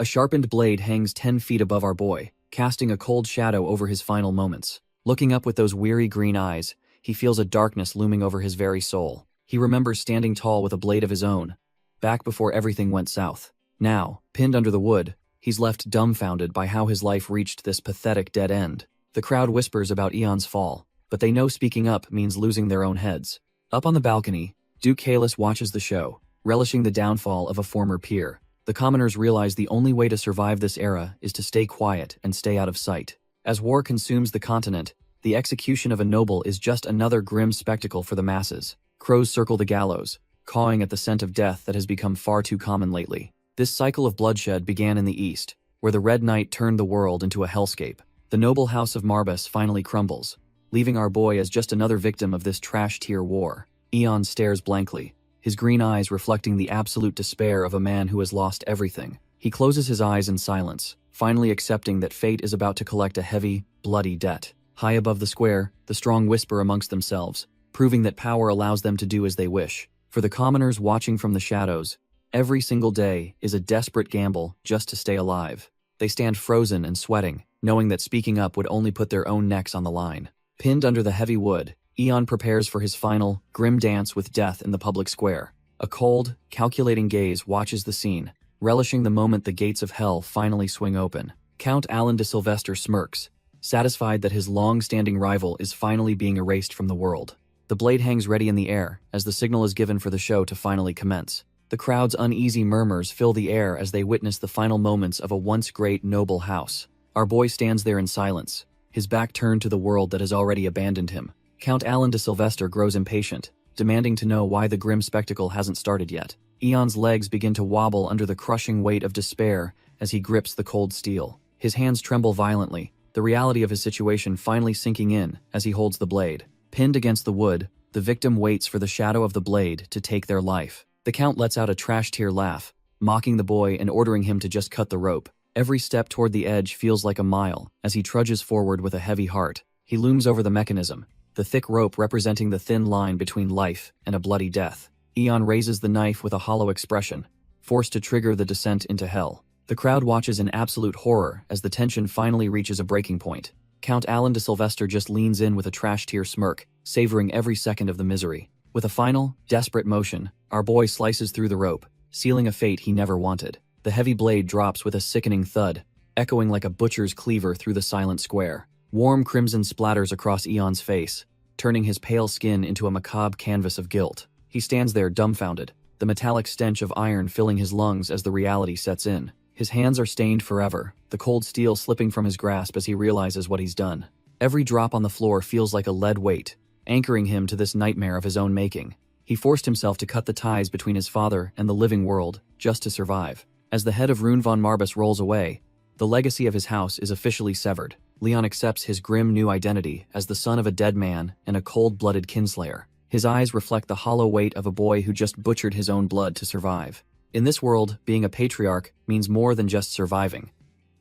A sharpened blade hangs 10 feet above our boy, casting a cold shadow over his final moments. Looking up with those weary green eyes, he feels a darkness looming over his very soul. He remembers standing tall with a blade of his own, back before everything went south. Now, pinned under the wood, he's left dumbfounded by how his life reached this pathetic dead end. The crowd whispers about Eon's fall, but they know speaking up means losing their own heads. Up on the balcony, Duke Kalis watches the show, relishing the downfall of a former peer. The commoners realize the only way to survive this era is to stay quiet and stay out of sight. As war consumes the continent, the execution of a noble is just another grim spectacle for the masses. Crows circle the gallows, cawing at the scent of death that has become far too common lately. This cycle of bloodshed began in the east, where the Red Knight turned the world into a hellscape. The noble house of Marbas finally crumbles, leaving our boy as just another victim of this trash-tier war. Eon stares blankly, his green eyes reflecting the absolute despair of a man who has lost everything. He closes his eyes in silence, finally accepting that fate is about to collect a heavy, bloody debt. High above the square, the strong whisper amongst themselves, proving that power allows them to do as they wish. For the commoners watching from the shadows, every single day is a desperate gamble just to stay alive. They stand frozen and sweating, knowing that speaking up would only put their own necks on the line. Pinned under the heavy wood, Eon prepares for his final, grim dance with death in the public square. A cold, calculating gaze watches the scene, relishing the moment the gates of hell finally swing open. Count Alan de Sylvester smirks, satisfied that his long-standing rival is finally being erased from the world. The blade hangs ready in the air as the signal is given for the show to finally commence. The crowd's uneasy murmurs fill the air as they witness the final moments of a once great noble house. Our boy stands there in silence, his back turned to the world that has already abandoned him. Count Alan de Sylvester grows impatient, demanding to know why the grim spectacle hasn't started yet. Eon's legs begin to wobble under the crushing weight of despair as he grips the cold steel. His hands tremble violently, the reality of his situation finally sinking in as he holds the blade. Pinned against the wood, the victim waits for the shadow of the blade to take their life. The Count lets out a trash-tier laugh, mocking the boy and ordering him to just cut the rope. Every step toward the edge feels like a mile as he trudges forward with a heavy heart. He looms over the mechanism, the thick rope representing the thin line between life and a bloody death. Eon raises the knife with a hollow expression, forced to trigger the descent into hell. The crowd watches in absolute horror as the tension finally reaches a breaking point. Count Alan de Sylvester just leans in with a trash-tier smirk, savoring every second of the misery. With a final, desperate motion, our boy slices through the rope, sealing a fate he never wanted. The heavy blade drops with a sickening thud, echoing like a butcher's cleaver through the silent square. Warm crimson splatters across Eon's face, turning his pale skin into a macabre canvas of guilt. He stands there dumbfounded, the metallic stench of iron filling his lungs as the reality sets in. His hands are stained forever, the cold steel slipping from his grasp as he realizes what he's done. Every drop on the floor feels like a lead weight, anchoring him to this nightmare of his own making. He forced himself to cut the ties between his father and the living world, just to survive. As the head of Rune von Marbas rolls away, the legacy of his house is officially severed. Leon accepts his grim new identity as the son of a dead man and a cold-blooded kinslayer. His eyes reflect the hollow weight of a boy who just butchered his own blood to survive. In this world, being a patriarch means more than just surviving.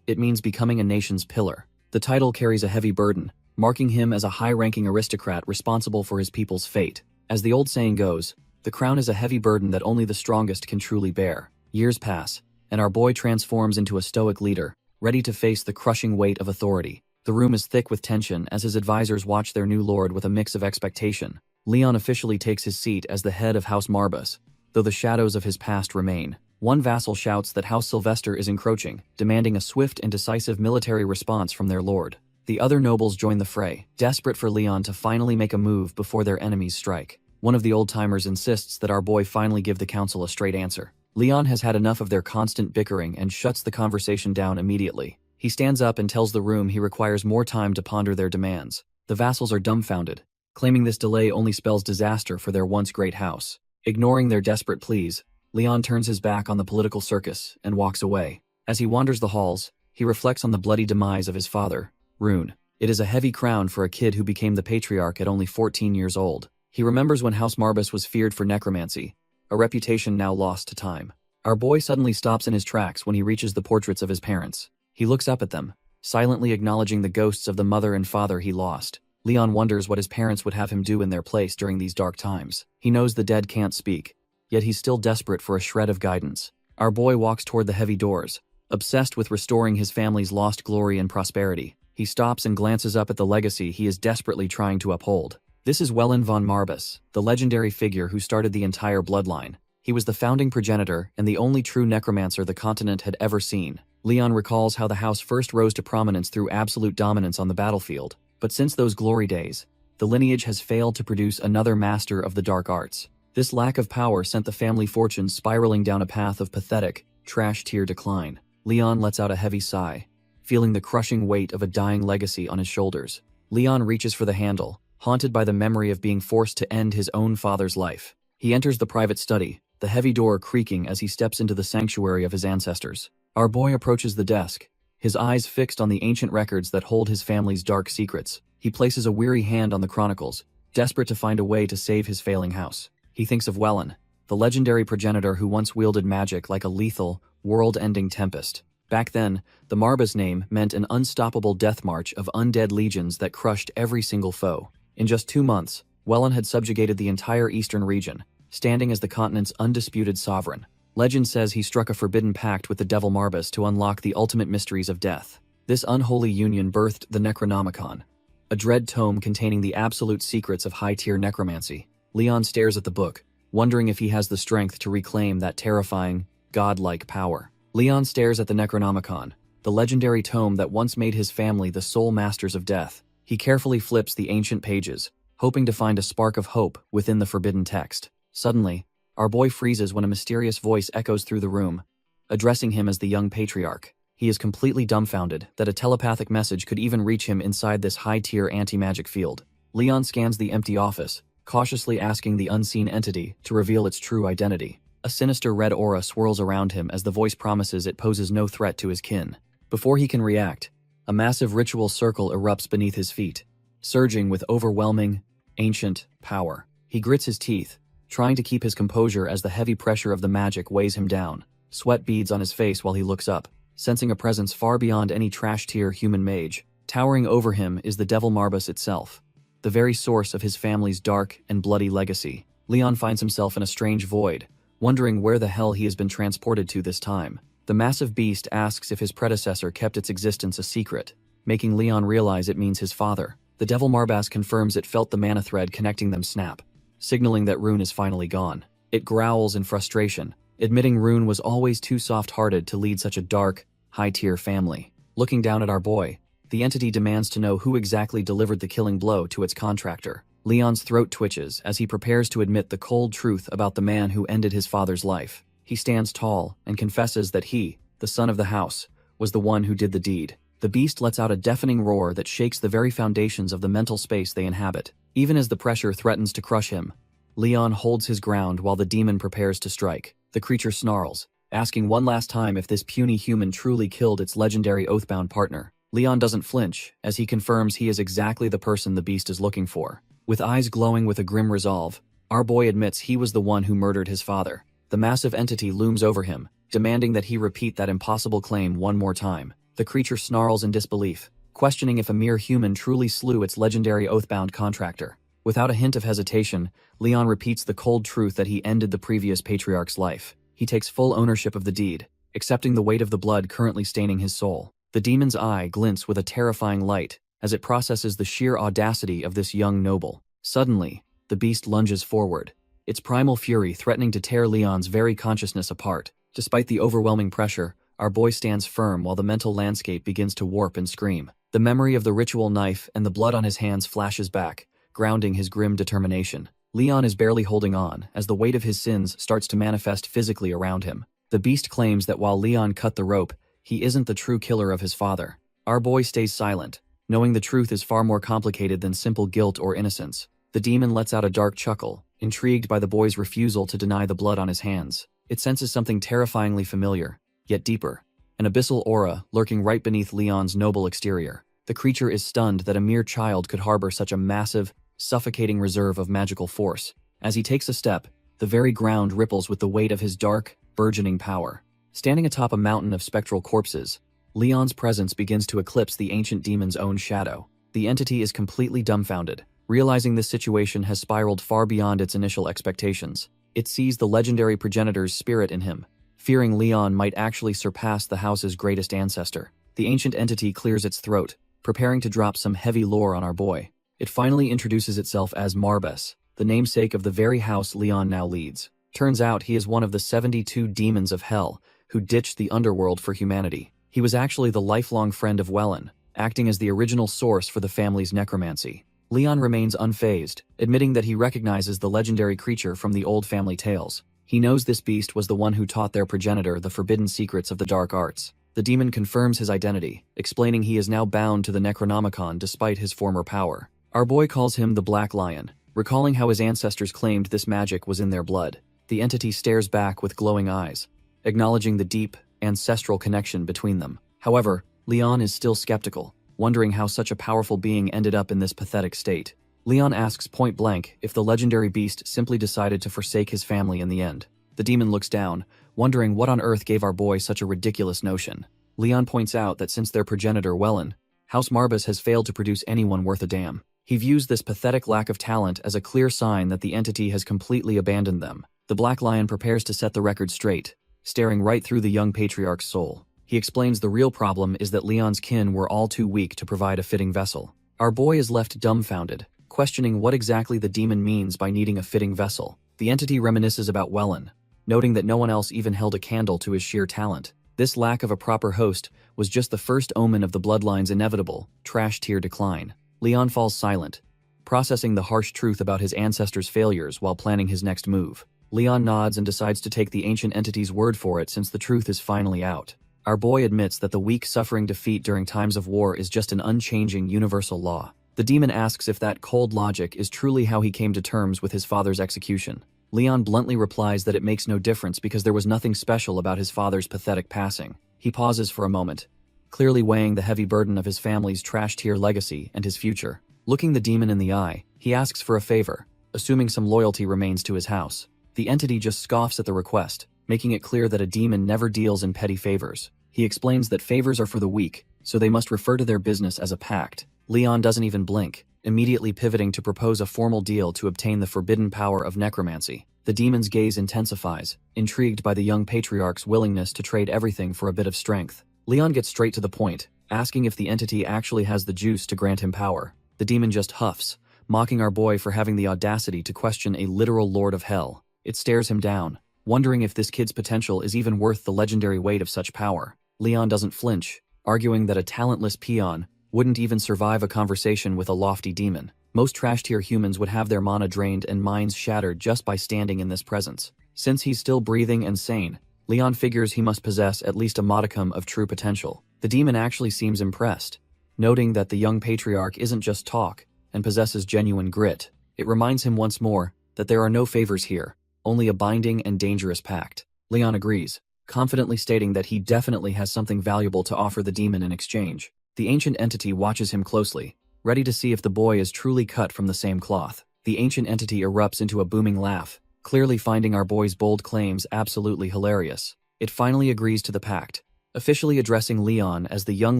It means becoming a nation's pillar. The title carries a heavy burden, marking him as a high-ranking aristocrat responsible for his people's fate. As the old saying goes, the crown is a heavy burden that only the strongest can truly bear. Years pass, and our boy transforms into a stoic leader, ready to face the crushing weight of authority. The room is thick with tension as his advisors watch their new lord with a mix of expectation. Leon officially takes his seat as the head of House Marbas, though the shadows of his past remain. One vassal shouts that House Sylvester is encroaching, demanding a swift and decisive military response from their lord. The other nobles join the fray, desperate for Leon to finally make a move before their enemies strike. One of the old-timers insists that our boy finally give the council a straight answer. Leon has had enough of their constant bickering and shuts the conversation down immediately. He stands up and tells the room he requires more time to ponder their demands. The vassals are dumbfounded, claiming this delay only spells disaster for their once great house. Ignoring their desperate pleas, Leon turns his back on the political circus and walks away. As he wanders the halls, he reflects on the bloody demise of his father, Rune. It is a heavy crown for a kid who became the patriarch at only 14 years old. He remembers when House Marbas was feared for necromancy, a reputation now lost to time. Our boy suddenly stops in his tracks when he reaches the portraits of his parents. He looks up at them, silently acknowledging the ghosts of the mother and father he lost. Leon wonders what his parents would have him do in their place during these dark times. He knows the dead can't speak, yet he's still desperate for a shred of guidance. Our boy walks toward the heavy doors, Obsessed with restoring his family's lost glory and prosperity, he stops and glances up at the legacy he is desperately trying to uphold. This is Wellen von Marbus, the legendary figure who started the entire bloodline. He was the founding progenitor and the only true necromancer the continent had ever seen. Leon recalls how the house first rose to prominence through absolute dominance on the battlefield, but since those glory days, the lineage has failed to produce another master of the dark arts. This lack of power sent the family fortunes spiraling down a path of pathetic, trash-tier decline. Leon lets out a heavy sigh, feeling the crushing weight of a dying legacy on his shoulders. Leon reaches for the handle, haunted by the memory of being forced to end his own father's life. He enters the private study, the heavy door creaking as he steps into the sanctuary of his ancestors. Our boy approaches the desk, his eyes fixed on the ancient records that hold his family's dark secrets. He places a weary hand on the chronicles, desperate to find a way to save his failing house. He thinks of Wellen, the legendary progenitor who once wielded magic like a lethal, world-ending tempest. Back then, the Marbus name meant an unstoppable death march of undead legions that crushed every single foe. In just 2 months, Wellen had subjugated the entire eastern region, standing as the continent's undisputed sovereign. Legend says he struck a forbidden pact with the devil Marbus to unlock the ultimate mysteries of death. This unholy union birthed the Necronomicon, a dread tome containing the absolute secrets of high-tier necromancy. Leon stares at the book, wondering if he has the strength to reclaim that terrifying, godlike power. Leon stares at the Necronomicon, the legendary tome that once made his family the sole masters of death. He carefully flips the ancient pages, hoping to find a spark of hope within the forbidden text. Suddenly, our boy freezes when a mysterious voice echoes through the room, addressing him as the young patriarch. He is completely dumbfounded that a telepathic message could even reach him inside this high-tier anti-magic field. Leon scans the empty office, cautiously asking the unseen entity to reveal its true identity. A sinister red aura swirls around him as the voice promises it poses no threat to his kin. Before he can react, a massive ritual circle erupts beneath his feet, surging with overwhelming, ancient power. He grits his teeth, trying to keep his composure as the heavy pressure of the magic weighs him down. Sweat beads on his face while he looks up, sensing a presence far beyond any trash-tier human mage. Towering over him is the devil Marbus itself, the very source of his family's dark and bloody legacy. Leon finds himself in a strange void, wondering where the hell he has been transported to this time. The massive beast asks if his predecessor kept its existence a secret, making Leon realize it means his father. The devil Marbas confirms it felt the mana thread connecting them snap, signaling that Rune is finally gone. It growls in frustration, admitting Rune was always too soft-hearted to lead such a dark, high-tier family. Looking down at our boy, the entity demands to know who exactly delivered the killing blow to its contractor. Leon's throat twitches as he prepares to admit the cold truth about the man who ended his father's life. He stands tall and confesses that he, the son of the house, was the one who did the deed. The beast lets out a deafening roar that shakes the very foundations of the mental space they inhabit. Even as the pressure threatens to crush him, Leon holds his ground while the demon prepares to strike. The creature snarls, asking one last time if this puny human truly killed its legendary oathbound partner. Leon doesn't flinch, as he confirms he is exactly the person the beast is looking for. With eyes glowing with a grim resolve, our boy admits he was the one who murdered his father. The massive entity looms over him, demanding that he repeat that impossible claim one more time. The creature snarls in disbelief, questioning if a mere human truly slew its legendary oathbound contractor. Without a hint of hesitation, Leon repeats the cold truth that he ended the previous patriarch's life. He takes full ownership of the deed, accepting the weight of the blood currently staining his soul. The demon's eye glints with a terrifying light as it processes the sheer audacity of this young noble. Suddenly, the beast lunges forward, its primal fury threatening to tear Leon's very consciousness apart. Despite the overwhelming pressure, our boy stands firm while the mental landscape begins to warp and scream. The memory of the ritual knife and the blood on his hands flashes back, grounding his grim determination. Leon is barely holding on as the weight of his sins starts to manifest physically around him. The beast claims that while Leon cut the rope, he isn't the true killer of his father. Our boy stays silent, knowing the truth is far more complicated than simple guilt or innocence. The demon lets out a dark chuckle, intrigued by the boy's refusal to deny the blood on his hands. It senses something terrifyingly familiar, yet deeper, an abyssal aura lurking right beneath Leon's noble exterior. The creature is stunned that a mere child could harbor such a massive, suffocating reserve of magical force. As he takes a step, the very ground ripples with the weight of his dark, burgeoning power. Standing atop a mountain of spectral corpses, Leon's presence begins to eclipse the ancient demon's own shadow. The entity is completely dumbfounded, realizing this situation has spiraled far beyond its initial expectations. It sees the legendary progenitor's spirit in him, fearing Leon might actually surpass the house's greatest ancestor. The ancient entity clears its throat, preparing to drop some heavy lore on our boy. It finally introduces itself as Marbas, the namesake of the very house Leon now leads. Turns out he is one of the 72 demons of hell, who ditched the underworld for humanity. He was actually the lifelong friend of Wellen, acting as the original source for the family's necromancy. Leon remains unfazed, admitting that he recognizes the legendary creature from the old family tales. He knows this beast was the one who taught their progenitor the forbidden secrets of the dark arts. The demon confirms his identity, explaining he is now bound to the Necronomicon despite his former power. Our boy calls him the Black Lion, recalling how his ancestors claimed this magic was in their blood. The entity stares back with glowing eyes, acknowledging the deep, ancestral connection between them. However, Leon is still skeptical, wondering how such a powerful being ended up in this pathetic state. Leon asks point blank if the legendary beast simply decided to forsake his family in the end. The demon looks down, wondering what on earth gave our boy such a ridiculous notion. Leon points out that since their progenitor Wellen, House Marbas has failed to produce anyone worth a damn. He views this pathetic lack of talent as a clear sign that the entity has completely abandoned them. The Black Lion prepares to set the record straight, staring right through the young patriarch's soul. He explains the real problem is that Leon's kin were all too weak to provide a fitting vessel. Our boy is left dumbfounded, questioning what exactly the demon means by needing a fitting vessel. The entity reminisces about Wellen, noting that no one else even held a candle to his sheer talent. This lack of a proper host was just the first omen of the bloodline's inevitable, trash-tier decline. Leon falls silent, processing the harsh truth about his ancestors' failures while planning his next move. Leon nods and decides to take the ancient entity's word for it since the truth is finally out. Our boy admits that the weak suffering defeat during times of war is just an unchanging universal law. The demon asks if that cold logic is truly how he came to terms with his father's execution. Leon bluntly replies that it makes no difference because there was nothing special about his father's pathetic passing. He pauses for a moment, clearly weighing the heavy burden of his family's trash-tier legacy and his future. Looking the demon in the eye, he asks for a favor, assuming some loyalty remains to his house. The entity just scoffs at the request, making it clear that a demon never deals in petty favors. He explains that favors are for the weak, so they must refer to their business as a pact. Leon doesn't even blink, immediately pivoting to propose a formal deal to obtain the forbidden power of necromancy. The demon's gaze intensifies, intrigued by the young patriarch's willingness to trade everything for a bit of strength. Leon gets straight to the point, asking if the entity actually has the juice to grant him power. The demon just huffs, mocking our boy for having the audacity to question a literal lord of hell. It stares him down, wondering if this kid's potential is even worth the legendary weight of such power. Leon doesn't flinch, arguing that a talentless peon wouldn't even survive a conversation with a lofty demon. Most trash-tier humans would have their mana drained and minds shattered just by standing in this presence. Since he's still breathing and sane, Leon figures he must possess at least a modicum of true potential. The demon actually seems impressed, noting that the young patriarch isn't just talk and possesses genuine grit. It reminds him once more that there are no favors here, only a binding and dangerous pact. Leon agrees, confidently stating that he definitely has something valuable to offer the demon in exchange. The ancient entity watches him closely, ready to see if the boy is truly cut from the same cloth. The ancient entity erupts into a booming laugh, clearly finding our boy's bold claims absolutely hilarious. It finally agrees to the pact, officially addressing Leon as the young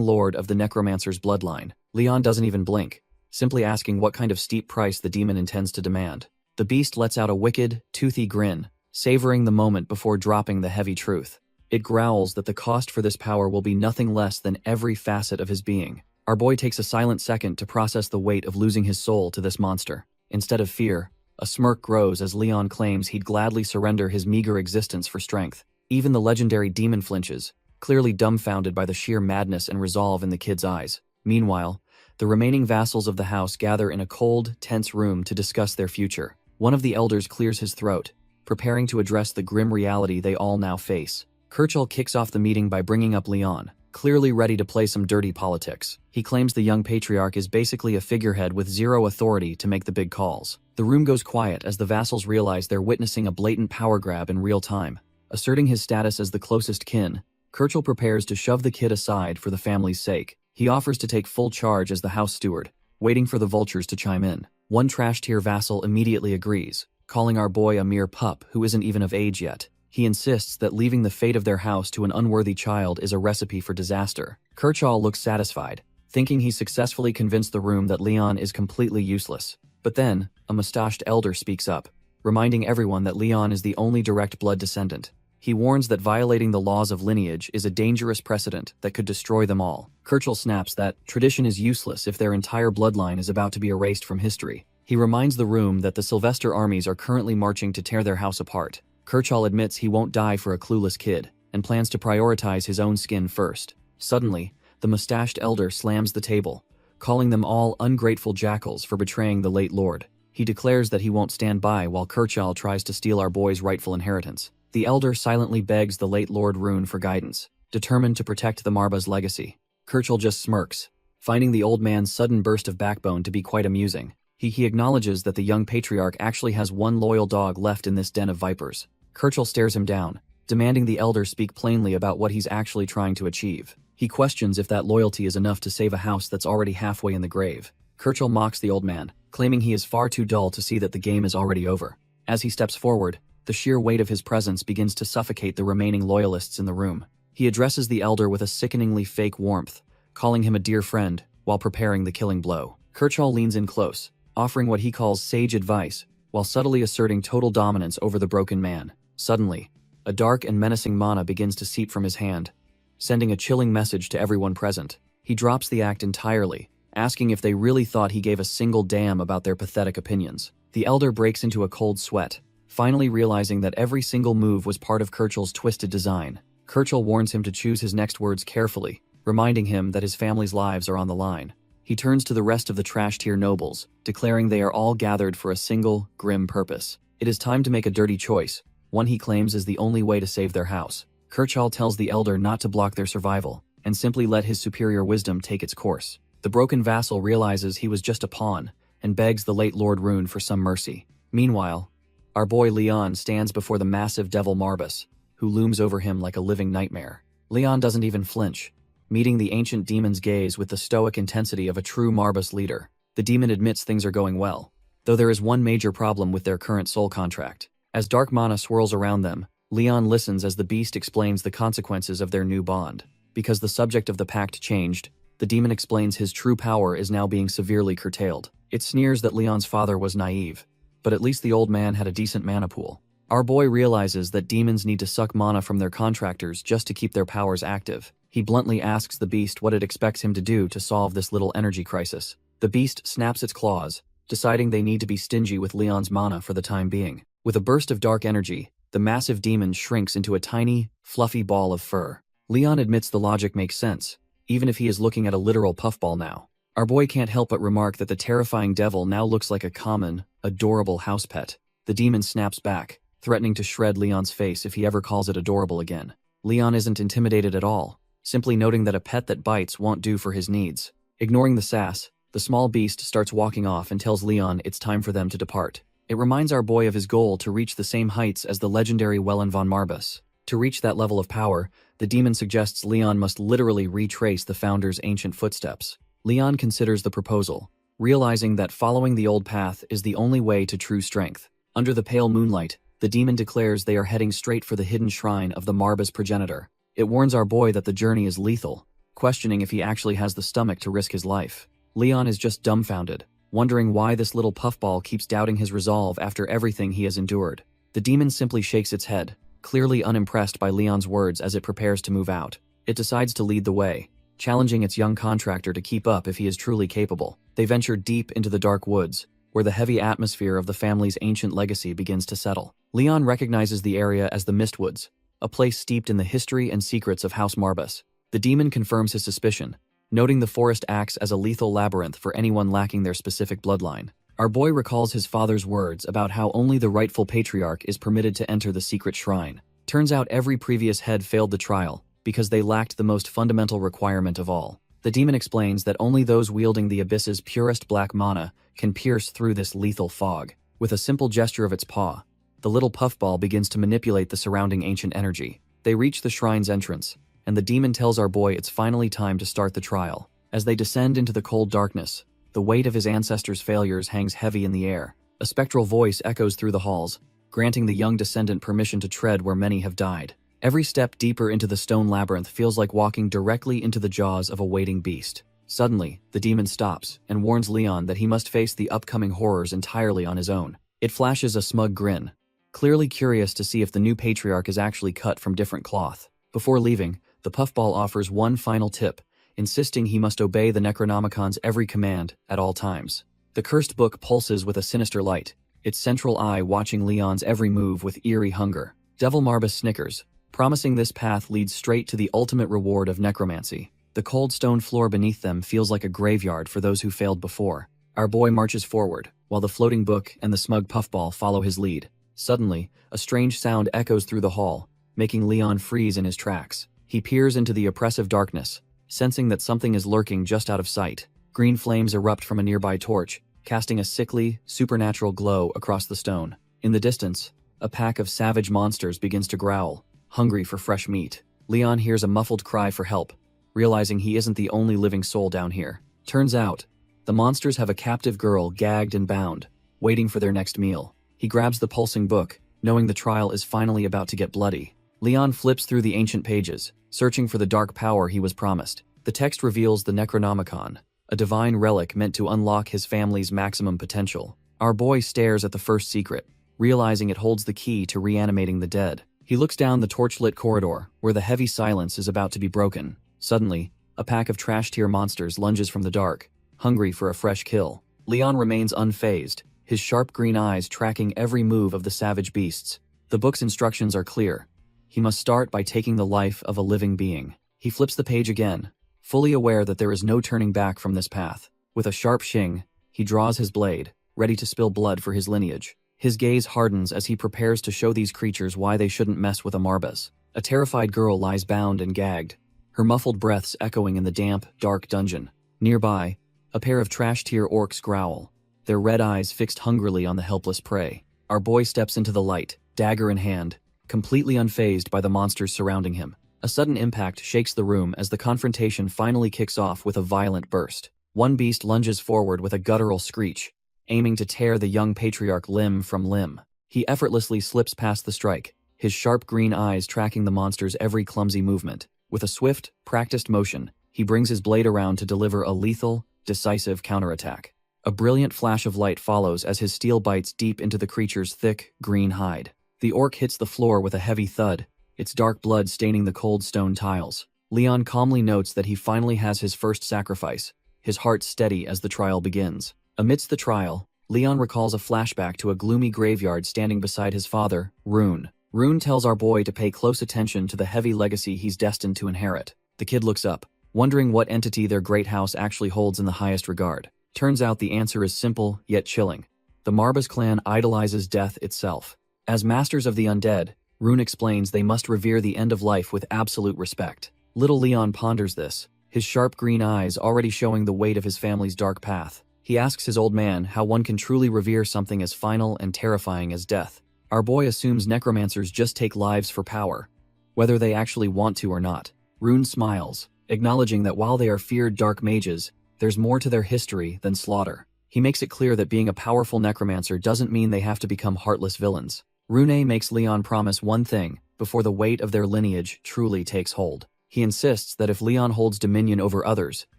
lord of the necromancer's bloodline. Leon doesn't even blink, simply asking what kind of steep price the demon intends to demand. The beast lets out a wicked, toothy grin, savoring the moment before dropping the heavy truth. It growls that the cost for this power will be nothing less than every facet of his being. Our boy takes a silent second to process the weight of losing his soul to this monster. Instead of fear, a smirk grows as Leon claims he'd gladly surrender his meager existence for strength. Even the legendary demon flinches, clearly dumbfounded by the sheer madness and resolve in the kid's eyes. Meanwhile, the remaining vassals of the house gather in a cold, tense room to discuss their future. One of the elders clears his throat, preparing to address the grim reality they all now face. Kirchhoff kicks off the meeting by bringing up Leon, clearly ready to play some dirty politics. He claims the young patriarch is basically a figurehead with zero authority to make the big calls. The room goes quiet as the vassals realize they're witnessing a blatant power grab in real time. Asserting his status as the closest kin, Kirchhoff prepares to shove the kid aside for the family's sake. He offers to take full charge as the house steward, waiting for the vultures to chime in. One trash-tier vassal immediately agrees, calling our boy a mere pup who isn't even of age yet. He insists that leaving the fate of their house to an unworthy child is a recipe for disaster. Kirchhoff looks satisfied, thinking he's successfully convinced the room that Leon is completely useless. But then, a mustached elder speaks up, reminding everyone that Leon is the only direct blood descendant. He warns that violating the laws of lineage is a dangerous precedent that could destroy them all. Kirchhoff snaps that tradition is useless if their entire bloodline is about to be erased from history. He reminds the room that the Sylvester armies are currently marching to tear their house apart. Kirchhoff admits he won't die for a clueless kid, and plans to prioritize his own skin first. Suddenly, the mustached elder slams the table, calling them all ungrateful jackals for betraying the late lord. He declares that he won't stand by while Kirchhoff tries to steal our boy's rightful inheritance. The elder silently begs the late Lord Rune for guidance, determined to protect the Marba's legacy. Kirchhoff just smirks, finding the old man's sudden burst of backbone to be quite amusing. He acknowledges that the young patriarch actually has one loyal dog left in this den of vipers. Kirchhoff stares him down, demanding the elder speak plainly about what he's actually trying to achieve. He questions if that loyalty is enough to save a house that's already halfway in the grave. Kirchhoff mocks the old man, claiming he is far too dull to see that the game is already over. As he steps forward, the sheer weight of his presence begins to suffocate the remaining loyalists in the room. He addresses the elder with a sickeningly fake warmth, calling him a dear friend while preparing the killing blow. Kirchhoff leans in close, offering what he calls sage advice, while subtly asserting total dominance over the broken man. Suddenly, a dark and menacing mana begins to seep from his hand, sending a chilling message to everyone present. He drops the act entirely, asking if they really thought he gave a single damn about their pathetic opinions. The elder breaks into a cold sweat, finally realizing that every single move was part of Kirchhoff's twisted design. Kirchhoff warns him to choose his next words carefully, reminding him that his family's lives are on the line. He turns to the rest of the trash-tier nobles, declaring they are all gathered for a single, grim purpose. It is time to make a dirty choice, one he claims is the only way to save their house. Kirchhoff tells the elder not to block their survival, and simply let his superior wisdom take its course. The broken vassal realizes he was just a pawn, and begs the late Lord Rune for some mercy. Meanwhile, our boy Leon stands before the massive devil Marbas, who looms over him like a living nightmare. Leon doesn't even flinch, meeting the ancient demon's gaze with the stoic intensity of a true Marbas leader. The demon admits things are going well, though there is one major problem with their current soul contract. As dark mana swirls around them, Leon listens as the beast explains the consequences of their new bond. Because the subject of the pact changed, the demon explains his true power is now being severely curtailed. It sneers that Leon's father was naive, but at least the old man had a decent mana pool. Our boy realizes that demons need to suck mana from their contractors just to keep their powers active. He bluntly asks the beast what it expects him to do to solve this little energy crisis. The beast snaps its claws, deciding they need to be stingy with Leon's mana for the time being. With a burst of dark energy, the massive demon shrinks into a tiny, fluffy ball of fur. Leon admits the logic makes sense, even if he is looking at a literal puffball now. Our boy can't help but remark that the terrifying devil now looks like a common, adorable house pet. The demon snaps back, threatening to shred Leon's face if he ever calls it adorable again. Leon isn't intimidated at all, simply noting that a pet that bites won't do for his needs. Ignoring the sass, the small beast starts walking off and tells Leon it's time for them to depart. It reminds our boy of his goal to reach the same heights as the legendary Wellen von Marbas. To reach that level of power, the demon suggests Leon must literally retrace the founder's ancient footsteps. Leon considers the proposal, realizing that following the old path is the only way to true strength. Under the pale moonlight, the demon declares they are heading straight for the hidden shrine of the Marbas progenitor. It warns our boy that the journey is lethal, questioning if he actually has the stomach to risk his life. Leon is just dumbfounded, wondering why this little puffball keeps doubting his resolve after everything he has endured. The demon simply shakes its head, clearly unimpressed by Leon's words as it prepares to move out. It decides to lead the way, challenging its young contractor to keep up if he is truly capable. They venture deep into the dark woods, where the heavy atmosphere of the family's ancient legacy begins to settle. Leon recognizes the area as the Mistwoods, a place steeped in the history and secrets of House Marbas. The demon confirms his suspicion, noting the forest acts as a lethal labyrinth for anyone lacking their specific bloodline. Our boy recalls his father's words about how only the rightful patriarch is permitted to enter the secret shrine. Turns out every previous head failed the trial, because they lacked the most fundamental requirement of all. The demon explains that only those wielding the abyss's purest black mana can pierce through this lethal fog. With a simple gesture of its paw, the little puffball begins to manipulate the surrounding ancient energy. They reach the shrine's entrance, and the demon tells our boy it's finally time to start the trial. As they descend into the cold darkness, the weight of his ancestors' failures hangs heavy in the air. A spectral voice echoes through the halls, granting the young descendant permission to tread where many have died. Every step deeper into the stone labyrinth feels like walking directly into the jaws of a waiting beast. Suddenly, the demon stops and warns Leon that he must face the upcoming horrors entirely on his own. It flashes a smug grin, clearly curious to see if the new patriarch is actually cut from different cloth. Before leaving, the puffball offers one final tip, insisting he must obey the Necronomicon's every command at all times. The cursed book pulses with a sinister light, its central eye watching Leon's every move with eerie hunger. Devil Marbus snickers, promising this path leads straight to the ultimate reward of necromancy. The cold stone floor beneath them feels like a graveyard for those who failed before. Our boy marches forward, while the floating book and the smug puffball follow his lead. Suddenly, a strange sound echoes through the hall, making Leon freeze in his tracks. He peers into the oppressive darkness, sensing that something is lurking just out of sight. Green flames erupt from a nearby torch, casting a sickly, supernatural glow across the stone. In the distance, a pack of savage monsters begins to growl, hungry for fresh meat. Leon hears a muffled cry for help, realizing he isn't the only living soul down here. Turns out, the monsters have a captive girl gagged and bound, waiting for their next meal. He grabs the pulsing book, knowing the trial is finally about to get bloody. Leon flips through the ancient pages, searching for the dark power he was promised. The text reveals the Necronomicon, a divine relic meant to unlock his family's maximum potential. Our boy stares at the first secret, realizing it holds the key to reanimating the dead. He looks down the torchlit corridor, where the heavy silence is about to be broken. Suddenly, a pack of trash-tier monsters lunges from the dark, hungry for a fresh kill. Leon remains unfazed, his sharp green eyes tracking every move of the savage beasts. The book's instructions are clear. He must start by taking the life of a living being. He flips the page again, fully aware that there is no turning back from this path. With a sharp shing, he draws his blade, ready to spill blood for his lineage. His gaze hardens as he prepares to show these creatures why they shouldn't mess with a Marbus. A terrified girl lies bound and gagged, her muffled breaths echoing in the damp, dark dungeon. Nearby, a pair of trash-tier orcs growl, their red eyes fixed hungrily on the helpless prey. Our boy steps into the light, dagger in hand, completely unfazed by the monsters surrounding him. A sudden impact shakes the room as the confrontation finally kicks off with a violent burst. One beast lunges forward with a guttural screech, aiming to tear the young patriarch limb from limb. He effortlessly slips past the strike, his sharp green eyes tracking the monster's every clumsy movement. With a swift, practiced motion, he brings his blade around to deliver a lethal, decisive counterattack. A brilliant flash of light follows as his steel bites deep into the creature's thick, green hide. The orc hits the floor with a heavy thud, its dark blood staining the cold stone tiles. Leon calmly notes that he finally has his first sacrifice, his heart steady as the trial begins. Amidst the trial, Leon recalls a flashback to a gloomy graveyard standing beside his father, Rune. Rune tells our boy to pay close attention to the heavy legacy he's destined to inherit. The kid looks up, wondering what entity their great house actually holds in the highest regard. Turns out the answer is simple, yet chilling. The Marbus clan idolizes death itself. As masters of the undead, Rune explains they must revere the end of life with absolute respect. Little Leon ponders this, his sharp green eyes already showing the weight of his family's dark path. He asks his old man how one can truly revere something as final and terrifying as death. Our boy assumes necromancers just take lives for power, whether they actually want to or not. Rune smiles, acknowledging that while they are feared dark mages, there's more to their history than slaughter. He makes it clear that being a powerful necromancer doesn't mean they have to become heartless villains. Rune makes Leon promise one thing before the weight of their lineage truly takes hold. He insists that if Leon holds dominion over others,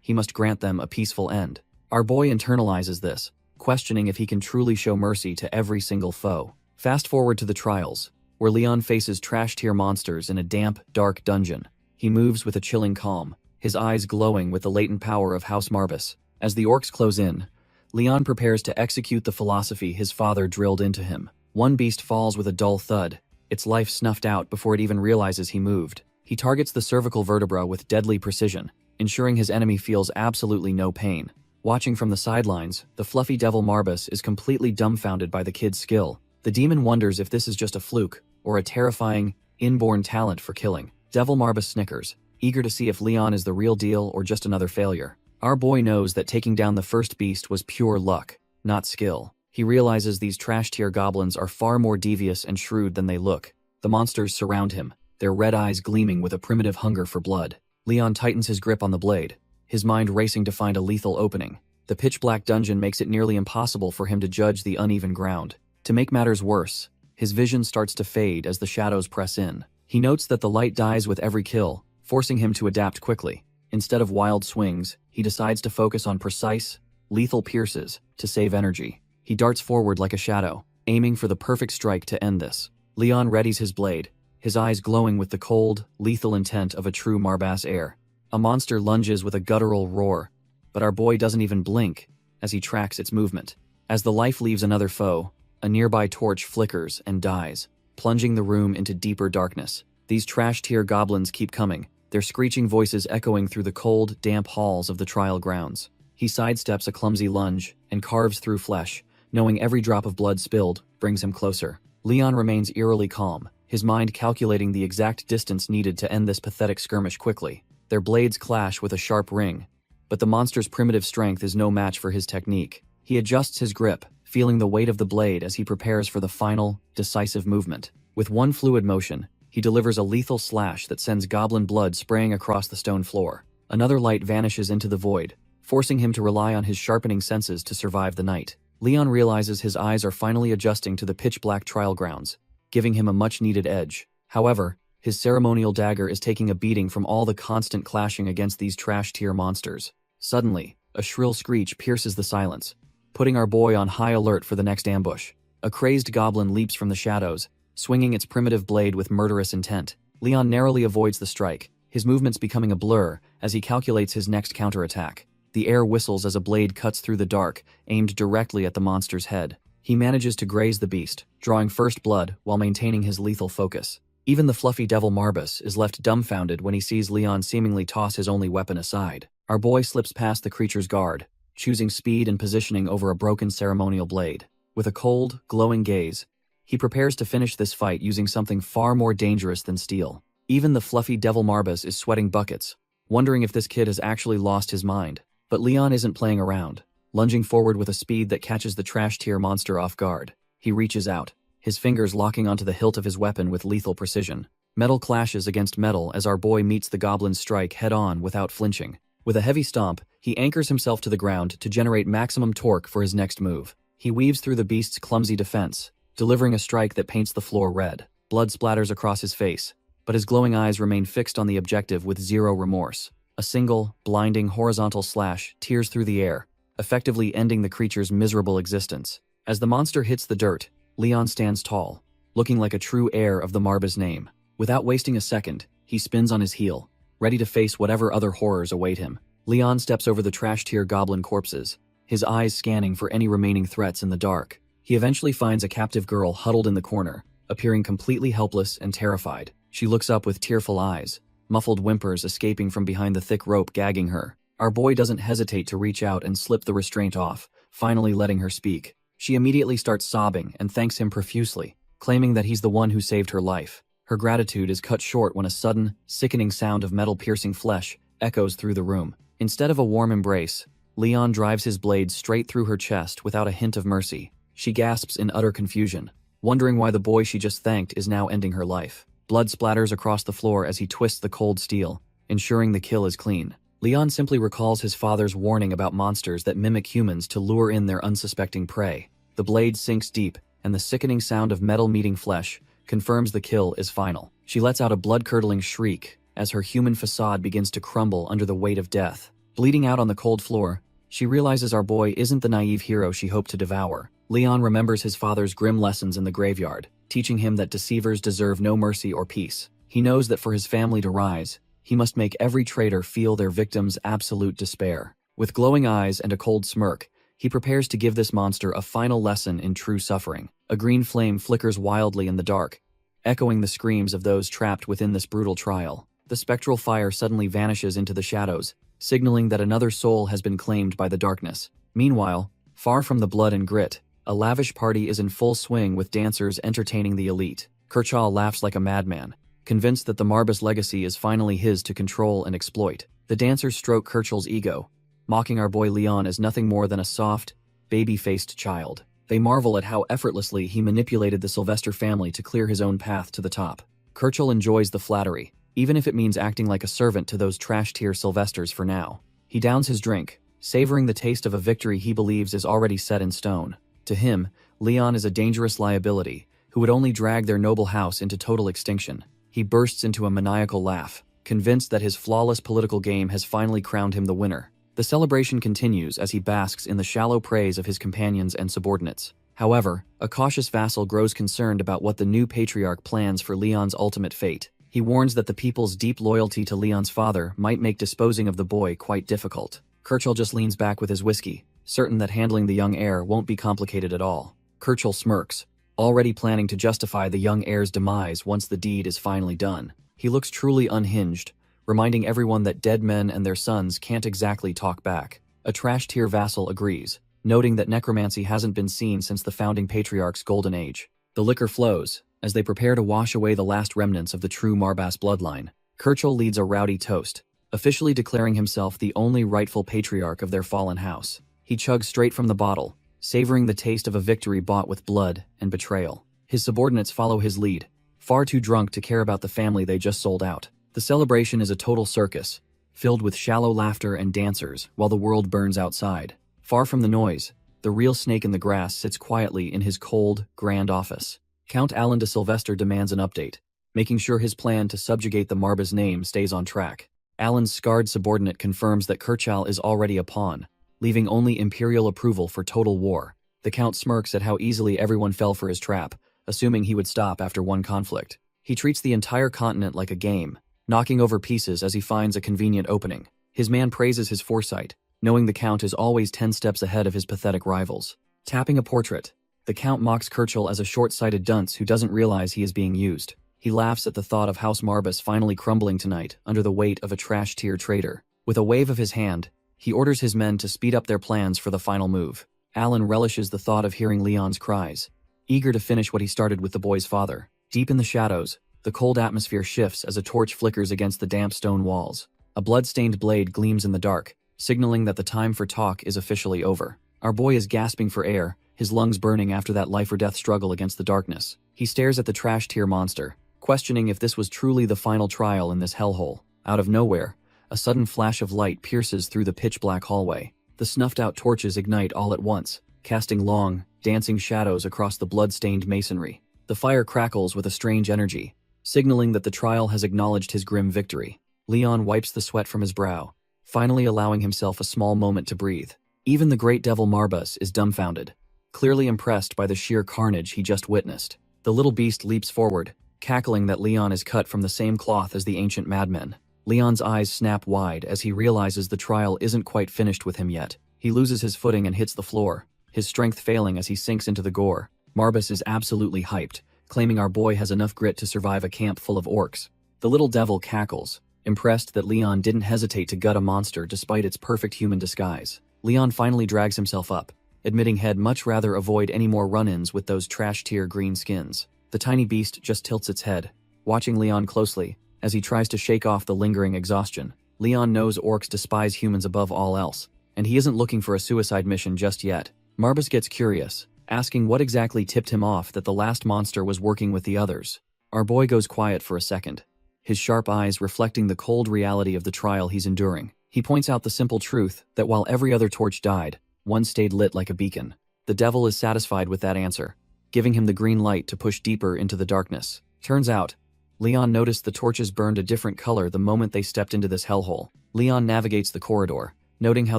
he must grant them a peaceful end. Our boy internalizes this, questioning if he can truly show mercy to every single foe. Fast forward to the trials, where Leon faces trash-tier monsters in a damp, dark dungeon. He moves with a chilling calm, his eyes glowing with the latent power of House Marbus. As the orcs close in, Leon prepares to execute the philosophy his father drilled into him. One beast falls with a dull thud, its life snuffed out before it even realizes he moved. He targets the cervical vertebra with deadly precision, ensuring his enemy feels absolutely no pain. Watching from the sidelines, the fluffy devil Marbus is completely dumbfounded by the kid's skill. The demon wonders if this is just a fluke, or a terrifying, inborn talent for killing. Devil Marbus snickers, eager to see if Leon is the real deal or just another failure. Our boy knows that taking down the first beast was pure luck, not skill. He realizes these trash-tier goblins are far more devious and shrewd than they look. The monsters surround him, their red eyes gleaming with a primitive hunger for blood. Leon tightens his grip on the blade, his mind racing to find a lethal opening. The pitch-black dungeon makes it nearly impossible for him to judge the uneven ground. To make matters worse, his vision starts to fade as the shadows press in. He notes that the light dies with every kill, forcing him to adapt quickly. Instead of wild swings, he decides to focus on precise, lethal pierces to save energy. He darts forward like a shadow, aiming for the perfect strike to end this. Leon readies his blade, his eyes glowing with the cold, lethal intent of a true Marbas heir. A monster lunges with a guttural roar, but our boy doesn't even blink as he tracks its movement. As the life leaves another foe, a nearby torch flickers and dies, plunging the room into deeper darkness. These trash-tier goblins keep coming, their screeching voices echoing through the cold, damp halls of the trial grounds. He sidesteps a clumsy lunge and carves through flesh, knowing every drop of blood spilled brings him closer. Leon remains eerily calm, his mind calculating the exact distance needed to end this pathetic skirmish quickly. Their blades clash with a sharp ring, but the monster's primitive strength is no match for his technique. He adjusts his grip, feeling the weight of the blade as he prepares for the final, decisive movement. With one fluid motion, he delivers a lethal slash that sends goblin blood spraying across the stone floor. Another light vanishes into the void, forcing him to rely on his sharpening senses to survive the night. Leon realizes his eyes are finally adjusting to the pitch-black trial grounds, giving him a much-needed edge. However, his ceremonial dagger is taking a beating from all the constant clashing against these trash-tier monsters. Suddenly, a shrill screech pierces the silence, putting our boy on high alert for the next ambush. A crazed goblin leaps from the shadows, swinging its primitive blade with murderous intent. Leon narrowly avoids the strike, his movements becoming a blur as he calculates his next counterattack. The air whistles as a blade cuts through the dark, aimed directly at the monster's head. He manages to graze the beast, drawing first blood while maintaining his lethal focus. Even the fluffy devil Marbas is left dumbfounded when he sees Leon seemingly toss his only weapon aside. Our boy slips past the creature's guard, choosing speed and positioning over a broken ceremonial blade. With a cold, glowing gaze, he prepares to finish this fight using something far more dangerous than steel. Even the fluffy devil Marbas is sweating buckets, wondering if this kid has actually lost his mind. But Leon isn't playing around, lunging forward with a speed that catches the trash-tier monster off guard. He reaches out, his fingers locking onto the hilt of his weapon with lethal precision. Metal clashes against metal as our boy meets the goblin's strike head-on without flinching. With a heavy stomp, he anchors himself to the ground to generate maximum torque for his next move. He weaves through the beast's clumsy defense, delivering a strike that paints the floor red. Blood splatters across his face, but his glowing eyes remain fixed on the objective with zero remorse. A single, blinding horizontal slash tears through the air, effectively ending the creature's miserable existence. As the monster hits the dirt, Leon stands tall, looking like a true heir of the Marbas name. Without wasting a second, he spins on his heel, ready to face whatever other horrors await him. Leon steps over the trash-tier goblin corpses, his eyes scanning for any remaining threats in the dark. He eventually finds a captive girl huddled in the corner, appearing completely helpless and terrified. She looks up with tearful eyes, muffled whimpers escaping from behind the thick rope gagging her. Our boy doesn't hesitate to reach out and slip the restraint off, finally letting her speak. She immediately starts sobbing and thanks him profusely, claiming that he's the one who saved her life. Her gratitude is cut short when a sudden, sickening sound of metal-piercing flesh echoes through the room. Instead of a warm embrace, Leon drives his blade straight through her chest without a hint of mercy. She gasps in utter confusion, wondering why the boy she just thanked is now ending her life. Blood splatters across the floor as he twists the cold steel, ensuring the kill is clean. Leon simply recalls his father's warning about monsters that mimic humans to lure in their unsuspecting prey. The blade sinks deep, and the sickening sound of metal meeting flesh confirms the kill is final. She lets out a blood-curdling shriek as her human facade begins to crumble under the weight of death. Bleeding out on the cold floor, she realizes our boy isn't the naive hero she hoped to devour. Leon remembers his father's grim lessons in the graveyard, teaching him that deceivers deserve no mercy or peace. He knows that for his family to rise, he must make every traitor feel their victim's absolute despair. With glowing eyes and a cold smirk, he prepares to give this monster a final lesson in true suffering. A green flame flickers wildly in the dark, echoing the screams of those trapped within this brutal trial. The spectral fire suddenly vanishes into the shadows, signaling that another soul has been claimed by the darkness. Meanwhile, far from the blood and grit, a lavish party is in full swing with dancers entertaining the elite. Kershaw laughs like a madman, convinced that the Marbas legacy is finally his to control and exploit. The dancers stroke Kerchal's ego, mocking our boy Leon as nothing more than a soft, baby-faced child. They marvel at how effortlessly he manipulated the Sylvester family to clear his own path to the top. Kerchal enjoys the flattery, even if it means acting like a servant to those trash-tier Sylvesters for now. He downs his drink, savoring the taste of a victory he believes is already set in stone. To him, Leon is a dangerous liability, who would only drag their noble house into total extinction. He bursts into a maniacal laugh, convinced that his flawless political game has finally crowned him the winner. The celebration continues as he basks in the shallow praise of his companions and subordinates. However, a cautious vassal grows concerned about what the new patriarch plans for Leon's ultimate fate. He warns that the people's deep loyalty to Leon's father might make disposing of the boy quite difficult. Kirchhoff just leans back with his whiskey, certain that handling the young heir won't be complicated at all. Kirchhoff smirks, already planning to justify the young heir's demise once the deed is finally done. He looks truly unhinged, reminding everyone that dead men and their sons can't exactly talk back. A trash-tier vassal agrees, noting that necromancy hasn't been seen since the founding patriarch's golden age. The liquor flows, as they prepare to wash away the last remnants of the true Marbas bloodline. Kirchhoff leads a rowdy toast, officially declaring himself the only rightful patriarch of their fallen house. He chugs straight from the bottle, savoring the taste of a victory bought with blood and betrayal. His subordinates follow his lead, far too drunk to care about the family they just sold out. The celebration is a total circus, filled with shallow laughter and dancers while the world burns outside. Far from the noise, the real snake in the grass sits quietly in his cold, grand office. Count Alan de Sylvester demands an update, making sure his plan to subjugate the Marbas name stays on track. Alan's scarred subordinate confirms that Kirchhoff is already a pawn, leaving only imperial approval for total war. The Count smirks at how easily everyone fell for his trap, assuming he would stop after one conflict. He treats the entire continent like a game, knocking over pieces as he finds a convenient opening. His man praises his foresight, knowing the Count is always 10 steps ahead of his pathetic rivals. Tapping a portrait, the Count mocks Kirchhoff as a short-sighted dunce who doesn't realize he is being used. He laughs at the thought of House Marbas finally crumbling tonight under the weight of a trash-tier traitor. With a wave of his hand, he orders his men to speed up their plans for the final move. Alan relishes the thought of hearing Leon's cries, eager to finish what he started with the boy's father. Deep in the shadows, the cold atmosphere shifts as a torch flickers against the damp stone walls. A blood-stained blade gleams in the dark, signaling that the time for talk is officially over. Our boy is gasping for air, his lungs burning after that life-or-death struggle against the darkness. He stares at the trash-tier monster, questioning if this was truly the final trial in this hellhole. Out of nowhere, a sudden flash of light pierces through the pitch-black hallway. The snuffed-out torches ignite all at once, casting long, dancing shadows across the blood-stained masonry. The fire crackles with a strange energy, signaling that the trial has acknowledged his grim victory. Leon wipes the sweat from his brow, finally allowing himself a small moment to breathe. Even the great devil Marbas is dumbfounded, clearly impressed by the sheer carnage he just witnessed. The little beast leaps forward, cackling that Leon is cut from the same cloth as the ancient madmen. Leon's eyes snap wide as he realizes the trial isn't quite finished with him yet. He loses his footing and hits the floor, his strength failing as he sinks into the gore. Marbas is absolutely hyped, claiming our boy has enough grit to survive a camp full of orcs. The little devil cackles, impressed that Leon didn't hesitate to gut a monster despite its perfect human disguise. Leon finally drags himself up, admitting he'd much rather avoid any more run-ins with those trash-tier green skins. The tiny beast just tilts its head, watching Leon closely as he tries to shake off the lingering exhaustion. Leon knows orcs despise humans above all else, and he isn't looking for a suicide mission just yet. Marbas gets curious, asking what exactly tipped him off that the last monster was working with the others. Our boy goes quiet for a second, his sharp eyes reflecting the cold reality of the trial he's enduring. He points out the simple truth that while every other torch died, one stayed lit like a beacon. The devil is satisfied with that answer, giving him the green light to push deeper into the darkness. Turns out, Leon noticed the torches burned a different color the moment they stepped into this hellhole. Leon navigates the corridor, noting how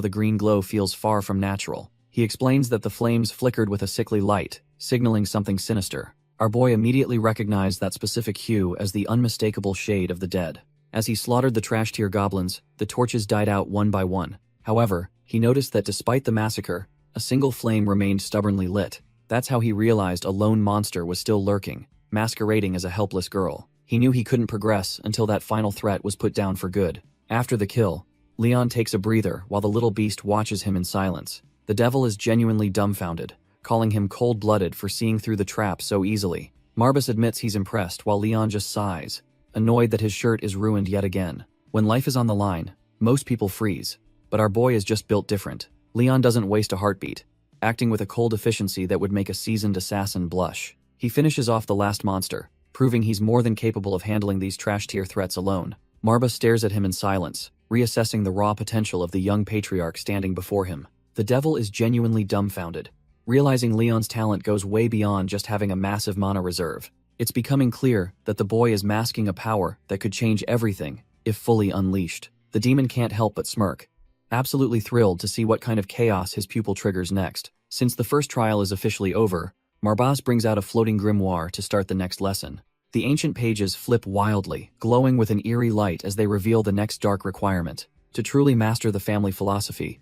the green glow feels far from natural. He explains that the flames flickered with a sickly light, signaling something sinister. Our boy immediately recognized that specific hue as the unmistakable shade of the dead. As he slaughtered the trash-tier goblins, the torches died out one by one. However, he noticed that despite the massacre, a single flame remained stubbornly lit. That's how he realized a lone monster was still lurking, masquerading as a helpless girl. He knew he couldn't progress until that final threat was put down for good. After the kill, Leon takes a breather while the little beast watches him in silence. The devil is genuinely dumbfounded, calling him cold-blooded for seeing through the trap so easily. Marbas admits he's impressed while Leon just sighs, annoyed that his shirt is ruined yet again. When life is on the line, most people freeze, but our boy is just built different. Leon doesn't waste a heartbeat, acting with a cold efficiency that would make a seasoned assassin blush. He finishes off the last monster, proving he's more than capable of handling these trash-tier threats alone. Marbas stares at him in silence, reassessing the raw potential of the young patriarch standing before him. The devil is genuinely dumbfounded, realizing Leon's talent goes way beyond just having a massive mana reserve. It's becoming clear that the boy is masking a power that could change everything if fully unleashed. The demon can't help but smirk, absolutely thrilled to see what kind of chaos his pupil triggers next. Since the first trial is officially over, Marbas brings out a floating grimoire to start the next lesson. The ancient pages flip wildly, glowing with an eerie light as they reveal the next dark requirement. To truly master the family philosophy,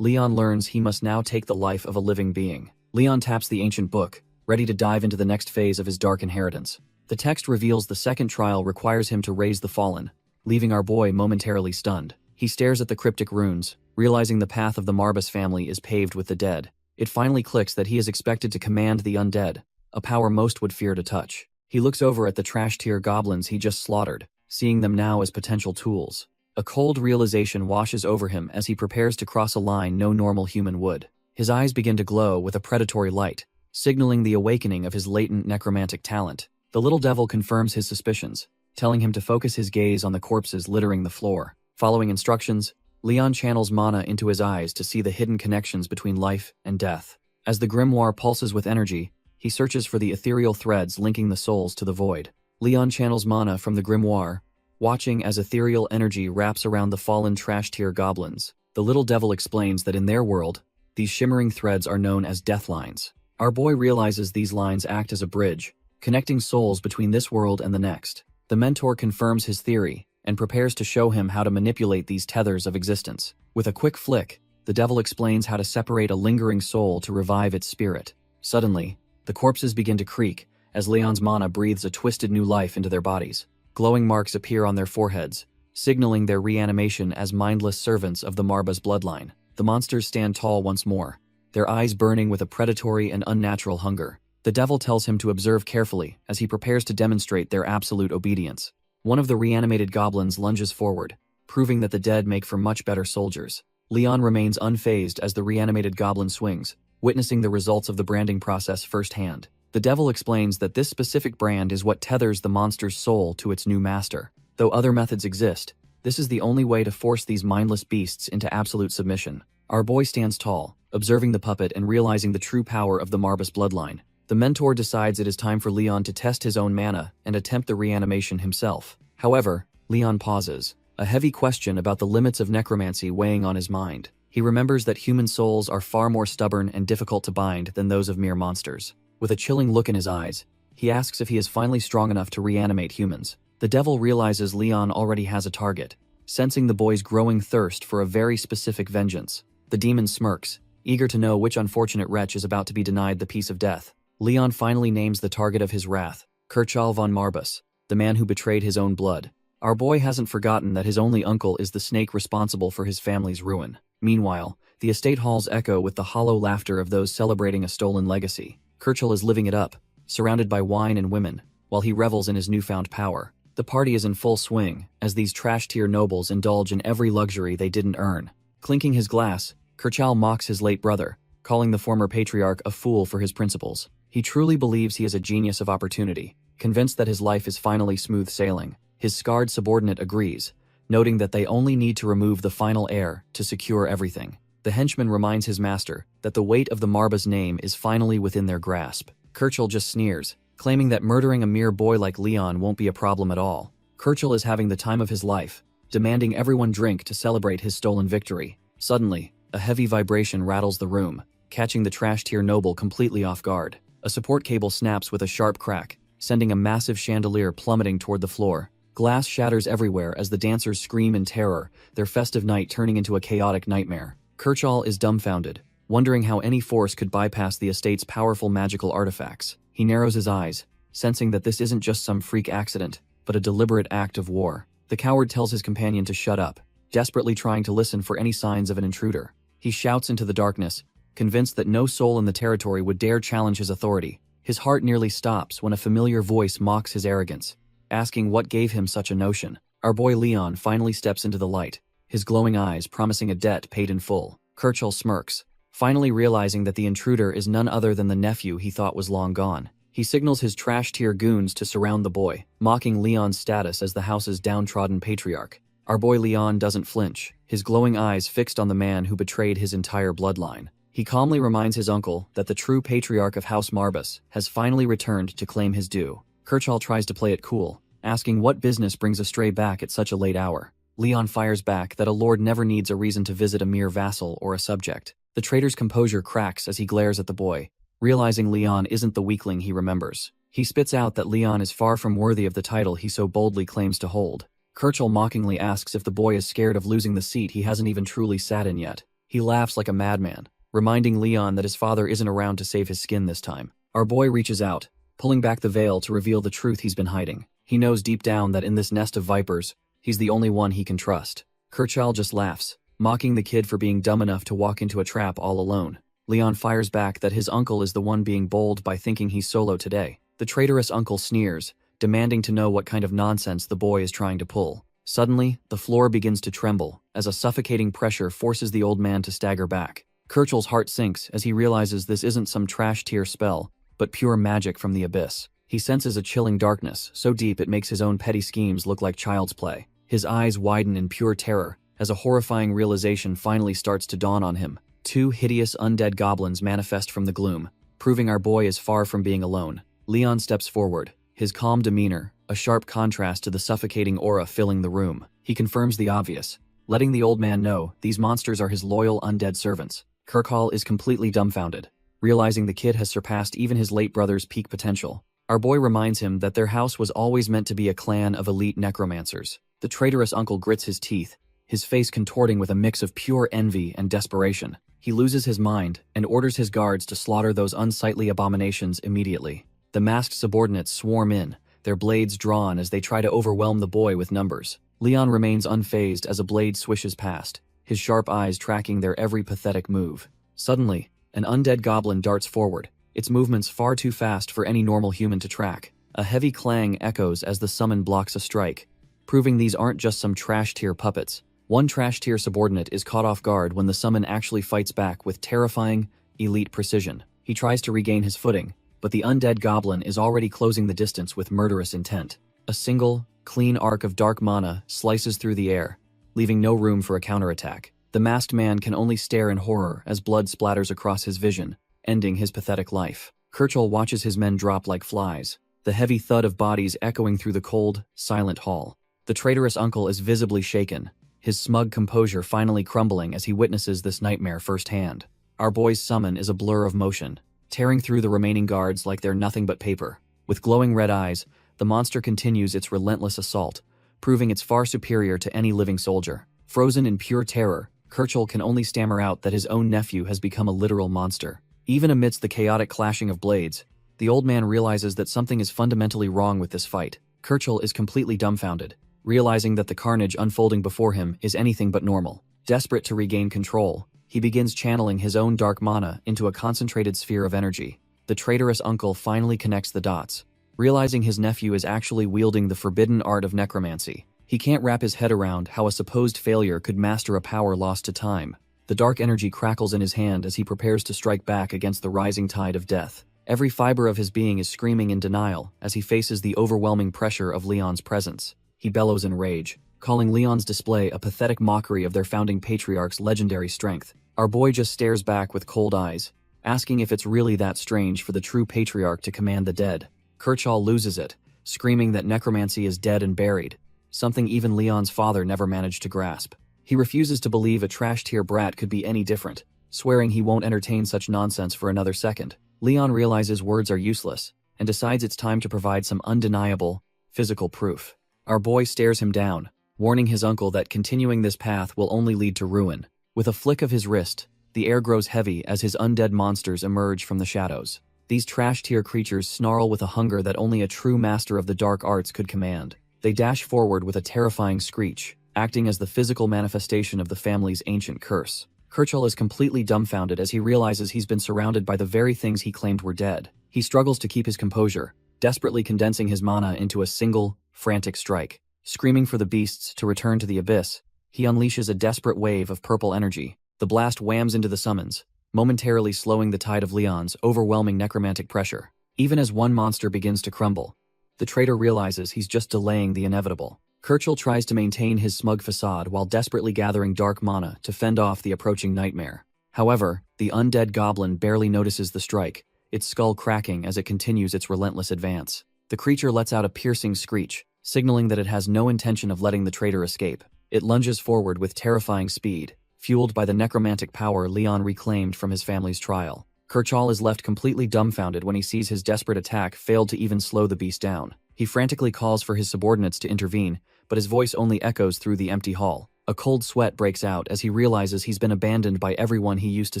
Leon learns he must now take the life of a living being. Leon taps the ancient book, ready to dive into the next phase of his dark inheritance. The text reveals the second trial requires him to raise the fallen, leaving our boy momentarily stunned. He stares at the cryptic runes, realizing the path of the Marbas family is paved with the dead. It finally clicks that he is expected to command the undead, a power most would fear to touch. He looks over at the trash-tier goblins he just slaughtered, seeing them now as potential tools. A cold realization washes over him as he prepares to cross a line no normal human would. His eyes begin to glow with a predatory light, signaling the awakening of his latent necromantic talent. The little devil confirms his suspicions, telling him to focus his gaze on the corpses littering the floor. Following instructions, Leon channels mana into his eyes to see the hidden connections between life and death. As the grimoire pulses with energy, he searches for the ethereal threads linking the souls to the void. Leon channels mana from the grimoire, watching as ethereal energy wraps around the fallen trash-tier goblins. The little devil explains that in their world, these shimmering threads are known as death lines. Our boy realizes these lines act as a bridge, connecting souls between this world and the next. The mentor confirms his theory and prepares to show him how to manipulate these tethers of existence. With a quick flick, the devil explains how to separate a lingering soul to revive its spirit. Suddenly, the corpses begin to creak as Leon's mana breathes a twisted new life into their bodies. Glowing marks appear on their foreheads, signaling their reanimation as mindless servants of the Marbas bloodline. The monsters stand tall once more, their eyes burning with a predatory and unnatural hunger. The devil tells him to observe carefully as he prepares to demonstrate their absolute obedience. One of the reanimated goblins lunges forward, proving that the dead make for much better soldiers. Leon remains unfazed as the reanimated goblin swings, witnessing the results of the branding process firsthand. The devil explains that this specific brand is what tethers the monster's soul to its new master. Though other methods exist, this is the only way to force these mindless beasts into absolute submission. Our boy stands tall, observing the puppet and realizing the true power of the Marbas bloodline. The mentor decides it is time for Leon to test his own mana and attempt the reanimation himself. However, Leon pauses, a heavy question about the limits of necromancy weighing on his mind. He remembers that human souls are far more stubborn and difficult to bind than those of mere monsters. With a chilling look in his eyes, he asks if he is finally strong enough to reanimate humans. The devil realizes Leon already has a target, sensing the boy's growing thirst for a very specific vengeance. The demon smirks, eager to know which unfortunate wretch is about to be denied the peace of death. Leon finally names the target of his wrath, Kirchhoff von Marbas, the man who betrayed his own blood. Our boy hasn't forgotten that his only uncle is the snake responsible for his family's ruin. Meanwhile, the estate halls echo with the hollow laughter of those celebrating a stolen legacy. Kirchhoff is living it up, surrounded by wine and women, while he revels in his newfound power. The party is in full swing, as these trash-tier nobles indulge in every luxury they didn't earn. Clinking his glass, Kirchhoff mocks his late brother, calling the former patriarch a fool for his principles. He truly believes he is a genius of opportunity, convinced that his life is finally smooth sailing. His scarred subordinate agrees, noting that they only need to remove the final heir to secure everything. The henchman reminds his master that the weight of the Marbas name is finally within their grasp. Kirchhoff just sneers, claiming that murdering a mere boy like Leon won't be a problem at all. Kirchhoff is having the time of his life, demanding everyone drink to celebrate his stolen victory. Suddenly, a heavy vibration rattles the room, catching the trash-tier noble completely off guard. A support cable snaps with a sharp crack, sending a massive chandelier plummeting toward the floor. Glass shatters everywhere as the dancers scream in terror, their festive night turning into a chaotic nightmare. Kirchhoff is dumbfounded, wondering how any force could bypass the estate's powerful magical artifacts. He narrows his eyes, sensing that this isn't just some freak accident, but a deliberate act of war. The coward tells his companion to shut up, desperately trying to listen for any signs of an intruder. He shouts into the darkness, convinced that no soul in the territory would dare challenge his authority. His heart nearly stops when a familiar voice mocks his arrogance, asking what gave him such a notion. Our boy Leon finally steps into the light, his glowing eyes promising a debt paid in full. Kirchhoff smirks, finally realizing that the intruder is none other than the nephew he thought was long gone. He signals his trash-tier goons to surround the boy, mocking Leon's status as the house's downtrodden patriarch. Our boy Leon doesn't flinch, his glowing eyes fixed on the man who betrayed his entire bloodline. He calmly reminds his uncle that the true patriarch of House Marbas has finally returned to claim his due. Kirchhoff tries to play it cool, asking what business brings a stray back at such a late hour. Leon fires back that a lord never needs a reason to visit a mere vassal or a subject. The traitor's composure cracks as he glares at the boy, realizing Leon isn't the weakling he remembers. He spits out that Leon is far from worthy of the title he so boldly claims to hold. Kirchhoff mockingly asks if the boy is scared of losing the seat he hasn't even truly sat in yet. He laughs like a madman, reminding Leon that his father isn't around to save his skin this time. Our boy reaches out, pulling back the veil to reveal the truth he's been hiding. He knows deep down that in this nest of vipers, he's the only one he can trust. Kirchhoff just laughs, mocking the kid for being dumb enough to walk into a trap all alone. Leon fires back that his uncle is the one being bold by thinking he's solo today. The traitorous uncle sneers, demanding to know what kind of nonsense the boy is trying to pull. Suddenly, the floor begins to tremble, as a suffocating pressure forces the old man to stagger back. Kirchhoff's heart sinks as he realizes this isn't some trash-tier spell, but pure magic from the abyss. He senses a chilling darkness, so deep it makes his own petty schemes look like child's play. His eyes widen in pure terror, as a horrifying realization finally starts to dawn on him. Two hideous undead goblins manifest from the gloom, proving our boy is far from being alone. Leon steps forward, his calm demeanor, a sharp contrast to the suffocating aura filling the room. He confirms the obvious, letting the old man know these monsters are his loyal undead servants. Kirchhoff is completely dumbfounded, realizing the kid has surpassed even his late brother's peak potential. Our boy reminds him that their house was always meant to be a clan of elite necromancers. The traitorous uncle grits his teeth, his face contorting with a mix of pure envy and desperation. He loses his mind and orders his guards to slaughter those unsightly abominations immediately. The masked subordinates swarm in, their blades drawn as they try to overwhelm the boy with numbers. Leon remains unfazed as a blade swishes past, his sharp eyes tracking their every pathetic move. Suddenly, an undead goblin darts forward, its movements far too fast for any normal human to track. A heavy clang echoes as the summon blocks a strike, proving these aren't just some trash-tier puppets. One trash-tier subordinate is caught off guard when the summon actually fights back with terrifying, elite precision. He tries to regain his footing, but the undead goblin is already closing the distance with murderous intent. A single, clean arc of dark mana slices through the air, leaving no room for a counterattack. The masked man can only stare in horror as blood splatters across his vision, ending his pathetic life. Kirchhoff watches his men drop like flies, the heavy thud of bodies echoing through the cold, silent hall. The traitorous uncle is visibly shaken, his smug composure finally crumbling as he witnesses this nightmare firsthand. Our boy's summon is a blur of motion, tearing through the remaining guards like they're nothing but paper. With glowing red eyes, the monster continues its relentless assault, proving it's far superior to any living soldier. Frozen in pure terror, Kirchhoff can only stammer out that his own nephew has become a literal monster. Even amidst the chaotic clashing of blades, the old man realizes that something is fundamentally wrong with this fight. Kirchhoff is completely dumbfounded, realizing that the carnage unfolding before him is anything but normal. Desperate to regain control, he begins channeling his own dark mana into a concentrated sphere of energy. The traitorous uncle finally connects the dots, realizing his nephew is actually wielding the forbidden art of necromancy. He can't wrap his head around how a supposed failure could master a power lost to time. The dark energy crackles in his hand as he prepares to strike back against the rising tide of death. Every fiber of his being is screaming in denial as he faces the overwhelming pressure of Leon's presence. He bellows in rage, calling Leon's display a pathetic mockery of their founding patriarch's legendary strength. Our boy just stares back with cold eyes, asking if it's really that strange for the true patriarch to command the dead. Kirchhoff loses it, screaming that necromancy is dead and buried, something even Leon's father never managed to grasp. He refuses to believe a trash-tier brat could be any different, swearing he won't entertain such nonsense for another second. Leon realizes words are useless, and decides it's time to provide some undeniable, physical proof. Our boy stares him down, warning his uncle that continuing this path will only lead to ruin. With a flick of his wrist, the air grows heavy as his undead monsters emerge from the shadows. These trash-tier creatures snarl with a hunger that only a true master of the dark arts could command. They dash forward with a terrifying screech, acting as the physical manifestation of the family's ancient curse. Kirchhoff is completely dumbfounded as he realizes he's been surrounded by the very things he claimed were dead. He struggles to keep his composure, desperately condensing his mana into a single, frantic strike. Screaming for the beasts to return to the abyss, he unleashes a desperate wave of purple energy. The blast whams into the summons, momentarily slowing the tide of Leon's overwhelming necromantic pressure. Even as one monster begins to crumble, the traitor realizes he's just delaying the inevitable. Kirchhoff tries to maintain his smug facade while desperately gathering dark mana to fend off the approaching nightmare. However, the undead goblin barely notices the strike, its skull cracking as it continues its relentless advance. The creature lets out a piercing screech, signaling that it has no intention of letting the traitor escape. It lunges forward with terrifying speed, fueled by the necromantic power Leon reclaimed from his family's trial. Kerchal is left completely dumbfounded when he sees his desperate attack failed to even slow the beast down. He frantically calls for his subordinates to intervene, but his voice only echoes through the empty hall. A cold sweat breaks out as he realizes he's been abandoned by everyone he used to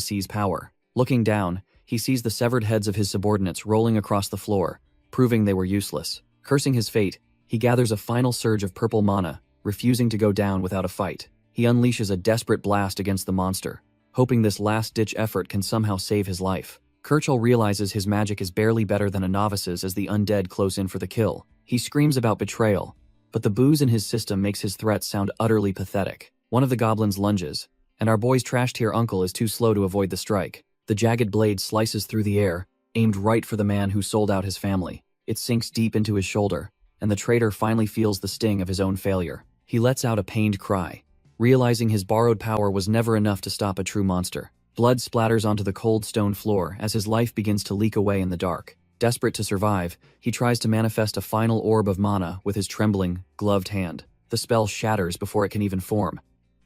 seize power. Looking down, he sees the severed heads of his subordinates rolling across the floor, proving they were useless. Cursing his fate, he gathers a final surge of purple mana, refusing to go down without a fight. He unleashes a desperate blast against the monster, hoping this last-ditch effort can somehow save his life. Kerchal realizes his magic is barely better than a novice's as the undead close in for the kill. He screams about betrayal, but the booze in his system makes his threat sound utterly pathetic. One of the goblins lunges, and our boy's trash-tier uncle is too slow to avoid the strike. The jagged blade slices through the air, aimed right for the man who sold out his family. It sinks deep into his shoulder, and the traitor finally feels the sting of his own failure. He lets out a pained cry, realizing his borrowed power was never enough to stop a true monster. Blood splatters onto the cold stone floor as his life begins to leak away in the dark. Desperate to survive, he tries to manifest a final orb of mana with his trembling, gloved hand. The spell shatters before it can even form,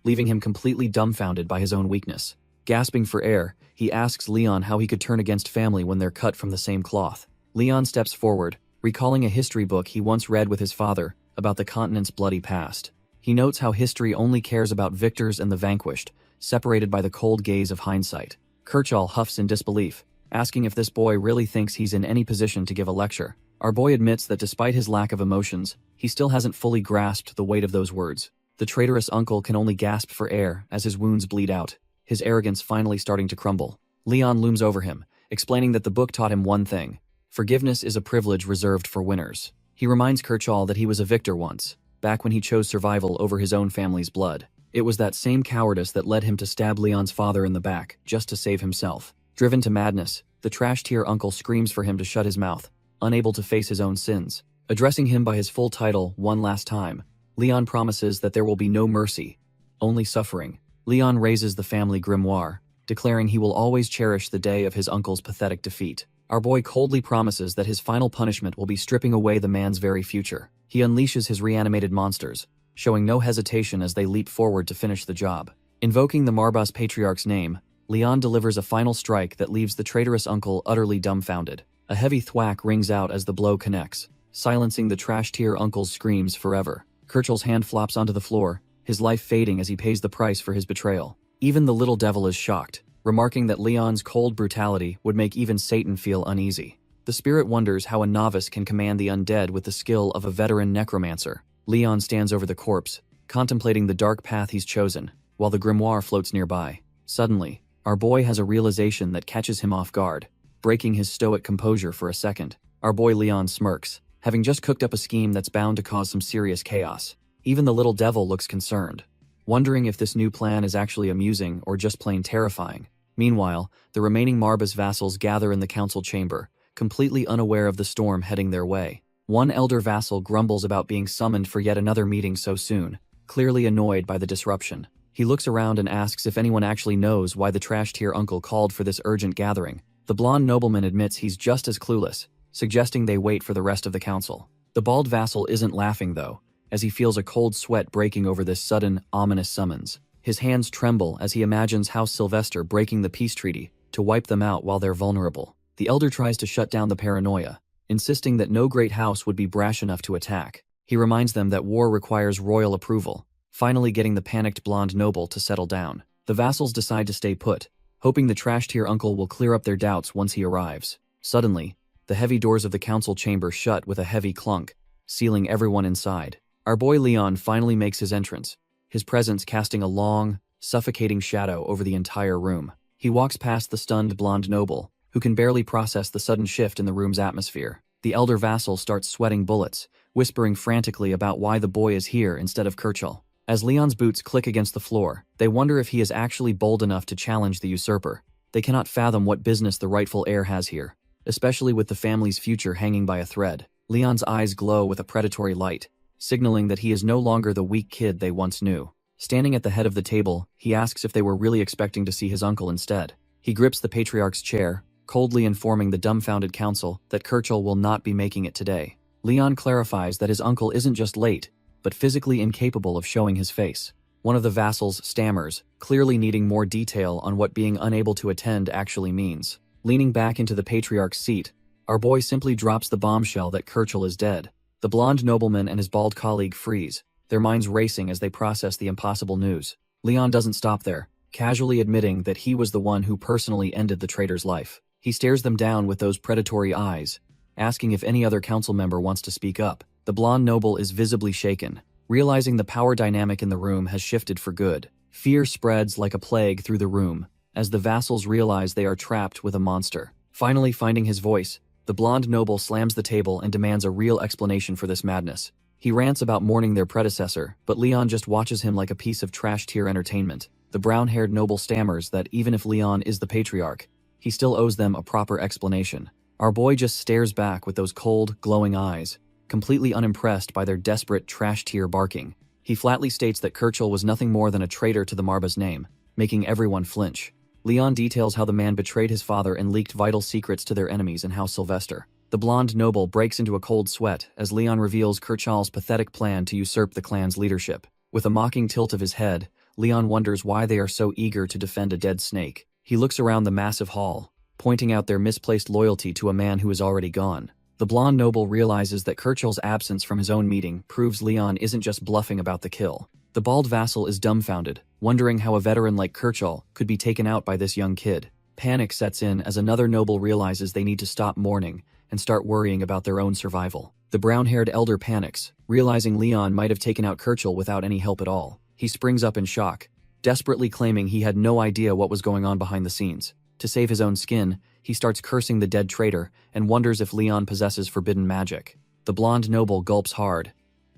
leaving him completely dumbfounded by his own weakness. Gasping for air, he asks Leon how he could turn against family when they're cut from the same cloth. Leon steps forward, recalling a history book he once read with his father about the continent's bloody past. He notes how history only cares about victors and the vanquished, separated by the cold gaze of hindsight. Kerchal huffs in disbelief, asking if this boy really thinks he's in any position to give a lecture. Our boy admits that despite his lack of emotions, he still hasn't fully grasped the weight of those words. The traitorous uncle can only gasp for air as his wounds bleed out, his arrogance finally starting to crumble. Leon looms over him, explaining that the book taught him one thing: forgiveness is a privilege reserved for winners. He reminds Kerchal that he was a victor once, back when he chose survival over his own family's blood. It was that same cowardice that led him to stab Leon's father in the back, just to save himself. Driven to madness, the trash-tier uncle screams for him to shut his mouth, unable to face his own sins. Addressing him by his full title one last time, Leon promises that there will be no mercy, only suffering. Leon raises the family grimoire, declaring he will always cherish the day of his uncle's pathetic defeat. Our boy coldly promises that his final punishment will be stripping away the man's very future. He unleashes his reanimated monsters, showing no hesitation as they leap forward to finish the job. Invoking the Marbas patriarch's name, Leon delivers a final strike that leaves the traitorous uncle utterly dumbfounded. A heavy thwack rings out as the blow connects, silencing the trash-tier uncle's screams forever. Kerchal's hand flops onto the floor, his life fading as he pays the price for his betrayal. Even the little devil is shocked, remarking that Leon's cold brutality would make even Satan feel uneasy. The spirit wonders how a novice can command the undead with the skill of a veteran necromancer. Leon stands over the corpse, contemplating the dark path he's chosen, while the grimoire floats nearby. Suddenly, our boy has a realization that catches him off guard, breaking his stoic composure for a second. Our boy Leon smirks, having just cooked up a scheme that's bound to cause some serious chaos. Even the little devil looks concerned, wondering if this new plan is actually amusing or just plain terrifying. Meanwhile, the remaining Marbas vassals gather in the council chamber, completely unaware of the storm heading their way. One elder vassal grumbles about being summoned for yet another meeting so soon, clearly annoyed by the disruption. He looks around and asks if anyone actually knows why the trash-tier uncle called for this urgent gathering. The blonde nobleman admits he's just as clueless, suggesting they wait for the rest of the council. The bald vassal isn't laughing though, as he feels a cold sweat breaking over this sudden, ominous summons. His hands tremble as he imagines House Sylvester breaking the peace treaty to wipe them out while they're vulnerable. The elder tries to shut down the paranoia, insisting that no great house would be brash enough to attack. He reminds them that war requires royal approval, finally getting the panicked blonde noble to settle down. The vassals decide to stay put, hoping the trash-tier uncle will clear up their doubts once he arrives. Suddenly, the heavy doors of the council chamber shut with a heavy clunk, sealing everyone inside. Our boy Leon finally makes his entrance, his presence casting a long, suffocating shadow over the entire room. He walks past the stunned blonde noble, who can barely process the sudden shift in the room's atmosphere. The elder vassal starts sweating bullets, whispering frantically about why the boy is here instead of Kerchal. As Leon's boots click against the floor, they wonder if he is actually bold enough to challenge the usurper. They cannot fathom what business the rightful heir has here, especially with the family's future hanging by a thread. Leon's eyes glow with a predatory light, signaling that he is no longer the weak kid they once knew. Standing at the head of the table, he asks if they were really expecting to see his uncle instead. He grips the patriarch's chair, coldly informing the dumbfounded council that Kerchal will not be making it today. Leon clarifies that his uncle isn't just late, but physically incapable of showing his face. One of the vassals stammers, clearly needing more detail on what being unable to attend actually means. Leaning back into the patriarch's seat, our boy simply drops the bombshell that Kirchhoff is dead. The blonde nobleman and his bald colleague freeze, their minds racing as they process the impossible news. Leon doesn't stop there, casually admitting that he was the one who personally ended the traitor's life. He stares them down with those predatory eyes, asking if any other council member wants to speak up. The blonde noble is visibly shaken, realizing the power dynamic in the room has shifted for good. Fear spreads like a plague through the room, as the vassals realize they are trapped with a monster. Finally finding his voice, the blonde noble slams the table and demands a real explanation for this madness. He rants about mourning their predecessor, but Leon just watches him like a piece of trash-tier entertainment. The brown-haired noble stammers that even if Leon is the patriarch, he still owes them a proper explanation. Our boy just stares back with those cold, glowing eyes, completely unimpressed by their desperate trash-tier barking. He flatly states that Kirchhoff was nothing more than a traitor to the Marba's name, making everyone flinch. Leon details how the man betrayed his father and leaked vital secrets to their enemies in House Sylvester. The blonde noble breaks into a cold sweat as Leon reveals Kirchhoff's pathetic plan to usurp the clan's leadership. With a mocking tilt of his head, Leon wonders why they are so eager to defend a dead snake. He looks around the massive hall, pointing out their misplaced loyalty to a man who is already gone. The blonde noble realizes that Kirchhoff's absence from his own meeting proves Leon isn't just bluffing about the kill. The bald vassal is dumbfounded, wondering how a veteran like Kirchhoff could be taken out by this young kid. Panic sets in as another noble realizes they need to stop mourning and start worrying about their own survival. The brown-haired elder panics, realizing Leon might have taken out Kirchhoff without any help at all. He springs up in shock, desperately claiming he had no idea what was going on behind the scenes. To save his own skin, he starts cursing the dead traitor and wonders if Leon possesses forbidden magic. The blonde noble gulps hard,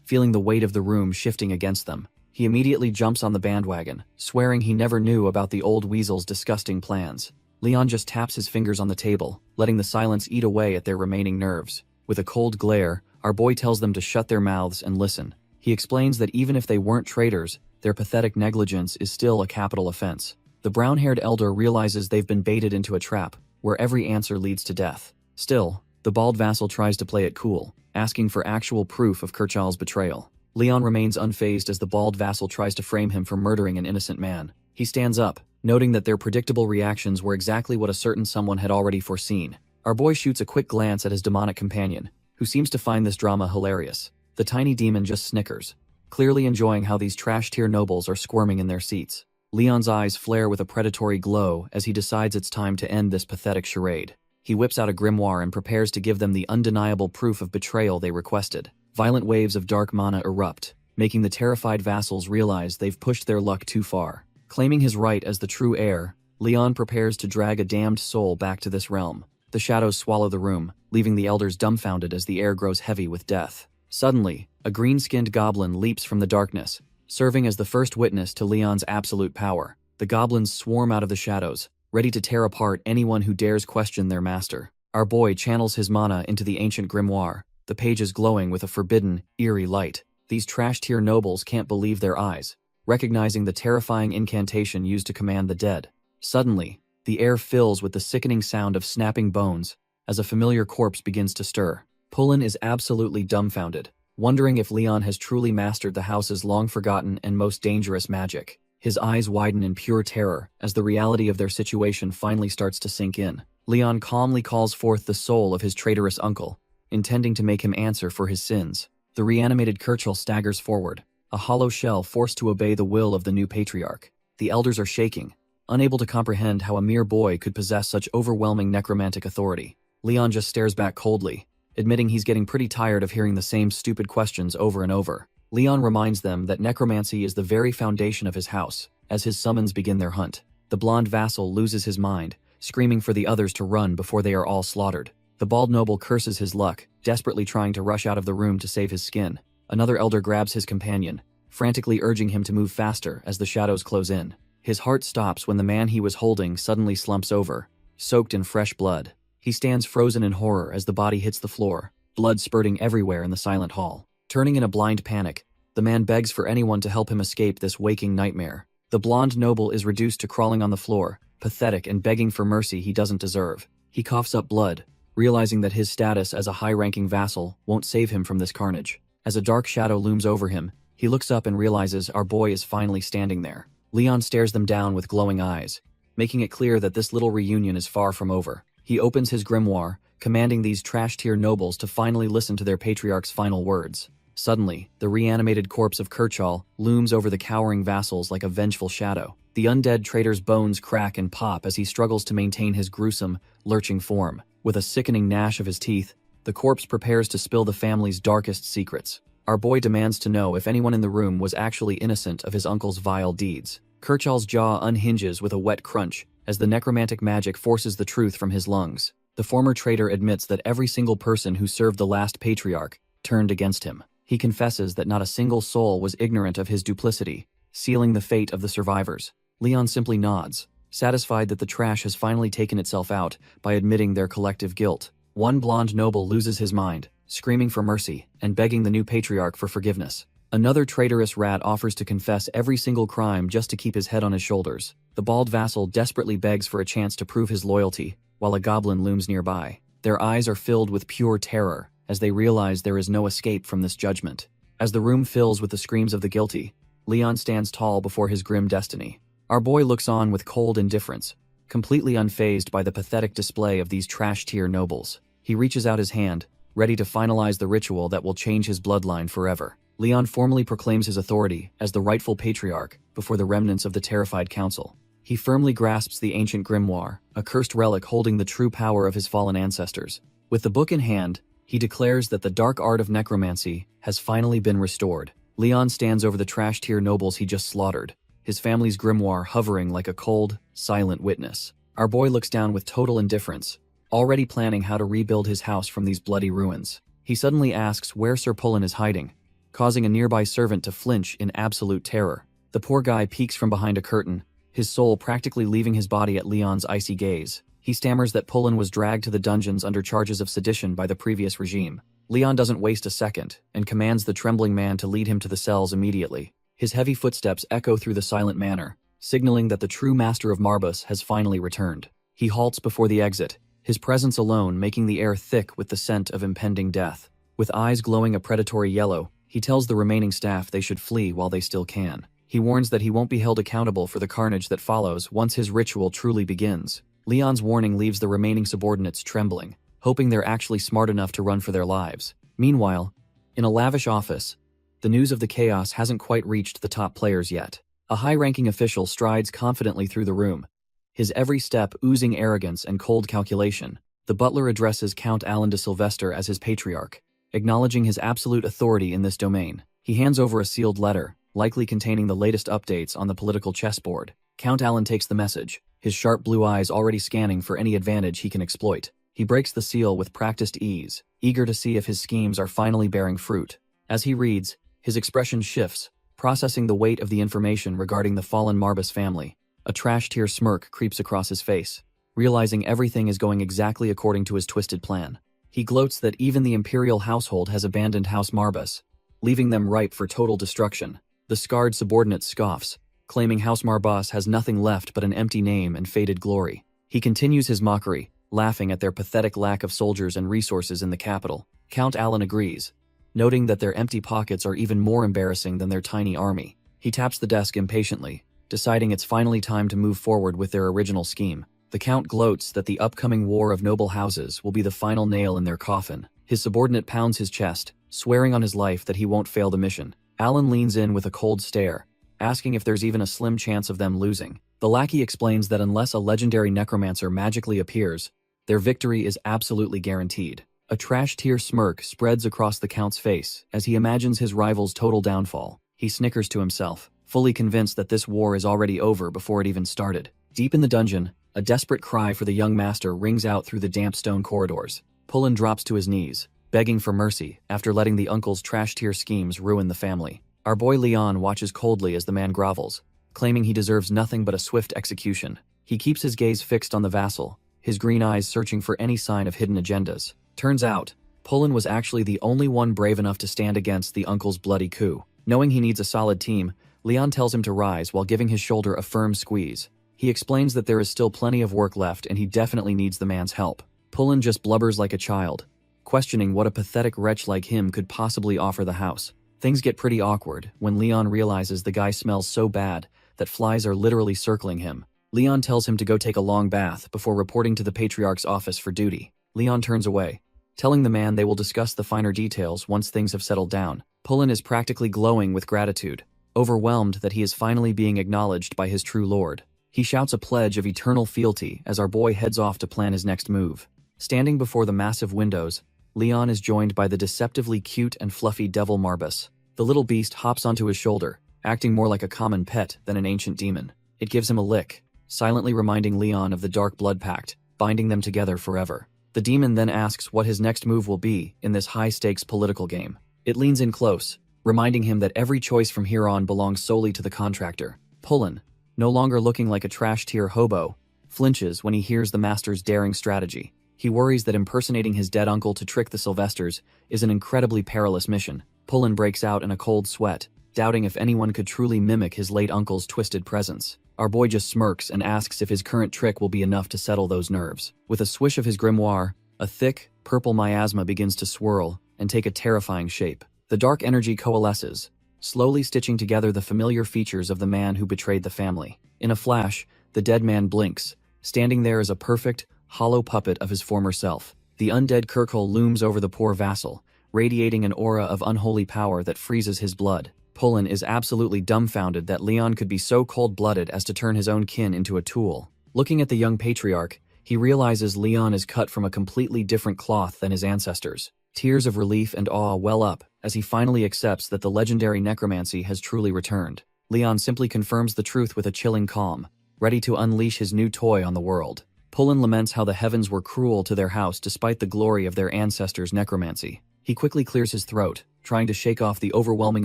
feeling the weight of the room shifting against them. He immediately jumps on the bandwagon, swearing he never knew about the old weasel's disgusting plans. Leon just taps his fingers on the table, letting the silence eat away at their remaining nerves. With a cold glare, our boy tells them to shut their mouths and listen. He explains that even if they weren't traitors, their pathetic negligence is still a capital offense. The brown-haired elder realizes they've been baited into a trap, where every answer leads to death. Still, the bald vassal tries to play it cool, asking for actual proof of Kirchhoff's betrayal. Leon remains unfazed as the bald vassal tries to frame him for murdering an innocent man. He stands up, noting that their predictable reactions were exactly what a certain someone had already foreseen. Our boy shoots a quick glance at his demonic companion, who seems to find this drama hilarious. The tiny demon just snickers, clearly enjoying how these trash-tier nobles are squirming in their seats. Leon's eyes flare with a predatory glow as he decides it's time to end this pathetic charade. He whips out a grimoire and prepares to give them the undeniable proof of betrayal they requested. Violent waves of dark mana erupt, making the terrified vassals realize they've pushed their luck too far. Claiming his right as the true heir, Leon prepares to drag a damned soul back to this realm. The shadows swallow the room, leaving the elders dumbfounded as the air grows heavy with death. Suddenly, a green-skinned goblin leaps from the darkness, serving as the first witness to Leon's absolute power. The goblins swarm out of the shadows, ready to tear apart anyone who dares question their master. Our boy channels his mana into the ancient grimoire, the pages glowing with a forbidden, eerie light. These trash-tier nobles can't believe their eyes, recognizing the terrifying incantation used to command the dead. Suddenly, the air fills with the sickening sound of snapping bones as a familiar corpse begins to stir. Pullen is absolutely dumbfounded, wondering if Leon has truly mastered the house's long-forgotten and most dangerous magic. His eyes widen in pure terror as the reality of their situation finally starts to sink in. Leon calmly calls forth the soul of his traitorous uncle, intending to make him answer for his sins. The reanimated Kirchhoff staggers forward, a hollow shell forced to obey the will of the new patriarch. The elders are shaking, unable to comprehend how a mere boy could possess such overwhelming necromantic authority. Leon just stares back coldly, admitting he's getting pretty tired of hearing the same stupid questions over and over. Leon reminds them that necromancy is the very foundation of his house, as his summons begin their hunt. The blonde vassal loses his mind, screaming for the others to run before they are all slaughtered. The bald noble curses his luck, desperately trying to rush out of the room to save his skin. Another elder grabs his companion, frantically urging him to move faster as the shadows close in. His heart stops when the man he was holding suddenly slumps over, soaked in fresh blood. He stands frozen in horror as the body hits the floor, blood spurting everywhere in the silent hall. Turning in a blind panic, the man begs for anyone to help him escape this waking nightmare. The blonde noble is reduced to crawling on the floor, pathetic and begging for mercy he doesn't deserve. He coughs up blood, realizing that his status as a high-ranking vassal won't save him from this carnage. As a dark shadow looms over him, He looks up and realizes our boy is finally standing there. Leon stares them down with glowing eyes, making it clear that this little reunion is far from over. He opens his grimoire, commanding these trash-tier nobles to finally listen to their patriarch's final words. Suddenly, the reanimated corpse of Kirchall looms over the cowering vassals like a vengeful shadow. The undead traitor's bones crack and pop as he struggles to maintain his gruesome, lurching form. With a sickening gnash of his teeth, the corpse prepares to spill the family's darkest secrets. Our boy demands to know if anyone in the room was actually innocent of his uncle's vile deeds. Kirchall's jaw unhinges with a wet crunch as the necromantic magic forces the truth from his lungs. The former traitor admits that every single person who served the last patriarch turned against him. He confesses that not a single soul was ignorant of his duplicity, sealing the fate of the survivors. Leon simply nods, satisfied that the trash has finally taken itself out by admitting their collective guilt. One blonde noble loses his mind, screaming for mercy and begging the new patriarch for forgiveness. Another traitorous rat offers to confess every single crime just to keep his head on his shoulders. The bald vassal desperately begs for a chance to prove his loyalty, while a goblin looms nearby. Their eyes are filled with pure terror as they realize there is no escape from this judgment. As the room fills with the screams of the guilty, Leon stands tall before his grim destiny. Our boy looks on with cold indifference, completely unfazed by the pathetic display of these trash-tier nobles. He reaches out his hand, ready to finalize the ritual that will change his bloodline forever. Leon formally proclaims his authority as the rightful patriarch before the remnants of the terrified council. He firmly grasps the ancient grimoire, a cursed relic holding the true power of his fallen ancestors. With the book in hand, he declares that the dark art of necromancy has finally been restored. Leon stands over the trash-tier nobles he just slaughtered, his family's grimoire hovering like a cold, silent witness. Our boy looks down with total indifference, already planning how to rebuild his house from these bloody ruins. He suddenly asks where Sir Pullen is hiding, causing a nearby servant to flinch in absolute terror. The poor guy peeks from behind a curtain, his soul practically leaving his body at Leon's icy gaze. He stammers that Pullen was dragged to the dungeons under charges of sedition by the previous regime. Leon doesn't waste a second and commands the trembling man to lead him to the cells immediately. His heavy footsteps echo through the silent manor, signaling that the true master of Marbus has finally returned. He halts before the exit, his presence alone making the air thick with the scent of impending death. With eyes glowing a predatory yellow, he tells the remaining staff they should flee while they still can. He warns that he won't be held accountable for the carnage that follows once his ritual truly begins. Leon's warning leaves the remaining subordinates trembling, hoping they're actually smart enough to run for their lives. Meanwhile, in a lavish office, the news of the chaos hasn't quite reached the top players yet. A high-ranking official strides confidently through the room, his every step oozing arrogance and cold calculation. The butler addresses Count Alan de Sylvester as his patriarch, acknowledging his absolute authority in this domain. He hands over a sealed letter, likely containing the latest updates on the political chessboard. Count Alan takes the message, his sharp blue eyes already scanning for any advantage he can exploit. He breaks the seal with practiced ease, eager to see if his schemes are finally bearing fruit. As he reads, his expression shifts, processing the weight of the information regarding the fallen Marbus family. A trash-tier smirk creeps across his face, realizing everything is going exactly according to his twisted plan. He gloats that even the imperial household has abandoned House Marbus, leaving them ripe for total destruction. The scarred subordinate scoffs, claiming House Marbus has nothing left but an empty name and faded glory. He continues his mockery, laughing at their pathetic lack of soldiers and resources in the capital. Count Alan agrees, noting that their empty pockets are even more embarrassing than their tiny army. He taps the desk impatiently, deciding it's finally time to move forward with their original scheme. The Count gloats that the upcoming war of noble houses will be the final nail in their coffin. His subordinate pounds his chest, swearing on his life that he won't fail the mission. Alan leans in with a cold stare, asking if there's even a slim chance of them losing. The lackey explains that unless a legendary necromancer magically appears, their victory is absolutely guaranteed. A trash-tier smirk spreads across the Count's face as he imagines his rival's total downfall. He snickers to himself, fully convinced that this war is already over before it even started. Deep in the dungeon, a desperate cry for the young master rings out through the damp stone corridors. Pullen drops to his knees, begging for mercy after letting the uncle's trash-tier schemes ruin the family. Our boy Leon watches coldly as the man grovels, claiming he deserves nothing but a swift execution. He keeps his gaze fixed on the vassal, his green eyes searching for any sign of hidden agendas. Turns out, Pullen was actually the only one brave enough to stand against the uncle's bloody coup. Knowing he needs a solid team, Leon tells him to rise while giving his shoulder a firm squeeze. He explains that there is still plenty of work left and he definitely needs the man's help. Pullen just blubbers like a child, questioning what a pathetic wretch like him could possibly offer the house. Things get pretty awkward when Leon realizes the guy smells so bad that flies are literally circling him. Leon tells him to go take a long bath before reporting to the Patriarch's office for duty. Leon turns away, telling the man they will discuss the finer details once things have settled down. Pullen is practically glowing with gratitude, overwhelmed that he is finally being acknowledged by his true lord. He shouts a pledge of eternal fealty as our boy heads off to plan his next move. Standing before the massive windows, Leon is joined by the deceptively cute and fluffy Devil Marbus. The little beast hops onto his shoulder, acting more like a common pet than an ancient demon. It gives him a lick, silently reminding Leon of the Dark Blood Pact, binding them together forever. The demon then asks what his next move will be in this high-stakes political game. It leans in close, reminding him that every choice from here on belongs solely to the contractor. Pullen, no longer looking like a trash-tier hobo, flinches when he hears the master's daring strategy. He worries that impersonating his dead uncle to trick the Sylvesters is an incredibly perilous mission. Pullen breaks out in a cold sweat, doubting if anyone could truly mimic his late uncle's twisted presence. Our boy just smirks and asks if his current trick will be enough to settle those nerves. With a swish of his grimoire, a thick, purple miasma begins to swirl and take a terrifying shape. The dark energy coalesces, slowly stitching together the familiar features of the man who betrayed the family. In a flash, the dead man blinks, standing there as a perfect, hollow puppet of his former self. The undead Kirkle looms over the poor vassal, radiating an aura of unholy power that freezes his blood. Pullen is absolutely dumbfounded that Leon could be so cold-blooded as to turn his own kin into a tool. Looking at the young patriarch, he realizes Leon is cut from a completely different cloth than his ancestors. Tears of relief and awe well up as he finally accepts that the legendary necromancy has truly returned. Leon simply confirms the truth with a chilling calm, ready to unleash his new toy on the world. Pullen laments how the heavens were cruel to their house despite the glory of their ancestors' necromancy. He quickly clears his throat, trying to shake off the overwhelming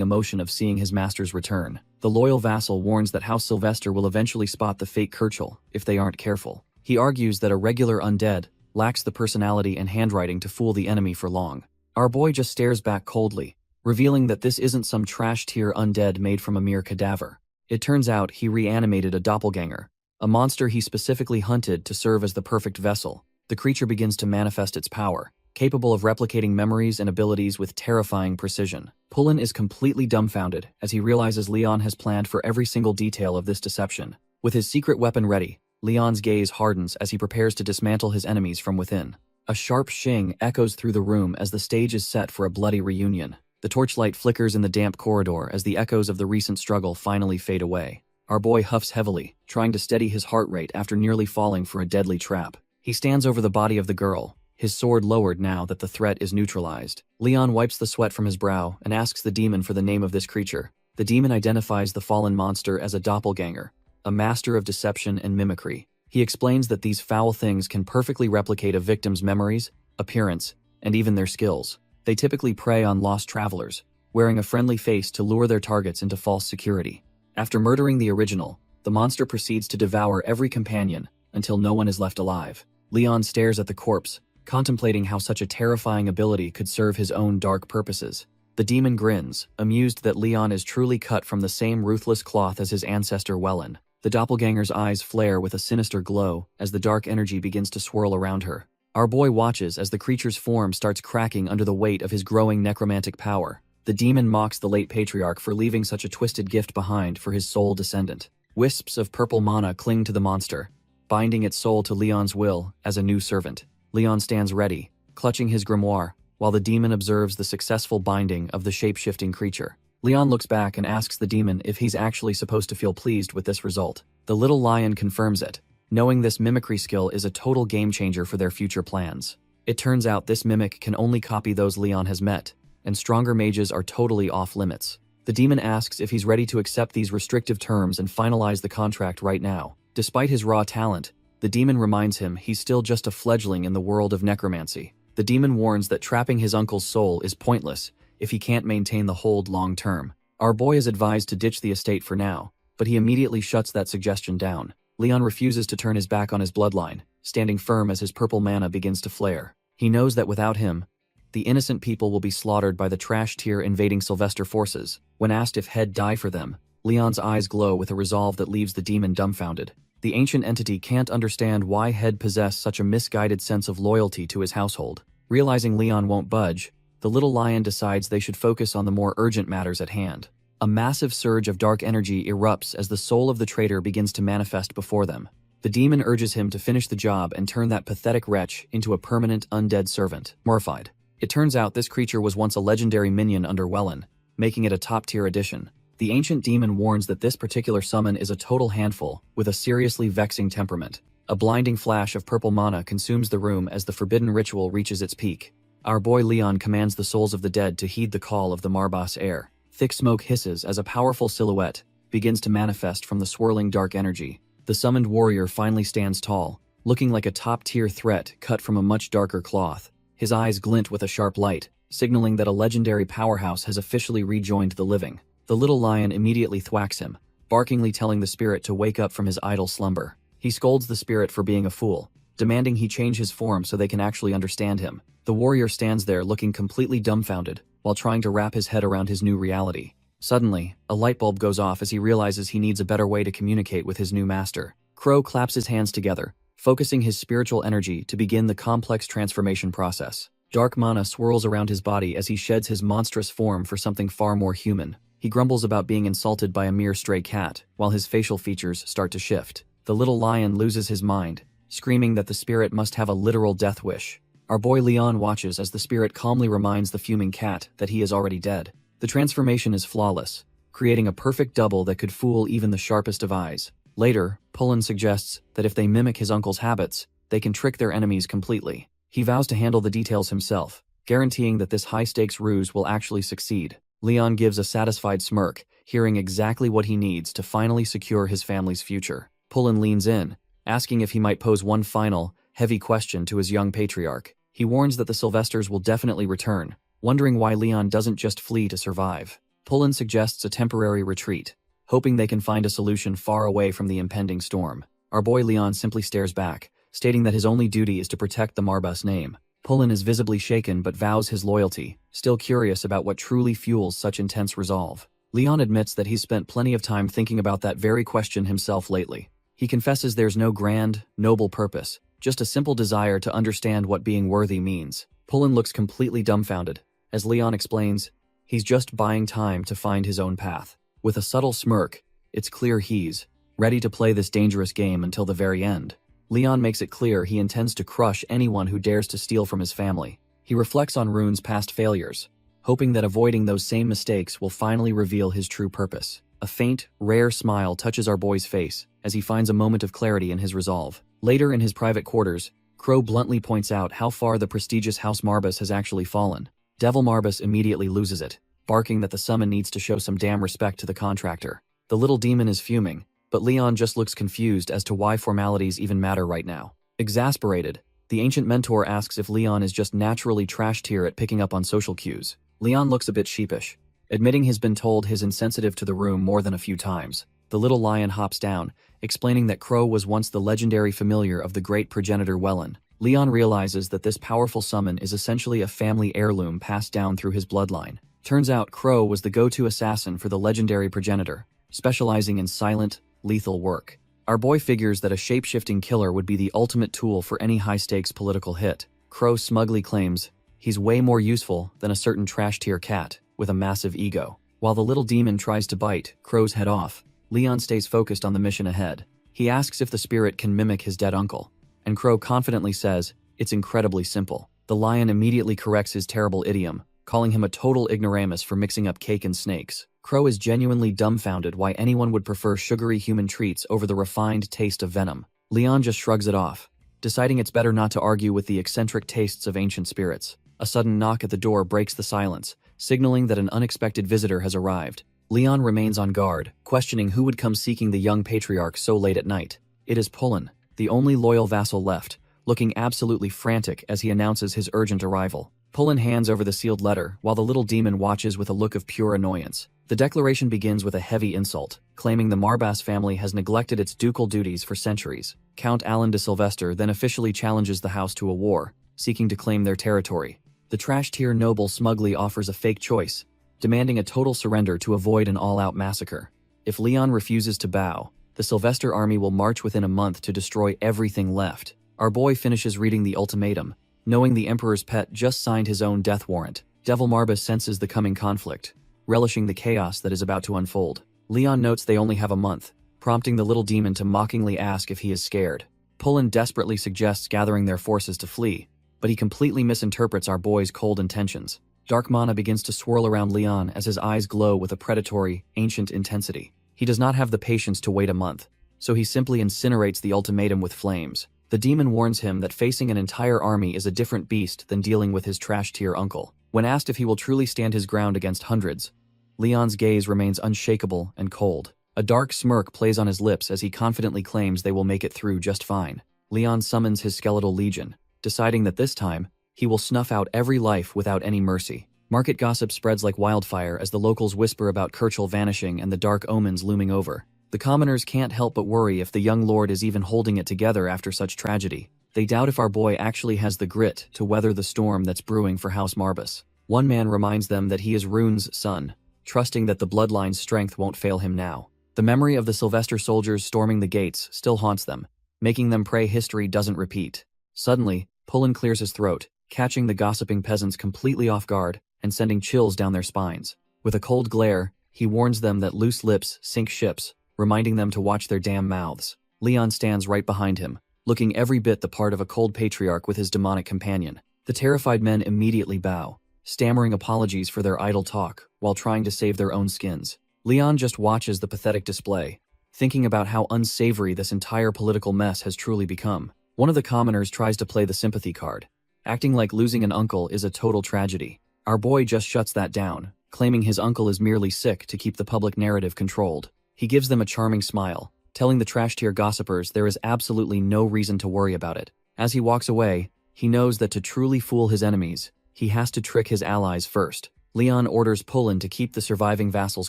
emotion of seeing his master's return. The loyal vassal warns that House Sylvester will eventually spot the fake Kirchel if they aren't careful. He argues that a regular undead lacks the personality and handwriting to fool the enemy for long. Our boy just stares back coldly, revealing that this isn't some trash-tier undead made from a mere cadaver. It turns out he reanimated a doppelganger, a monster he specifically hunted to serve as the perfect vessel. The creature begins to manifest its power, capable of replicating memories and abilities with terrifying precision. Pullen is completely dumbfounded as he realizes Leon has planned for every single detail of this deception. With his secret weapon ready, Leon's gaze hardens as he prepares to dismantle his enemies from within. A sharp shing echoes through the room as the stage is set for a bloody reunion. The torchlight flickers in the damp corridor as the echoes of the recent struggle finally fade away. Our boy huffs heavily, trying to steady his heart rate after nearly falling for a deadly trap. He stands over the body of the girl, his sword lowered now that the threat is neutralized. Leon wipes the sweat from his brow and asks the demon for the name of this creature. The demon identifies the fallen monster as a doppelganger, a master of deception and mimicry. He explains that these foul things can perfectly replicate a victim's memories, appearance, and even their skills. They typically prey on lost travelers, wearing a friendly face to lure their targets into false security. After murdering the original, the monster proceeds to devour every companion until no one is left alive. Leon stares at the corpse, contemplating how such a terrifying ability could serve his own dark purposes. The demon grins, amused that Leon is truly cut from the same ruthless cloth as his ancestor Wellen. The doppelganger's eyes flare with a sinister glow as the dark energy begins to swirl around her. Our boy watches as the creature's form starts cracking under the weight of his growing necromantic power. The demon mocks the late patriarch for leaving such a twisted gift behind for his sole descendant. Wisps of purple mana cling to the monster, binding its soul to Leon's will as a new servant. Leon stands ready, clutching his grimoire, while the demon observes the successful binding of the shape-shifting creature. Leon looks back and asks the demon if he's actually supposed to feel pleased with this result. The little lion confirms it, knowing this mimicry skill is a total game-changer for their future plans. It turns out this mimic can only copy those Leon has met, and stronger mages are totally off-limits. The demon asks if he's ready to accept these restrictive terms and finalize the contract right now. Despite his raw talent, the demon reminds him he's still just a fledgling in the world of necromancy. The demon warns that trapping his uncle's soul is pointless if he can't maintain the hold long-term. Our boy is advised to ditch the estate for now, but he immediately shuts that suggestion down. Leon refuses to turn his back on his bloodline, standing firm as his purple mana begins to flare. He knows that without him, the innocent people will be slaughtered by the trash-tier invading Sylvester forces. When asked if Head die for them, Leon's eyes glow with a resolve that leaves the demon dumbfounded. The ancient entity can't understand why Head possessed such a misguided sense of loyalty to his household. Realizing Leon won't budge, the little lion decides they should focus on the more urgent matters at hand. A massive surge of dark energy erupts as the soul of the traitor begins to manifest before them. The demon urges him to finish the job and turn that pathetic wretch into a permanent undead servant. Mortified. It turns out this creature was once a legendary minion under Wellen, making it a top-tier addition. The ancient demon warns that this particular summon is a total handful, with a seriously vexing temperament. A blinding flash of purple mana consumes the room as the forbidden ritual reaches its peak. Our boy Leon commands the souls of the dead to heed the call of the Marbas air. Thick smoke hisses as a powerful silhouette begins to manifest from the swirling dark energy. The summoned warrior finally stands tall, looking like a top-tier threat cut from a much darker cloth. His eyes glint with a sharp light, signaling that a legendary powerhouse has officially rejoined the living. The little lion immediately thwacks him, barkingly telling the spirit to wake up from his idle slumber. He scolds the spirit for being a fool, demanding he change his form so they can actually understand him. The warrior stands there looking completely dumbfounded, while trying to wrap his head around his new reality. Suddenly, a light bulb goes off as he realizes he needs a better way to communicate with his new master. Crow claps his hands together, focusing his spiritual energy to begin the complex transformation process. Dark mana swirls around his body as he sheds his monstrous form for something far more human. He grumbles about being insulted by a mere stray cat, while his facial features start to shift. The little lion loses his mind, screaming that the spirit must have a literal death wish. Our boy Leon watches as the spirit calmly reminds the fuming cat that he is already dead. The transformation is flawless, creating a perfect double that could fool even the sharpest of eyes. Later, Pullen suggests that if they mimic his uncle's habits, they can trick their enemies completely. He vows to handle the details himself, guaranteeing that this high-stakes ruse will actually succeed. Leon gives a satisfied smirk, hearing exactly what he needs to finally secure his family's future. Pullen leans in, asking if he might pose one final, heavy question to his young patriarch. He warns that the Sylvesters will definitely return, wondering why Leon doesn't just flee to survive. Pullen suggests a temporary retreat, hoping they can find a solution far away from the impending storm. Our boy Leon simply stares back, stating that his only duty is to protect the Marbas name. Pullen is visibly shaken but vows his loyalty, still curious about what truly fuels such intense resolve. Leon admits that he's spent plenty of time thinking about that very question himself lately. He confesses there's no grand, noble purpose, just a simple desire to understand what being worthy means. Pullen looks completely dumbfounded. As Leon explains, he's just buying time to find his own path. With a subtle smirk, it's clear he's ready to play this dangerous game until the very end. Leon makes it clear he intends to crush anyone who dares to steal from his family. He reflects on Rune's past failures, hoping that avoiding those same mistakes will finally reveal his true purpose. A faint, rare smile touches our boy's face as he finds a moment of clarity in his resolve. Later in his private quarters, Crow bluntly points out how far the prestigious House Marbas has actually fallen. Devil Marbas immediately loses it, barking that the summon needs to show some damn respect to the contractor. The little demon is fuming, but Leon just looks confused as to why formalities even matter right now. Exasperated, the ancient mentor asks if Leon is just naturally trashed here at picking up on social cues. Leon looks a bit sheepish, admitting he's been told he's insensitive to the room more than a few times. The little lion hops down, explaining that Crow was once the legendary familiar of the great progenitor Wellen. Leon realizes that this powerful summon is essentially a family heirloom passed down through his bloodline. Turns out Crow was the go-to assassin for the legendary progenitor, specializing in silent, lethal work. Our boy figures that a shape-shifting killer would be the ultimate tool for any high-stakes political hit. Crow smugly claims he's way more useful than a certain trash-tier cat with a massive ego. While the little demon tries to bite Crow's head off, Leon stays focused on the mission ahead. He asks if the spirit can mimic his dead uncle, and Crow confidently says it's incredibly simple. The lion immediately corrects his terrible idiom, calling him a total ignoramus for mixing up cake and snakes. Crow is genuinely dumbfounded why anyone would prefer sugary human treats over the refined taste of venom. Leon just shrugs it off, deciding it's better not to argue with the eccentric tastes of ancient spirits. A sudden knock at the door breaks the silence, signaling that an unexpected visitor has arrived. Leon remains on guard, questioning who would come seeking the young patriarch so late at night. It is Pullen, the only loyal vassal left, looking absolutely frantic as he announces his urgent arrival. Pullen hands over the sealed letter, while the little demon watches with a look of pure annoyance. The declaration begins with a heavy insult, claiming the Marbas family has neglected its ducal duties for centuries. Count Alan de Sylvester then officially challenges the house to a war, seeking to claim their territory. The trash-tier noble smugly offers a fake choice, demanding a total surrender to avoid an all-out massacre. If Leon refuses to bow, the Sylvester army will march within a month to destroy everything left. Our boy finishes reading the ultimatum, knowing the Emperor's pet just signed his own death warrant. Devil Marbas senses the coming conflict, relishing the chaos that is about to unfold. Leon notes they only have a month, prompting the little demon to mockingly ask if he is scared. Pullen desperately suggests gathering their forces to flee, but he completely misinterprets our boy's cold intentions. Dark mana begins to swirl around Leon as his eyes glow with a predatory, ancient intensity. He does not have the patience to wait a month, so he simply incinerates the ultimatum with flames. The demon warns him that facing an entire army is a different beast than dealing with his trash-tier uncle. When asked if he will truly stand his ground against hundreds, Leon's gaze remains unshakable and cold. A dark smirk plays on his lips as he confidently claims they will make it through just fine. Leon summons his skeletal legion, deciding that this time, he will snuff out every life without any mercy. Market gossip spreads like wildfire as the locals whisper about Kirchel vanishing and the dark omens looming over. The commoners can't help but worry if the young lord is even holding it together after such tragedy. They doubt if our boy actually has the grit to weather the storm that's brewing for House Marbas. One man reminds them that he is Rune's son, trusting that the bloodline's strength won't fail him now. The memory of the Sylvester soldiers storming the gates still haunts them, making them pray history doesn't repeat. Suddenly, Pullen clears his throat, catching the gossiping peasants completely off guard and sending chills down their spines. With a cold glare, he warns them that loose lips sink ships, reminding them to watch their damn mouths. Leon stands right behind him, looking every bit the part of a cold patriarch with his demonic companion. The terrified men immediately bow, stammering apologies for their idle talk while trying to save their own skins. Leon just watches the pathetic display, thinking about how unsavory this entire political mess has truly become. One of the commoners tries to play the sympathy card, acting like losing an uncle is a total tragedy. Our boy just shuts that down, claiming his uncle is merely sick to keep the public narrative controlled. He gives them a charming smile, telling the trash-tier gossipers there is absolutely no reason to worry about it. As he walks away, he knows that to truly fool his enemies, he has to trick his allies first. Leon orders Pullen to keep the surviving vassals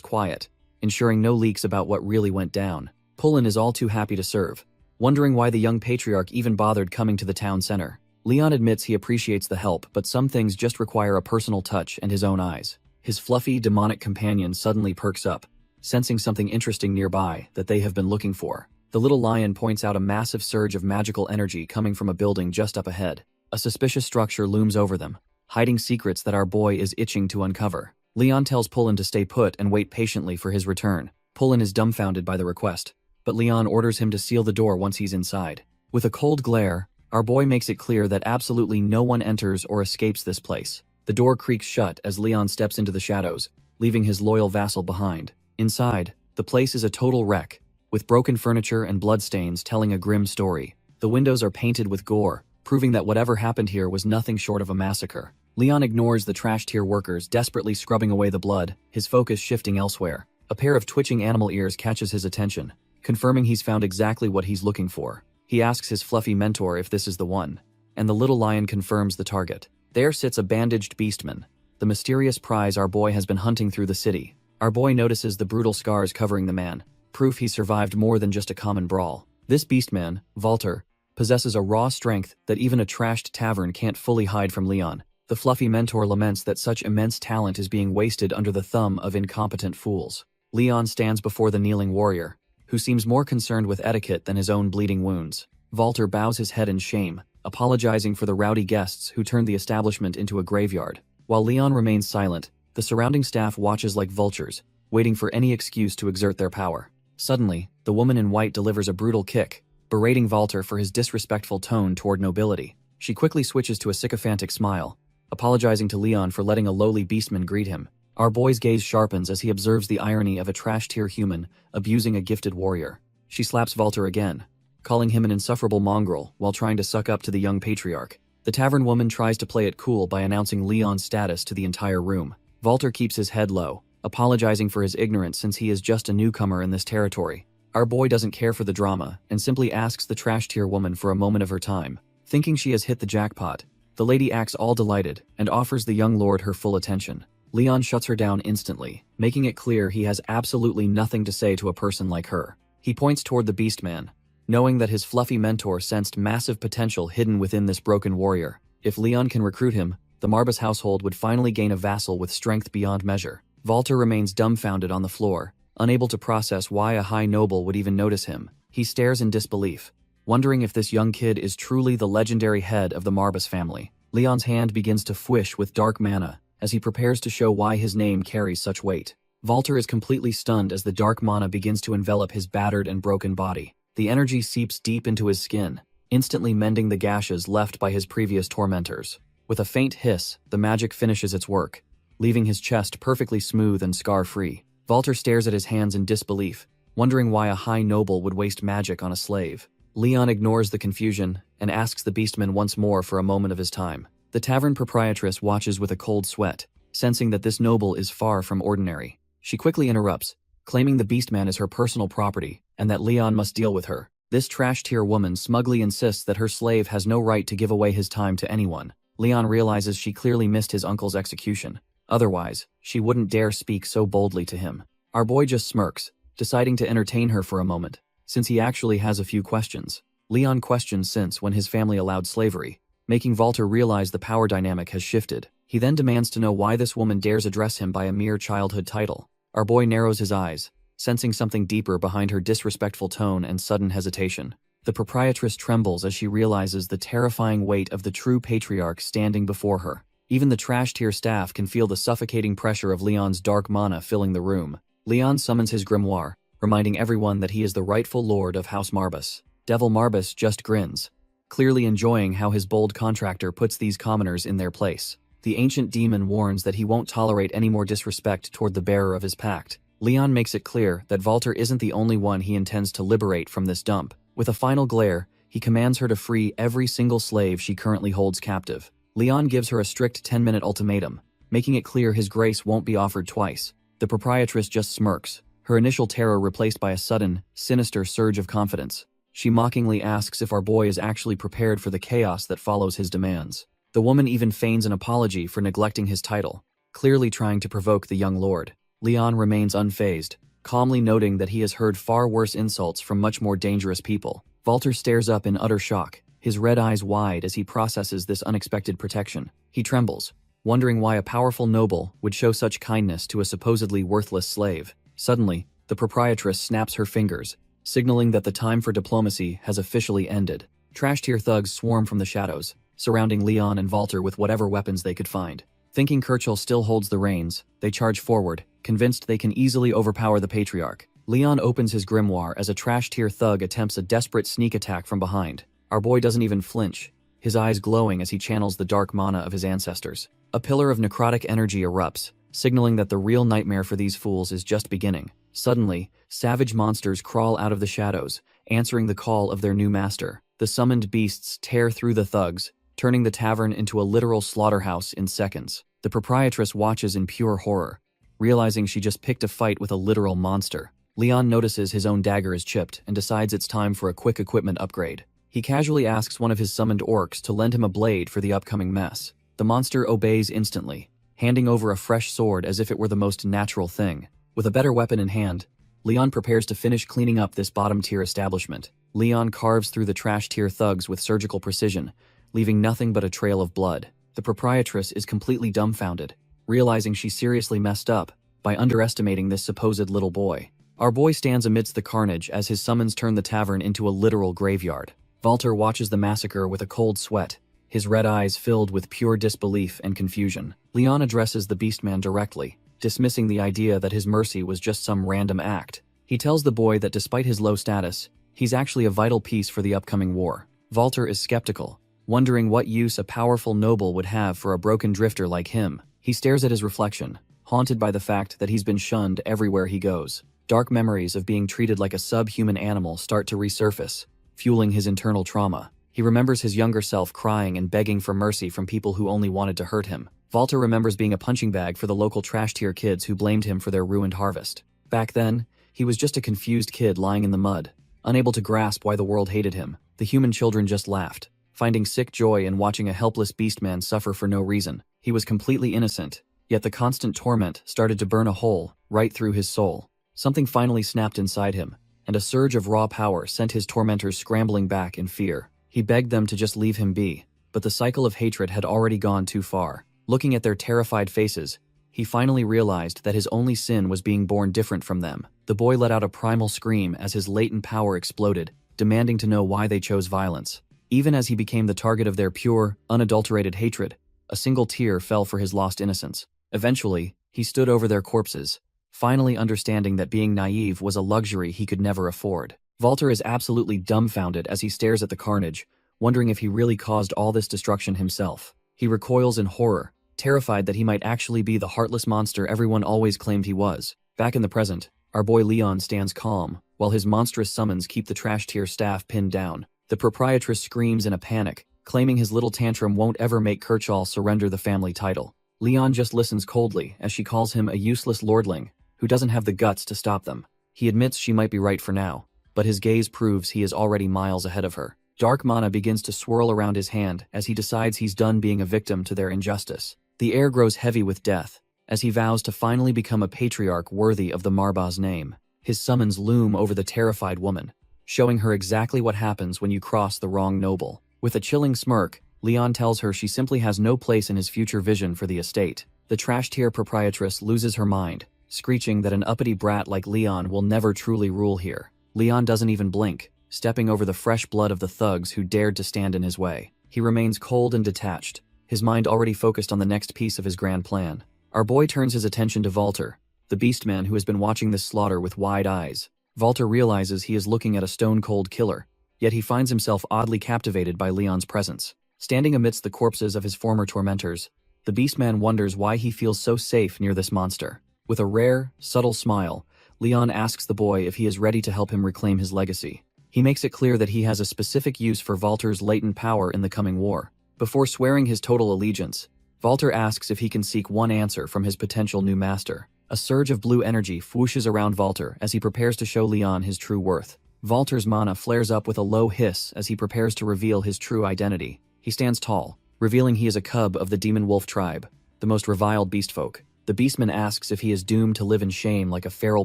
quiet, ensuring no leaks about what really went down. Pullen is all too happy to serve, wondering why the young patriarch even bothered coming to the town center. Leon admits he appreciates the help, but some things just require a personal touch and his own eyes. His fluffy, demonic companion suddenly perks up, sensing something interesting nearby that they have been looking for. The little lion points out a massive surge of magical energy coming from a building just up ahead. A suspicious structure looms over them, hiding secrets that our boy is itching to uncover. Leon tells Pullen to stay put and wait patiently for his return. Pullen is dumbfounded by the request, but Leon orders him to seal the door once he's inside. With a cold glare, our boy makes it clear that absolutely no one enters or escapes this place. The door creaks shut as Leon steps into the shadows, leaving his loyal vassal behind. Inside, the place is a total wreck, with broken furniture and bloodstains telling a grim story. The windows are painted with gore, proving that whatever happened here was nothing short of a massacre. Leon ignores the trash-tier workers desperately scrubbing away the blood, his focus shifting elsewhere. A pair of twitching animal ears catches his attention, confirming he's found exactly what he's looking for. He asks his fluffy mentor if this is the one, and the little lion confirms the target. There sits a bandaged beastman, the mysterious prize our boy has been hunting through the city. Our boy notices the brutal scars covering the man, proof he survived more than just a common brawl. This beastman, Walter, possesses a raw strength that even a trashed tavern can't fully hide from Leon. The fluffy mentor laments that such immense talent is being wasted under the thumb of incompetent fools. Leon stands before the kneeling warrior, who seems more concerned with etiquette than his own bleeding wounds. Walter bows his head in shame, apologizing for the rowdy guests who turned the establishment into a graveyard. While Leon remains silent, the surrounding staff watches like vultures, waiting for any excuse to exert their power. Suddenly, the woman in white delivers a brutal kick, berating Walter for his disrespectful tone toward nobility. She quickly switches to a sycophantic smile, apologizing to Leon for letting a lowly beastman greet him. Our boy's gaze sharpens as he observes the irony of a trash-tier human abusing a gifted warrior. She slaps Walter again, calling him an insufferable mongrel while trying to suck up to the young patriarch. The tavern woman tries to play it cool by announcing Leon's status to the entire room. Walter keeps his head low, apologizing for his ignorance since he is just a newcomer in this territory. Our boy doesn't care for the drama and simply asks the trash-tier woman for a moment of her time. Thinking she has hit the jackpot, the lady acts all delighted and offers the young lord her full attention. Leon shuts her down instantly, making it clear he has absolutely nothing to say to a person like her. He points toward the beastman, knowing that his fluffy mentor sensed massive potential hidden within this broken warrior. If Leon can recruit him, the Marbas household would finally gain a vassal with strength beyond measure. Walter remains dumbfounded on the floor, unable to process why a high noble would even notice him. He stares in disbelief, wondering if this young kid is truly the legendary head of the Marbas family. Leon's hand begins to fwish with dark mana, as he prepares to show why his name carries such weight. Walter is completely stunned as the dark mana begins to envelop his battered and broken body. The energy seeps deep into his skin, instantly mending the gashes left by his previous tormentors. With a faint hiss, the magic finishes its work, leaving his chest perfectly smooth and scar-free. Walter stares at his hands in disbelief, wondering why a high noble would waste magic on a slave. Leon ignores the confusion and asks the beastman once more for a moment of his time. The tavern proprietress watches with a cold sweat, sensing that this noble is far from ordinary. She quickly interrupts, claiming the beastman is her personal property and that Leon must deal with her. This trash-tier woman smugly insists that her slave has no right to give away his time to anyone. Leon realizes she clearly missed his uncle's execution. Otherwise, she wouldn't dare speak so boldly to him. Our boy just smirks, deciding to entertain her for a moment, since he actually has a few questions. Leon questions since when his family allowed slavery, making Walter realize the power dynamic has shifted. He then demands to know why this woman dares address him by a mere childhood title. Our boy narrows his eyes, sensing something deeper behind her disrespectful tone and sudden hesitation. The proprietress trembles as she realizes the terrifying weight of the true patriarch standing before her. Even the trash-tier staff can feel the suffocating pressure of Leon's dark mana filling the room. Leon summons his grimoire, reminding everyone that he is the rightful lord of House Marbus. Devil Marbus just grins, clearly enjoying how his bold contractor puts these commoners in their place. The ancient demon warns that he won't tolerate any more disrespect toward the bearer of his pact. Leon makes it clear that Walter isn't the only one he intends to liberate from this dump. With a final glare, he commands her to free every single slave she currently holds captive. Leon gives her a strict 10-minute ultimatum, making it clear his grace won't be offered twice. The proprietress just smirks, her initial terror replaced by a sudden, sinister surge of confidence. She mockingly asks if our boy is actually prepared for the chaos that follows his demands. The woman even feigns an apology for neglecting his title, clearly trying to provoke the young lord. Leon remains unfazed, calmly noting that he has heard far worse insults from much more dangerous people. Walter stares up in utter shock, his red eyes wide as he processes this unexpected protection. He trembles, wondering why a powerful noble would show such kindness to a supposedly worthless slave. Suddenly, the proprietress snaps her fingers, signaling that the time for diplomacy has officially ended. Trash-tier thugs swarm from the shadows, surrounding Leon and Walter with whatever weapons they could find. Thinking Kirchhoff still holds the reins, they charge forward, convinced they can easily overpower the patriarch. Leon opens his grimoire as a trash-tier thug attempts a desperate sneak attack from behind. Our boy doesn't even flinch, his eyes glowing as he channels the dark mana of his ancestors. A pillar of necrotic energy erupts, signaling that the real nightmare for these fools is just beginning. Suddenly, savage monsters crawl out of the shadows, answering the call of their new master. The summoned beasts tear through the thugs, turning the tavern into a literal slaughterhouse in seconds. The proprietress watches in pure horror, realizing she just picked a fight with a literal monster. Leon notices his own dagger is chipped and decides it's time for a quick equipment upgrade. He casually asks one of his summoned orcs to lend him a blade for the upcoming mess. The monster obeys instantly, handing over a fresh sword as if it were the most natural thing. With a better weapon in hand, Leon prepares to finish cleaning up this bottom-tier establishment. Leon carves through the trash-tier thugs with surgical precision, leaving nothing but a trail of blood. The proprietress is completely dumbfounded, realizing she seriously messed up by underestimating this supposed little boy. Our boy stands amidst the carnage as his summons turn the tavern into a literal graveyard. Walter watches the massacre with a cold sweat, his red eyes filled with pure disbelief and confusion. Leon addresses the beastman directly, dismissing the idea that his mercy was just some random act. He tells the boy that despite his low status, he's actually a vital piece for the upcoming war. Walter is skeptical, wondering what use a powerful noble would have for a broken drifter like him. He stares at his reflection, haunted by the fact that he's been shunned everywhere he goes. Dark memories of being treated like a subhuman animal start to resurface, fueling his internal trauma. He remembers his younger self crying and begging for mercy from people who only wanted to hurt him. Walter remembers being a punching bag for the local trash-tier kids who blamed him for their ruined harvest. Back then, he was just a confused kid lying in the mud, unable to grasp why the world hated him. The human children just laughed, finding sick joy in watching a helpless beastman suffer for no reason. He was completely innocent, yet the constant torment started to burn a hole right through his soul. Something finally snapped inside him, and a surge of raw power sent his tormentors scrambling back in fear. He begged them to just leave him be, but the cycle of hatred had already gone too far. Looking at their terrified faces, he finally realized that his only sin was being born different from them. The boy let out a primal scream as his latent power exploded, demanding to know why they chose violence. Even as he became the target of their pure, unadulterated hatred, A single tear fell for his lost innocence. Eventually, he stood over their corpses, finally understanding that being naive was a luxury he could never afford. Walter is absolutely dumbfounded as he stares at the carnage, wondering if he really caused all this destruction himself. He recoils in horror, terrified that he might actually be the heartless monster everyone always claimed he was. Back in the present, our boy Leon stands calm, while his monstrous summons keep the trash tier staff pinned down. The proprietress screams in a panic, claiming his little tantrum won't ever make Kirchall surrender the family title. Leon just listens coldly as she calls him a useless lordling, who doesn't have the guts to stop them. He admits she might be right for now, but his gaze proves he is already miles ahead of her. Dark mana begins to swirl around his hand as he decides he's done being a victim to their injustice. The air grows heavy with death, as he vows to finally become a patriarch worthy of the Marba's name. His summons loom over the terrified woman, showing her exactly what happens when you cross the wrong noble. With a chilling smirk, Leon tells her she simply has no place in his future vision for the estate. The trash tier proprietress loses her mind, screeching that an uppity brat like Leon will never truly rule here. Leon doesn't even blink, stepping over the fresh blood of the thugs who dared to stand in his way. He remains cold and detached, his mind already focused on the next piece of his grand plan. Our boy turns his attention to Walter, the beastman who has been watching this slaughter with wide eyes. Walter realizes he is looking at a stone-cold killer, yet he finds himself oddly captivated by Leon's presence. Standing amidst the corpses of his former tormentors, the beastman wonders why he feels so safe near this monster. With a rare, subtle smile, Leon asks the boy if he is ready to help him reclaim his legacy. He makes it clear that he has a specific use for Walter's latent power in the coming war. Before swearing his total allegiance, Walter asks if he can seek one answer from his potential new master. A surge of blue energy whooshes around Walter as he prepares to show Leon his true worth. Walter's mana flares up with a low hiss as he prepares to reveal his true identity. He stands tall, revealing he is a cub of the demon wolf tribe, the most reviled beastfolk. The beastman asks if he is doomed to live in shame like a feral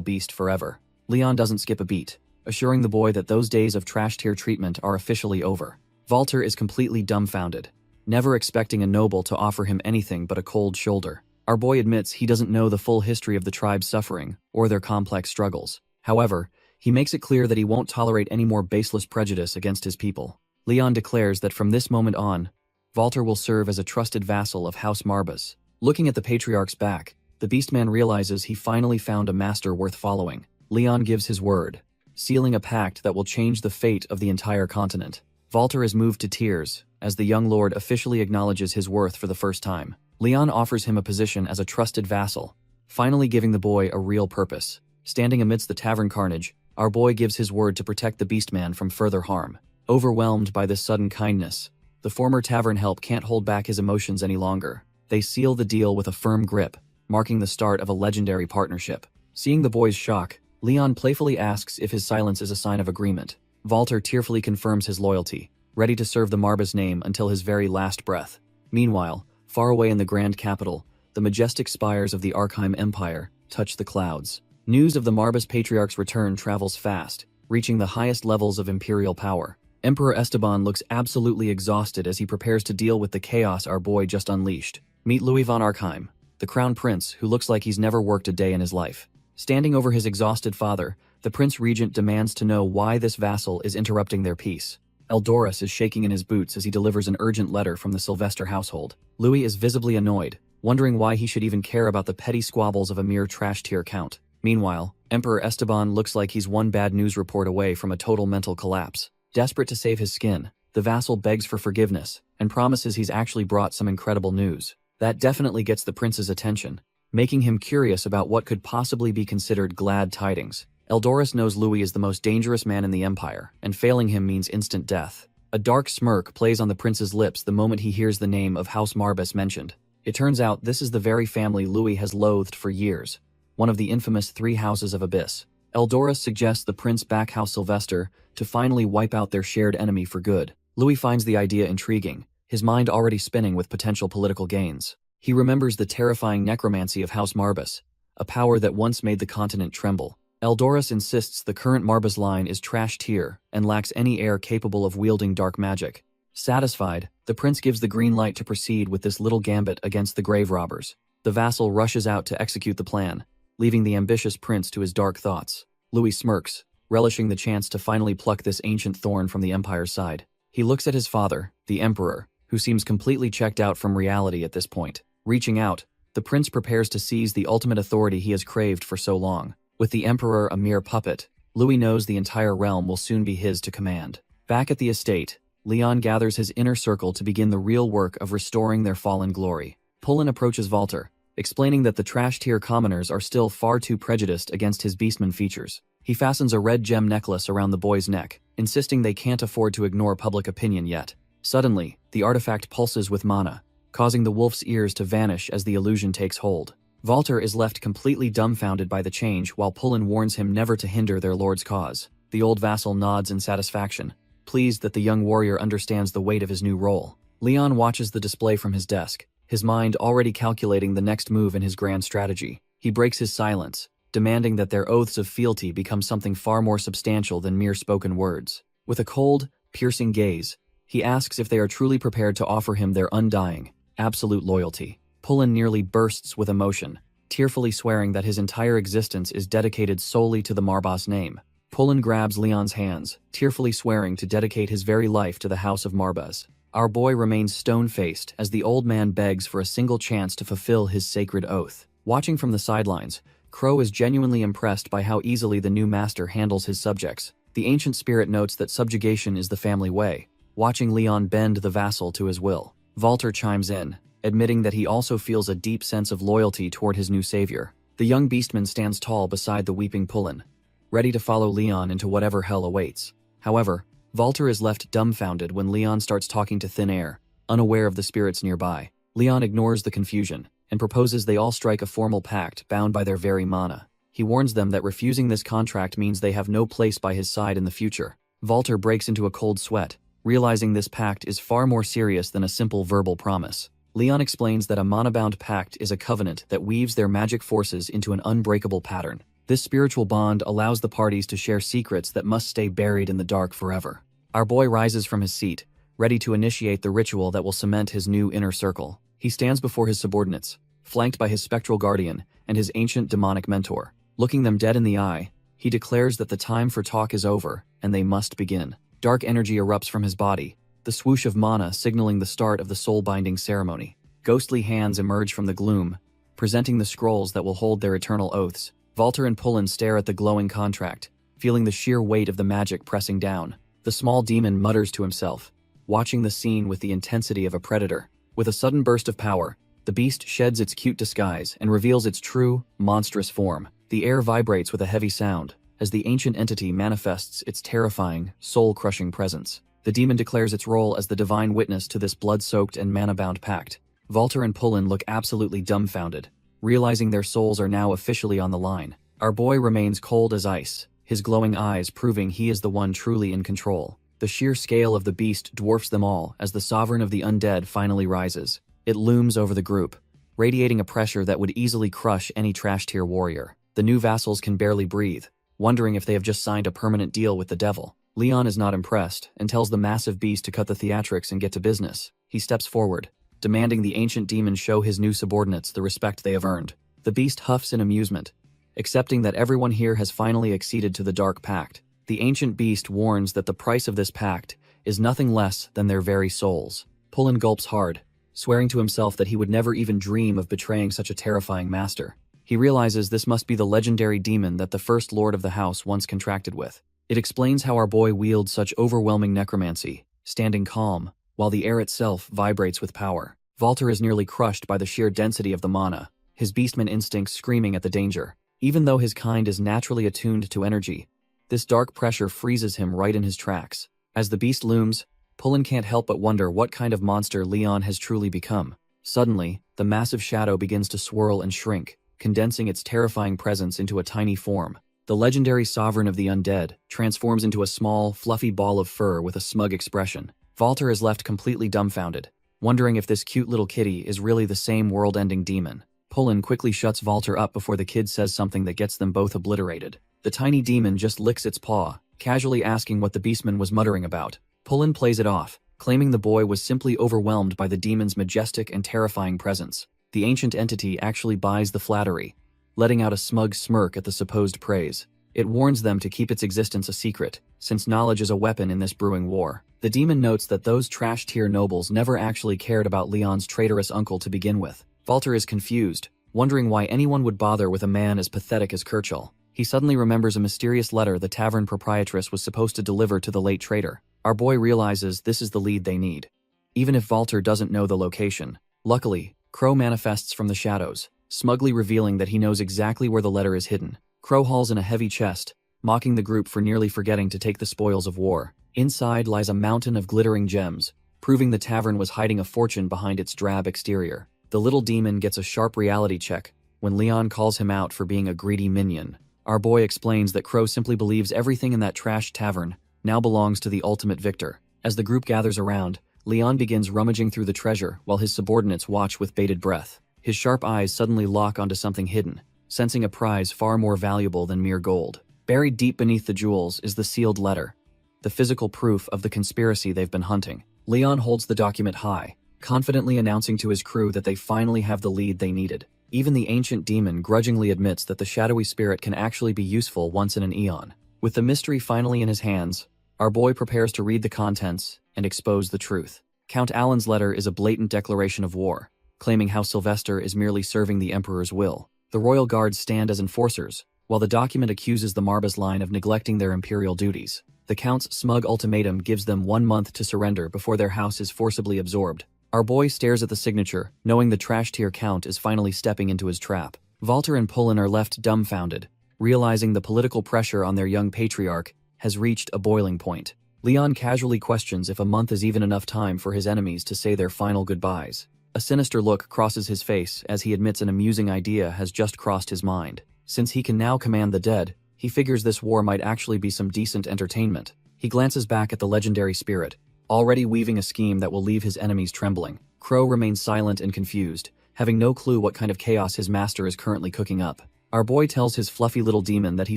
beast forever. Leon doesn't skip a beat, assuring the boy that those days of trash tier treatment are officially over. Walter is completely dumbfounded, never expecting a noble to offer him anything but a cold shoulder. Our boy admits he doesn't know the full history of the tribe's suffering or their complex struggles. However, he makes it clear that he won't tolerate any more baseless prejudice against his people. Leon declares that from this moment on, Walter will serve as a trusted vassal of House Marbas. Looking at the patriarch's back, the beastman realizes he finally found a master worth following. Leon gives his word, sealing a pact that will change the fate of the entire continent. Walter is moved to tears as the young lord officially acknowledges his worth for the first time. Leon offers him a position as a trusted vassal, finally giving the boy a real purpose. Standing amidst the tavern carnage, our boy gives his word to protect the beastman from further harm. Overwhelmed by this sudden kindness, the former tavern help can't hold back his emotions any longer. They seal the deal with a firm grip, marking the start of a legendary partnership. Seeing the boy's shock, Leon playfully asks if his silence is a sign of agreement. Walter tearfully confirms his loyalty, ready to serve the Marba's name until his very last breath. Meanwhile, far away in the grand capital, the majestic spires of the Arkheim Empire touch the clouds. News of the Marba's patriarch's return travels fast, reaching the highest levels of imperial power. Emperor Esteban looks absolutely exhausted as he prepares to deal with the chaos our boy just unleashed. Meet Louis von Arkheim, the crown prince who looks like he's never worked a day in his life. Standing over his exhausted father, the prince regent demands to know why this vassal is interrupting their peace. Eldoris is shaking in his boots as he delivers an urgent letter from the Sylvester household. Louis is visibly annoyed, wondering why he should even care about the petty squabbles of a mere trash tier count. Meanwhile, Emperor Esteban looks like he's one bad news report away from a total mental collapse. Desperate to save his skin, the vassal begs for forgiveness and promises he's actually brought some incredible news. That definitely gets the prince's attention, making him curious about what could possibly be considered glad tidings. Eldoris knows Louis is the most dangerous man in the empire, and failing him means instant death. A dark smirk plays on the prince's lips the moment he hears the name of House Marbas mentioned. It turns out this is the very family Louis has loathed for years, one of the infamous three houses of Abyss. Eldoris suggests the prince back House Sylvester to finally wipe out their shared enemy for good. Louis finds the idea intriguing, his mind already spinning with potential political gains. He remembers the terrifying necromancy of House Marbas, a power that once made the continent tremble. Eldoris insists the current Marbas line is trash tier and lacks any heir capable of wielding dark magic. Satisfied, the prince gives the green light to proceed with this little gambit against the grave robbers. The vassal rushes out to execute the plan, leaving the ambitious prince to his dark thoughts. Louis smirks, relishing the chance to finally pluck this ancient thorn from the empire's side. He looks at his father, the emperor, who seems completely checked out from reality at this point. Reaching out, the prince prepares to seize the ultimate authority he has craved for so long. With the emperor a mere puppet, Louis knows the entire realm will soon be his to command. Back at the estate, Leon gathers his inner circle to begin the real work of restoring their fallen glory. Pullen approaches Walter, explaining that the trash-tier commoners are still far too prejudiced against his beastman features. He fastens a red gem necklace around the boy's neck, insisting they can't afford to ignore public opinion yet. Suddenly, the artifact pulses with mana, causing the wolf's ears to vanish as the illusion takes hold. Walter is left completely dumbfounded by the change while Pullen warns him never to hinder their lord's cause. The old vassal nods in satisfaction, pleased that the young warrior understands the weight of his new role. Leon watches the display from his desk, his mind already calculating the next move in his grand strategy. He breaks his silence, demanding that their oaths of fealty become something far more substantial than mere spoken words. With a cold, piercing gaze, he asks if they are truly prepared to offer him their undying, absolute loyalty. Pullen nearly bursts with emotion, tearfully swearing that his entire existence is dedicated solely to the Marbas name. Pullen grabs Leon's hands, tearfully swearing to dedicate his very life to the House of Marbas. Our boy remains stone-faced as the old man begs for a single chance to fulfill his sacred oath. Watching from the sidelines, Crow is genuinely impressed by how easily the new master handles his subjects. The ancient spirit notes that subjugation is the family way, watching Leon bend the vassal to his will. Walter chimes in, admitting that he also feels a deep sense of loyalty toward his new savior. The young beastman stands tall beside the weeping Pullen, ready to follow Leon into whatever hell awaits. However, Walter is left dumbfounded when Leon starts talking to thin air, unaware of the spirits nearby. Leon ignores the confusion and proposes they all strike a formal pact bound by their very mana. He warns them that refusing this contract means they have no place by his side in the future. Walter breaks into a cold sweat, realizing this pact is far more serious than a simple verbal promise. Leon explains that a mana-bound pact is a covenant that weaves their magic forces into an unbreakable pattern. This spiritual bond allows the parties to share secrets that must stay buried in the dark forever. Our boy rises from his seat, ready to initiate the ritual that will cement his new inner circle. He stands before his subordinates, flanked by his spectral guardian and his ancient demonic mentor. Looking them dead in the eye, he declares that the time for talk is over and they must begin. Dark energy erupts from his body, the swoosh of mana signaling the start of the soul-binding ceremony. Ghostly hands emerge from the gloom, presenting the scrolls that will hold their eternal oaths. Walter and Pullen stare at the glowing contract, feeling the sheer weight of the magic pressing down. The small demon mutters to himself, watching the scene with the intensity of a predator. With a sudden burst of power, the beast sheds its cute disguise and reveals its true, monstrous form. The air vibrates with a heavy sound as the ancient entity manifests its terrifying, soul-crushing presence. The demon declares its role as the divine witness to this blood-soaked and mana-bound pact. Walter and Pullen look absolutely dumbfounded, realizing their souls are now officially on the line. Our boy remains cold as ice, his glowing eyes proving he is the one truly in control. The sheer scale of the beast dwarfs them all as the sovereign of the undead finally rises. It looms over the group, radiating a pressure that would easily crush any trash-tier warrior. The new vassals can barely breathe, wondering if they have just signed a permanent deal with the devil. Leon is not impressed and tells the massive beast to cut the theatrics and get to business. He steps forward, demanding the ancient demon show his new subordinates the respect they have earned. The beast huffs in amusement, accepting that everyone here has finally acceded to the dark pact. The ancient beast warns that the price of this pact is nothing less than their very souls. Pullen gulps hard, swearing to himself that he would never even dream of betraying such a terrifying master. He realizes this must be the legendary demon that the first lord of the house once contracted with. It explains how our boy wields such overwhelming necromancy, standing calm, while the air itself vibrates with power. Walter is nearly crushed by the sheer density of the mana, his beastman instincts screaming at the danger. Even though his kind is naturally attuned to energy, this dark pressure freezes him right in his tracks. As the beast looms, Pullen can't help but wonder what kind of monster Leon has truly become. Suddenly, the massive shadow begins to swirl and shrink, condensing its terrifying presence into a tiny form. The legendary sovereign of the undead transforms into a small, fluffy ball of fur with a smug expression. Walter is left completely dumbfounded, wondering if this cute little kitty is really the same world-ending demon. Pullen quickly shuts Walter up before the kid says something that gets them both obliterated. The tiny demon just licks its paw, casually asking what the beastman was muttering about. Pullen plays it off, claiming the boy was simply overwhelmed by the demon's majestic and terrifying presence. The ancient entity actually buys the flattery, letting out a smug smirk at the supposed praise. It warns them to keep its existence a secret, since knowledge is a weapon in this brewing war. The demon notes that those trash-tier nobles never actually cared about Leon's traitorous uncle to begin with. Walter is confused, wondering why anyone would bother with a man as pathetic as Kirchhoff. He suddenly remembers a mysterious letter the tavern proprietress was supposed to deliver to the late traitor. Our boy realizes this is the lead they need, even if Walter doesn't know the location. Luckily, Crow manifests from the shadows, smugly revealing that he knows exactly where the letter is hidden. Crow hauls in a heavy chest, mocking the group for nearly forgetting to take the spoils of war. Inside lies a mountain of glittering gems, proving the tavern was hiding a fortune behind its drab exterior. The little demon gets a sharp reality check when Leon calls him out for being a greedy minion. Our boy explains that Crow simply believes everything in that trash tavern now belongs to the ultimate victor. As the group gathers around, Leon begins rummaging through the treasure while his subordinates watch with bated breath. His sharp eyes suddenly lock onto something hidden, sensing a prize far more valuable than mere gold. Buried deep beneath the jewels is the sealed letter, the physical proof of the conspiracy they've been hunting. Leon holds the document high, confidently announcing to his crew that they finally have the lead they needed. Even the ancient demon grudgingly admits that the shadowy spirit can actually be useful once in an eon. With the mystery finally in his hands, our boy prepares to read the contents and expose the truth. Count Alan's letter is a blatant declaration of war, claiming how Sylvester is merely serving the Emperor's will. The royal guards stand as enforcers, while the document accuses the Marbas line of neglecting their imperial duties. The Count's smug ultimatum gives them 1 month to surrender before their house is forcibly absorbed. Our boy stares at the signature, knowing the trash-tier Count is finally stepping into his trap. Walter and Pullen are left dumbfounded, realizing the political pressure on their young patriarch has reached a boiling point. Leon casually questions if a month is even enough time for his enemies to say their final goodbyes. A sinister look crosses his face as he admits an amusing idea has just crossed his mind. Since he can now command the dead, he figures this war might actually be some decent entertainment. He glances back at the legendary spirit, already weaving a scheme that will leave his enemies trembling. Crow remains silent and confused, having no clue what kind of chaos his master is currently cooking up. Our boy tells his fluffy little demon that he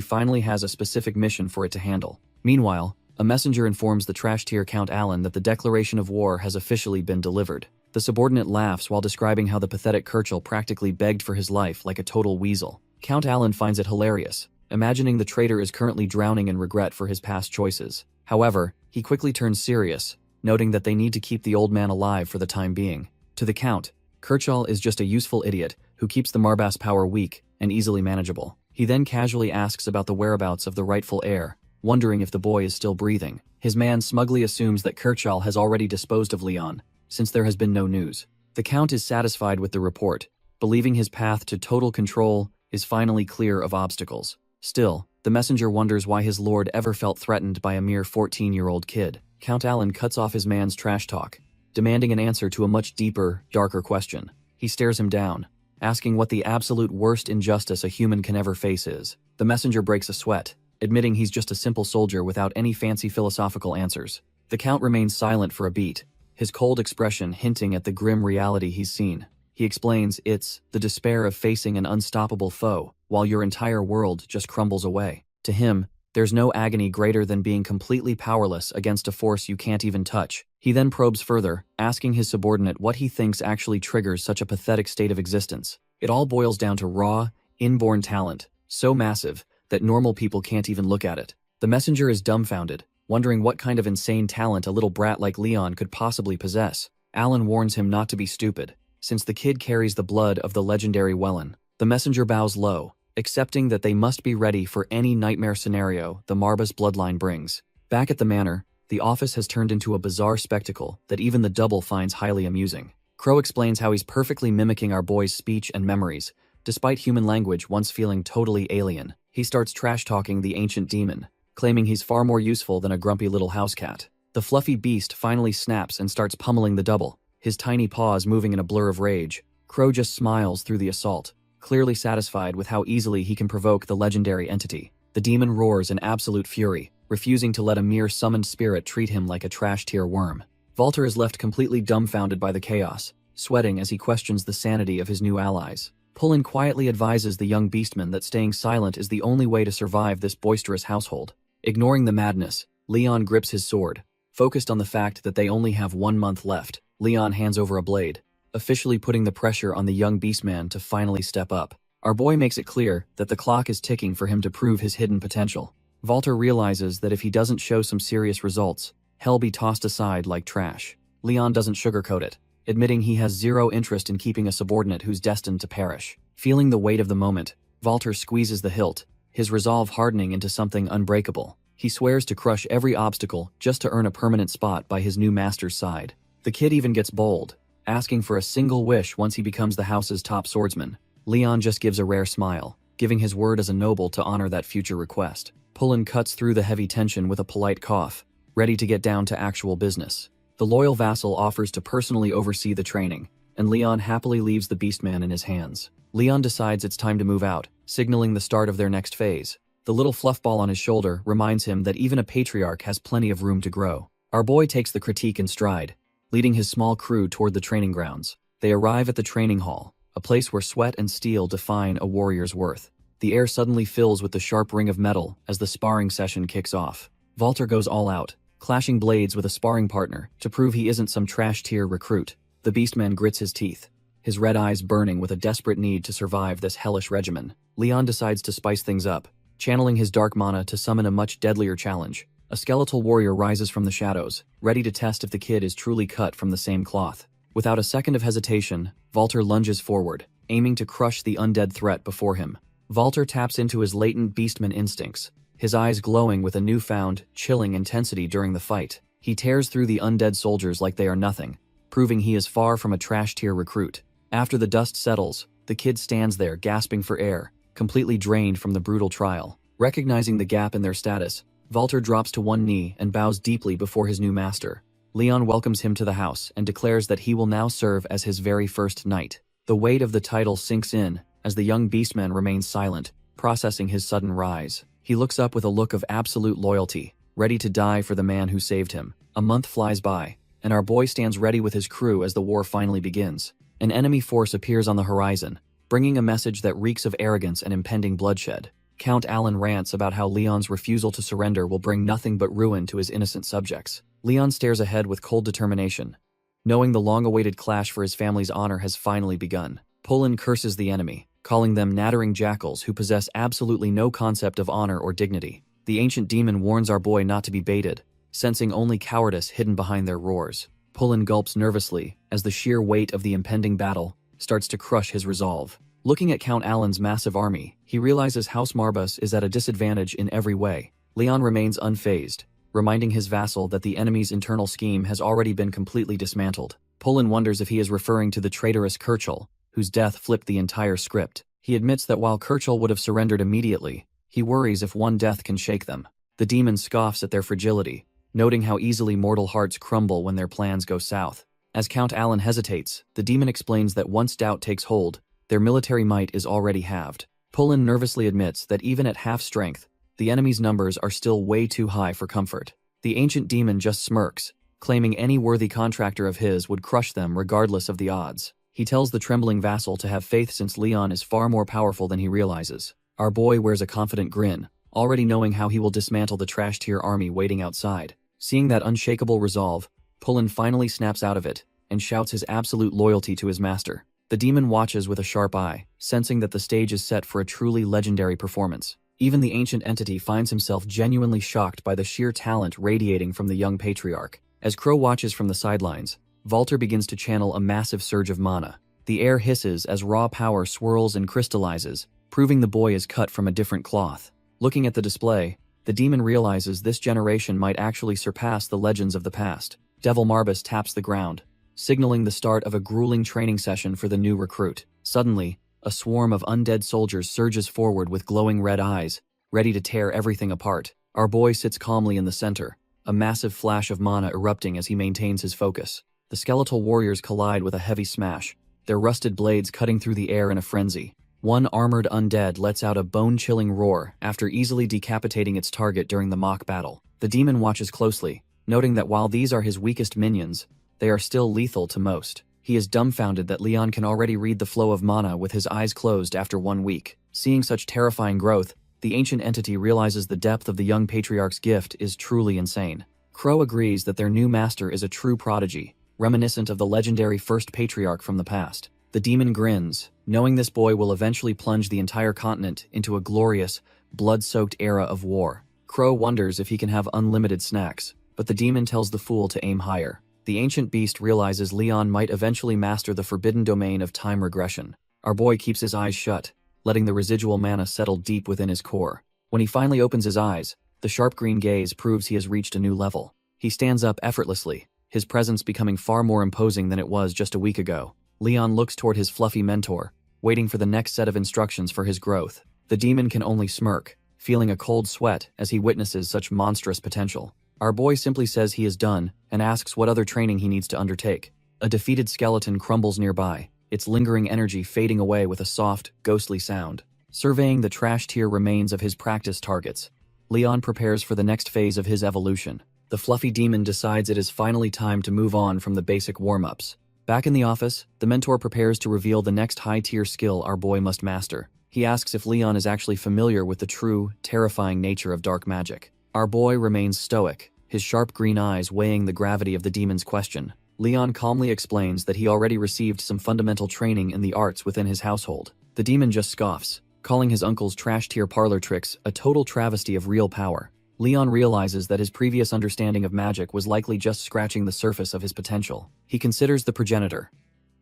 finally has a specific mission for it to handle. Meanwhile, a messenger informs the trash-tier Count Alan that the declaration of war has officially been delivered. The subordinate laughs while describing how the pathetic Kirchhoff practically begged for his life like a total weasel. Count Alan finds it hilarious, imagining the traitor is currently drowning in regret for his past choices. However, he quickly turns serious, noting that they need to keep the old man alive for the time being. To the Count, Kirchhoff is just a useful idiot who keeps the Marbas power weak and easily manageable. He then casually asks about the whereabouts of the rightful heir, wondering if the boy is still breathing. His man smugly assumes that Kirchhoff has already disposed of Leon, since there has been no news. The Count is satisfied with the report, believing his path to total control is finally clear of obstacles. Still, the messenger wonders why his lord ever felt threatened by a mere 14-year-old kid. Count Alan cuts off his man's trash talk, demanding an answer to a much deeper, darker question. He stares him down, asking what the absolute worst injustice a human can ever face is. The messenger breaks a sweat, admitting he's just a simple soldier without any fancy philosophical answers. The Count remains silent for a beat, his cold expression hinting at the grim reality he's seen. He explains it's the despair of facing an unstoppable foe, while your entire world just crumbles away. To him, there's no agony greater than being completely powerless against a force you can't even touch. He then probes further, asking his subordinate what he thinks actually triggers such a pathetic state of existence. It all boils down to raw, inborn talent, so massive that normal people can't even look at it. The messenger is dumbfounded, wondering what kind of insane talent a little brat like Leon could possibly possess. Alan warns him not to be stupid, since the kid carries the blood of the legendary Wellan. The messenger bows low, accepting that they must be ready for any nightmare scenario the Marbas bloodline brings. Back at the manor, the office has turned into a bizarre spectacle that even the double finds highly amusing. Crow explains how he's perfectly mimicking our boy's speech and memories, despite human language once feeling totally alien. He starts trash-talking the ancient demon, claiming he's far more useful than a grumpy little house cat. The fluffy beast finally snaps and starts pummeling the double, his tiny paws moving in a blur of rage. Crow just smiles through the assault, clearly satisfied with how easily he can provoke the legendary entity. The demon roars in absolute fury, refusing to let a mere summoned spirit treat him like a trash-tier worm. Walter is left completely dumbfounded by the chaos, sweating as he questions the sanity of his new allies. Pullen quietly advises the young beastman that staying silent is the only way to survive this boisterous household. Ignoring the madness, Leon grips his sword. Focused on the fact that they only have 1 month left, Leon hands over a blade, officially putting the pressure on the young beastman to finally step up. Our boy makes it clear that the clock is ticking for him to prove his hidden potential. Walter realizes that if he doesn't show some serious results, he'll be tossed aside like trash. Leon doesn't sugarcoat it, admitting he has zero interest in keeping a subordinate who's destined to perish. Feeling the weight of the moment, Walter squeezes the hilt, his resolve hardening into something unbreakable. He swears to crush every obstacle just to earn a permanent spot by his new master's side. The kid even gets bold, asking for a single wish once he becomes the house's top swordsman. Leon just gives a rare smile, giving his word as a noble to honor that future request. Pullen cuts through the heavy tension with a polite cough, ready to get down to actual business. The loyal vassal offers to personally oversee the training, and Leon happily leaves the beastman in his hands. Leon decides it's time to move out, signaling the start of their next phase. The little fluffball on his shoulder reminds him that even a patriarch has plenty of room to grow. Our boy takes the critique in stride, leading his small crew toward the training grounds. They arrive at the training hall, a place where sweat and steel define a warrior's worth. The air suddenly fills with the sharp ring of metal as the sparring session kicks off. Walter goes all out, clashing blades with a sparring partner to prove he isn't some trash-tier recruit. The beastman grits his teeth, his red eyes burning with a desperate need to survive this hellish regimen. Leon decides to spice things up, channeling his dark mana to summon a much deadlier challenge. A skeletal warrior rises from the shadows, ready to test if the kid is truly cut from the same cloth. Without a second of hesitation, Walter lunges forward, aiming to crush the undead threat before him. Walter taps into his latent beastman instincts, his eyes glowing with a newfound, chilling intensity during the fight. He tears through the undead soldiers like they are nothing, proving he is far from a trash-tier recruit. After the dust settles, the kid stands there gasping for air, completely drained from the brutal trial. Recognizing the gap in their status, Walter drops to one knee and bows deeply before his new master. Leon welcomes him to the house and declares that he will now serve as his very first knight. The weight of the title sinks in as the young beastman remains silent, processing his sudden rise. He looks up with a look of absolute loyalty, ready to die for the man who saved him. A month flies by, and our boy stands ready with his crew as the war finally begins. An enemy force appears on the horizon, bringing a message that reeks of arrogance and impending bloodshed. Count Alan rants about how Leon's refusal to surrender will bring nothing but ruin to his innocent subjects. Leon stares ahead with cold determination, knowing the long-awaited clash for his family's honor has finally begun. Pullen curses the enemy, calling them nattering jackals who possess absolutely no concept of honor or dignity. The ancient demon warns our boy not to be baited, sensing only cowardice hidden behind their roars. Pullen gulps nervously as the sheer weight of the impending battle starts to crush his resolve. Looking at Count Alan's massive army, he realizes House Marbus is at a disadvantage in every way. Leon remains unfazed, reminding his vassal that the enemy's internal scheme has already been completely dismantled. Pullen wonders if he is referring to the traitorous Kirchhoff, whose death flipped the entire script. He admits that while Kirchhoff would have surrendered immediately, he worries if one death can shake them. The demon scoffs at their fragility, noting how easily mortal hearts crumble when their plans go south. As Count Alan hesitates, the demon explains that once doubt takes hold, their military might is already halved. Pullen nervously admits that even at half strength, the enemy's numbers are still way too high for comfort. The ancient demon just smirks, claiming any worthy contractor of his would crush them regardless of the odds. He tells the trembling vassal to have faith since Leon is far more powerful than he realizes. Our boy wears a confident grin, already knowing how he will dismantle the trash-tier army waiting outside. Seeing that unshakable resolve, Pullen finally snaps out of it and shouts his absolute loyalty to his master. The demon watches with a sharp eye, sensing that the stage is set for a truly legendary performance. Even the ancient entity finds himself genuinely shocked by the sheer talent radiating from the young patriarch. As Crow watches from the sidelines, Walter begins to channel a massive surge of mana. The air hisses as raw power swirls and crystallizes, proving the boy is cut from a different cloth. Looking at the display, the demon realizes this generation might actually surpass the legends of the past. Devil Marbus taps the ground, signaling the start of a grueling training session for the new recruit. Suddenly, a swarm of undead soldiers surges forward with glowing red eyes, ready to tear everything apart. Our boy sits calmly in the center, a massive flash of mana erupting as he maintains his focus. The skeletal warriors collide with a heavy smash, their rusted blades cutting through the air in a frenzy. One armored undead lets out a bone-chilling roar after easily decapitating its target during the mock battle. The demon watches closely, noting that while these are his weakest minions, they are still lethal to most. He is dumbfounded that Leon can already read the flow of mana with his eyes closed after 1 week. Seeing such terrifying growth, the ancient entity realizes the depth of the young patriarch's gift is truly insane. Crow agrees that their new master is a true prodigy, reminiscent of the legendary first patriarch from the past. The demon grins, knowing this boy will eventually plunge the entire continent into a glorious, blood-soaked era of war. Crow wonders if he can have unlimited snacks, but the demon tells the fool to aim higher. The ancient beast realizes Leon might eventually master the forbidden domain of time regression. Our boy keeps his eyes shut, letting the residual mana settle deep within his core. When he finally opens his eyes, the sharp green gaze proves he has reached a new level. He stands up effortlessly, his presence becoming far more imposing than it was just a week ago. Leon looks toward his fluffy mentor, waiting for the next set of instructions for his growth. The demon can only smirk, feeling a cold sweat as he witnesses such monstrous potential. Our boy simply says he is done and asks what other training he needs to undertake. A defeated skeleton crumbles nearby, its lingering energy fading away with a soft, ghostly sound. Surveying the trash tier remains of his practice targets, Leon prepares for the next phase of his evolution. The fluffy demon decides it is finally time to move on from the basic warm-ups. Back in the office, the mentor prepares to reveal the next high-tier skill our boy must master. He asks if Leon is actually familiar with the true, terrifying nature of dark magic. Our boy remains stoic, his sharp green eyes weighing the gravity of the demon's question. Leon calmly explains that he already received some fundamental training in the arts within his household. The demon just scoffs, calling his uncle's trash-tier parlor tricks a total travesty of real power. Leon realizes that his previous understanding of magic was likely just scratching the surface of his potential. He considers the progenitor,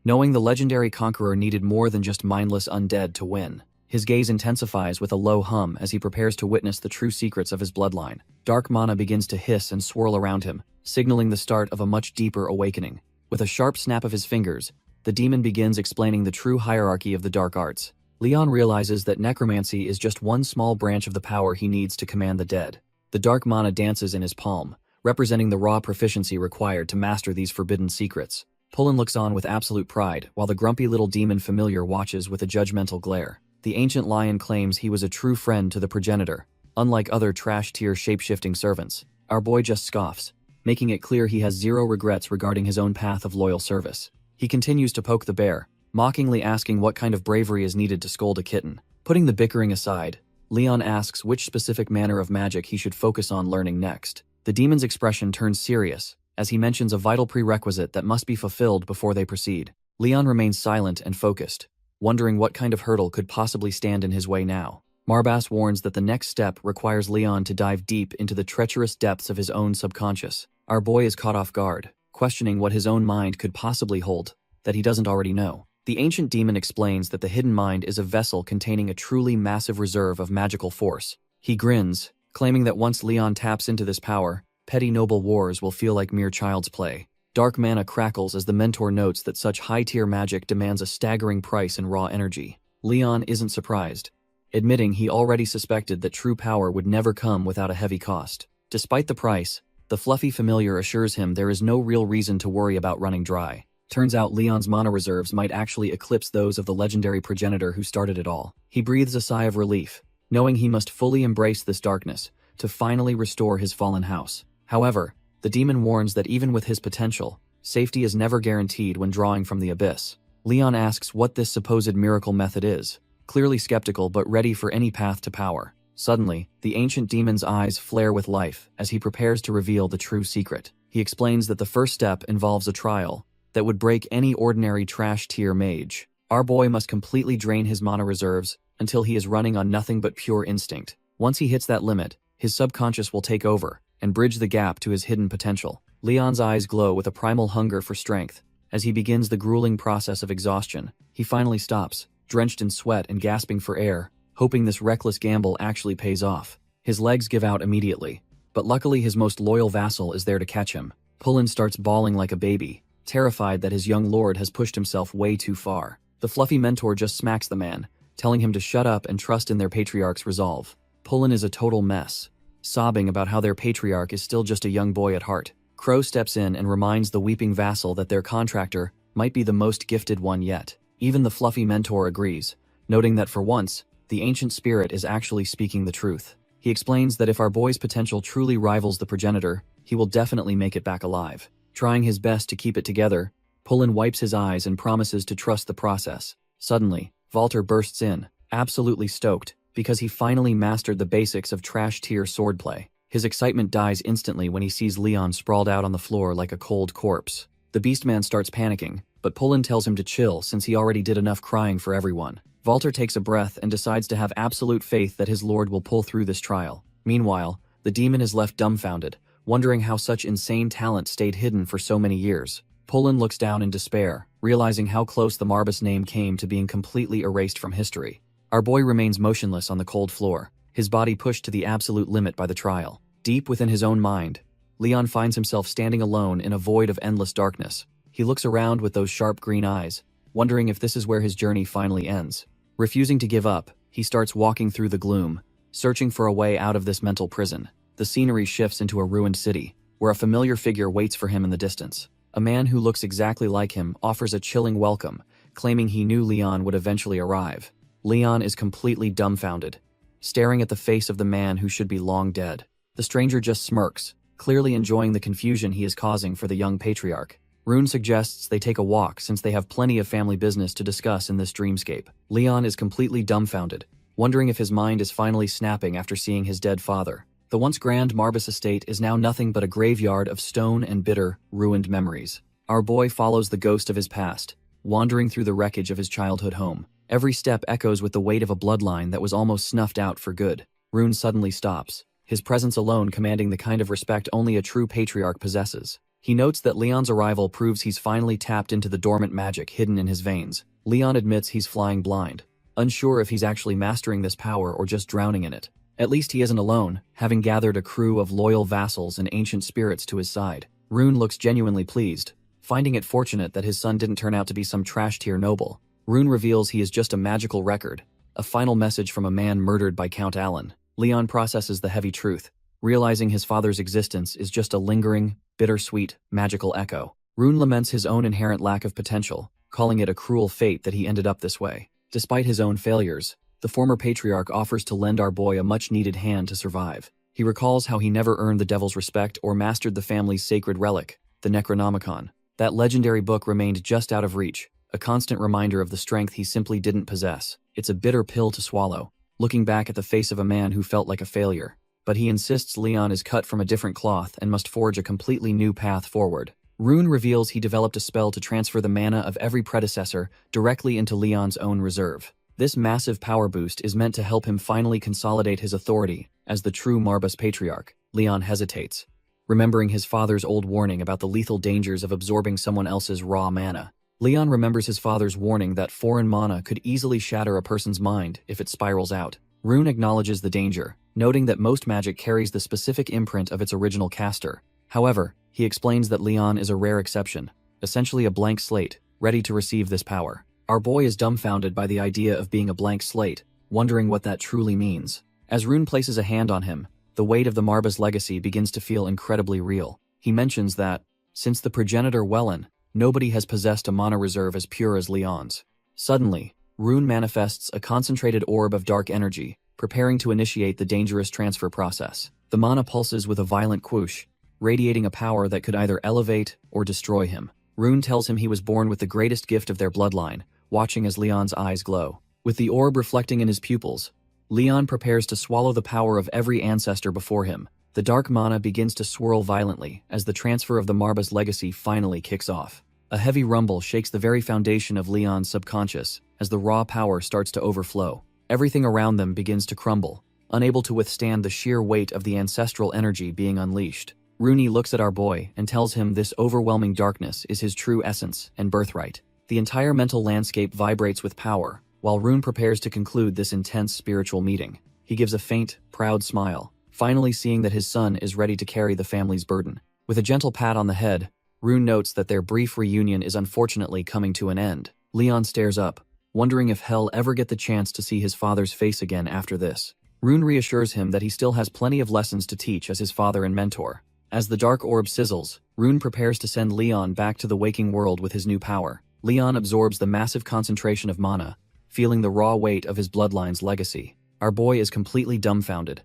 knowing the legendary conqueror needed more than just mindless undead to win. His gaze intensifies with a low hum as he prepares to witness the true secrets of his bloodline. Dark mana begins to hiss and swirl around him, signaling the start of a much deeper awakening. With a sharp snap of his fingers, the demon begins explaining the true hierarchy of the dark arts. Leon realizes that necromancy is just one small branch of the power he needs to command the dead. The dark mana dances in his palm, representing the raw proficiency required to master these forbidden secrets. Pullen looks on with absolute pride, while the grumpy little demon familiar watches with a judgmental glare. The ancient lion claims he was a true friend to the progenitor, unlike other trash-tier shape-shifting servants. Our boy just scoffs, making it clear he has zero regrets regarding his own path of loyal service. He continues to poke the bear, mockingly asking what kind of bravery is needed to scold a kitten. Putting the bickering aside, Leon asks which specific manner of magic he should focus on learning next. The demon's expression turns serious, as he mentions a vital prerequisite that must be fulfilled before they proceed. Leon remains silent and focused, wondering what kind of hurdle could possibly stand in his way now. Marbas warns that the next step requires Leon to dive deep into the treacherous depths of his own subconscious. Our boy is caught off guard, questioning what his own mind could possibly hold that he doesn't already know. The ancient demon explains that the hidden mind is a vessel containing a truly massive reserve of magical force. He grins, claiming that once Leon taps into this power, petty noble wars will feel like mere child's play. Dark mana crackles as the mentor notes that such high-tier magic demands a staggering price in raw energy. Leon isn't surprised, admitting he already suspected that true power would never come without a heavy cost. Despite the price, the fluffy familiar assures him there is no real reason to worry about running dry. Turns out Leon's mana reserves might actually eclipse those of the legendary progenitor who started it all. He breathes a sigh of relief, knowing he must fully embrace this darkness to finally restore his fallen house. However, the demon warns that even with his potential, safety is never guaranteed when drawing from the abyss. Leon asks what this supposed miracle method is, clearly skeptical but ready for any path to power. Suddenly, the ancient demon's eyes flare with life as he prepares to reveal the true secret. He explains that the first step involves a trial that would break any ordinary trash-tier mage. Our boy must completely drain his mana reserves until he is running on nothing but pure instinct. Once he hits that limit, his subconscious will take over and bridge the gap to his hidden potential. Leon's eyes glow with a primal hunger for strength. As he begins the grueling process of exhaustion, he finally stops, drenched in sweat and gasping for air, hoping this reckless gamble actually pays off. His legs give out immediately, but luckily his most loyal vassal is there to catch him. Pullen starts bawling like a baby, terrified that his young lord has pushed himself way too far. The fluffy mentor just smacks the man, telling him to shut up and trust in their patriarch's resolve. Pullen is a total mess, sobbing about how their patriarch is still just a young boy at heart. Crow steps in and reminds the weeping vassal that their contractor might be the most gifted one yet. Even the fluffy mentor agrees, noting that for once, the ancient spirit is actually speaking the truth. He explains that if our boy's potential truly rivals the progenitor, he will definitely make it back alive. Trying his best to keep it together, Pullen wipes his eyes and promises to trust the process. Suddenly, Walter bursts in, absolutely stoked, because he finally mastered the basics of trash-tier swordplay. His excitement dies instantly when he sees Leon sprawled out on the floor like a cold corpse. The Beastman starts panicking, but Pullen tells him to chill since he already did enough crying for everyone. Walter takes a breath and decides to have absolute faith that his lord will pull through this trial. Meanwhile, the demon is left dumbfounded, wondering how such insane talent stayed hidden for so many years. Pullen looks down in despair, realizing how close the Marbas name came to being completely erased from history. Our boy remains motionless on the cold floor, his body pushed to the absolute limit by the trial. Deep within his own mind, Leon finds himself standing alone in a void of endless darkness. He looks around with those sharp green eyes, wondering if this is where his journey finally ends. Refusing to give up, he starts walking through the gloom, searching for a way out of this mental prison. The scenery shifts into a ruined city, where a familiar figure waits for him in the distance. A man who looks exactly like him offers a chilling welcome, claiming he knew Leon would eventually arrive. Leon is completely dumbfounded, staring at the face of the man who should be long dead. The stranger just smirks, clearly enjoying the confusion he is causing for the young patriarch. Rune suggests they take a walk since they have plenty of family business to discuss in this dreamscape. Leon is completely dumbfounded, wondering if his mind is finally snapping after seeing his dead father. The once grand Marbas estate is now nothing but a graveyard of stone and bitter, ruined memories. Our boy follows the ghost of his past, wandering through the wreckage of his childhood home. Every step echoes with the weight of a bloodline that was almost snuffed out for good. Rune suddenly stops, his presence alone commanding the kind of respect only a true patriarch possesses. He notes that Leon's arrival proves he's finally tapped into the dormant magic hidden in his veins. Leon admits he's flying blind, unsure if he's actually mastering this power or just drowning in it. At least he isn't alone, having gathered a crew of loyal vassals and ancient spirits to his side. Rune looks genuinely pleased, finding it fortunate that his son didn't turn out to be some trash-tier noble. Rune reveals he is just a magical record, a final message from a man murdered by Count Alan. Leon processes the heavy truth, realizing his father's existence is just a lingering, bittersweet, magical echo. Rune laments his own inherent lack of potential, calling it a cruel fate that he ended up this way. Despite his own failures, the former patriarch offers to lend our boy a much-needed hand to survive. He recalls how he never earned the devil's respect or mastered the family's sacred relic, the Necronomicon. That legendary book remained just out of reach, a constant reminder of the strength he simply didn't possess. It's a bitter pill to swallow, looking back at the face of a man who felt like a failure. But he insists Leon is cut from a different cloth and must forge a completely new path forward. Rune reveals he developed a spell to transfer the mana of every predecessor directly into Leon's own reserve. This massive power boost is meant to help him finally consolidate his authority as the true Marbas patriarch. Leon hesitates, remembering his father's old warning about the lethal dangers of absorbing someone else's raw mana. Leon remembers his father's warning that foreign mana could easily shatter a person's mind if it spirals out. Rune acknowledges the danger, noting that most magic carries the specific imprint of its original caster. However, he explains that Leon is a rare exception, essentially a blank slate, ready to receive this power. Our boy is dumbfounded by the idea of being a blank slate, wondering what that truly means. As Rune places a hand on him, the weight of the Marbas legacy begins to feel incredibly real. He mentions that, since the progenitor Wellen, nobody has possessed a mana reserve as pure as Leon's. Suddenly, Rune manifests a concentrated orb of dark energy, preparing to initiate the dangerous transfer process. The mana pulses with a violent whoosh, radiating a power that could either elevate or destroy him. Rune tells him he was born with the greatest gift of their bloodline, watching as Leon's eyes glow. With the orb reflecting in his pupils, Leon prepares to swallow the power of every ancestor before him. The dark mana begins to swirl violently as the transfer of the Marbas legacy finally kicks off. A heavy rumble shakes the very foundation of Leon's subconscious as the raw power starts to overflow. Everything around them begins to crumble, unable to withstand the sheer weight of the ancestral energy being unleashed. Rune looks at our boy and tells him this overwhelming darkness is his true essence and birthright. The entire mental landscape vibrates with power, while Rune prepares to conclude this intense spiritual meeting. He gives a faint, proud smile, finally seeing that his son is ready to carry the family's burden. With a gentle pat on the head, Rune notes that their brief reunion is unfortunately coming to an end. Leon stares up, wondering if he'll ever get the chance to see his father's face again after this. Rune reassures him that he still has plenty of lessons to teach as his father and mentor. As the dark orb sizzles, Rune prepares to send Leon back to the waking world with his new power. Leon absorbs the massive concentration of mana, feeling the raw weight of his bloodline's legacy. Our boy is completely dumbfounded,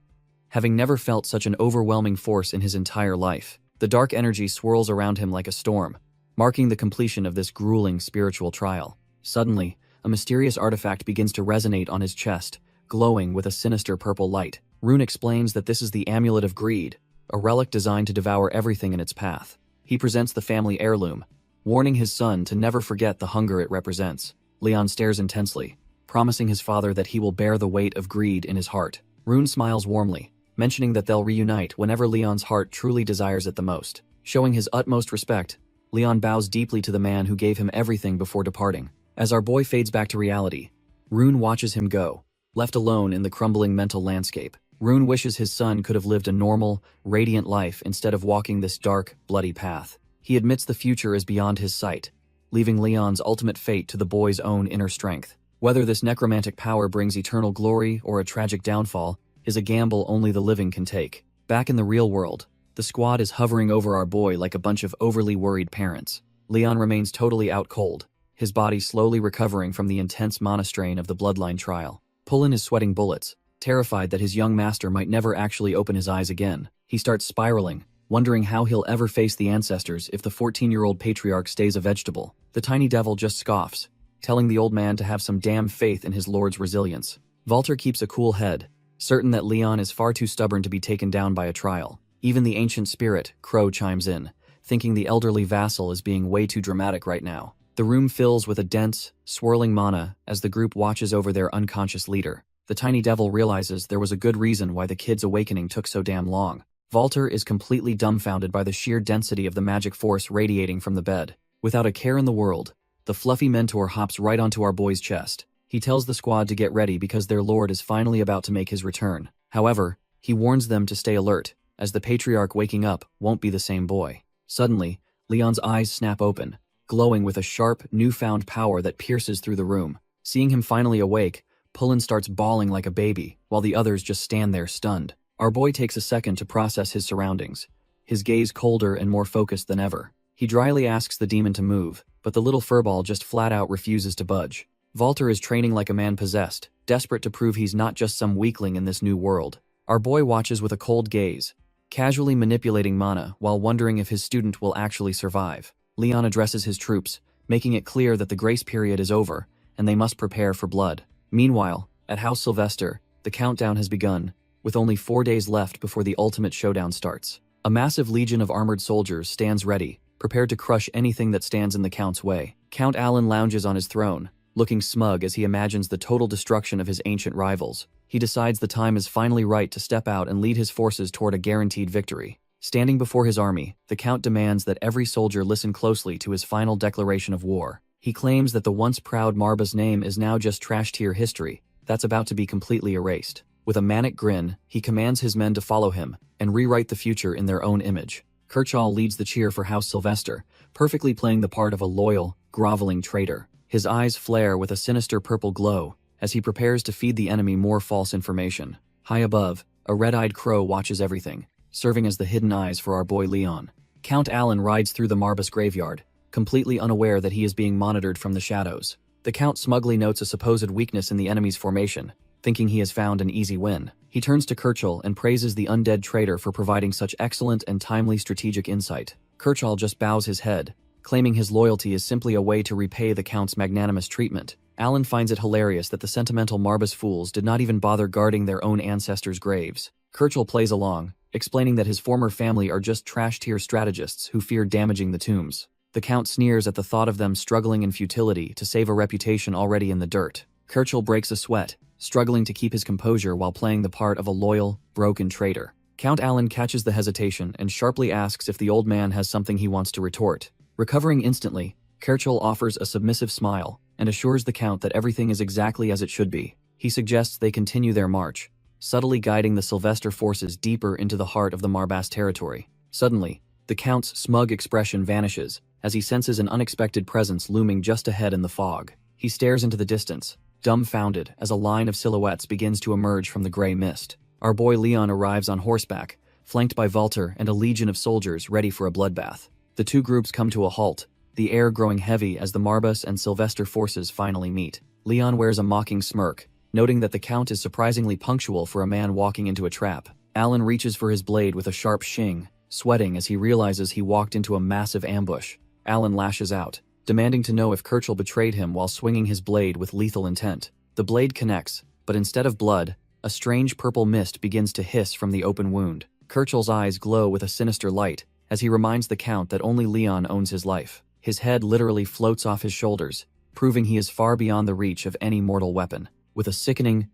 having never felt such an overwhelming force in his entire life. The dark energy swirls around him like a storm, marking the completion of this grueling spiritual trial. Suddenly, a mysterious artifact begins to resonate on his chest, glowing with a sinister purple light. Rune explains that this is the Amulet of Greed, a relic designed to devour everything in its path. He presents the family heirloom, warning his son to never forget the hunger it represents. Leon stares intensely, promising his father that he will bear the weight of greed in his heart. Rune smiles warmly, mentioning that they'll reunite whenever Leon's heart truly desires it the most. Showing his utmost respect, Leon bows deeply to the man who gave him everything before departing. As our boy fades back to reality, Rune watches him go, left alone in the crumbling mental landscape. Rune wishes his son could have lived a normal, radiant life instead of walking this dark, bloody path. He admits the future is beyond his sight, leaving Leon's ultimate fate to the boy's own inner strength. Whether this necromantic power brings eternal glory or a tragic downfall is a gamble only the living can take. Back in the real world, the squad is hovering over our boy like a bunch of overly worried parents. Leon remains totally out cold, his body slowly recovering from the intense mana strain of the bloodline trial. Pullen is sweating bullets, terrified that his young master might never actually open his eyes again. He starts spiraling, wondering how he'll ever face the ancestors if the 14-year-old patriarch stays a vegetable. The tiny devil just scoffs, telling the old man to have some damn faith in his lord's resilience. Walter keeps a cool head, certain that Leon is far too stubborn to be taken down by a trial. Even the ancient spirit, Crow, chimes in, thinking the elderly vassal is being way too dramatic right now. The room fills with a dense, swirling mana as the group watches over their unconscious leader. The tiny devil realizes there was a good reason why the kid's awakening took so damn long. Walter is completely dumbfounded by the sheer density of the magic force radiating from the bed. Without a care in the world, the fluffy mentor hops right onto our boy's chest. He tells the squad to get ready because their lord is finally about to make his return. However, he warns them to stay alert, as the patriarch waking up won't be the same boy. Suddenly, Leon's eyes snap open, glowing with a sharp, newfound power that pierces through the room. Seeing him finally awake, Pullen starts bawling like a baby, while the others just stand there stunned. Our boy takes a second to process his surroundings, his gaze colder and more focused than ever. He dryly asks the demon to move, but the little furball just flat out refuses to budge. Walter is training like a man possessed, desperate to prove he's not just some weakling in this new world. Our boy watches with a cold gaze, casually manipulating mana while wondering if his student will actually survive. Leon addresses his troops, making it clear that the grace period is over, and they must prepare for blood. Meanwhile, at House Sylvester, the countdown has begun, with only 4 days left before the ultimate showdown starts. A massive legion of armored soldiers stands ready, prepared to crush anything that stands in the Count's way. Count Alan lounges on his throne, looking smug as he imagines the total destruction of his ancient rivals. He decides the time is finally right to step out and lead his forces toward a guaranteed victory. Standing before his army, the Count demands that every soldier listen closely to his final declaration of war. He claims that the once proud Marba's name is now just trash-tier history that's about to be completely erased. With a manic grin, he commands his men to follow him and rewrite the future in their own image. Kirchall leads the cheer for House Sylvester, perfectly playing the part of a loyal, groveling traitor. His eyes flare with a sinister purple glow as he prepares to feed the enemy more false information. High above, a red-eyed crow watches everything, serving as the hidden eyes for our boy Leon. Count Alan rides through the Marbas graveyard, completely unaware that he is being monitored from the shadows. The Count smugly notes a supposed weakness in the enemy's formation, thinking he has found an easy win. He turns to Kirchall and praises the undead traitor for providing such excellent and timely strategic insight. Kirchall just bows his head, claiming his loyalty is simply a way to repay the Count's magnanimous treatment. Alan finds it hilarious that the sentimental Marbas fools did not even bother guarding their own ancestors' graves. Kirchall plays along, explaining that his former family are just trash-tier strategists who fear damaging the tombs. The Count sneers at the thought of them struggling in futility to save a reputation already in the dirt. Kirchall breaks a sweat, struggling to keep his composure while playing the part of a loyal, broken traitor. Count Alan catches the hesitation and sharply asks if the old man has something he wants to retort. Recovering instantly, Kirchall offers a submissive smile and assures the Count that everything is exactly as it should be. He suggests they continue their march, subtly guiding the Sylvester forces deeper into the heart of the Marbas territory. Suddenly, the Count's smug expression vanishes as he senses an unexpected presence looming just ahead in the fog. He stares into the distance, dumbfounded as a line of silhouettes begins to emerge from the gray mist. Our boy Leon arrives on horseback, flanked by Walter and a legion of soldiers ready for a bloodbath. The two groups come to a halt, the air growing heavy as the Marbas and Sylvester forces finally meet. Leon wears a mocking smirk, noting that the Count is surprisingly punctual for a man walking into a trap. Alan reaches for his blade with a sharp shing, sweating as he realizes he walked into a massive ambush. Alan lashes out, demanding to know if Kirchall betrayed him while swinging his blade with lethal intent. The blade connects, but instead of blood, a strange purple mist begins to hiss from the open wound. Kirchall's eyes glow with a sinister light as he reminds the Count that only Leon owns his life. His head literally floats off his shoulders, proving he is far beyond the reach of any mortal weapon. With a sickening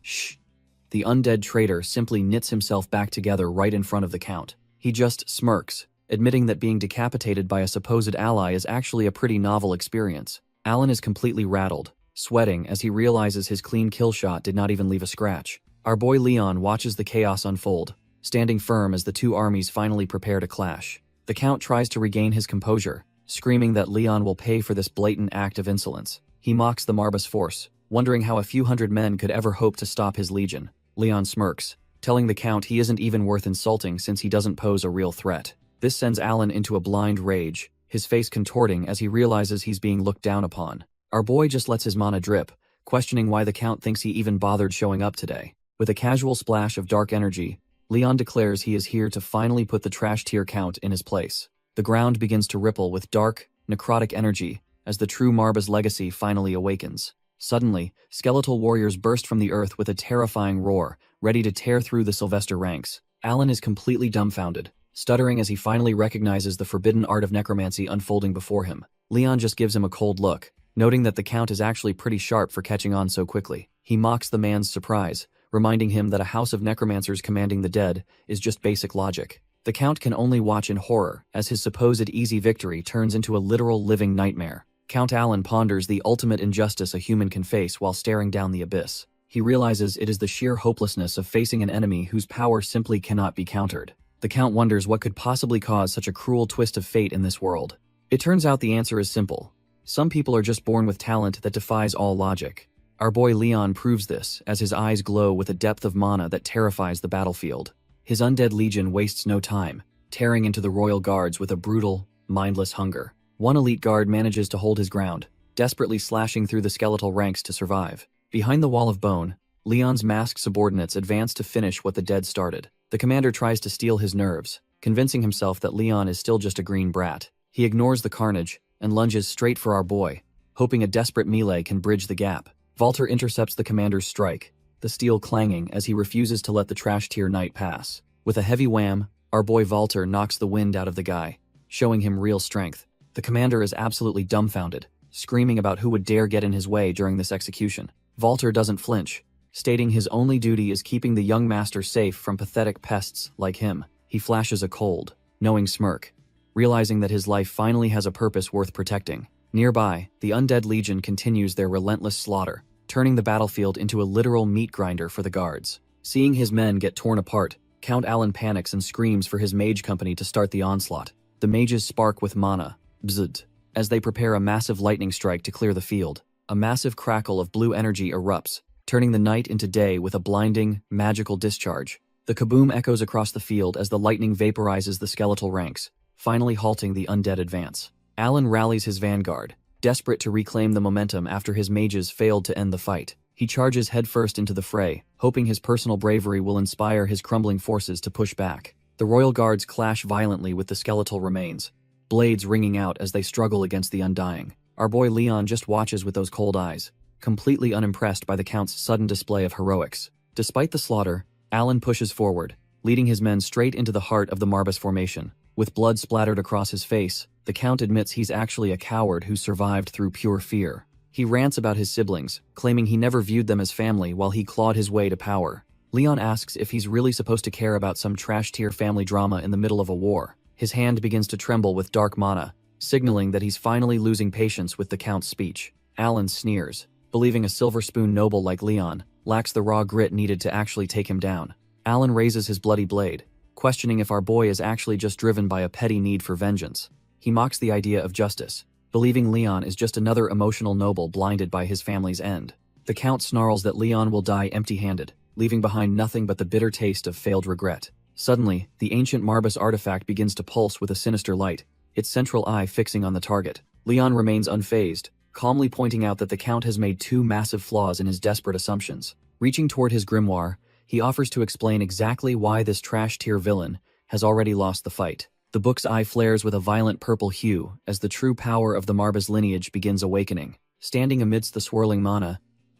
shh, the undead traitor simply knits himself back together right in front of the Count. He just smirks, admitting that being decapitated by a supposed ally is actually a pretty novel experience. Alan is completely rattled, sweating as he realizes his clean kill shot did not even leave a scratch. Our boy Leon watches the chaos unfold, standing firm as the two armies finally prepare to clash. The Count tries to regain his composure, screaming that Leon will pay for this blatant act of insolence. He mocks the Marbas force, wondering how a few hundred men could ever hope to stop his legion. Leon smirks, telling the Count he isn't even worth insulting since he doesn't pose a real threat. This sends Alan into a blind rage, his face contorting as he realizes he's being looked down upon. Our boy just lets his mana drip, questioning why the Count thinks he even bothered showing up today. With a casual splash of dark energy, Leon declares he is here to finally put the trash tier Count in his place. The ground begins to ripple with dark, necrotic energy as the true Marbas legacy finally awakens. Suddenly, skeletal warriors burst from the earth with a terrifying roar, ready to tear through the Sylvester ranks. Alan is completely dumbfounded, stuttering as he finally recognizes the forbidden art of necromancy unfolding before him. Leon just gives him a cold look, noting that the Count is actually pretty sharp for catching on so quickly. He mocks the man's surprise, reminding him that a house of necromancers commanding the dead is just basic logic. The Count can only watch in horror as his supposed easy victory turns into a literal living nightmare. Count Alan ponders the ultimate injustice a human can face while staring down the abyss. He realizes it is the sheer hopelessness of facing an enemy whose power simply cannot be countered. The Count wonders what could possibly cause such a cruel twist of fate in this world. It turns out the answer is simple. Some people are just born with talent that defies all logic. Our boy Leon proves this as his eyes glow with a depth of mana that terrifies the battlefield. His undead legion wastes no time, tearing into the royal guards with a brutal, mindless hunger. One elite guard manages to hold his ground, desperately slashing through the skeletal ranks to survive. Behind the wall of bone, Leon's masked subordinates advance to finish what the dead started. The commander tries to steel his nerves, convincing himself that Leon is still just a green brat. He ignores the carnage and lunges straight for our boy, hoping a desperate melee can bridge the gap. Walter intercepts the commander's strike, the steel clanging as he refuses to let the trash tier knight pass. With a heavy wham, our boy Walter knocks the wind out of the guy, showing him real strength. The commander is absolutely dumbfounded, screaming about who would dare get in his way during this execution. Walter doesn't flinch, stating his only duty is keeping the young master safe from pathetic pests like him. He flashes a cold, knowing smirk, realizing that his life finally has a purpose worth protecting. Nearby, the undead legion continues their relentless slaughter, turning the battlefield into a literal meat grinder for the guards. Seeing his men get torn apart, Count Alan panics and screams for his mage company to start the onslaught. The mages spark with mana, bzzd, as they prepare a massive lightning strike to clear the field. A massive crackle of blue energy erupts, turning the night into day with a blinding, magical discharge. The kaboom echoes across the field as the lightning vaporizes the skeletal ranks, finally halting the undead advance. Alan rallies his vanguard, desperate to reclaim the momentum after his mages failed to end the fight. He charges headfirst into the fray, hoping his personal bravery will inspire his crumbling forces to push back. The royal guards clash violently with the skeletal remains, blades ringing out as they struggle against the undying. Our boy Leon just watches with those cold eyes, completely unimpressed by the Count's sudden display of heroics. Despite the slaughter, Alan pushes forward, leading his men straight into the heart of the Marbas formation. With blood splattered across his face, the Count admits he's actually a coward who survived through pure fear. He rants about his siblings, claiming he never viewed them as family while he clawed his way to power. Leon asks if he's really supposed to care about some trash-tier family drama in the middle of a war. His hand begins to tremble with dark mana, signaling that he's finally losing patience with the Count's speech. Alan sneers, believing a silver spoon noble like Leon lacks the raw grit needed to actually take him down. Alan raises his bloody blade, questioning if our boy is actually just driven by a petty need for vengeance. He mocks the idea of justice, believing Leon is just another emotional noble blinded by his family's end. The Count snarls that Leon will die empty-handed, leaving behind nothing but the bitter taste of failed regret. Suddenly, the ancient Marbas artifact begins to pulse with a sinister light, its central eye fixing on the target. Leon remains unfazed, calmly pointing out that the Count has made two massive flaws in his desperate assumptions. Reaching toward his grimoire, he offers to explain exactly why this trash-tier villain has already lost the fight. The book's eye flares with a violent purple hue as the true power of the Marbas lineage begins awakening. Standing amidst the swirling mana,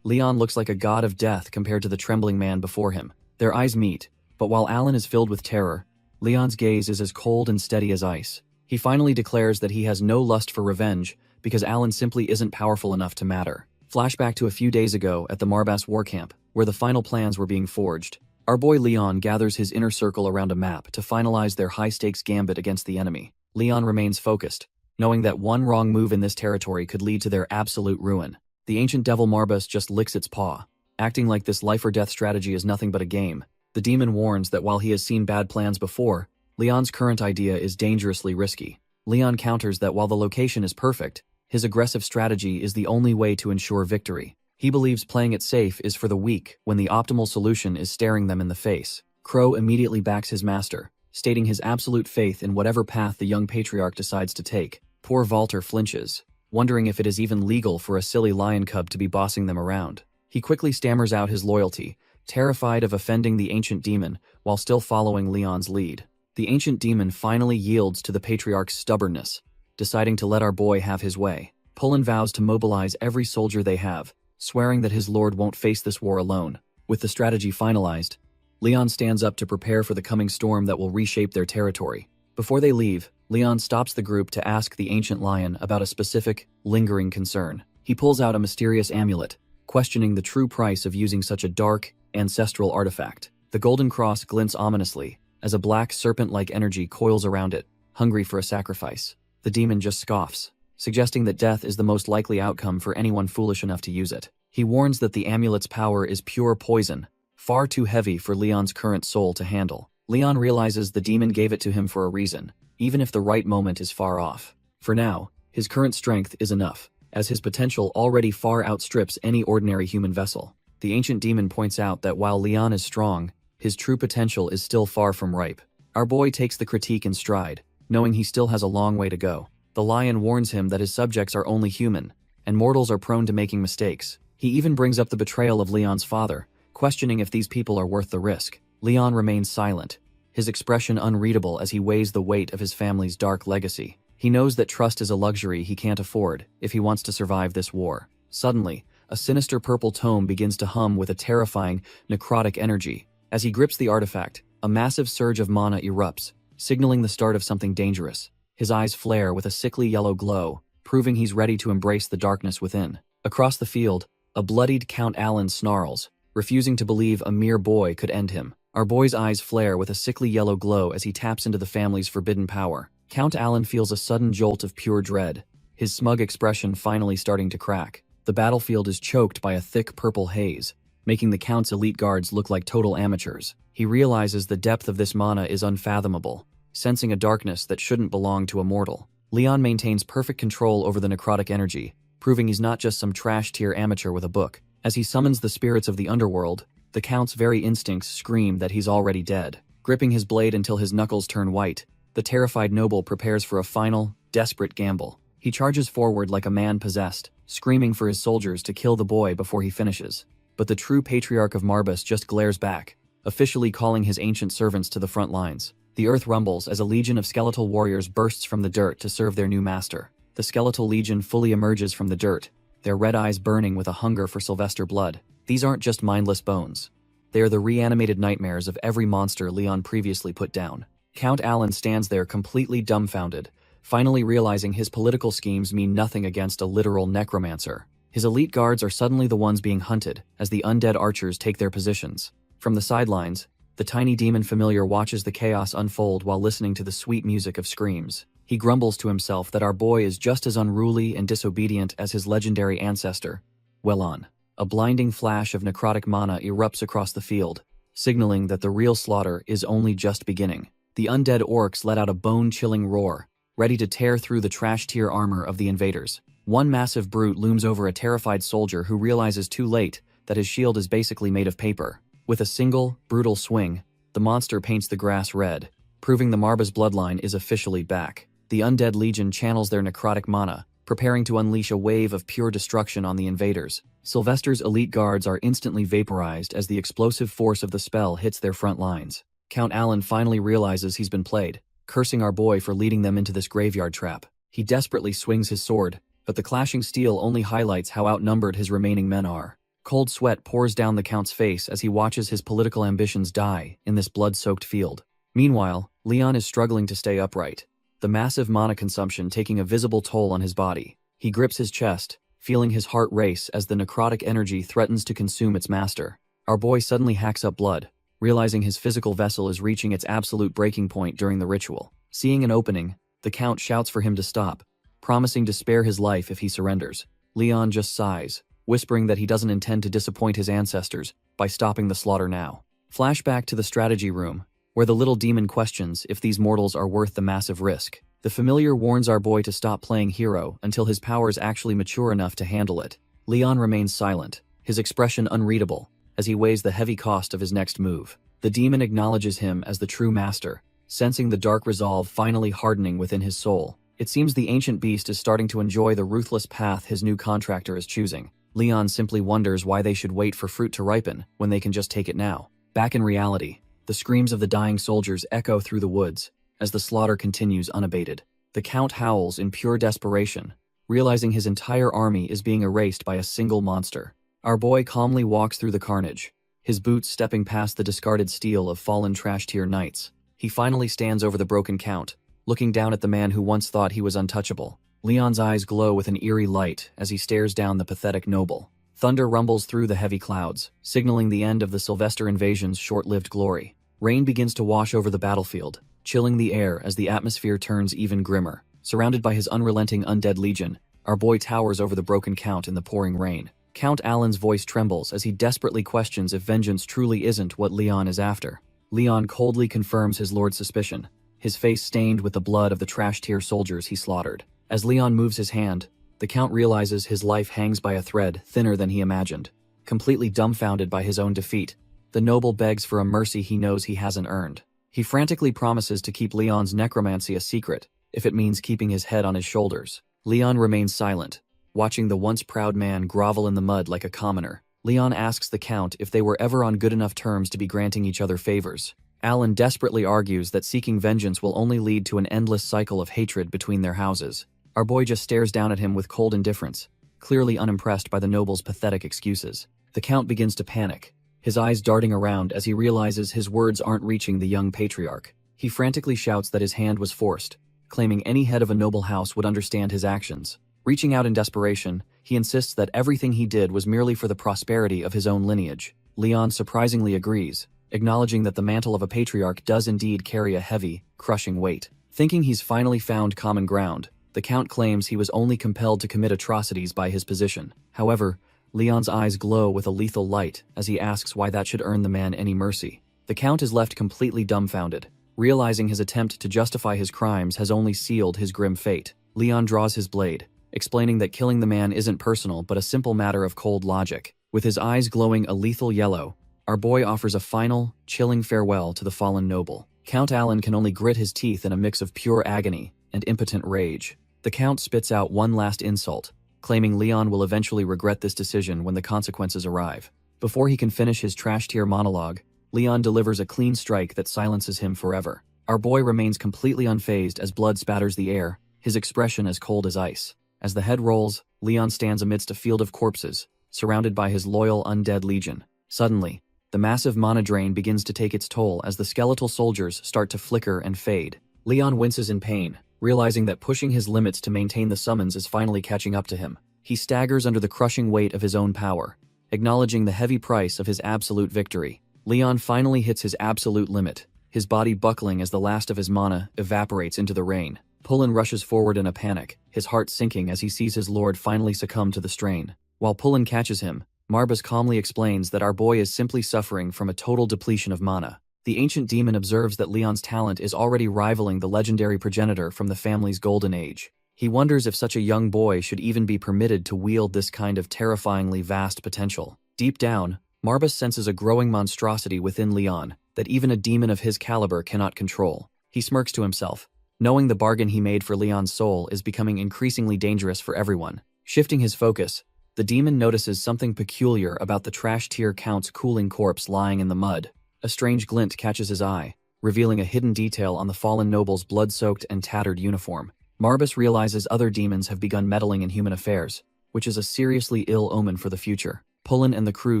Leon looks like a god of death compared to the trembling man before him. Their eyes meet, but while Alan is filled with terror, Leon's gaze is as cold and steady as ice. He finally declares that he has no lust for revenge because Alan simply isn't powerful enough to matter. Flashback to a few days ago at the Marbas war camp, where the final plans were being forged. Our boy Leon gathers his inner circle around a map to finalize their high-stakes gambit against the enemy. Leon remains focused, knowing that one wrong move in this territory could lead to their absolute ruin. The ancient devil Marbas just licks its paw, acting like this life-or-death strategy is nothing but a game. The demon warns that while he has seen bad plans before, Leon's current idea is dangerously risky. Leon counters that while the location is perfect, his aggressive strategy is the only way to ensure victory. He believes playing it safe is for the weak when the optimal solution is staring them in the face. Crow immediately backs his master, stating his absolute faith in whatever path the young patriarch decides to take. Poor Walter flinches, wondering if it is even legal for a silly lion cub to be bossing them around. He quickly stammers out his loyalty, terrified of offending the ancient demon while still following Leon's lead. The ancient demon finally yields to the patriarch's stubbornness, deciding to let our boy have his way. Pullen vows to mobilize every soldier they have, swearing that his lord won't face this war alone. With the strategy finalized, Leon stands up to prepare for the coming storm that will reshape their territory. Before they leave, Leon stops the group to ask the ancient lion about a specific, lingering concern. He pulls out a mysterious amulet, questioning the true price of using such a dark, ancestral artifact. The golden cross glints ominously as a black serpent-like energy coils around it, hungry for a sacrifice. The demon just scoffs, suggesting that death is the most likely outcome for anyone foolish enough to use it. He warns that the amulet's power is pure poison, far too heavy for Leon's current soul to handle. Leon realizes the demon gave it to him for a reason, even if the right moment is far off. For now, his current strength is enough, as his potential already far outstrips any ordinary human vessel. The ancient demon points out that while Leon is strong, his true potential is still far from ripe. Our boy takes the critique in stride, knowing he still has a long way to go. The lion warns him that his subjects are only human, and mortals are prone to making mistakes. He even brings up the betrayal of Leon's father, questioning if these people are worth the risk. Leon remains silent, his expression unreadable as he weighs the weight of his family's dark legacy. He knows that trust is a luxury he can't afford if he wants to survive this war. Suddenly, a sinister purple tome begins to hum with a terrifying, necrotic energy. As he grips the artifact, a massive surge of mana erupts, signaling the start of something dangerous. His eyes flare with a sickly yellow glow, proving he's ready to embrace the darkness within. Across the field, a bloodied Count Alan snarls, refusing to believe a mere boy could end him. Our boy's eyes flare with a sickly yellow glow as he taps into the family's forbidden power. Count Alan feels a sudden jolt of pure dread, his smug expression finally starting to crack. The battlefield is choked by a thick purple haze, making the Count's elite guards look like total amateurs. He realizes the depth of this mana is unfathomable, sensing a darkness that shouldn't belong to a mortal. Leon maintains perfect control over the necrotic energy, proving he's not just some trash-tier amateur with a book. As he summons the spirits of the underworld, the Count's very instincts scream that he's already dead. Gripping his blade until his knuckles turn white, the terrified noble prepares for a final, desperate gamble. He charges forward like a man possessed, screaming for his soldiers to kill the boy before he finishes. But the true patriarch of Marbas just glares back, officially calling his ancient servants to the front lines. The earth rumbles as a legion of skeletal warriors bursts from the dirt to serve their new master. The skeletal legion fully emerges from the dirt, their red eyes burning with a hunger for Sylvester blood. These aren't just mindless bones. They are the reanimated nightmares of every monster Leon previously put down. Count Alan stands there completely dumbfounded, finally realizing his political schemes mean nothing against a literal necromancer. His elite guards are suddenly the ones being hunted as the undead archers take their positions. From the sidelines, the tiny demon familiar watches the chaos unfold while listening to the sweet music of screams. He grumbles to himself that our boy is just as unruly and disobedient as his legendary ancestor. Well on. A blinding flash of necrotic mana erupts across the field, signaling that the real slaughter is only just beginning. The undead orcs let out a bone-chilling roar, ready to tear through the trash-tier armor of the invaders. One massive brute looms over a terrified soldier who realizes too late that his shield is basically made of paper. With a single, brutal swing, the monster paints the grass red, proving the Marbas bloodline is officially back. The undead legion channels their necrotic mana, preparing to unleash a wave of pure destruction on the invaders. Sylvester's elite guards are instantly vaporized as the explosive force of the spell hits their front lines. Count Alan finally realizes he's been played, cursing our boy for leading them into this graveyard trap. He desperately swings his sword, but the clashing steel only highlights how outnumbered his remaining men are. Cold sweat pours down the Count's face as he watches his political ambitions die in this blood-soaked field. Meanwhile, Leon is struggling to stay upright, the massive mana consumption taking a visible toll on his body. He grips his chest, feeling his heart race as the necrotic energy threatens to consume its master. Our boy suddenly hacks up blood, realizing his physical vessel is reaching its absolute breaking point during the ritual. Seeing an opening, the Count shouts for him to stop, promising to spare his life if he surrenders. Leon just sighs, whispering that he doesn't intend to disappoint his ancestors by stopping the slaughter now. Flashback to the strategy room, where the little demon questions if these mortals are worth the massive risk. The familiar warns our boy to stop playing hero until his powers actually mature enough to handle it. Leon remains silent, his expression unreadable, as he weighs the heavy cost of his next move. The demon acknowledges him as the true master, sensing the dark resolve finally hardening within his soul. It seems the ancient beast is starting to enjoy the ruthless path his new contractor is choosing. Leon simply wonders why they should wait for fruit to ripen when they can just take it now. Back in reality, the screams of the dying soldiers echo through the woods as the slaughter continues unabated. The Count howls in pure desperation, realizing his entire army is being erased by a single monster. Our boy calmly walks through the carnage, his boots stepping past the discarded steel of fallen trash-tier knights. He finally stands over the broken Count, looking down at the man who once thought he was untouchable. Leon's eyes glow with an eerie light as he stares down the pathetic noble. Thunder rumbles through the heavy clouds, signaling the end of the Sylvester invasion's short-lived glory. Rain begins to wash over the battlefield, chilling the air as the atmosphere turns even grimmer. Surrounded by his unrelenting undead legion, our boy towers over the broken Count in the pouring rain. Count Alan's voice trembles as he desperately questions if vengeance truly isn't what Leon is after. Leon coldly confirms his lord's suspicion, his face stained with the blood of the trash-tier soldiers he slaughtered. As Leon moves his hand, the Count realizes his life hangs by a thread thinner than he imagined. Completely dumbfounded by his own defeat, the noble begs for a mercy he knows he hasn't earned. He frantically promises to keep Leon's necromancy a secret, if it means keeping his head on his shoulders. Leon remains silent, watching the once proud man grovel in the mud like a commoner. Leon asks the Count if they were ever on good enough terms to be granting each other favors. Alan desperately argues that seeking vengeance will only lead to an endless cycle of hatred between their houses. Our boy just stares down at him with cold indifference, clearly unimpressed by the noble's pathetic excuses. The Count begins to panic, his eyes darting around as he realizes his words aren't reaching the young patriarch. He frantically shouts that his hand was forced, claiming any head of a noble house would understand his actions. Reaching out in desperation, he insists that everything he did was merely for the prosperity of his own lineage. Leon surprisingly agrees, acknowledging that the mantle of a patriarch does indeed carry a heavy, crushing weight. Thinking he's finally found common ground, the Count claims he was only compelled to commit atrocities by his position. However, Leon's eyes glow with a lethal light as he asks why that should earn the man any mercy. The Count is left completely dumbfounded, realizing his attempt to justify his crimes has only sealed his grim fate. Leon draws his blade, explaining that killing the man isn't personal but a simple matter of cold logic. With his eyes glowing a lethal yellow, our boy offers a final, chilling farewell to the fallen noble. Count Alan can only grit his teeth in a mix of pure agony and impotent rage. The Count spits out one last insult, claiming Leon will eventually regret this decision when the consequences arrive. Before he can finish his trash-tier monologue, Leon delivers a clean strike that silences him forever. Our boy remains completely unfazed as blood spatters the air, his expression as cold as ice. As the head rolls, Leon stands amidst a field of corpses, surrounded by his loyal undead legion. Suddenly, the massive mana drain begins to take its toll as the skeletal soldiers start to flicker and fade. Leon winces in pain, realizing that pushing his limits to maintain the summons is finally catching up to him. He staggers under the crushing weight of his own power, acknowledging the heavy price of his absolute victory. Leon finally hits his absolute limit, his body buckling as the last of his mana evaporates into the rain. Pullen rushes forward in a panic, his heart sinking as he sees his lord finally succumb to the strain. While Pullen catches him, Marbas calmly explains that our boy is simply suffering from a total depletion of mana. The ancient demon observes that Leon's talent is already rivaling the legendary progenitor from the family's golden age. He wonders if such a young boy should even be permitted to wield this kind of terrifyingly vast potential. Deep down, Marbas senses a growing monstrosity within Leon that even a demon of his caliber cannot control. He smirks to himself, knowing the bargain he made for Leon's soul is becoming increasingly dangerous for everyone. Shifting his focus, the demon notices something peculiar about the trash-tier Count's cooling corpse lying in the mud. A strange glint catches his eye, revealing a hidden detail on the fallen noble's blood-soaked and tattered uniform. Marbas realizes other demons have begun meddling in human affairs, which is a seriously ill omen for the future. Pullen and the crew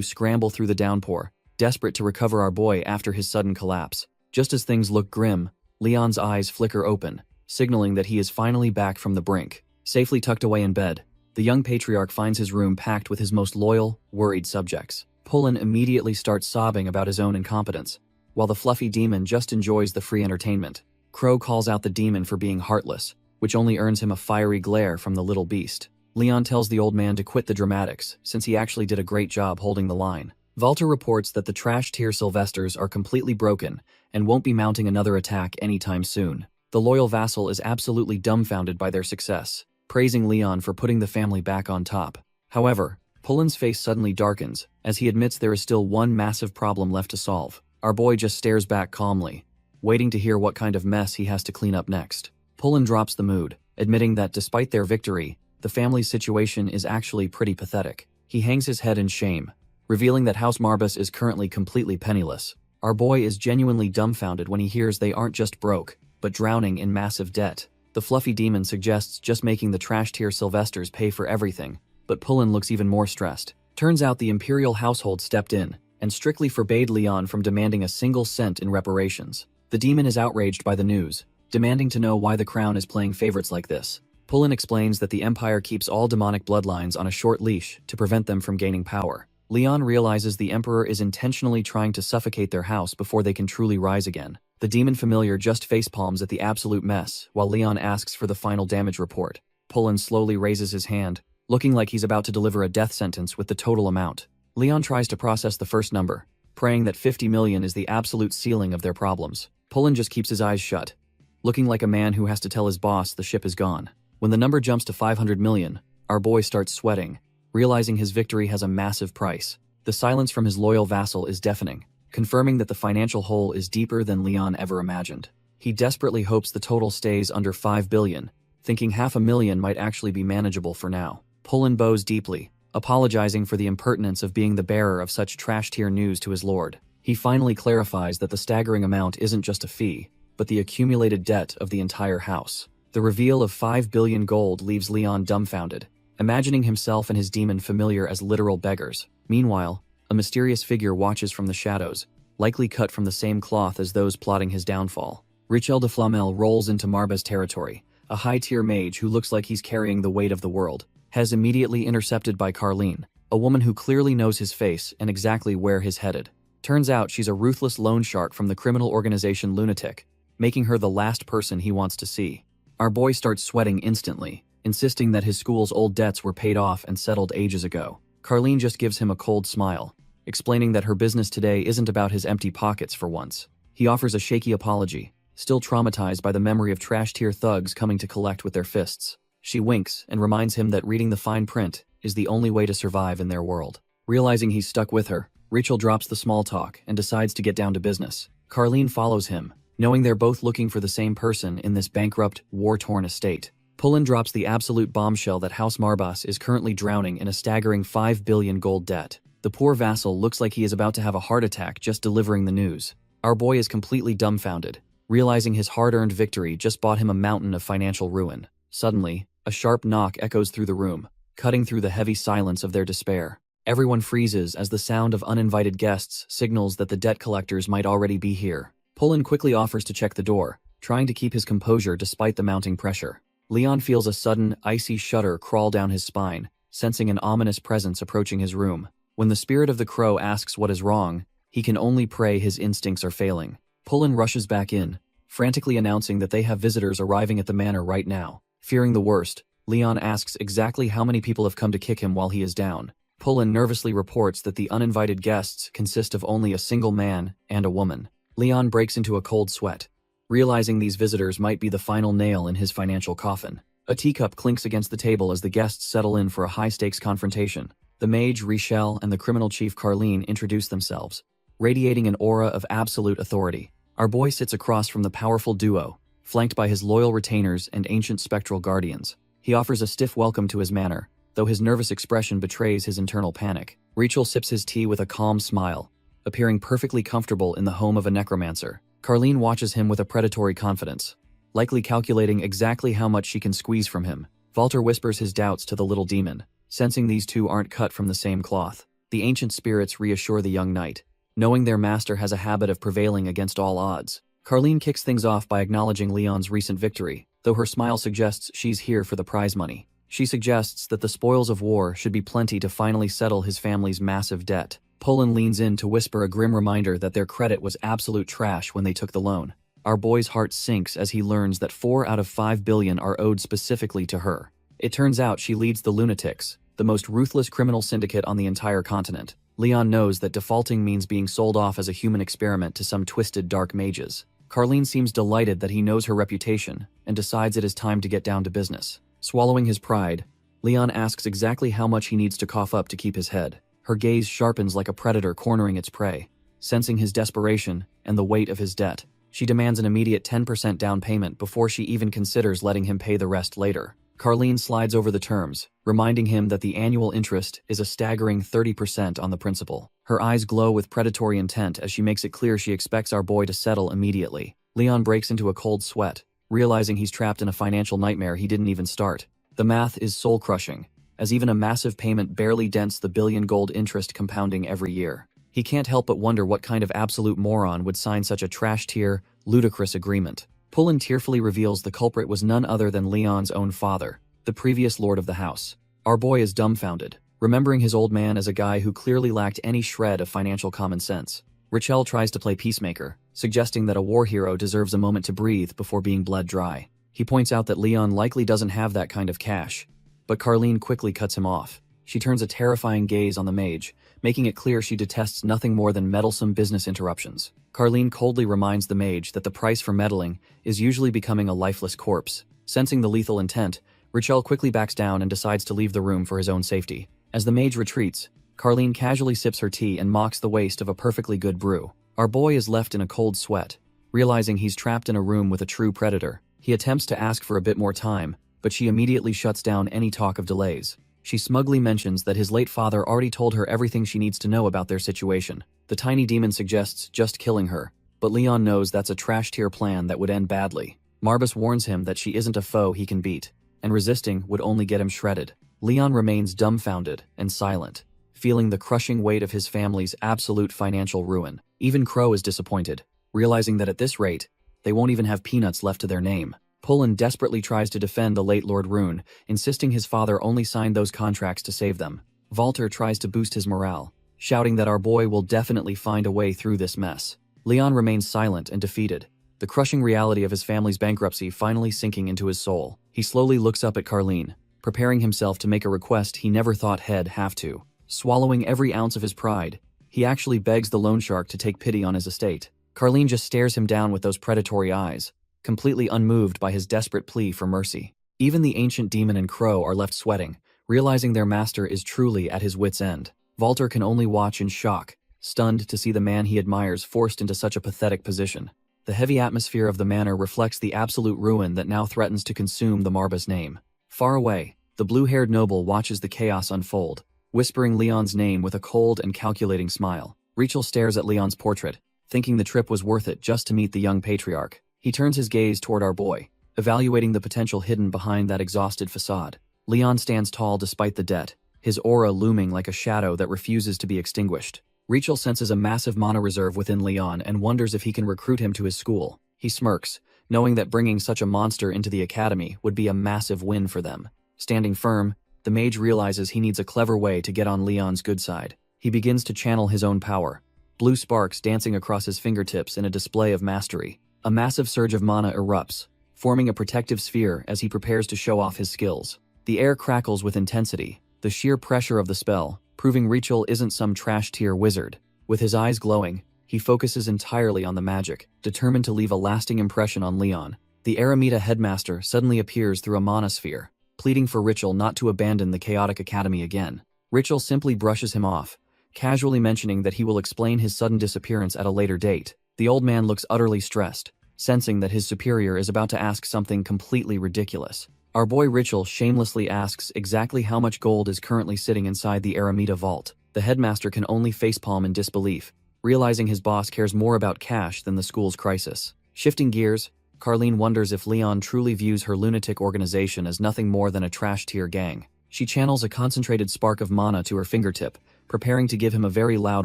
scramble through the downpour, desperate to recover our boy after his sudden collapse. Just as things look grim, Leon's eyes flicker open, signaling that he is finally back from the brink. Safely tucked away in bed, the young patriarch finds his room packed with his most loyal, worried subjects. Pullen immediately starts sobbing about his own incompetence, while the fluffy demon just enjoys the free entertainment. Crow calls out the demon for being heartless, which only earns him a fiery glare from the little beast. Leon tells the old man to quit the dramatics, since he actually did a great job holding the line. Walter reports that the trash-tier Sylvesters are completely broken and won't be mounting another attack anytime soon. The loyal vassal is absolutely dumbfounded by their success, praising Leon for putting the family back on top. However, Pullen's face suddenly darkens as he admits there is still one massive problem left to solve. Our boy just stares back calmly, waiting to hear what kind of mess he has to clean up next. Pullen drops the mood, admitting that despite their victory, the family's situation is actually pretty pathetic. He hangs his head in shame, revealing that House Marbas is currently completely penniless. Our boy is genuinely dumbfounded when he hears they aren't just broke, but drowning in massive debt. The fluffy demon suggests just making the trash-tier Sylvesters pay for everything, but Pullen looks even more stressed. Turns out the imperial household stepped in and strictly forbade Leon from demanding a single cent in reparations. The demon is outraged by the news, demanding to know why the crown is playing favorites like this. Pullen explains that the Empire keeps all demonic bloodlines on a short leash to prevent them from gaining power. Leon realizes the Emperor is intentionally trying to suffocate their house before they can truly rise again. The demon familiar just facepalms at the absolute mess, while Leon asks for the final damage report. Pullen slowly raises his hand, looking like he's about to deliver a death sentence with the total amount. Leon tries to process the first number, praying that 50 million is the absolute ceiling of their problems. Pullen just keeps his eyes shut, looking like a man who has to tell his boss the ship is gone. When the number jumps to 500 million, our boy starts sweating, realizing his victory has a massive price. The silence from his loyal vassal is deafening, confirming that the financial hole is deeper than Leon ever imagined. He desperately hopes the total stays under 5 billion, thinking 500,000 might actually be manageable for now. Pullen bows deeply, apologizing for the impertinence of being the bearer of such trash-tier news to his lord. He finally clarifies that the staggering amount isn't just a fee, but the accumulated debt of the entire house. The reveal of 5 billion gold leaves Leon dumbfounded, imagining himself and his demon familiar as literal beggars. Meanwhile, a mysterious figure watches from the shadows, likely cut from the same cloth as those plotting his downfall. Richel de Flamel rolls into Marba's territory, a high-tier mage who looks like he's carrying the weight of the world. Hez immediately intercepted by Carleen, a woman who clearly knows his face and exactly where he's headed. Turns out she's a ruthless loan shark from the criminal organization Lunatic, making her the last person he wants to see. Our boy starts sweating instantly, insisting that his school's old debts were paid off and settled ages ago. Carleen just gives him a cold smile, explaining that her business today isn't about his empty pockets for once. He offers a shaky apology, still traumatized by the memory of trash-tier thugs coming to collect with their fists. She winks and reminds him that reading the fine print is the only way to survive in their world. Realizing he's stuck with her, Rachel drops the small talk and decides to get down to business. Carleen follows him, knowing they're both looking for the same person in this bankrupt, war-torn estate. Pullen drops the absolute bombshell that House Marbas is currently drowning in a staggering 5 billion gold debt. The poor vassal looks like he is about to have a heart attack just delivering the news. Our boy is completely dumbfounded, realizing his hard-earned victory just bought him a mountain of financial ruin. Suddenly, a sharp knock echoes through the room, cutting through the heavy silence of their despair. Everyone freezes as the sound of uninvited guests signals that the debt collectors might already be here. Pullen quickly offers to check the door, trying to keep his composure despite the mounting pressure. Leon feels a sudden, icy shudder crawl down his spine, sensing an ominous presence approaching his room. When the spirit of the crow asks what is wrong, he can only pray his instincts are failing. Pullen rushes back in, frantically announcing that they have visitors arriving at the manor right now. Fearing the worst, Leon asks exactly how many people have come to kick him while he is down. Pullen nervously reports that the uninvited guests consist of only a single man and a woman. Leon breaks into a cold sweat, realizing these visitors might be the final nail in his financial coffin. A teacup clinks against the table as the guests settle in for a high-stakes confrontation. The mage, Richel, and the criminal chief, Carleen, introduce themselves, radiating an aura of absolute authority. Our boy sits across from the powerful duo, flanked by his loyal retainers and ancient spectral guardians. He offers a stiff welcome to his manor, though his nervous expression betrays his internal panic. Richel sips his tea with a calm smile, appearing perfectly comfortable in the home of a necromancer. Carleen watches him with a predatory confidence, likely calculating exactly how much she can squeeze from him. Walter whispers his doubts to the little demon, sensing these two aren't cut from the same cloth. The ancient spirits reassure the young knight, knowing their master has a habit of prevailing against all odds. Carleen kicks things off by acknowledging Leon's recent victory, though her smile suggests she's here for the prize money. She suggests that the spoils of war should be plenty to finally settle his family's massive debt. Poland leans in to whisper a grim reminder that their credit was absolute trash when they took the loan. Our boy's heart sinks as he learns that 4 out of 5 billion are owed specifically to her. It turns out she leads the Lunatics, the most ruthless criminal syndicate on the entire continent. Leon knows that defaulting means being sold off as a human experiment to some twisted dark mages. Carlene seems delighted that he knows her reputation and decides it is time to get down to business. Swallowing his pride, Leon asks exactly how much he needs to cough up to keep his head. Her gaze sharpens like a predator cornering its prey. Sensing his desperation and the weight of his debt, she demands an immediate 10% down payment before she even considers letting him pay the rest later. Carlene slides over the terms, reminding him that the annual interest is a staggering 30% on the principal. Her eyes glow with predatory intent as she makes it clear she expects our boy to settle immediately. Leon breaks into a cold sweat, realizing he's trapped in a financial nightmare he didn't even start. The math is soul-crushing, as even a massive payment barely dents the billion gold interest compounding every year. He can't help but wonder what kind of absolute moron would sign such a trash-tier, ludicrous agreement. Pullen tearfully reveals the culprit was none other than Leon's own father, the previous lord of the house. Our boy is dumbfounded, remembering his old man as a guy who clearly lacked any shred of financial common sense. Richelle tries to play peacemaker, suggesting that a war hero deserves a moment to breathe before being bled dry. He points out that Leon likely doesn't have that kind of cash, but Carlene quickly cuts him off. She turns a terrifying gaze on the mage, making it clear she detests nothing more than meddlesome business interruptions. Carlene coldly reminds the mage that the price for meddling is usually becoming a lifeless corpse. Sensing the lethal intent, Richelle quickly backs down and decides to leave the room for his own safety. As the mage retreats, Carlene casually sips her tea and mocks the waste of a perfectly good brew. Our boy is left in a cold sweat, realizing he's trapped in a room with a true predator. He attempts to ask for a bit more time, but she immediately shuts down any talk of delays. She smugly mentions that his late father already told her everything she needs to know about their situation. The tiny demon suggests just killing her, but Leon knows that's a trash-tier plan that would end badly. Marbus warns him that she isn't a foe he can beat, and resisting would only get him shredded. Leon remains dumbfounded and silent, feeling the crushing weight of his family's absolute financial ruin. Even Crow is disappointed, realizing that at this rate, they won't even have peanuts left to their name. Pullen desperately tries to defend the late Lord Rune, insisting his father only signed those contracts to save them. Walter tries to boost his morale, shouting that our boy will definitely find a way through this mess. Leon remains silent and defeated, the crushing reality of his family's bankruptcy finally sinking into his soul. He slowly looks up at Carlene, preparing himself to make a request he never thought he'd have to. Swallowing every ounce of his pride, he actually begs the loan shark to take pity on his estate. Carlene just stares him down with those predatory eyes, completely unmoved by his desperate plea for mercy. Even the ancient demon and Crow are left sweating, realizing their master is truly at his wit's end. Walter can only watch in shock, stunned to see the man he admires forced into such a pathetic position. The heavy atmosphere of the manor reflects the absolute ruin that now threatens to consume the Marbus name. Far away, the blue-haired noble watches the chaos unfold, whispering Leon's name with a cold and calculating smile. Rachel stares at Leon's portrait, thinking the trip was worth it just to meet the young patriarch. He turns his gaze toward our boy, evaluating the potential hidden behind that exhausted facade. Leon stands tall despite the debt, his aura looming like a shadow that refuses to be extinguished. Rachel senses a massive mana reserve within Leon and wonders if he can recruit him to his school. He smirks, knowing that bringing such a monster into the academy would be a massive win for them. Standing firm, the mage realizes he needs a clever way to get on Leon's good side. He begins to channel his own power, blue sparks dancing across his fingertips in a display of mastery. A massive surge of mana erupts, forming a protective sphere as he prepares to show off his skills. The air crackles with intensity, the sheer pressure of the spell, proving Rachel isn't some trash-tier wizard. With his eyes glowing, he focuses entirely on the magic, determined to leave a lasting impression on Leon. The Eremita headmaster suddenly appears through a mana sphere, pleading for Rachel not to abandon the chaotic academy again. Rachel simply brushes him off, casually mentioning that he will explain his sudden disappearance at a later date. The old man looks utterly stressed, sensing that his superior is about to ask something completely ridiculous. Our boy Rachel shamelessly asks exactly how much gold is currently sitting inside the Eremita vault. The headmaster can only facepalm in disbelief, realizing his boss cares more about cash than the school's crisis. Shifting gears, Carlene wonders if Leon truly views her lunatic organization as nothing more than a trash-tier gang. She channels a concentrated spark of mana to her fingertip, preparing to give him a very loud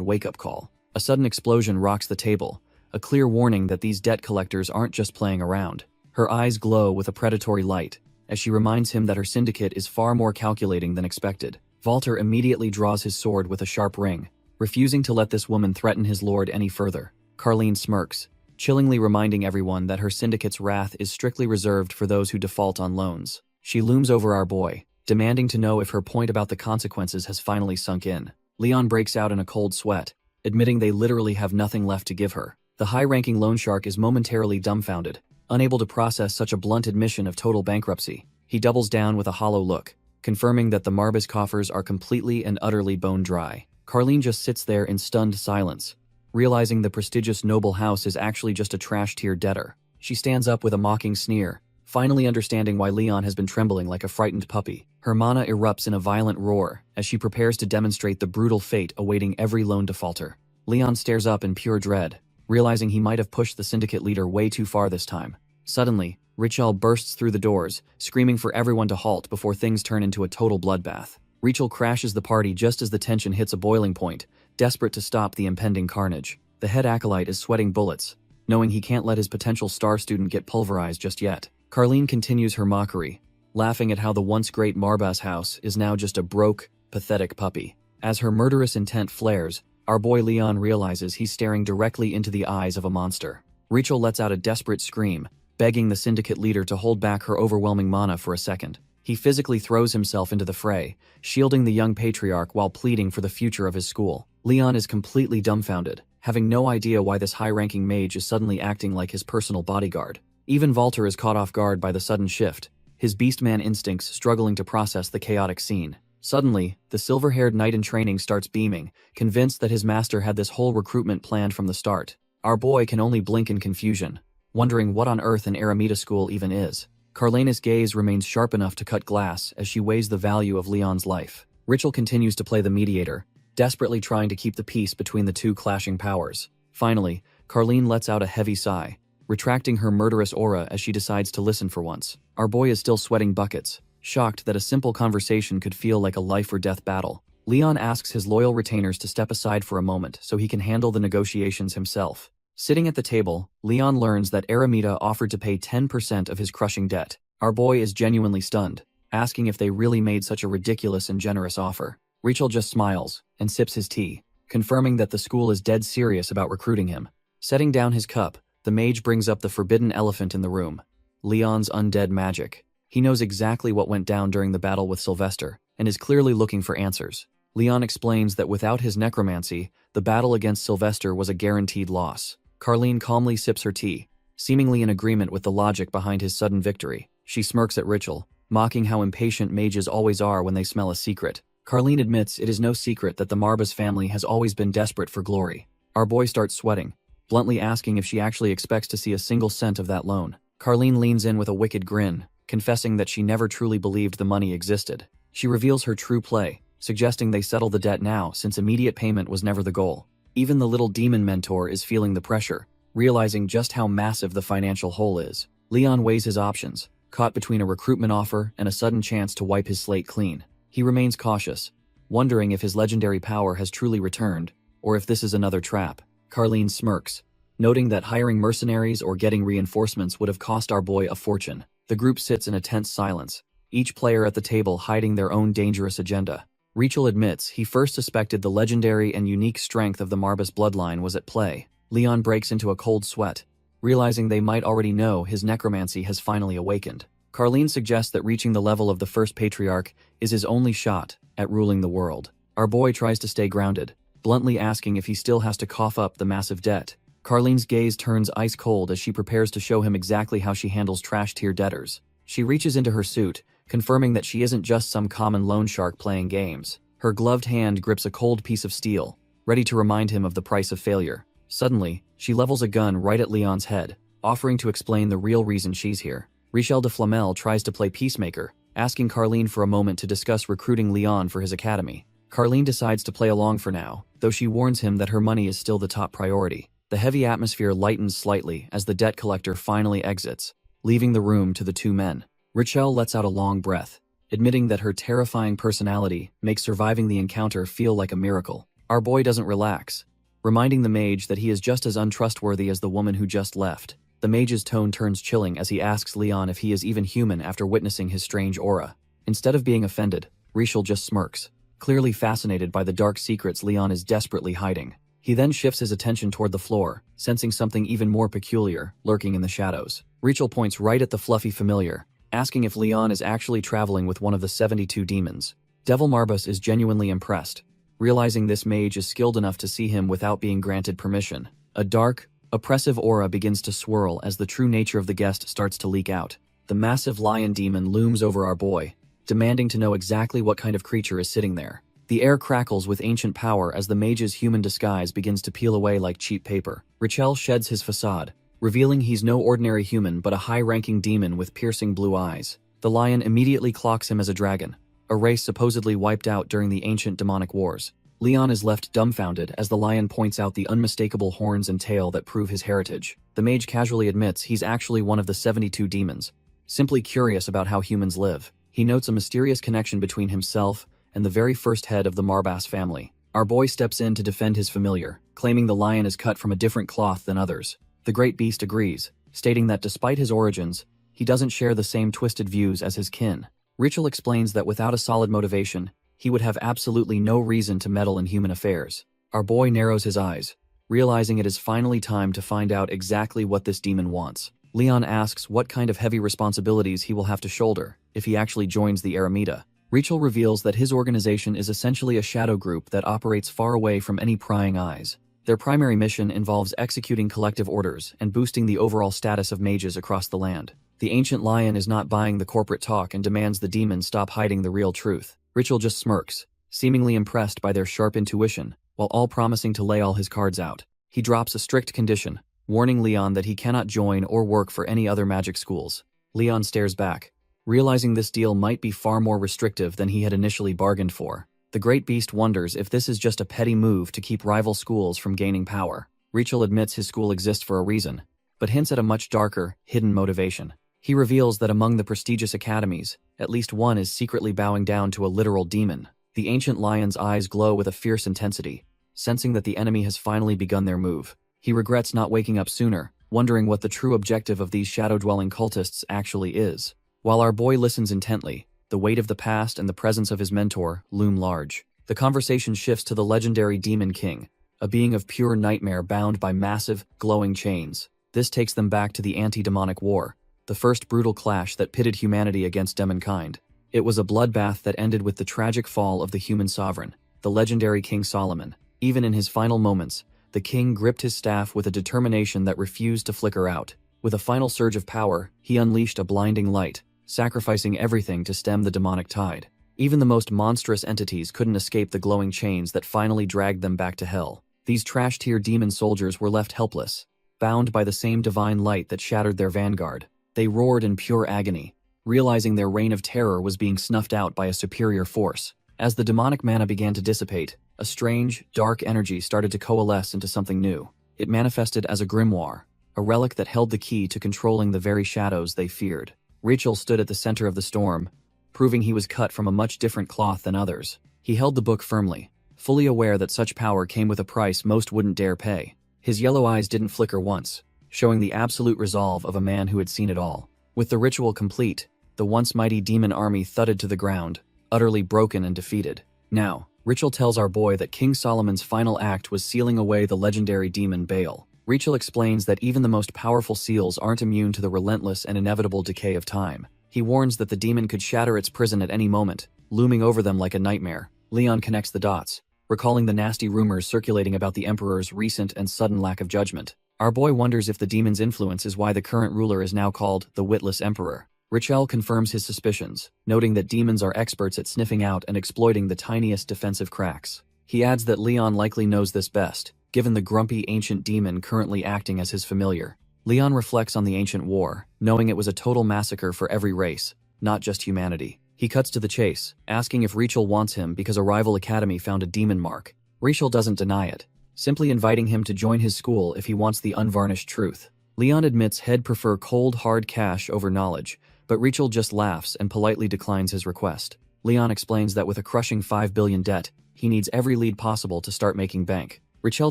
wake-up call. A sudden explosion rocks the table, a clear warning that these debt collectors aren't just playing around. Her eyes glow with a predatory light, as she reminds him that her syndicate is far more calculating than expected. Walter immediately draws his sword with a sharp ring, refusing to let this woman threaten his lord any further. Carlene smirks, chillingly reminding everyone that her syndicate's wrath is strictly reserved for those who default on loans. She looms over our boy, demanding to know if her point about the consequences has finally sunk in. Leon breaks out in a cold sweat, admitting they literally have nothing left to give her. The high-ranking loan shark is momentarily dumbfounded, unable to process such a blunt admission of total bankruptcy. He doubles down with a hollow look, confirming that the Marbas coffers are completely and utterly bone dry. Carlene just sits there in stunned silence, realizing the prestigious noble house is actually just a trash-tier debtor. She stands up with a mocking sneer, finally understanding why Leon has been trembling like a frightened puppy. Her mana erupts in a violent roar as she prepares to demonstrate the brutal fate awaiting every loan defaulter. Leon stares up in pure dread, realizing he might have pushed the syndicate leader way too far this time. Suddenly, Rachel bursts through the doors, screaming for everyone to halt before things turn into a total bloodbath. Rachel crashes the party just as the tension hits a boiling point, desperate to stop the impending carnage. The head acolyte is sweating bullets, knowing he can't let his potential star student get pulverized just yet. Carlene continues her mockery, laughing at how the once great Marbas house is now just a broke, pathetic puppy. As her murderous intent flares, our boy Leon realizes he's staring directly into the eyes of a monster. Rachel lets out a desperate scream, begging the syndicate leader to hold back her overwhelming mana for a second. He physically throws himself into the fray, shielding the young patriarch while pleading for the future of his school. Leon is completely dumbfounded, having no idea why this high-ranking mage is suddenly acting like his personal bodyguard. Even Walter is caught off guard by the sudden shift, his beastman instincts struggling to process the chaotic scene. Suddenly, the silver-haired knight in training starts beaming, convinced that his master had this whole recruitment planned from the start. Our boy can only blink in confusion, wondering what on earth an Eremita school even is. Carlene's gaze remains sharp enough to cut glass as she weighs the value of Leon's life. Rachel continues to play the mediator, desperately trying to keep the peace between the two clashing powers. Finally, Carlene lets out a heavy sigh, retracting her murderous aura as she decides to listen for once. Our boy is still sweating buckets, shocked that a simple conversation could feel like a life-or-death battle. Leon asks his loyal retainers to step aside for a moment so he can handle the negotiations himself. Sitting at the table, Leon learns that Eremita offered to pay 10% of his crushing debt. Our boy is genuinely stunned, asking if they really made such a ridiculous and generous offer. Rachel just smiles and sips his tea, confirming that the school is dead serious about recruiting him. Setting down his cup, the mage brings up the forbidden elephant in the room, Leon's undead magic. He knows exactly what went down during the battle with Sylvester, and is clearly looking for answers. Leon explains that without his necromancy, the battle against Sylvester was a guaranteed loss. Carlene calmly sips her tea, seemingly in agreement with the logic behind his sudden victory. She smirks at Rachel, mocking how impatient mages always are when they smell a secret. Carlene admits it is no secret that the Marbas family has always been desperate for glory. Our boy starts sweating, bluntly asking if she actually expects to see a single cent of that loan. Carlene leans in with a wicked grin, confessing that she never truly believed the money existed. She reveals her true play, suggesting they settle the debt now since immediate payment was never the goal. Even the little demon mentor is feeling the pressure, realizing just how massive the financial hole is. Leon weighs his options, caught between a recruitment offer and a sudden chance to wipe his slate clean. He remains cautious, wondering if his legendary power has truly returned, or if this is another trap. Carlene smirks, noting that hiring mercenaries or getting reinforcements would have cost our boy a fortune. The group sits in a tense silence, each player at the table hiding their own dangerous agenda. Rachel admits he first suspected the legendary and unique strength of the Marbas bloodline was at play. Leon breaks into a cold sweat, realizing they might already know his necromancy has finally awakened. Carlene suggests that reaching the level of the first patriarch is his only shot at ruling the world. Our boy tries to stay grounded, bluntly asking if he still has to cough up the massive debt. Carlene's gaze turns ice cold as she prepares to show him exactly how she handles trash-tier debtors. She reaches into her suit, confirming that she isn't just some common loan shark playing games. Her gloved hand grips a cold piece of steel, ready to remind him of the price of failure. Suddenly, she levels a gun right at Leon's head, offering to explain the real reason she's here. Richelle de Flamel tries to play peacemaker, asking Carlene for a moment to discuss recruiting Leon for his academy. Carlene decides to play along for now, though she warns him that her money is still the top priority. The heavy atmosphere lightens slightly as the debt collector finally exits, leaving the room to the two men. Richelle lets out a long breath, admitting that her terrifying personality makes surviving the encounter feel like a miracle. Our boy doesn't relax, reminding the mage that he is just as untrustworthy as the woman who just left. The mage's tone turns chilling as he asks Leon if he is even human after witnessing his strange aura. Instead of being offended, Rachel just smirks, clearly fascinated by the dark secrets Leon is desperately hiding. He then shifts his attention toward the floor, sensing something even more peculiar lurking in the shadows. Rachel points right at the fluffy familiar, asking if Leon is actually traveling with one of the 72 demons. Devil Marbus is genuinely impressed, realizing this mage is skilled enough to see him without being granted permission. A dark, oppressive aura begins to swirl as the true nature of the guest starts to leak out. The massive lion demon looms over our boy, demanding to know exactly what kind of creature is sitting there. The air crackles with ancient power as the mage's human disguise begins to peel away like cheap paper. Richel sheds his facade, revealing he's no ordinary human but a high-ranking demon with piercing blue eyes. The lion immediately clocks him as a dragon, a race supposedly wiped out during the ancient demonic wars. Leon is left dumbfounded as the lion points out the unmistakable horns and tail that prove his heritage. The mage casually admits he's actually one of the 72 demons, simply curious about how humans live. He notes a mysterious connection between himself and the very first head of the Marbas family. Our boy steps in to defend his familiar, claiming the lion is cut from a different cloth than others. The great beast agrees, stating that despite his origins, he doesn't share the same twisted views as his kin. Rachel explains that without a solid motivation, he would have absolutely no reason to meddle in human affairs. Our boy narrows his eyes, realizing it is finally time to find out exactly what this demon wants. Leon asks what kind of heavy responsibilities he will have to shoulder if he actually joins the Aramida. Rachel reveals that his organization is essentially a shadow group that operates far away from any prying eyes. Their primary mission involves executing collective orders and boosting the overall status of mages across the land. The ancient lion is not buying the corporate talk and demands the demon stop hiding the real truth. Rachel just smirks, seemingly impressed by their sharp intuition, while all promising to lay all his cards out. He drops a strict condition, warning Leon that he cannot join or work for any other magic schools. Leon stares back, realizing this deal might be far more restrictive than he had initially bargained for. The great beast wonders if this is just a petty move to keep rival schools from gaining power. Rachel admits his school exists for a reason, but hints at a much darker, hidden motivation. He reveals that among the prestigious academies, at least one is secretly bowing down to a literal demon. The ancient lion's eyes glow with a fierce intensity, sensing that the enemy has finally begun their move. He regrets not waking up sooner, wondering what the true objective of these shadow-dwelling cultists actually is. While our boy listens intently, the weight of the past and the presence of his mentor loom large. The conversation shifts to the legendary Demon King, a being of pure nightmare bound by massive, glowing chains. This takes them back to the anti-demonic war, the first brutal clash that pitted humanity against demonkind. It was a bloodbath that ended with the tragic fall of the human sovereign, the legendary King Solomon. Even in his final moments, the king gripped his staff with a determination that refused to flicker out. With a final surge of power, he unleashed a blinding light, sacrificing everything to stem the demonic tide. Even the most monstrous entities couldn't escape the glowing chains that finally dragged them back to hell. These trash-tier demon soldiers were left helpless, bound by the same divine light that shattered their vanguard. They roared in pure agony, realizing their reign of terror was being snuffed out by a superior force. As the demonic mana began to dissipate, a strange, dark energy started to coalesce into something new. It manifested as a grimoire, a relic that held the key to controlling the very shadows they feared. Rachel stood at the center of the storm, proving he was cut from a much different cloth than others. He held the book firmly, fully aware that such power came with a price most wouldn't dare pay. His yellow eyes didn't flicker once, showing the absolute resolve of a man who had seen it all. With the ritual complete, the once mighty demon army thudded to the ground, utterly broken and defeated. Now, Rachel tells our boy that King Solomon's final act was sealing away the legendary demon Baal. Rachel explains that even the most powerful seals aren't immune to the relentless and inevitable decay of time. He warns that the demon could shatter its prison at any moment, looming over them like a nightmare. Leon connects the dots, recalling the nasty rumors circulating about the Emperor's recent and sudden lack of judgment. Our boy wonders if the demon's influence is why the current ruler is now called the Witless Emperor. Rachel confirms his suspicions, noting that demons are experts at sniffing out and exploiting the tiniest defensive cracks. He adds that Leon likely knows this best, given the grumpy ancient demon currently acting as his familiar. Leon reflects on the ancient war, knowing it was a total massacre for every race, not just humanity. He cuts to the chase, asking if Rachel wants him because a rival academy found a demon mark. Rachel doesn't deny it, simply inviting him to join his school if he wants the unvarnished truth. Leon admits he'd prefer cold, hard cash over knowledge, but Rachel just laughs and politely declines his request. Leon explains that with a crushing 5 billion debt, he needs every lead possible to start making bank. Rachel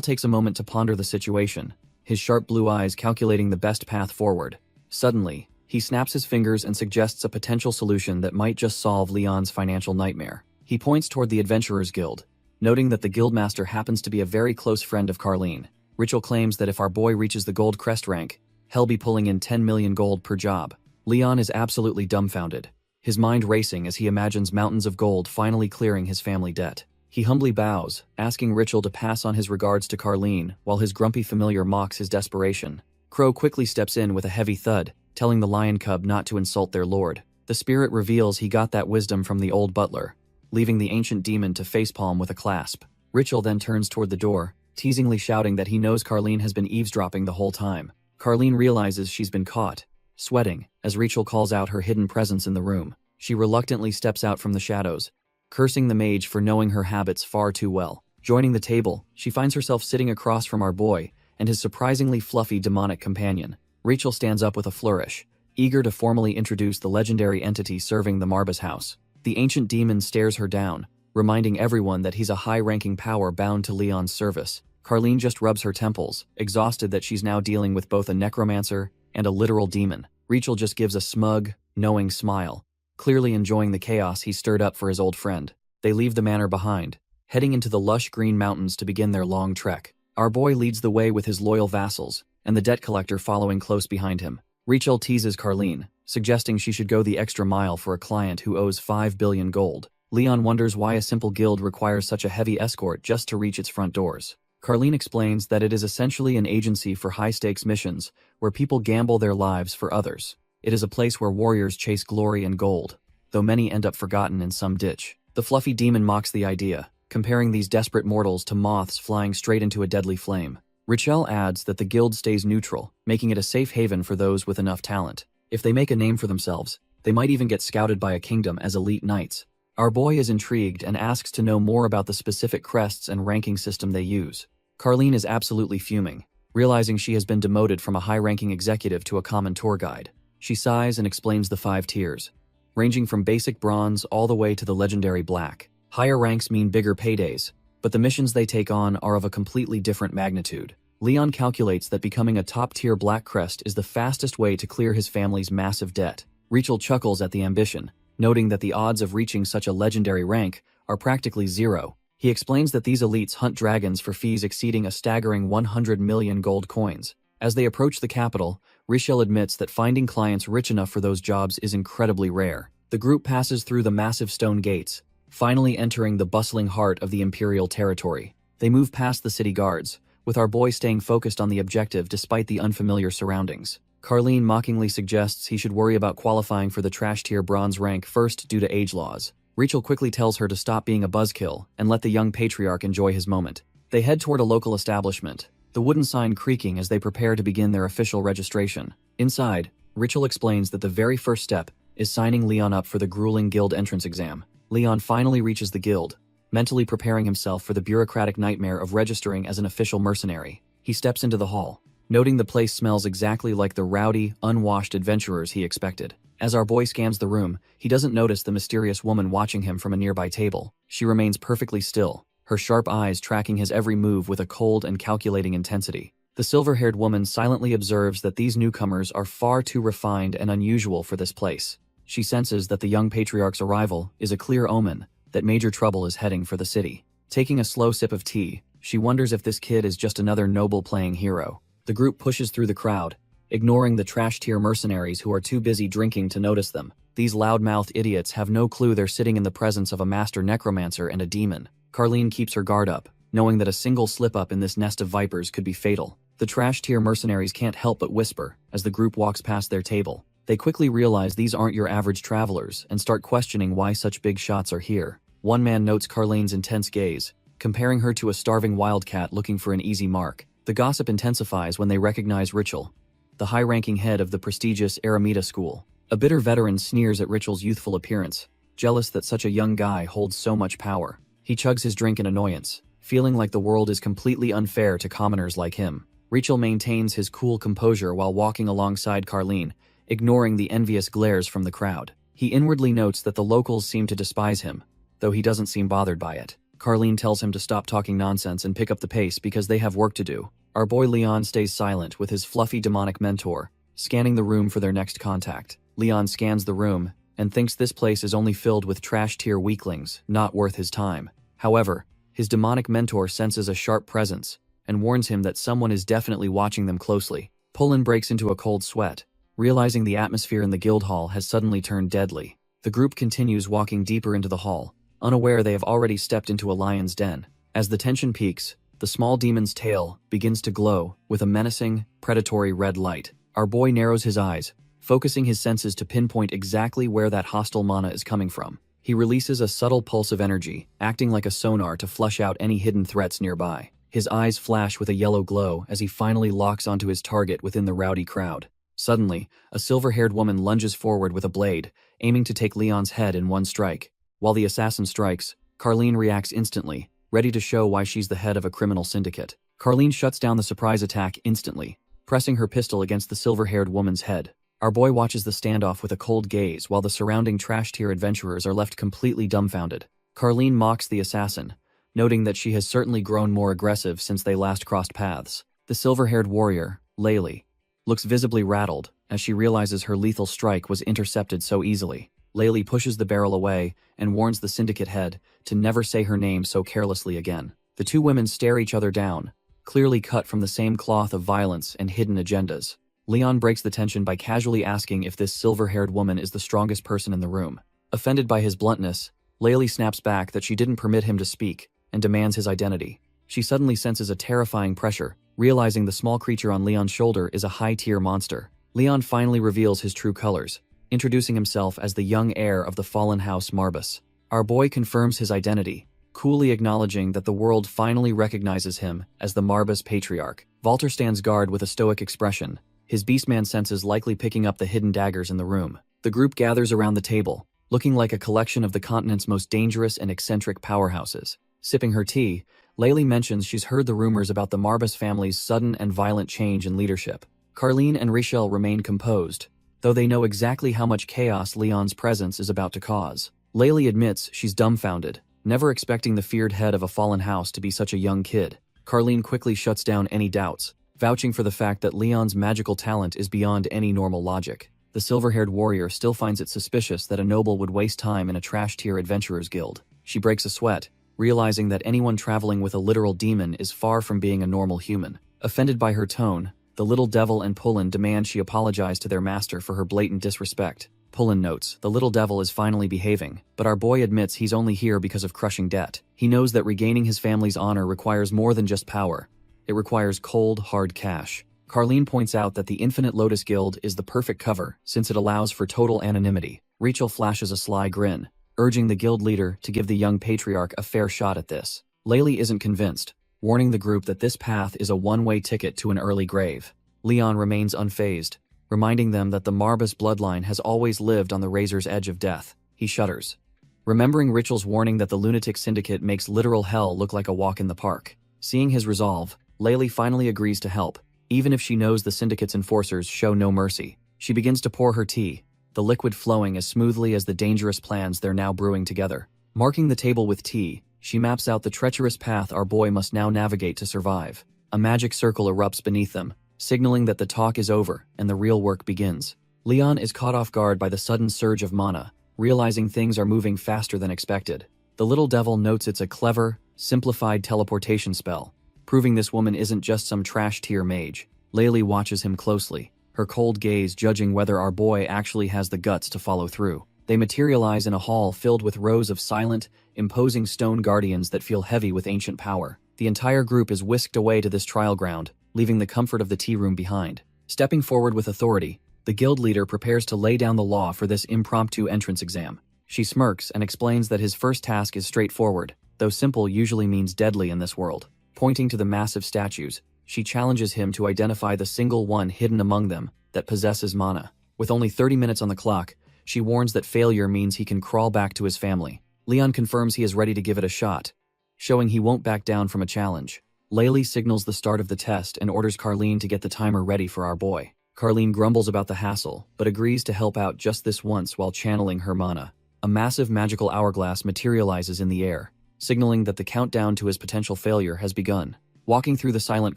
takes a moment to ponder the situation, his sharp blue eyes calculating the best path forward. Suddenly, he snaps his fingers and suggests a potential solution that might just solve Leon's financial nightmare. He points toward the Adventurers Guild, noting that the guildmaster happens to be a very close friend of Carlene. Rachel claims that if our boy reaches the gold crest rank, he'll be pulling in 10 million gold per job. Leon is absolutely dumbfounded, his mind racing as he imagines mountains of gold finally clearing his family debt. He humbly bows, asking Rachel to pass on his regards to Carlene, while his grumpy familiar mocks his desperation. Crow quickly steps in with a heavy thud, telling the lion cub not to insult their lord. The spirit reveals he got that wisdom from the old butler, leaving the ancient demon to facepalm with a clasp. Rachel then turns toward the door, teasingly shouting that he knows Carlene has been eavesdropping the whole time. Carlene realizes she's been caught, sweating, as Rachel calls out her hidden presence in the room. She reluctantly steps out from the shadows, cursing the mage for knowing her habits far too well. Joining the table, she finds herself sitting across from our boy and his surprisingly fluffy demonic companion. Rachel stands up with a flourish, eager to formally introduce the legendary entity serving the Marbas house. The ancient demon stares her down, reminding everyone that he's a high-ranking power bound to Leon's service. Carlene just rubs her temples, exhausted that she's now dealing with both a necromancer and a literal demon. Rachel just gives a smug, knowing smile, clearly enjoying the chaos he stirred up for his old friend. They leave the manor behind, heading into the lush green mountains to begin their long trek. Our boy leads the way with his loyal vassals, and the debt collector following close behind him. Rachel teases Carlene, suggesting she should go the extra mile for a client who owes 5 billion gold. Leon wonders why a simple guild requires such a heavy escort just to reach its front doors. Carlene explains that it is essentially an agency for high-stakes missions where people gamble their lives for others. It is a place where warriors chase glory and gold, though many end up forgotten in some ditch. The fluffy demon mocks the idea, comparing these desperate mortals to moths flying straight into a deadly flame. Rachel adds that the guild stays neutral, making it a safe haven for those with enough talent. If they make a name for themselves, they might even get scouted by a kingdom as elite knights. Our boy is intrigued and asks to know more about the specific crests and ranking system they use. Carlene is absolutely fuming, realizing she has been demoted from a high-ranking executive to a common tour guide. She sighs and explains the 5 tiers, ranging from basic bronze all the way to the legendary black. Higher ranks mean bigger paydays, but the missions they take on are of a completely different magnitude. Leon calculates that becoming a top-tier black crest is the fastest way to clear his family's massive debt. Rachel chuckles at the ambition, noting that the odds of reaching such a legendary rank are practically zero. He explains that these elites hunt dragons for fees exceeding a staggering 100 million gold coins. As they approach the capital, Rachel admits that finding clients rich enough for those jobs is incredibly rare. The group passes through the massive stone gates, finally entering the bustling heart of the imperial territory. They move past the city guards, with our boy staying focused on the objective despite the unfamiliar surroundings. Carlene mockingly suggests he should worry about qualifying for the trash-tier bronze rank first due to age laws. Rachel quickly tells her to stop being a buzzkill and let the young patriarch enjoy his moment. They head toward a local establishment, the wooden sign creaking as they prepare to begin their official registration. Inside, Rachel explains that the very first step is signing Leon up for the grueling guild entrance exam. Leon finally reaches the guild, mentally preparing himself for the bureaucratic nightmare of registering as an official mercenary. He steps into the hall, noting the place smells exactly like the rowdy, unwashed adventurers he expected. As our boy scans the room, he doesn't notice the mysterious woman watching him from a nearby table. She remains perfectly still, her sharp eyes tracking his every move with a cold and calculating intensity. The silver-haired woman silently observes that these newcomers are far too refined and unusual for this place. She senses that the young patriarch's arrival is a clear omen that major trouble is heading for the city. Taking a slow sip of tea, she wonders if this kid is just another noble-playing hero. The group pushes through the crowd, ignoring the trash-tier mercenaries who are too busy drinking to notice them. These loud-mouthed idiots have no clue they're sitting in the presence of a master necromancer and a demon. Carlene keeps her guard up, knowing that a single slip-up in this nest of vipers could be fatal. The trash-tier mercenaries can't help but whisper as the group walks past their table. They quickly realize these aren't your average travelers and start questioning why such big shots are here. One man notes Carlene's intense gaze, comparing her to a starving wildcat looking for an easy mark. The gossip intensifies when they recognize Rachel, the high-ranking head of the prestigious Aramita school. A bitter veteran sneers at Rachel's youthful appearance, jealous that such a young guy holds so much power. He chugs his drink in annoyance, feeling like the world is completely unfair to commoners like him. Rachel maintains his cool composure while walking alongside Carlene, ignoring the envious glares from the crowd. He inwardly notes that the locals seem to despise him, though he doesn't seem bothered by it. Carlene tells him to stop talking nonsense and pick up the pace because they have work to do. Our boy Leon stays silent with his fluffy demonic mentor, scanning the room for their next contact. Leon scans the room and thinks this place is only filled with trash-tier weaklings, not worth his time. However, his demonic mentor senses a sharp presence and warns him that someone is definitely watching them closely. Pullen breaks into a cold sweat, realizing the atmosphere in the guild hall has suddenly turned deadly. The group continues walking deeper into the hall, unaware they have already stepped into a lion's den. As the tension peaks, the small demon's tail begins to glow with a menacing, predatory red light. Our boy narrows his eyes, focusing his senses to pinpoint exactly where that hostile mana is coming from. He releases a subtle pulse of energy, acting like a sonar to flush out any hidden threats nearby. His eyes flash with a yellow glow as he finally locks onto his target within the rowdy crowd. Suddenly, a silver-haired woman lunges forward with a blade, aiming to take Leon's head in one strike. While the assassin strikes, Carlene reacts instantly, ready to show why she's the head of a criminal syndicate. Carlene shuts down the surprise attack instantly, pressing her pistol against the silver-haired woman's head. Our boy watches the standoff with a cold gaze while the surrounding trash-tier adventurers are left completely dumbfounded. Carlene mocks the assassin, noting that she has certainly grown more aggressive since they last crossed paths. The silver-haired warrior, Laylee, looks visibly rattled as she realizes her lethal strike was intercepted so easily. Laylee pushes the barrel away and warns the syndicate head to never say her name so carelessly again. The two women stare each other down, clearly cut from the same cloth of violence and hidden agendas. Leon breaks the tension by casually asking if this silver-haired woman is the strongest person in the room. Offended by his bluntness, Laylee snaps back that she didn't permit him to speak and demands his identity. She suddenly senses a terrifying pressure, realizing the small creature on Leon's shoulder is a high-tier monster. Leon finally reveals his true colors, introducing himself as the young heir of the fallen house Marbus. Our boy confirms his identity, coolly acknowledging that the world finally recognizes him as the Marbus patriarch. Walter stands guard with a stoic expression, his beastman senses likely picking up the hidden daggers in the room. The group gathers around the table, looking like a collection of the continent's most dangerous and eccentric powerhouses. Sipping her tea, Laylee mentions she's heard the rumors about the Marbus family's sudden and violent change in leadership. Carlene and Richelle remain composed, though they know exactly how much chaos Leon's presence is about to cause. Laylee admits she's dumbfounded, never expecting the feared head of a fallen house to be such a young kid. Carlene quickly shuts down any doubts, vouching for the fact that Leon's magical talent is beyond any normal logic. The silver-haired warrior still finds it suspicious that a noble would waste time in a trash-tier adventurers guild. She breaks a sweat, realizing that anyone traveling with a literal demon is far from being a normal human. Offended by her tone, the little devil and Pullen demand she apologize to their master for her blatant disrespect. Pullen notes the little devil is finally behaving, but our boy admits he's only here because of crushing debt. He knows that regaining his family's honor requires more than just power. It requires cold, hard cash. Carlene points out that the Infinite Lotus Guild is the perfect cover since it allows for total anonymity. Rachel flashes a sly grin, urging the guild leader to give the young patriarch a fair shot at this. Laylee isn't convinced, warning the group that this path is a one-way ticket to an early grave. Leon remains unfazed, reminding them that the Marbus bloodline has always lived on the razor's edge of death. He shudders, remembering Richel's warning that the lunatic syndicate makes literal hell look like a walk in the park. Seeing his resolve, Laylee finally agrees to help, even if she knows the syndicate's enforcers show no mercy. She begins to pour her tea, the liquid flowing as smoothly as the dangerous plans they're now brewing together. Marking the table with tea, she maps out the treacherous path our boy must now navigate to survive. A magic circle erupts beneath them, signaling that the talk is over and the real work begins. Leon is caught off guard by the sudden surge of mana, realizing things are moving faster than expected. The little devil notes it's a clever, simplified teleportation spell, proving this woman isn't just some trash-tier mage. Laylee watches him closely, her cold gaze judging whether our boy actually has the guts to follow through. They materialize in a hall filled with rows of silent, imposing stone guardians that feel heavy with ancient power. The entire group is whisked away to this trial ground, leaving the comfort of the tea room behind. Stepping forward with authority, the guild leader prepares to lay down the law for this impromptu entrance exam. She smirks and explains that his first task is straightforward, though simple usually means deadly in this world. Pointing to the massive statues, she challenges him to identify the single one hidden among them that possesses mana. With only 30 minutes on the clock, she warns that failure means he can crawl back to his family. Leon confirms he is ready to give it a shot, showing he won't back down from a challenge. Laylee signals the start of the test and orders Carlene to get the timer ready for our boy. Carlene grumbles about the hassle, but agrees to help out just this once while channeling her mana. A massive magical hourglass materializes in the air, signaling that the countdown to his potential failure has begun. Walking through the silent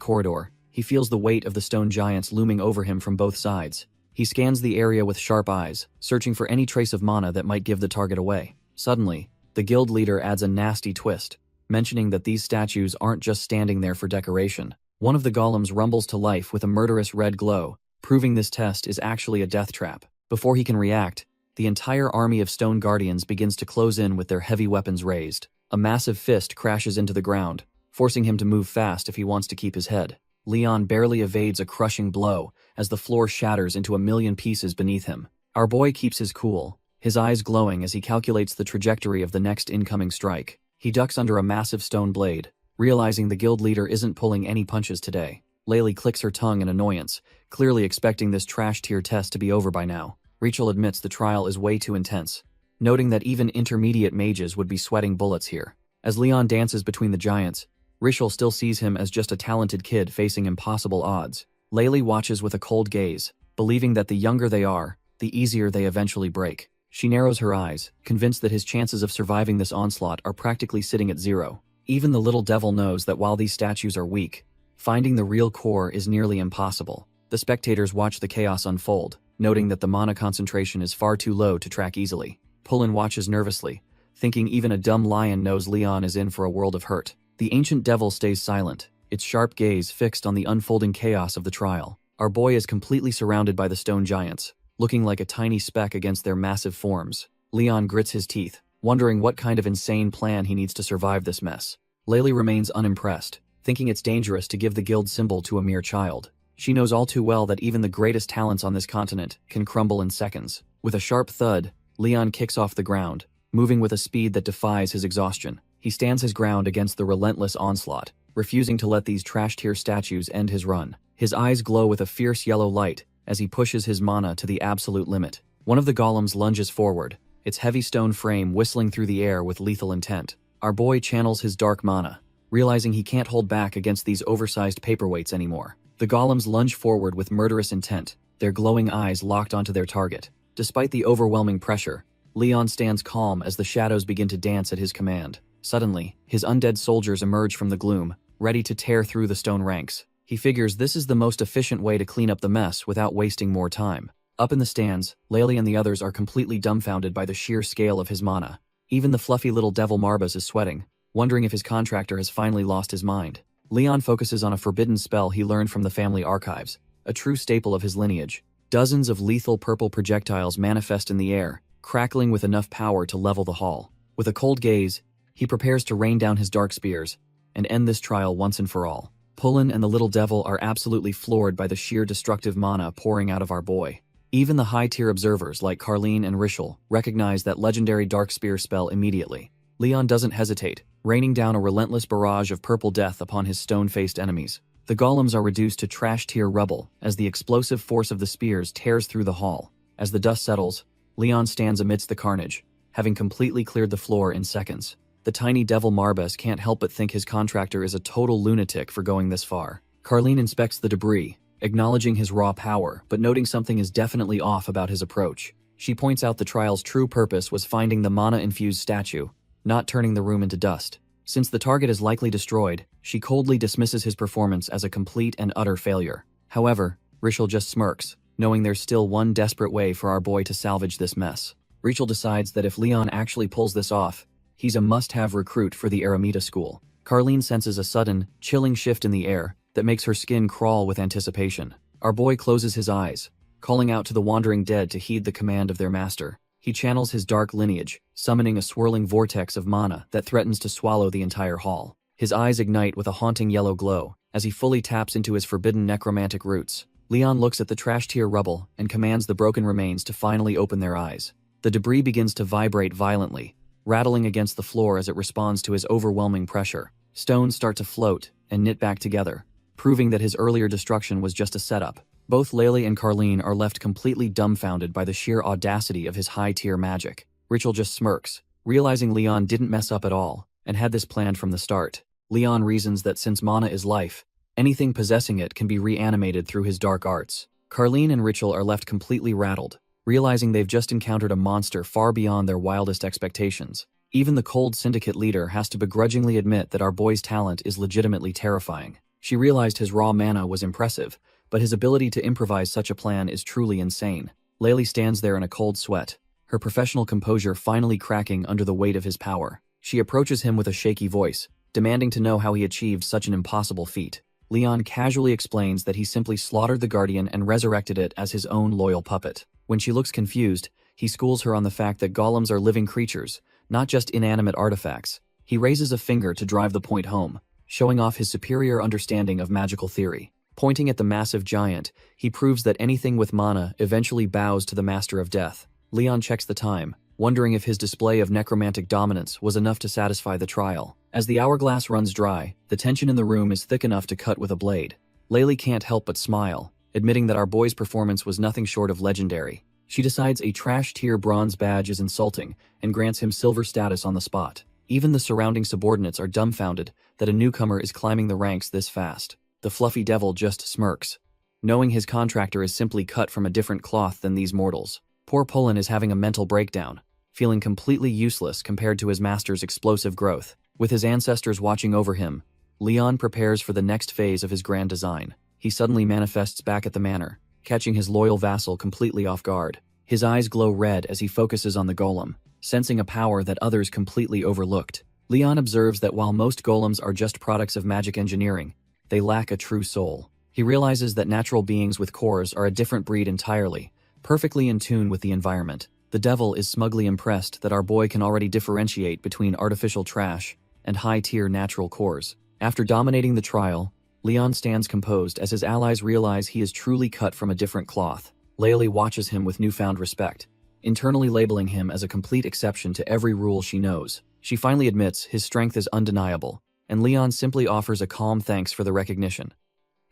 corridor, He feels the weight of the stone giants looming over him from both sides. He scans the area with sharp eyes, searching for any trace of mana that might give the target away. Suddenly, the guild leader adds a nasty twist, mentioning that these statues aren't just standing there for decoration. One of the golems rumbles to life with a murderous red glow, proving this test is actually a death trap. Before he can react, the entire army of stone guardians begins to close in with their heavy weapons raised. A massive fist crashes into the ground, forcing him to move fast if he wants to keep his head. Leon barely evades a crushing blow as the floor shatters into a million pieces beneath him. Our boy keeps his cool, his eyes glowing as he calculates the trajectory of the next incoming strike. He ducks under a massive stone blade, realizing the guild leader isn't pulling any punches today. Laylee clicks her tongue in annoyance, clearly expecting this trash tier test to be over by now. Rachel admits the trial is way too intense, noting that even intermediate mages would be sweating bullets here. As Leon dances between the giants, Rachel still sees him as just a talented kid facing impossible odds. Laylee watches with a cold gaze, believing that the younger they are, the easier they eventually break. She narrows her eyes, convinced that his chances of surviving this onslaught are practically sitting at zero. Even the little devil knows that while these statues are weak, finding the real core is nearly impossible. The spectators watch the chaos unfold, noting that the mana concentration is far too low to track easily. Pullen watches nervously, thinking even a dumb lion knows Leon is in for a world of hurt. The ancient devil stays silent, its sharp gaze fixed on the unfolding chaos of the trial. Our boy is completely surrounded by the stone giants, looking like a tiny speck against their massive forms. Leon grits his teeth, wondering what kind of insane plan he needs to survive this mess. Laylee remains unimpressed, thinking it's dangerous to give the guild symbol to a mere child. She knows all too well that even the greatest talents on this continent can crumble in seconds. With a sharp thud, Leon kicks off the ground, moving with a speed that defies his exhaustion. He stands his ground against the relentless onslaught, refusing to let these trash-tier statues end his run. His eyes glow with a fierce yellow light as he pushes his mana to the absolute limit. One of the golems lunges forward, its heavy stone frame whistling through the air with lethal intent. Our boy channels his dark mana, realizing he can't hold back against these oversized paperweights anymore. The golems lunge forward with murderous intent, their glowing eyes locked onto their target. Despite the overwhelming pressure, Leon stands calm as the shadows begin to dance at his command. Suddenly, his undead soldiers emerge from the gloom, ready to tear through the stone ranks. He figures this is the most efficient way to clean up the mess without wasting more time. Up in the stands, Laylee and the others are completely dumbfounded by the sheer scale of his mana. Even the fluffy little devil Marbas is sweating, wondering if his contractor has finally lost his mind. Leon focuses on a forbidden spell he learned from the family archives, a true staple of his lineage. Dozens of lethal purple projectiles manifest in the air, crackling with enough power to level the hall. With a cold gaze, he prepares to rain down his dark spears and end this trial once and for all. Pullen and the little devil are absolutely floored by the sheer destructive mana pouring out of our boy. Even the high-tier observers like Carleen and Rishel recognize that legendary dark spear spell immediately. Leon doesn't hesitate, raining down a relentless barrage of purple death upon his stone-faced enemies. The golems are reduced to trash-tier rubble as the explosive force of the spears tears through the hall. As the dust settles, Leon stands amidst the carnage, having completely cleared the floor in seconds. The tiny devil Marbas can't help but think his contractor is a total lunatic for going this far. Carleen inspects the debris, acknowledging his raw power, but noting something is definitely off about his approach. She points out the trial's true purpose was finding the mana-infused statue, not turning the room into dust. Since the target is likely destroyed, she coldly dismisses his performance as a complete and utter failure. However, Rishel just smirks, knowing there's still one desperate way for our boy to salvage this mess. Rachel decides that if Leon actually pulls this off, he's a must-have recruit for the Aramita school. Carleen senses a sudden, chilling shift in the air that makes her skin crawl with anticipation. Our boy closes his eyes, calling out to the wandering dead to heed the command of their master. He channels his dark lineage, summoning a swirling vortex of mana that threatens to swallow the entire hall. His eyes ignite with a haunting yellow glow as he fully taps into his forbidden necromantic roots. Leon looks at the trash-tier rubble and commands the broken remains to finally open their eyes. The debris begins to vibrate violently, rattling against the floor as it responds to his overwhelming pressure. Stones start to float and knit back together, proving that his earlier destruction was just a setup. Both Laylee and Carleen are left completely dumbfounded by the sheer audacity of his high-tier magic. Rachel just smirks, realizing Leon didn't mess up at all and had this planned from the start. Leon reasons that since mana is life, anything possessing it can be reanimated through his dark arts. Carleen and Rachel are left completely rattled, realizing they've just encountered a monster far beyond their wildest expectations. Even the cold syndicate leader has to begrudgingly admit that our boy's talent is legitimately terrifying. She realized his raw mana was impressive, but his ability to improvise such a plan is truly insane. Laylee stands there in a cold sweat, her professional composure finally cracking under the weight of his power. She approaches him with a shaky voice, demanding to know how he achieved such an impossible feat. Leon casually explains that he simply slaughtered the Guardian and resurrected it as his own loyal puppet. When she looks confused, he schools her on the fact that golems are living creatures, not just inanimate artifacts. He raises a finger to drive the point home, showing off his superior understanding of magical theory. Pointing at the massive giant, he proves that anything with mana eventually bows to the Master of Death. Leon checks the time, wondering if his display of necromantic dominance was enough to satisfy the trial. As the hourglass runs dry, the tension in the room is thick enough to cut with a blade. Laylee can't help but smile, admitting that our boy's performance was nothing short of legendary. She decides a trash-tier bronze badge is insulting and grants him silver status on the spot. Even the surrounding subordinates are dumbfounded that a newcomer is climbing the ranks this fast. The fluffy devil just smirks, knowing his contractor is simply cut from a different cloth than these mortals. Poor Polan is having a mental breakdown, feeling completely useless compared to his master's explosive growth. With his ancestors watching over him, Leon prepares for the next phase of his grand design. He suddenly manifests back at the manor, catching his loyal vassal completely off guard. His eyes glow red as he focuses on the golem, sensing a power that others completely overlooked. Leon observes that while most golems are just products of magic engineering, they lack a true soul. He realizes that natural beings with cores are a different breed entirely, perfectly in tune with the environment. The devil is smugly impressed that our boy can already differentiate between artificial trash and high-tier natural cores. After dominating the trial, Leon stands composed as his allies realize he is truly cut from a different cloth. Laylee watches him with newfound respect, internally labeling him as a complete exception to every rule she knows. She finally admits his strength is undeniable, and Leon simply offers a calm thanks for the recognition.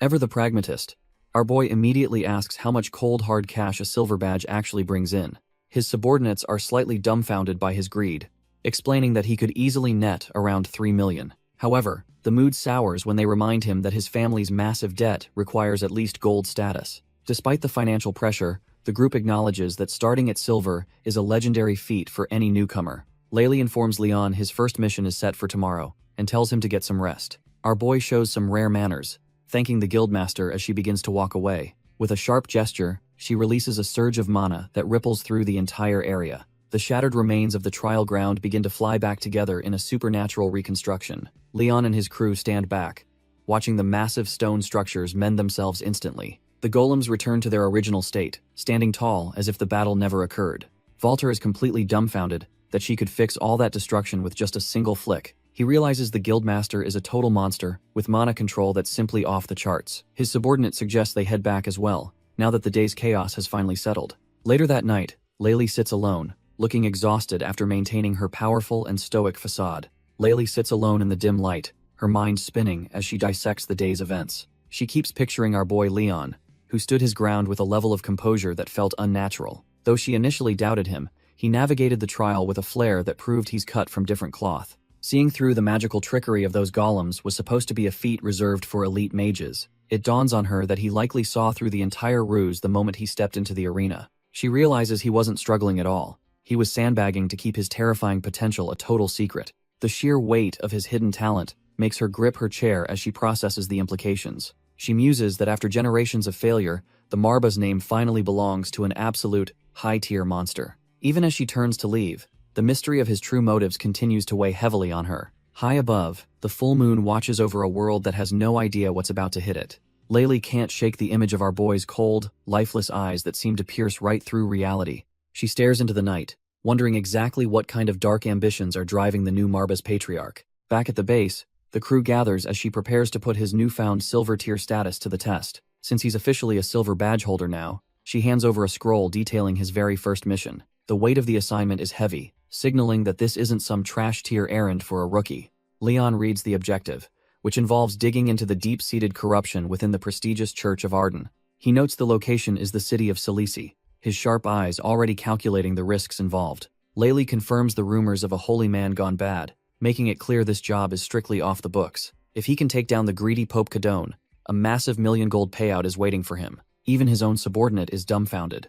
Ever the pragmatist, our boy immediately asks how much cold hard cash a silver badge actually brings in. His subordinates are slightly dumbfounded by his greed, explaining that he could easily net around 3 million. However, the mood sours when they remind him that his family's massive debt requires at least gold status. Despite the financial pressure, the group acknowledges that starting at silver is a legendary feat for any newcomer. Laylee informs Leon his first mission is set for tomorrow, and tells him to get some rest. Our boy shows some rare manners, thanking the guildmaster as she begins to walk away. With a sharp gesture, she releases a surge of mana that ripples through the entire area. The shattered remains of the trial ground begin to fly back together in a supernatural reconstruction. Leon and his crew stand back, watching the massive stone structures mend themselves instantly. The golems return to their original state, standing tall as if the battle never occurred. Walter is completely dumbfounded that she could fix all that destruction with just a single flick. He realizes the guildmaster is a total monster, with mana control that's simply off the charts. His subordinate suggests they head back as well, now that the day's chaos has finally settled. Later that night, Laylee sits alone, looking exhausted after maintaining her powerful and stoic facade. Laylee sits alone in the dim light, her mind spinning as she dissects the day's events. She keeps picturing our boy Leon, who stood his ground with a level of composure that felt unnatural. Though she initially doubted him, he navigated the trial with a flair that proved he's cut from different cloth. Seeing through the magical trickery of those golems was supposed to be a feat reserved for elite mages. It dawns on her that he likely saw through the entire ruse the moment he stepped into the arena. She realizes he wasn't struggling at all. He was sandbagging to keep his terrifying potential a total secret. The sheer weight of his hidden talent makes her grip her chair as she processes the implications. She muses that after generations of failure, the Marba's name finally belongs to an absolute, high-tier monster. Even as she turns to leave, the mystery of his true motives continues to weigh heavily on her. High above, the full moon watches over a world that has no idea what's about to hit it. Laylee can't shake the image of our boy's cold, lifeless eyes that seem to pierce right through reality. She stares into the night, wondering exactly what kind of dark ambitions are driving the new Marba's patriarch. Back at the base, the crew gathers as she prepares to put his newfound silver tier status to the test. Since he's officially a silver badge holder now, she hands over a scroll detailing his very first mission. The weight of the assignment is heavy, signaling that this isn't some trash tier errand for a rookie. Leon reads the objective, which involves digging into the deep-seated corruption within the prestigious Church of Arden. He notes the location is the city of Cilici, his sharp eyes already calculating the risks involved. Laylee confirms the rumors of a holy man gone bad, making it clear this job is strictly off the books. If he can take down the greedy Pope Cadone, a massive million-gold payout is waiting for him. Even his own subordinate is dumbfounded,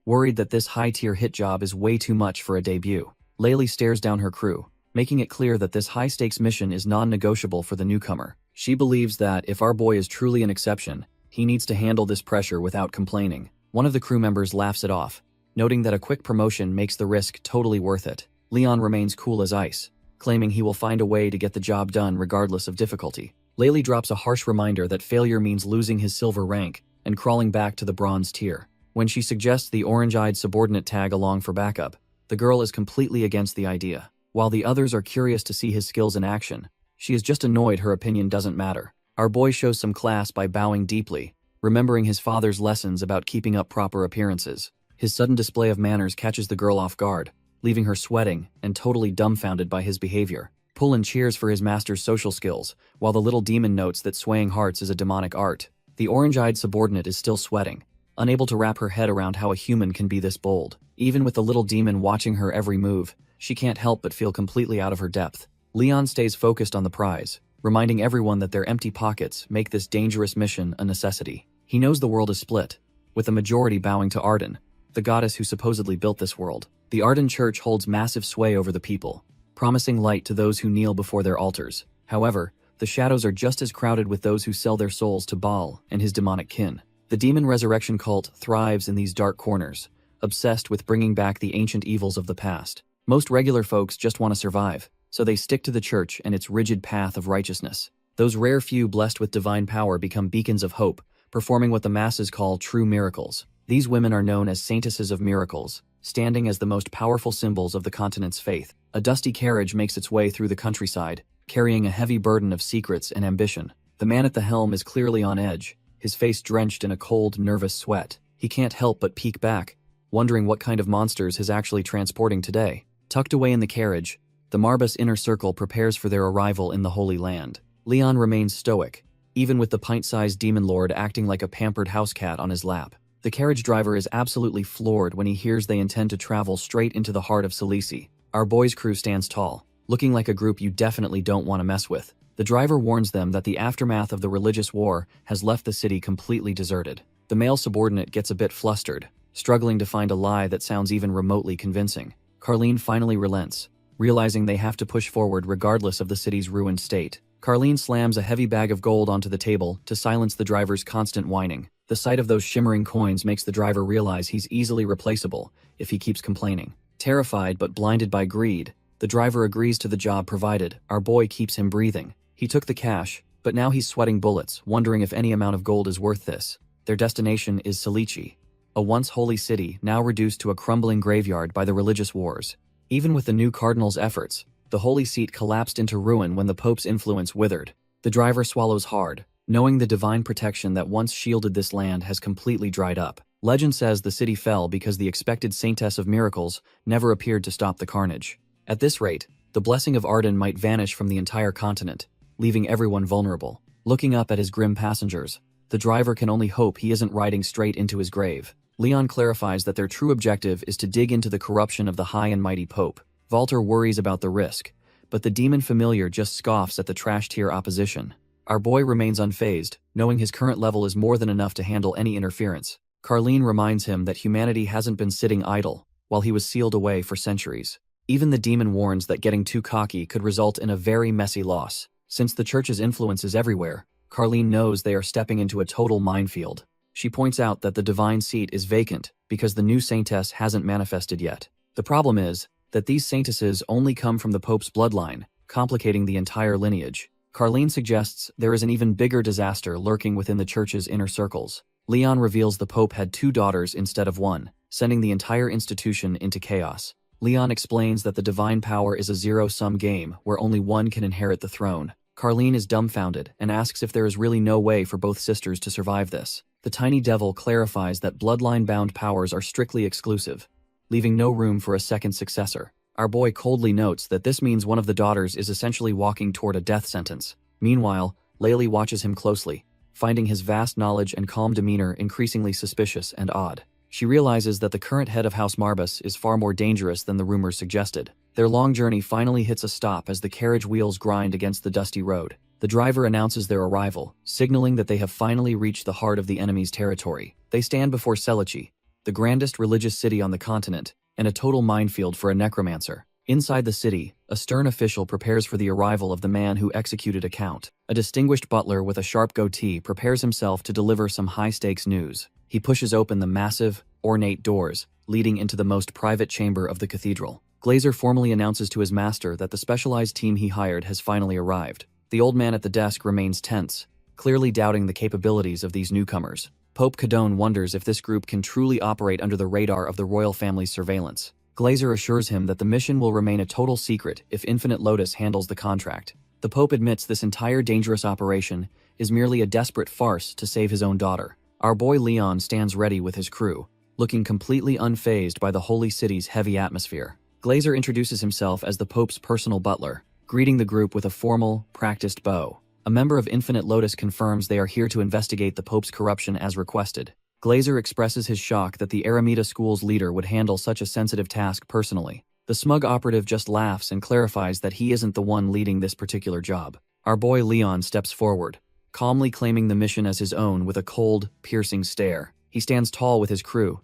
worried that this high-tier hit job is way too much for a debut. Laylee stares down her crew, making it clear that this high-stakes mission is non-negotiable for the newcomer. She believes that if our boy is truly an exception, he needs to handle this pressure without complaining. One of the crew members laughs it off, noting that a quick promotion makes the risk totally worth it. Leon remains cool as ice, claiming he will find a way to get the job done regardless of difficulty. Laylee drops a harsh reminder that failure means losing his silver rank and crawling back to the bronze tier. When she suggests the orange-eyed subordinate tag along for backup, the girl is completely against the idea. While the others are curious to see his skills in action, she is just annoyed her opinion doesn't matter. Our boy shows some class by bowing deeply, remembering his father's lessons about keeping up proper appearances. His sudden display of manners catches the girl off guard, leaving her sweating and totally dumbfounded by his behavior. Pullen cheers for his master's social skills, while the little demon notes that swaying hearts is a demonic art. The orange-eyed subordinate is still sweating, unable to wrap her head around how a human can be this bold. Even with the little demon watching her every move, she can't help but feel completely out of her depth. Leon stays focused on the prize, reminding everyone that their empty pockets make this dangerous mission a necessity. He knows the world is split, with the majority bowing to Arden, the goddess who supposedly built this world. The Arden Church holds massive sway over the people, promising light to those who kneel before their altars. However, the shadows are just as crowded with those who sell their souls to Baal and his demonic kin. The demon resurrection cult thrives in these dark corners, obsessed with bringing back the ancient evils of the past. Most regular folks just want to survive, so they stick to the church and its rigid path of righteousness. Those rare few blessed with divine power become beacons of hope, performing what the masses call true miracles. These women are known as Saintesses of miracles, standing as the most powerful symbols of the continent's faith. A dusty carriage makes its way through the countryside, carrying a heavy burden of secrets and ambition. The man at the helm is clearly on edge, his face drenched in a cold, nervous sweat. He can't help but peek back, wondering what kind of monsters he's actually transporting today. Tucked away in the carriage, the Marbas inner circle prepares for their arrival in the Holy Land. Leon remains stoic, even with the pint-sized demon lord acting like a pampered house cat on his lap. The carriage driver is absolutely floored when he hears they intend to travel straight into the heart of Cilici. Our boys' crew stands tall, looking like a group you definitely don't want to mess with. The driver warns them that the aftermath of the religious war has left the city completely deserted. The male subordinate gets a bit flustered, struggling to find a lie that sounds even remotely convincing. Carlene finally relents, realizing they have to push forward regardless of the city's ruined state. Carlene slams a heavy bag of gold onto the table to silence the driver's constant whining. The sight of those shimmering coins makes the driver realize he's easily replaceable if he keeps complaining. Terrified but blinded by greed, the driver agrees to the job provided. Our boy keeps him breathing. He took the cash, but now he's sweating bullets, wondering if any amount of gold is worth this. Their destination is Cilici, a once holy city now reduced to a crumbling graveyard by the religious wars. Even with the new cardinal's efforts, the holy seat collapsed into ruin when the Pope's influence withered. The driver swallows hard, knowing the divine protection that once shielded this land has completely dried up. Legend says the city fell because the expected Saintess of miracles never appeared to stop the carnage. At this rate, the blessing of Arden might vanish from the entire continent, leaving everyone vulnerable. Looking up at his grim passengers, the driver can only hope he isn't riding straight into his grave. Leon clarifies that their true objective is to dig into the corruption of the high and mighty Pope. Walter worries about the risk, but the demon familiar just scoffs at the trash-tier opposition. Our boy remains unfazed, knowing his current level is more than enough to handle any interference. Carlene reminds him that humanity hasn't been sitting idle while he was sealed away for centuries. Even the demon warns that getting too cocky could result in a very messy loss. Since the church's influence is everywhere, Carlene knows they are stepping into a total minefield. She points out that the divine seat is vacant because the new saintess hasn't manifested yet. The problem is that these saintesses only come from the Pope's bloodline, complicating the entire lineage. Carlene suggests there is an even bigger disaster lurking within the church's inner circles. Leon reveals the Pope had 2 daughters instead of 1, sending the entire institution into chaos. Leon explains that the divine power is a zero-sum game where only one can inherit the throne. Carlene is dumbfounded and asks if there is really no way for both sisters to survive this. The tiny devil clarifies that bloodline-bound powers are strictly exclusive, leaving no room for a second successor. Our boy coldly notes that this means one of the daughters is essentially walking toward a death sentence. Meanwhile, Laylee watches him closely, finding his vast knowledge and calm demeanor increasingly suspicious and odd. She realizes that the current head of House Marbas is far more dangerous than the rumors suggested. Their long journey finally hits a stop as the carriage wheels grind against the dusty road. The driver announces their arrival, signaling that they have finally reached the heart of the enemy's territory. They stand before Cilici, the grandest religious city on the continent, and a total minefield for a necromancer. Inside the city, A stern official prepares for the arrival of the man who executed a count. A distinguished butler with a sharp goatee prepares himself to deliver some high-stakes news. He pushes open the massive, ornate doors, leading into the most private chamber of the cathedral. Glazer formally announces to his master that the specialized team he hired has finally arrived. The old man at the desk remains tense, clearly doubting the capabilities of these newcomers. Pope Cadone wonders if this group can truly operate under the radar of the royal family's surveillance. Glazer assures him that the mission will remain a total secret if Infinite Lotus handles the contract. The Pope admits this entire dangerous operation is merely a desperate farce to save his own daughter. Our boy Leon stands ready with his crew, looking completely unfazed by the holy city's heavy atmosphere. Glazer introduces himself as the Pope's personal butler, greeting the group with a formal, practiced bow. A member of Infinite Lotus confirms they are here to investigate the Pope's corruption as requested. Glazer expresses his shock that the Aramita school's leader would handle such a sensitive task personally. The smug operative just laughs and clarifies that he isn't the one leading this particular job. Our boy Leon steps forward, calmly claiming the mission as his own with a cold, piercing stare. He stands tall with his crew,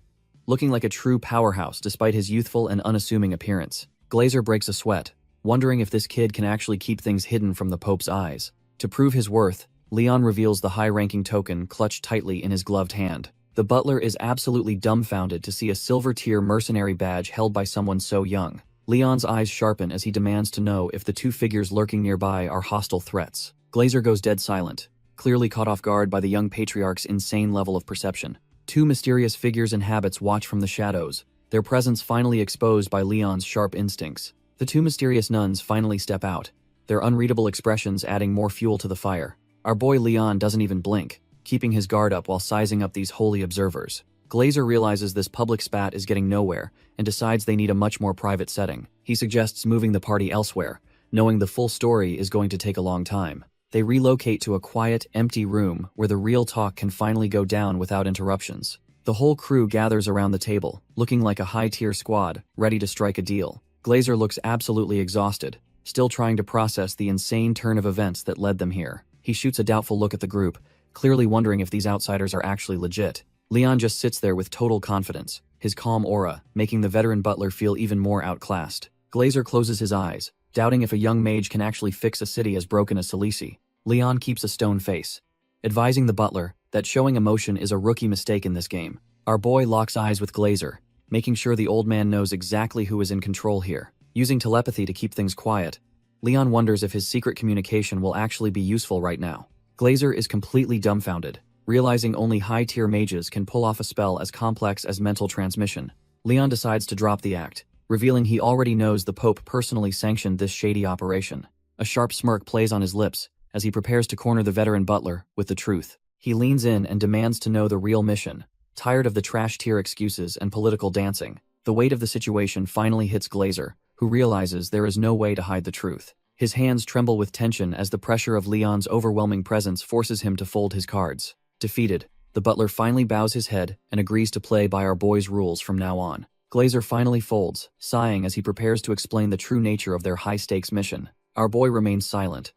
looking like a true powerhouse despite his youthful and unassuming appearance. Glazer breaks a sweat, wondering if this kid can actually keep things hidden from the Pope's eyes. To prove his worth, Leon reveals the high-ranking token clutched tightly in his gloved hand. The butler is absolutely dumbfounded to see a silver-tier mercenary badge held by someone so young. Leon's eyes sharpen as he demands to know if the two figures lurking nearby are hostile threats. Glazer goes dead silent, clearly caught off guard by the young patriarch's insane level of perception. Two mysterious figures and habits watch from the shadows, their presence finally exposed by Leon's sharp instincts. The two mysterious nuns finally step out, their unreadable expressions adding more fuel to the fire. Our boy Leon doesn't even blink, keeping his guard up while sizing up these holy observers. Glazer realizes this public spat is getting nowhere and decides they need a much more private setting. He suggests moving the party elsewhere, knowing the full story is going to take a long time. They relocate to a quiet, empty room where the real talk can finally go down without interruptions. The whole crew gathers around the table, looking like a high-tier squad, ready to strike a deal. Glazer looks absolutely exhausted, still trying to process the insane turn of events that led them here. He shoots a doubtful look at the group, clearly wondering if these outsiders are actually legit. Leon just sits there with total confidence, his calm aura making the veteran butler feel even more outclassed. Glazer closes his eyes, doubting if a young mage can actually fix a city as broken as Salisi. Leon keeps a stone face, advising the butler that showing emotion is a rookie mistake in this game. Our boy locks eyes with Glazer, making sure the old man knows exactly who is in control here. Using telepathy to keep things quiet, Leon wonders if his secret communication will actually be useful right now. Glazer is completely dumbfounded, realizing only high-tier mages can pull off a spell as complex as mental transmission. Leon decides to drop the act, revealing he already knows the Pope personally sanctioned this shady operation. A sharp smirk plays on his lips as he prepares to corner the veteran butler with the truth. He leans in and demands to know the real mission, tired of the trash-tier excuses and political dancing. The weight of the situation finally hits Glazer, who realizes there is no way to hide the truth. His hands tremble with tension as the pressure of Leon's overwhelming presence forces him to fold his cards. Defeated, the butler finally bows his head and agrees to play by our boy's rules from now on. Glazer finally folds, sighing as he prepares to explain the true nature of their high-stakes mission. Our boy remains silent,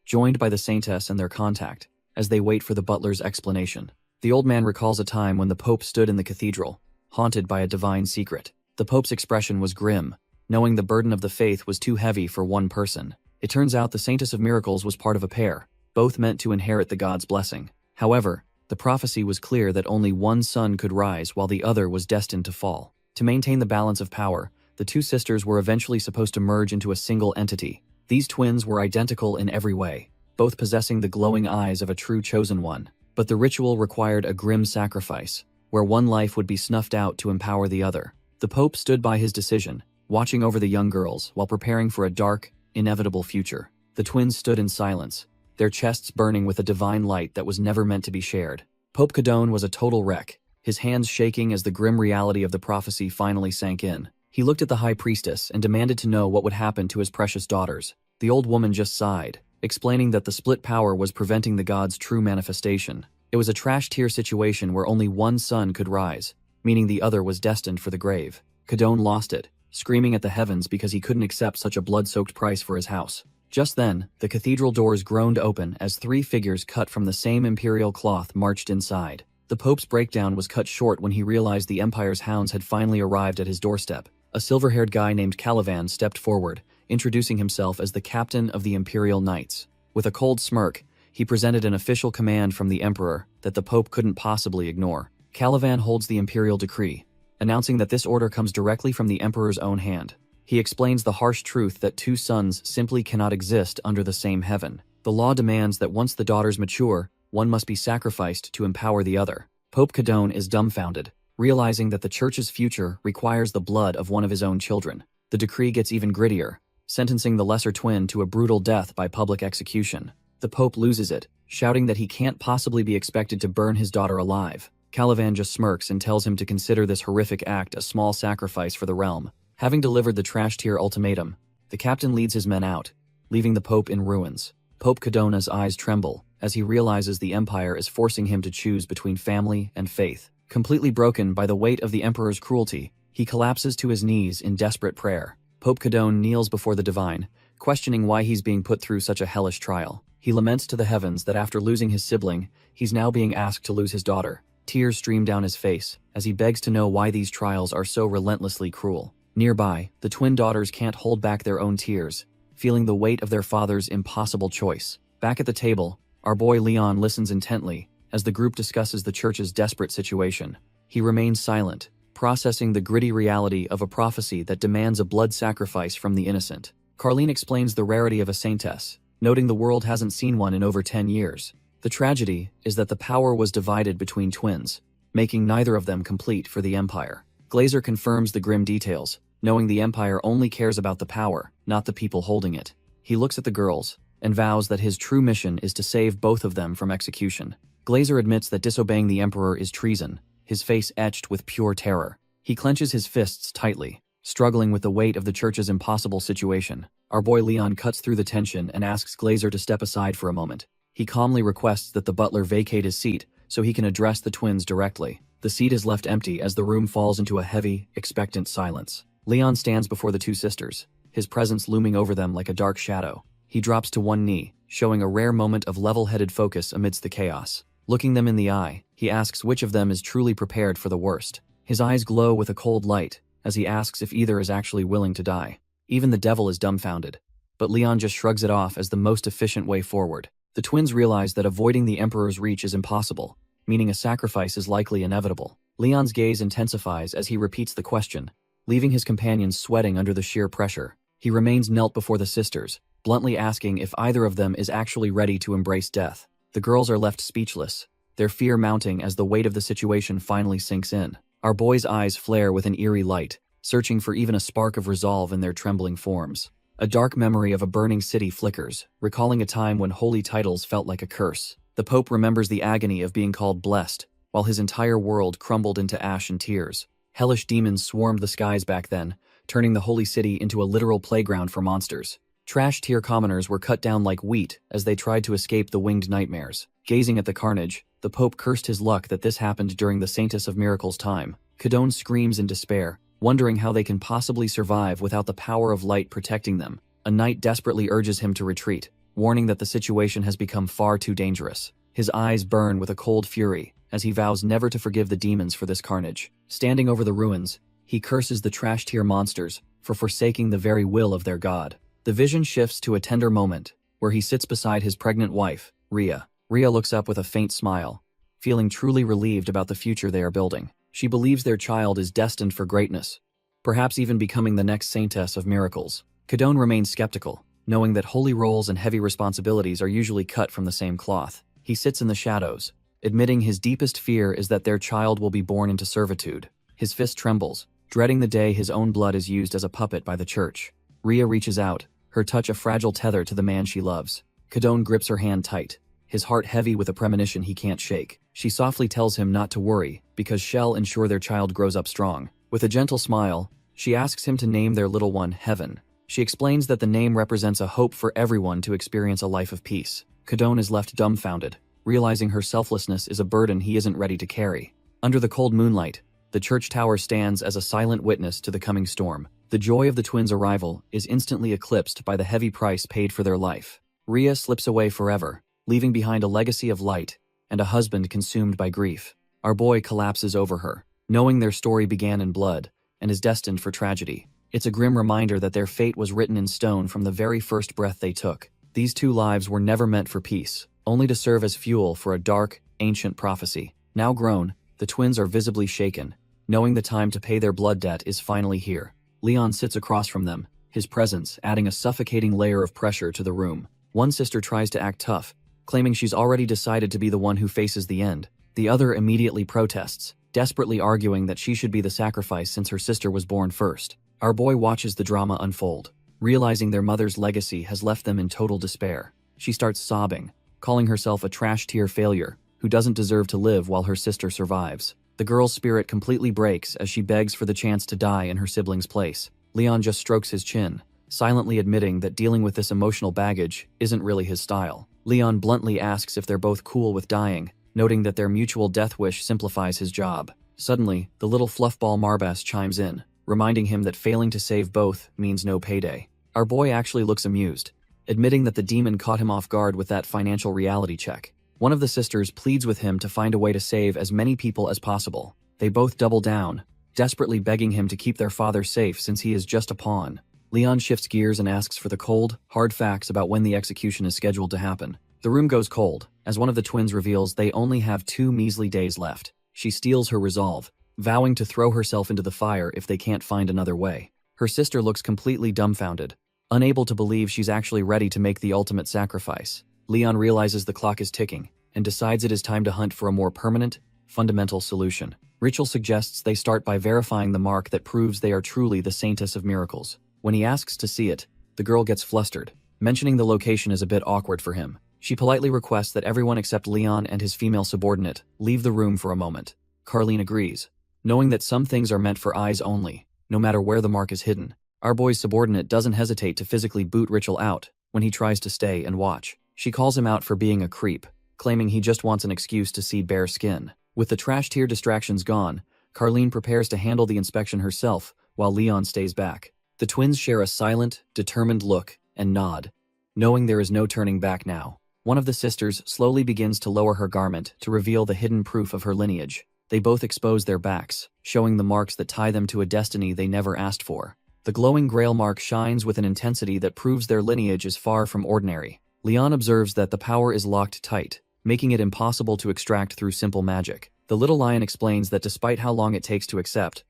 joined by the Saintesses and their contact, as they wait for the butler's explanation. The old man recalls a time when the Pope stood in the cathedral, haunted by a divine secret. The Pope's expression was grim, knowing the burden of the faith was too heavy for one person. It turns out the Saintess of Miracles was part of a pair, both meant to inherit the god's blessing. However, the prophecy was clear that only one son could rise while the other was destined to fall. To maintain the balance of power, the two sisters were eventually supposed to merge into a single entity. These twins were identical in every way, both possessing the glowing eyes of a true chosen one. But the ritual required a grim sacrifice, where one life would be snuffed out to empower the other. The Pope stood by his decision, watching over the young girls while preparing for a dark, inevitable future. The twins stood in silence, their chests burning with a divine light that was never meant to be shared. Pope Cadone was a total wreck, his hands shaking as the grim reality of the prophecy finally sank in. He looked at the high priestess and demanded to know what would happen to his precious daughters. The old woman just sighed, explaining that the split power was preventing the god's true manifestation. It was a trash-tier situation where only one son could rise, meaning the other was destined for the grave. Cadone lost it, screaming at the heavens because he couldn't accept such a blood-soaked price for his house. Just then, the cathedral doors groaned open as three figures cut from the same imperial cloth marched inside. The Pope's breakdown was cut short when he realized the Empire's hounds had finally arrived at his doorstep. A silver-haired guy named Calivan stepped forward, introducing himself as the captain of the Imperial Knights. With a cold smirk, he presented an official command from the Emperor that the Pope couldn't possibly ignore. Calivan holds the imperial decree, announcing that this order comes directly from the Emperor's own hand. He explains the harsh truth that two sons simply cannot exist under the same heaven. The law demands that once the daughters mature, one must be sacrificed to empower the other. Pope Kadone is dumbfounded, realizing that the church's future requires the blood of one of his own children. The decree gets even grittier, sentencing the lesser twin to a brutal death by public execution. The Pope loses it, shouting that he can't possibly be expected to burn his daughter alive. Calivan just smirks and tells him to consider this horrific act a small sacrifice for the realm. Having delivered the trash-tier ultimatum, the captain leads his men out, leaving the Pope in ruins. Pope Kadona's eyes tremble as he realizes the Empire is forcing him to choose between family and faith. Completely broken by the weight of the Emperor's cruelty, he collapses to his knees in desperate prayer. Pope Kadone kneels before the divine, questioning why he's being put through such a hellish trial. He laments to the heavens that after losing his sibling, he's now being asked to lose his daughter. Tears stream down his face as he begs to know why these trials are so relentlessly cruel. Nearby, the twin daughters can't hold back their own tears, feeling the weight of their father's impossible choice. Back at the table, our boy Leon listens intently as the group discusses the church's desperate situation. He remains silent, processing the gritty reality of a prophecy that demands a blood sacrifice from the innocent. Carlene explains the rarity of a saintess, noting the world hasn't seen one in over 10 years. The tragedy is that the power was divided between twins, making neither of them complete for the Empire. Glazer confirms the grim details, knowing the Empire only cares about the power, not the people holding it. He looks at the girls and vows that his true mission is to save both of them from execution. Glazer admits that disobeying the Emperor is treason, his face etched with pure terror. He clenches his fists tightly, struggling with the weight of the church's impossible situation. Our boy Leon cuts through the tension and asks Glazer to step aside for a moment. He calmly requests that the butler vacate his seat so he can address the twins directly. The seat is left empty as the room falls into a heavy, expectant silence. Leon stands before the two sisters, his presence looming over them like a dark shadow. He drops to one knee, showing a rare moment of level-headed focus amidst the chaos. Looking them in the eye, he asks which of them is truly prepared for the worst. His eyes glow with a cold light as he asks if either is actually willing to die. Even the devil is dumbfounded, but Leon just shrugs it off as the most efficient way forward. The twins realize that avoiding the Emperor's reach is impossible, meaning a sacrifice is likely inevitable. Leon's gaze intensifies as he repeats the question, leaving his companions sweating under the sheer pressure. He remains knelt before the sisters, bluntly asking if either of them is actually ready to embrace death. The girls are left speechless, their fear mounting as the weight of the situation finally sinks in. Our boy's eyes flare with an eerie light, searching for even a spark of resolve in their trembling forms. A dark memory of a burning city flickers, recalling a time when holy titles felt like a curse. The Pope remembers the agony of being called blessed, while his entire world crumbled into ash and tears. Hellish demons swarmed the skies back then, turning the holy city into a literal playground for monsters. Trash-tier commoners were cut down like wheat as they tried to escape the winged nightmares. Gazing at the carnage, the Pope cursed his luck that this happened during the Saintess of Miracles' time. Kadone screams in despair, wondering how they can possibly survive without the power of light protecting them. A knight desperately urges him to retreat, warning that the situation has become far too dangerous. His eyes burn with a cold fury as he vows never to forgive the demons for this carnage. Standing over the ruins, he curses the trash-tier monsters for forsaking the very will of their god. The vision shifts to a tender moment, where he sits beside his pregnant wife, Rhea. Rhea looks up with a faint smile, feeling truly relieved about the future they are building. She believes their child is destined for greatness, perhaps even becoming the next Saintess of Miracles. Kadone remains skeptical, knowing that holy roles and heavy responsibilities are usually cut from the same cloth. He sits in the shadows, admitting his deepest fear is that their child will be born into servitude. His fist trembles, dreading the day his own blood is used as a puppet by the church. Rhea reaches out, her touch a fragile tether to the man she loves. Kadone grips her hand tight, his heart heavy with a premonition he can't shake. She softly tells him not to worry, because she'll ensure their child grows up strong. With a gentle smile, she asks him to name their little one Heaven. She explains that the name represents a hope for everyone to experience a life of peace. Kadone is left dumbfounded, realizing her selflessness is a burden he isn't ready to carry. Under the cold moonlight, the church tower stands as a silent witness to the coming storm. The joy of the twins' arrival is instantly eclipsed by the heavy price paid for their life. Rhea slips away forever, leaving behind a legacy of light and a husband consumed by grief. Our boy collapses over her, knowing their story began in blood and is destined for tragedy. It's a grim reminder that their fate was written in stone from the very first breath they took. These two lives were never meant for peace, only to serve as fuel for a dark, ancient prophecy. Now grown, the twins are visibly shaken, knowing the time to pay their blood debt is finally here. Leon sits across from them, his presence adding a suffocating layer of pressure to the room. One sister tries to act tough, claiming she's already decided to be the one who faces the end. The other immediately protests, desperately arguing that she should be the sacrifice since her sister was born first. Our boy watches the drama unfold, realizing their mother's legacy has left them in total despair. She starts sobbing, calling herself a trash-tier failure who doesn't deserve to live while her sister survives. The girl's spirit completely breaks as she begs for the chance to die in her sibling's place. Leon just strokes his chin, silently admitting that dealing with this emotional baggage isn't really his style. Leon bluntly asks if they're both cool with dying, noting that their mutual death wish simplifies his job. Suddenly, the little fluffball Marbas chimes in, reminding him that failing to save both means no payday. Our boy actually looks amused, admitting that the demon caught him off guard with that financial reality check. One of the sisters pleads with him to find a way to save as many people as possible. They both double down, desperately begging him to keep their father safe since he is just a pawn. Leon shifts gears and asks for the cold, hard facts about when the execution is scheduled to happen. The room goes cold, as one of the twins reveals they only have 2 measly days left. She steels her resolve, vowing to throw herself into the fire if they can't find another way. Her sister looks completely dumbfounded, unable to believe she's actually ready to make the ultimate sacrifice. Leon realizes the clock is ticking, and decides it is time to hunt for a more permanent, fundamental solution. Ritual suggests they start by verifying the mark that proves they are truly the Saintess of Miracles. When he asks to see it, the girl gets flustered, mentioning the location is a bit awkward for him. She politely requests that everyone except Leon and his female subordinate leave the room for a moment. Carlene agrees, knowing that some things are meant for eyes only, no matter where the mark is hidden. Our boy's subordinate doesn't hesitate to physically boot Ritual out when he tries to stay and watch. She calls him out for being a creep, claiming he just wants an excuse to see bare skin. With the trash-tier distractions gone, Carlene prepares to handle the inspection herself while Leon stays back. The twins share a silent, determined look and nod, knowing there is no turning back now. One of the sisters slowly begins to lower her garment to reveal the hidden proof of her lineage. They both expose their backs, showing the marks that tie them to a destiny they never asked for. The glowing grail mark shines with an intensity that proves their lineage is far from ordinary. Leon observes that the power is locked tight, making it impossible to extract through simple magic. The little lion explains that despite how long it takes to accept,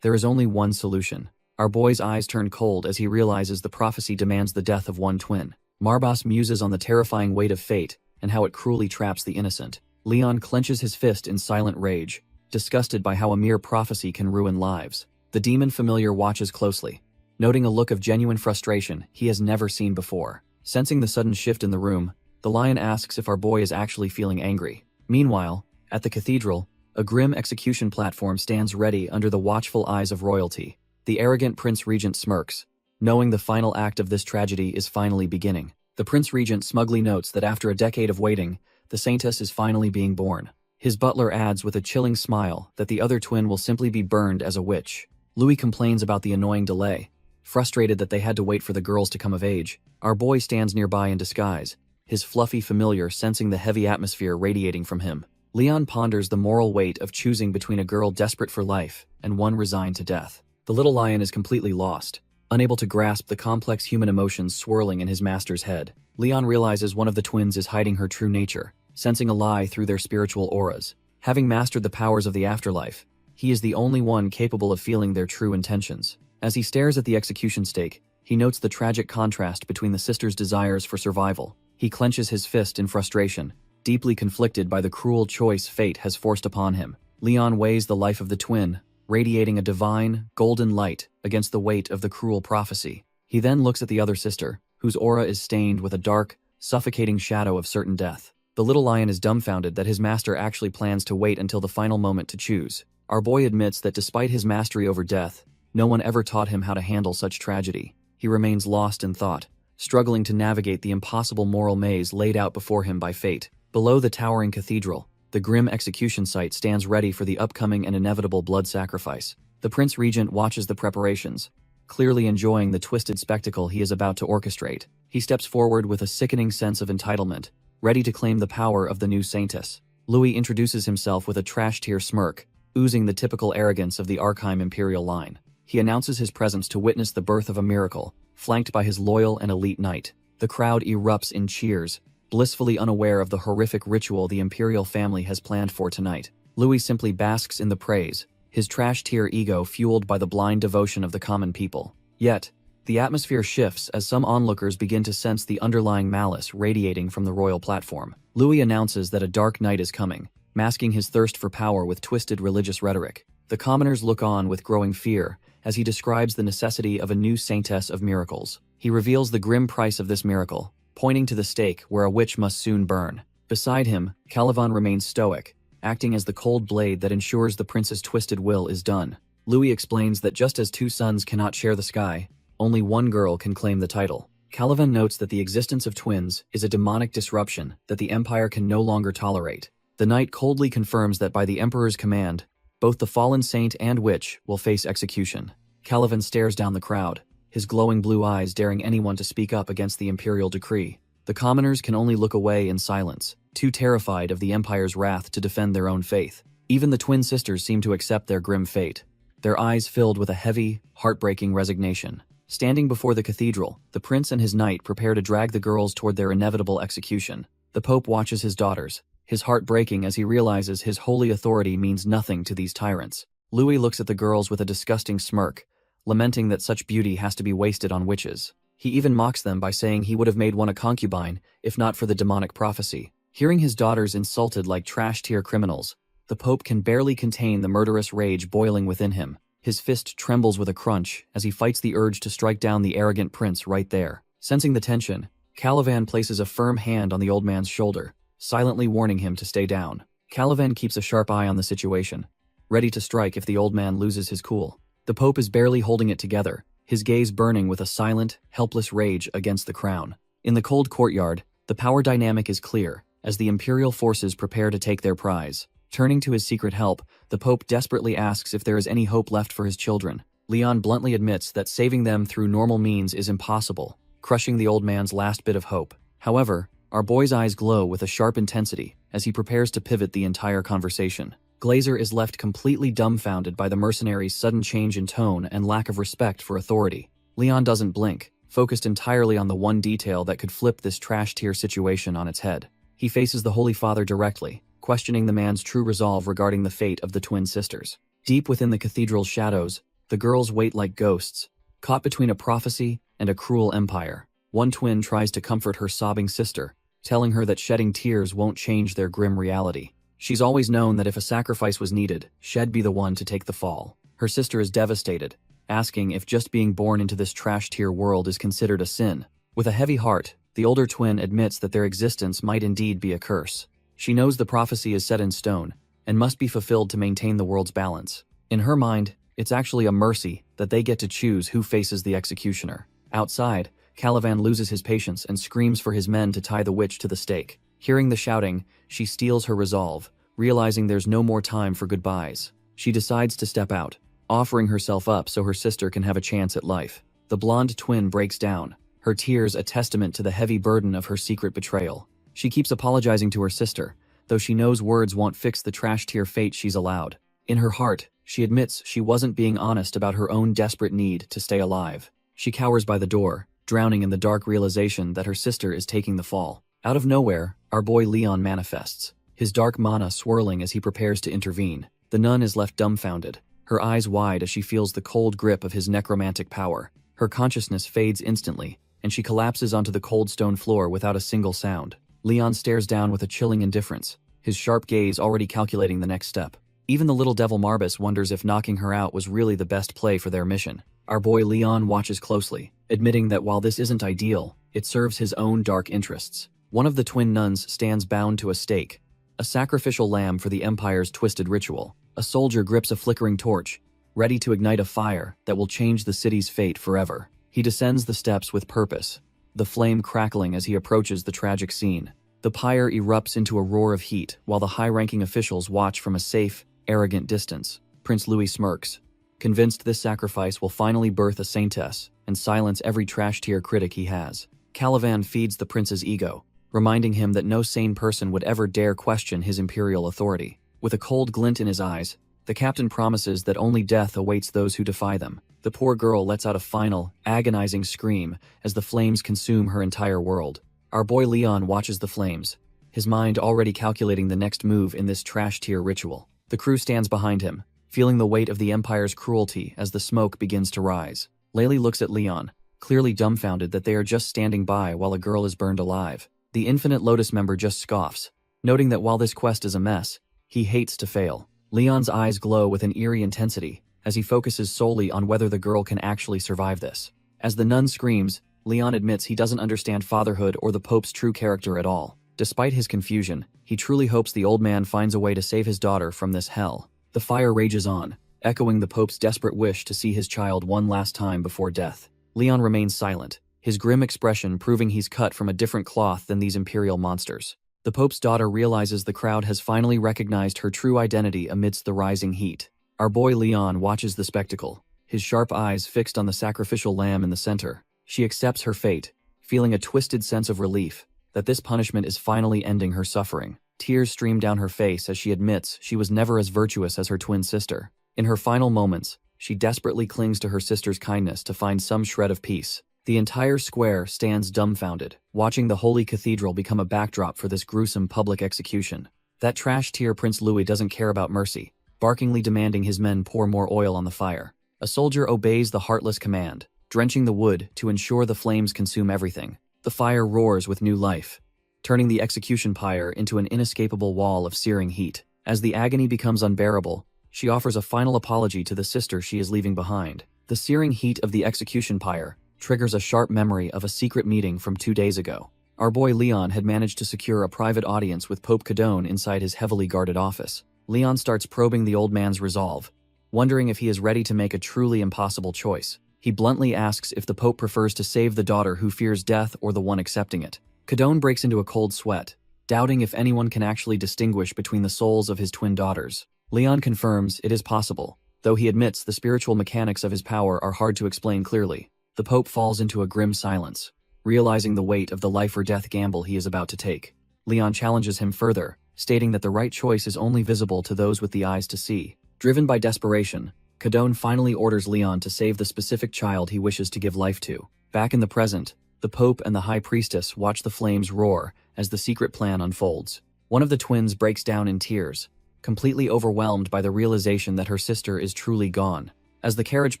there is only one solution. Our boy's eyes turn cold as he realizes the prophecy demands the death of one twin. Marbas muses on the terrifying weight of fate and how it cruelly traps the innocent. Leon clenches his fist in silent rage, disgusted by how a mere prophecy can ruin lives. The demon familiar watches closely, noting a look of genuine frustration he has never seen before. Sensing the sudden shift in the room, the lion asks if our boy is actually feeling angry. Meanwhile, at the cathedral, a grim execution platform stands ready under the watchful eyes of royalty. The arrogant Prince Regent smirks, knowing the final act of this tragedy is finally beginning. The Prince Regent smugly notes that after a decade of waiting, the Saintess is finally being born. His butler adds with a chilling smile that the other twin will simply be burned as a witch. Louis complains about the annoying delay, frustrated that they had to wait for the girls to come of age. Our boy stands nearby in disguise, his fluffy familiar sensing the heavy atmosphere radiating from him. Leon ponders the moral weight of choosing between a girl desperate for life and one resigned to death. The little lion is completely lost, unable to grasp the complex human emotions swirling in his master's head. Leon realizes one of the twins is hiding her true nature, sensing a lie through their spiritual auras. Having mastered the powers of the afterlife, he is the only one capable of feeling their true intentions. As he stares at the execution stake, he notes the tragic contrast between the sisters' desires for survival. He clenches his fist in frustration, deeply conflicted by the cruel choice fate has forced upon him. Leon weighs the life of the twin, radiating a divine, golden light against the weight of the cruel prophecy. He then looks at the other sister, whose aura is stained with a dark, suffocating shadow of certain death. The little lion is dumbfounded that his master actually plans to wait until the final moment to choose. Our boy admits that despite his mastery over death, no one ever taught him how to handle such tragedy. He remains lost in thought, struggling to navigate the impossible moral maze laid out before him by fate. Below the towering cathedral, the grim execution site stands ready for the upcoming and inevitable blood sacrifice. The Prince Regent watches the preparations, clearly enjoying the twisted spectacle he is about to orchestrate. He steps forward with a sickening sense of entitlement, ready to claim the power of the new Saintess. Louis introduces himself with a trash-tier smirk, oozing the typical arrogance of the Archive Imperial line. he announces his presence to witness the birth of a miracle, flanked by his loyal and elite knight. The crowd erupts in cheers, blissfully unaware of the horrific ritual the imperial family has planned for tonight. Louis simply basks in the praise, his trash-tier ego fueled by the blind devotion of the common people. Yet, the atmosphere shifts as some onlookers begin to sense the underlying malice radiating from the royal platform. Louis announces that a dark night is coming, masking his thirst for power with twisted religious rhetoric. The commoners look on with growing fear as he describes the necessity of a new saintess of miracles. He reveals the grim price of this miracle, pointing to the stake where a witch must soon burn. Beside him, Calivan remains stoic, acting as the cold blade that ensures the prince's twisted will is done. Louis explains that just as two suns cannot share the sky, only one girl can claim the title. Calivan notes that the existence of twins is a demonic disruption that the Empire can no longer tolerate. The knight coldly confirms that by the Emperor's command, both the fallen saint and witch will face execution. Calivan stares down the crowd, his glowing blue eyes daring anyone to speak up against the imperial decree. The commoners can only look away in silence, too terrified of the Empire's wrath to defend their own faith. Even the twin sisters seem to accept their grim fate, their eyes filled with a heavy, heartbreaking resignation. Standing before the cathedral, the prince and his knight prepare to drag the girls toward their inevitable execution. The Pope watches his daughters, his heart breaking as he realizes his holy authority means nothing to these tyrants. Louis looks at the girls with a disgusting smirk, lamenting that such beauty has to be wasted on witches. He even mocks them by saying he would have made one a concubine if not for the demonic prophecy. Hearing his daughters insulted like trash-tier criminals, the Pope can barely contain the murderous rage boiling within him. His fist trembles with a crunch as he fights the urge to strike down the arrogant prince right there. Sensing the tension, Calivan places a firm hand on the old man's shoulder, silently warning him to stay down. Calivan keeps a sharp eye on the situation, ready to strike if the old man loses his cool. The Pope is barely holding it together, his gaze burning with a silent, helpless rage against the crown. In the cold courtyard, the power dynamic is clear, as the imperial forces prepare to take their prize. Turning to his secret help, the Pope desperately asks if there is any hope left for his children. Leon bluntly admits that saving them through normal means is impossible, crushing the old man's last bit of hope. However, our boy's eyes glow with a sharp intensity as he prepares to pivot the entire conversation. Glazer is left completely dumbfounded by the mercenary's sudden change in tone and lack of respect for authority. Leon doesn't blink, focused entirely on the one detail that could flip this trash-tier situation on its head. He faces the Holy Father directly, questioning the man's true resolve regarding the fate of the twin sisters. Deep within the cathedral's shadows, the girls wait like ghosts, caught between a prophecy and a cruel empire. One twin tries to comfort her sobbing sister, telling her that shedding tears won't change their grim reality. She's always known that if a sacrifice was needed, she'd be the one to take the fall. Her sister is devastated, asking if just being born into this trash-tier world is considered a sin. With a heavy heart, the older twin admits that their existence might indeed be a curse. She knows the prophecy is set in stone and must be fulfilled to maintain the world's balance. In her mind, it's actually a mercy that they get to choose who faces the executioner. Outside, Calivan loses his patience and screams for his men to tie the witch to the stake. Hearing the shouting, she steels her resolve, realizing there's no more time for goodbyes. She decides to step out, offering herself up so her sister can have a chance at life. The blonde twin breaks down, her tears a testament to the heavy burden of her secret betrayal. She keeps apologizing to her sister, though she knows words won't fix the trash-tier fate she's allowed. In her heart, she admits she wasn't being honest about her own desperate need to stay alive. She cowers by the door, drowning in the dark realization that her sister is taking the fall. Out of nowhere, our boy Leon manifests, his dark mana swirling as he prepares to intervene. The nun is left dumbfounded, her eyes wide as she feels the cold grip of his necromantic power. Her consciousness fades instantly, and she collapses onto the cold stone floor without a single sound. Leon stares down with a chilling indifference, his sharp gaze already calculating the next step. Even the little devil Marbus wonders if knocking her out was really the best play for their mission. Our boy Leon watches closely, admitting that while this isn't ideal, it serves his own dark interests. One of the twin nuns stands bound to a stake, a sacrificial lamb for the Empire's twisted ritual. A soldier grips a flickering torch, ready to ignite a fire that will change the city's fate forever. He descends the steps with purpose, the flame crackling as he approaches the tragic scene. The pyre erupts into a roar of heat while the high-ranking officials watch from a safe, arrogant distance. Prince Louis smirks, convinced this sacrifice will finally birth a saintess and silence every trash-tier critic he has. Calivan feeds the prince's ego, reminding him that no sane person would ever dare question his imperial authority. With a cold glint in his eyes, The captain promises that only death awaits those who defy them. The poor girl lets out a final, agonizing scream as the flames consume her entire world. Our boy Leon watches the flames, his mind already calculating the next move in this trash-tier ritual. The crew stands behind him, feeling the weight of the Empire's cruelty as the smoke begins to rise. Laylee looks at Leon, clearly dumbfounded that they are just standing by while a girl is burned alive. The Infinite Lotus member just scoffs, noting that while this quest is a mess, he hates to fail. Leon's eyes glow with an eerie intensity as he focuses solely on whether the girl can actually survive this. As the nun screams, Leon admits he doesn't understand fatherhood or the Pope's true character at all. Despite his confusion, he truly hopes the old man finds a way to save his daughter from this hell. The fire rages on, echoing the Pope's desperate wish to see his child one last time before death. Leon remains silent, his grim expression proving he's cut from a different cloth than these imperial monsters. The Pope's daughter realizes the crowd has finally recognized her true identity amidst the rising heat. Our boy Leon watches the spectacle, his sharp eyes fixed on the sacrificial lamb in the center. She accepts her fate, feeling a twisted sense of relief that this punishment is finally ending her suffering. Tears stream down her face as she admits she was never as virtuous as her twin sister. In her final moments, she desperately clings to her sister's kindness to find some shred of peace. The entire square stands dumbfounded, watching the holy cathedral become a backdrop for this gruesome public execution. That trash-tier Prince Louis doesn't care about mercy, barkingly demanding his men pour more oil on the fire. A soldier obeys the heartless command, drenching the wood to ensure the flames consume everything. The fire roars with new life, turning the execution pyre into an inescapable wall of searing heat. As the agony becomes unbearable, she offers a final apology to the sister she is leaving behind. The searing heat of the execution pyre triggers a sharp memory of a secret meeting from 2 days ago. Our boy Leon had managed to secure a private audience with Pope Cadone inside his heavily guarded office. Leon starts probing the old man's resolve, wondering if he is ready to make a truly impossible choice. He bluntly asks if the Pope prefers to save the daughter who fears death or the one accepting it. Cadone breaks into a cold sweat, doubting if anyone can actually distinguish between the souls of his twin daughters. Leon confirms it is possible, though he admits the spiritual mechanics of his power are hard to explain clearly. The Pope falls into a grim silence, realizing the weight of the life-or-death gamble he is about to take. Leon challenges him further, stating that the right choice is only visible to those with the eyes to see. Driven by desperation, Cadone finally orders Leon to save the specific child he wishes to give life to. Back in the present, the Pope and the High Priestess watch the flames roar as the secret plan unfolds. One of the twins breaks down in tears, completely overwhelmed by the realization that her sister is truly gone. As the carriage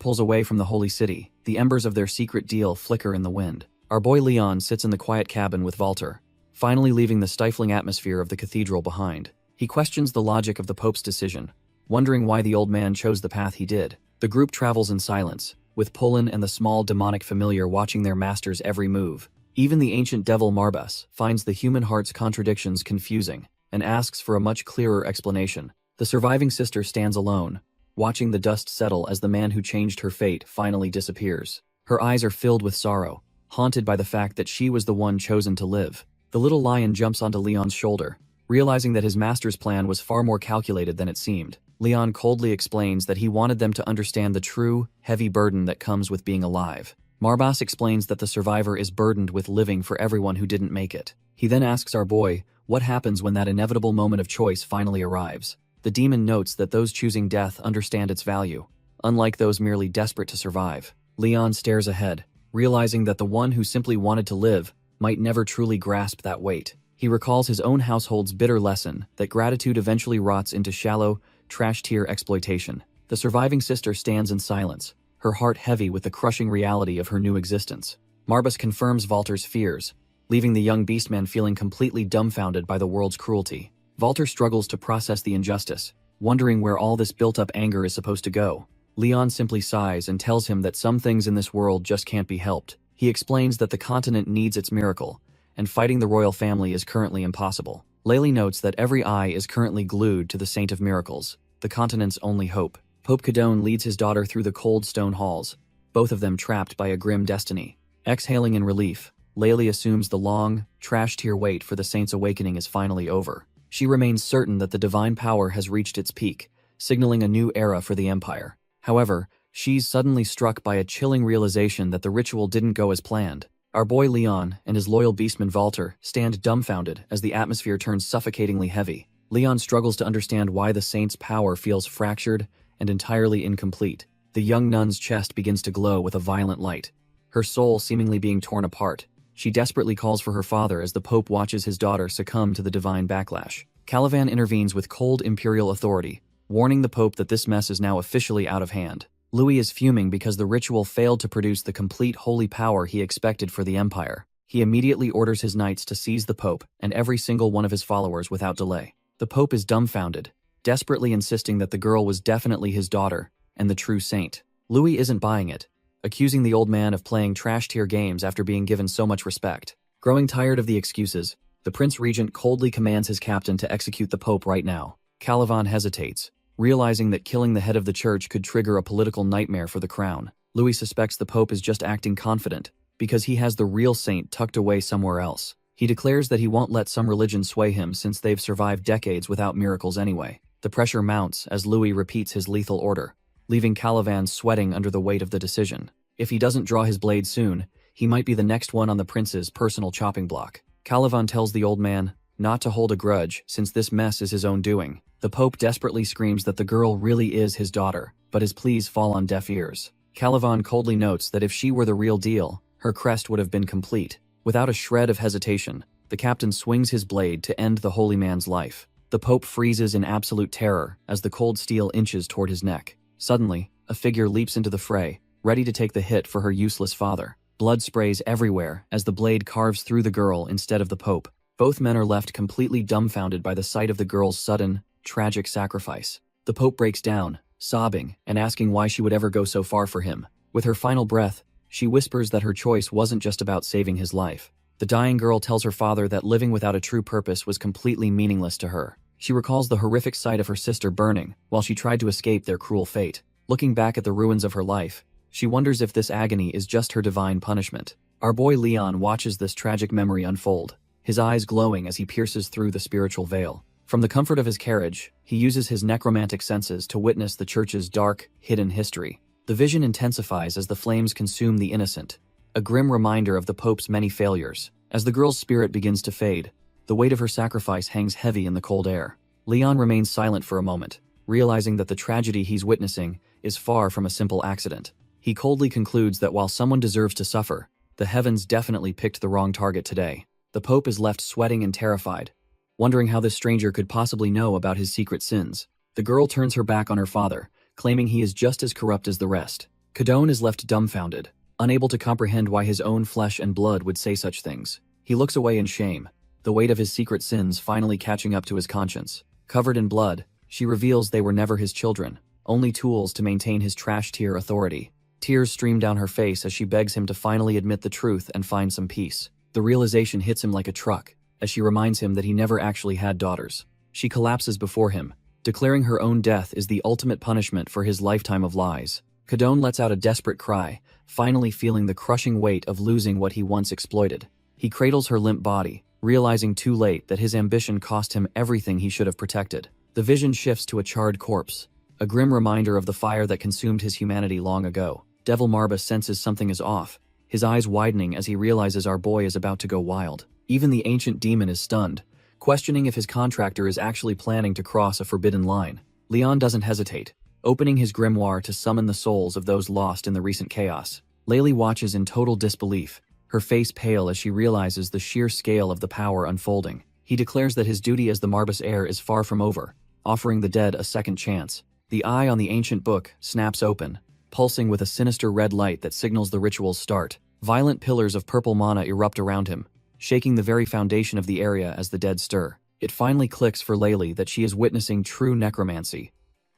pulls away from the holy city, the embers of their secret deal flicker in the wind. Our boy Leon sits in the quiet cabin with Walter, finally leaving the stifling atmosphere of the cathedral behind. He questions the logic of the Pope's decision, wondering why the old man chose the path he did. The group travels in silence, with Pullen and the small demonic familiar watching their master's every move. Even the ancient devil Marbas finds the human heart's contradictions confusing and asks for a much clearer explanation. The surviving sister stands alone, watching the dust settle as the man who changed her fate finally disappears. Her eyes are filled with sorrow, haunted by the fact that she was the one chosen to live. The little lion jumps onto Leon's shoulder, realizing that his master's plan was far more calculated than it seemed. Leon coldly explains that he wanted them to understand the true, heavy burden that comes with being alive. Marbas explains that the survivor is burdened with living for everyone who didn't make it. He then asks our boy what happens when that inevitable moment of choice finally arrives. The demon notes that those choosing death understand its value, unlike those merely desperate to survive. Leon stares ahead, realizing that the one who simply wanted to live might never truly grasp that weight. He recalls his own household's bitter lesson that gratitude eventually rots into shallow, trash-tier exploitation. The surviving sister stands in silence, her heart heavy with the crushing reality of her new existence. Marbas confirms Walter's fears, leaving the young beastman feeling completely dumbfounded by the world's cruelty. Walter struggles to process the injustice, wondering where all this built-up anger is supposed to go. Leon simply sighs and tells him that some things in this world just can't be helped. He explains that the continent needs its miracle, and fighting the royal family is currently impossible. Laylee notes that every eye is currently glued to the Saint of Miracles, the continent's only hope. Pope Cadone leads his daughter through the cold stone halls, both of them trapped by a grim destiny. Exhaling in relief, Laylee assumes the long, trash-tier wait for the saint's awakening is finally over. She remains certain that the divine power has reached its peak, signaling a new era for the Empire. However, she's suddenly struck by a chilling realization that the ritual didn't go as planned. Our boy Leon and his loyal beastman Walter stand dumbfounded as the atmosphere turns suffocatingly heavy. Leon struggles to understand why the saint's power feels fractured and entirely incomplete. The young nun's chest begins to glow with a violent light, her soul seemingly being torn apart. She desperately calls for her father as the Pope watches his daughter succumb to the divine backlash. Calivan intervenes with cold imperial authority, warning the Pope that this mess is now officially out of hand. Louis is fuming because the ritual failed to produce the complete holy power he expected for the empire. He immediately orders his knights to seize the Pope and every single one of his followers without delay. The Pope is dumbfounded, desperately insisting that the girl was definitely his daughter and the true saint. Louis isn't buying it, accusing the old man of playing trash-tier games after being given so much respect. Growing tired of the excuses, the Prince Regent coldly commands his captain to execute the Pope right now. Calivan hesitates, realizing that killing the head of the church could trigger a political nightmare for the crown. Louis suspects the Pope is just acting confident, because he has the real saint tucked away somewhere else. He declares that he won't let some religion sway him since they've survived decades without miracles anyway. The pressure mounts as Louis repeats his lethal order, leaving Calivan sweating under the weight of the decision. If he doesn't draw his blade soon, he might be the next one on the prince's personal chopping block. Calivan tells the old man not to hold a grudge since this mess is his own doing. The Pope desperately screams that the girl really is his daughter, but his pleas fall on deaf ears. Calivan coldly notes that if she were the real deal, her crest would have been complete. Without a shred of hesitation, the captain swings his blade to end the holy man's life. The Pope freezes in absolute terror as the cold steel inches toward his neck. Suddenly, a figure leaps into the fray, ready to take the hit for her useless father. Blood sprays everywhere as the blade carves through the girl instead of the Pope. Both men are left completely dumbfounded by the sight of the girl's sudden, tragic sacrifice. The Pope breaks down, sobbing and asking why she would ever go so far for him. With her final breath, she whispers that her choice wasn't just about saving his life. The dying girl tells her father that living without a true purpose was completely meaningless to her. She recalls the horrific sight of her sister burning while she tried to escape their cruel fate. Looking back at the ruins of her life, she wonders if this agony is just her divine punishment. Our boy Leon watches this tragic memory unfold, his eyes glowing as he pierces through the spiritual veil. From the comfort of his carriage, he uses his necromantic senses to witness the church's dark, hidden history. The vision intensifies as the flames consume the innocent, a grim reminder of the Pope's many failures. As the girl's spirit begins to fade, the weight of her sacrifice hangs heavy in the cold air. Leon remains silent for a moment, realizing that the tragedy he's witnessing is far from a simple accident. He coldly concludes that while someone deserves to suffer, the heavens definitely picked the wrong target today. The Pope is left sweating and terrified, wondering how this stranger could possibly know about his secret sins. The girl turns her back on her father, claiming he is just as corrupt as the rest. Cadone is left dumbfounded, unable to comprehend why his own flesh and blood would say such things. He looks away in shame, the weight of his secret sins finally catching up to his conscience. Covered in blood, she reveals they were never his children, only tools to maintain his trash-tier authority. Tears stream down her face as she begs him to finally admit the truth and find some peace. The realization hits him like a truck, as she reminds him that he never actually had daughters. She collapses before him, declaring her own death is the ultimate punishment for his lifetime of lies. Cadone lets out a desperate cry, finally feeling the crushing weight of losing what he once exploited. He cradles her limp body, realizing too late that his ambition cost him everything he should have protected. The vision shifts to a charred corpse, a grim reminder of the fire that consumed his humanity long ago. Devil Marba senses something is off, his eyes widening as he realizes our boy is about to go wild. Even the ancient demon is stunned, questioning if his contractor is actually planning to cross a forbidden line. Leon doesn't hesitate, opening his grimoire to summon the souls of those lost in the recent chaos. Layli watches in total disbelief, her face pale as she realizes the sheer scale of the power unfolding. He declares that his duty as the Marbas heir is far from over, offering the dead a second chance. The eye on the ancient book snaps open, pulsing with a sinister red light that signals the ritual's start. Violent pillars of purple mana erupt around him, shaking the very foundation of the area as the dead stir. It finally clicks for Layli that she is witnessing true necromancy,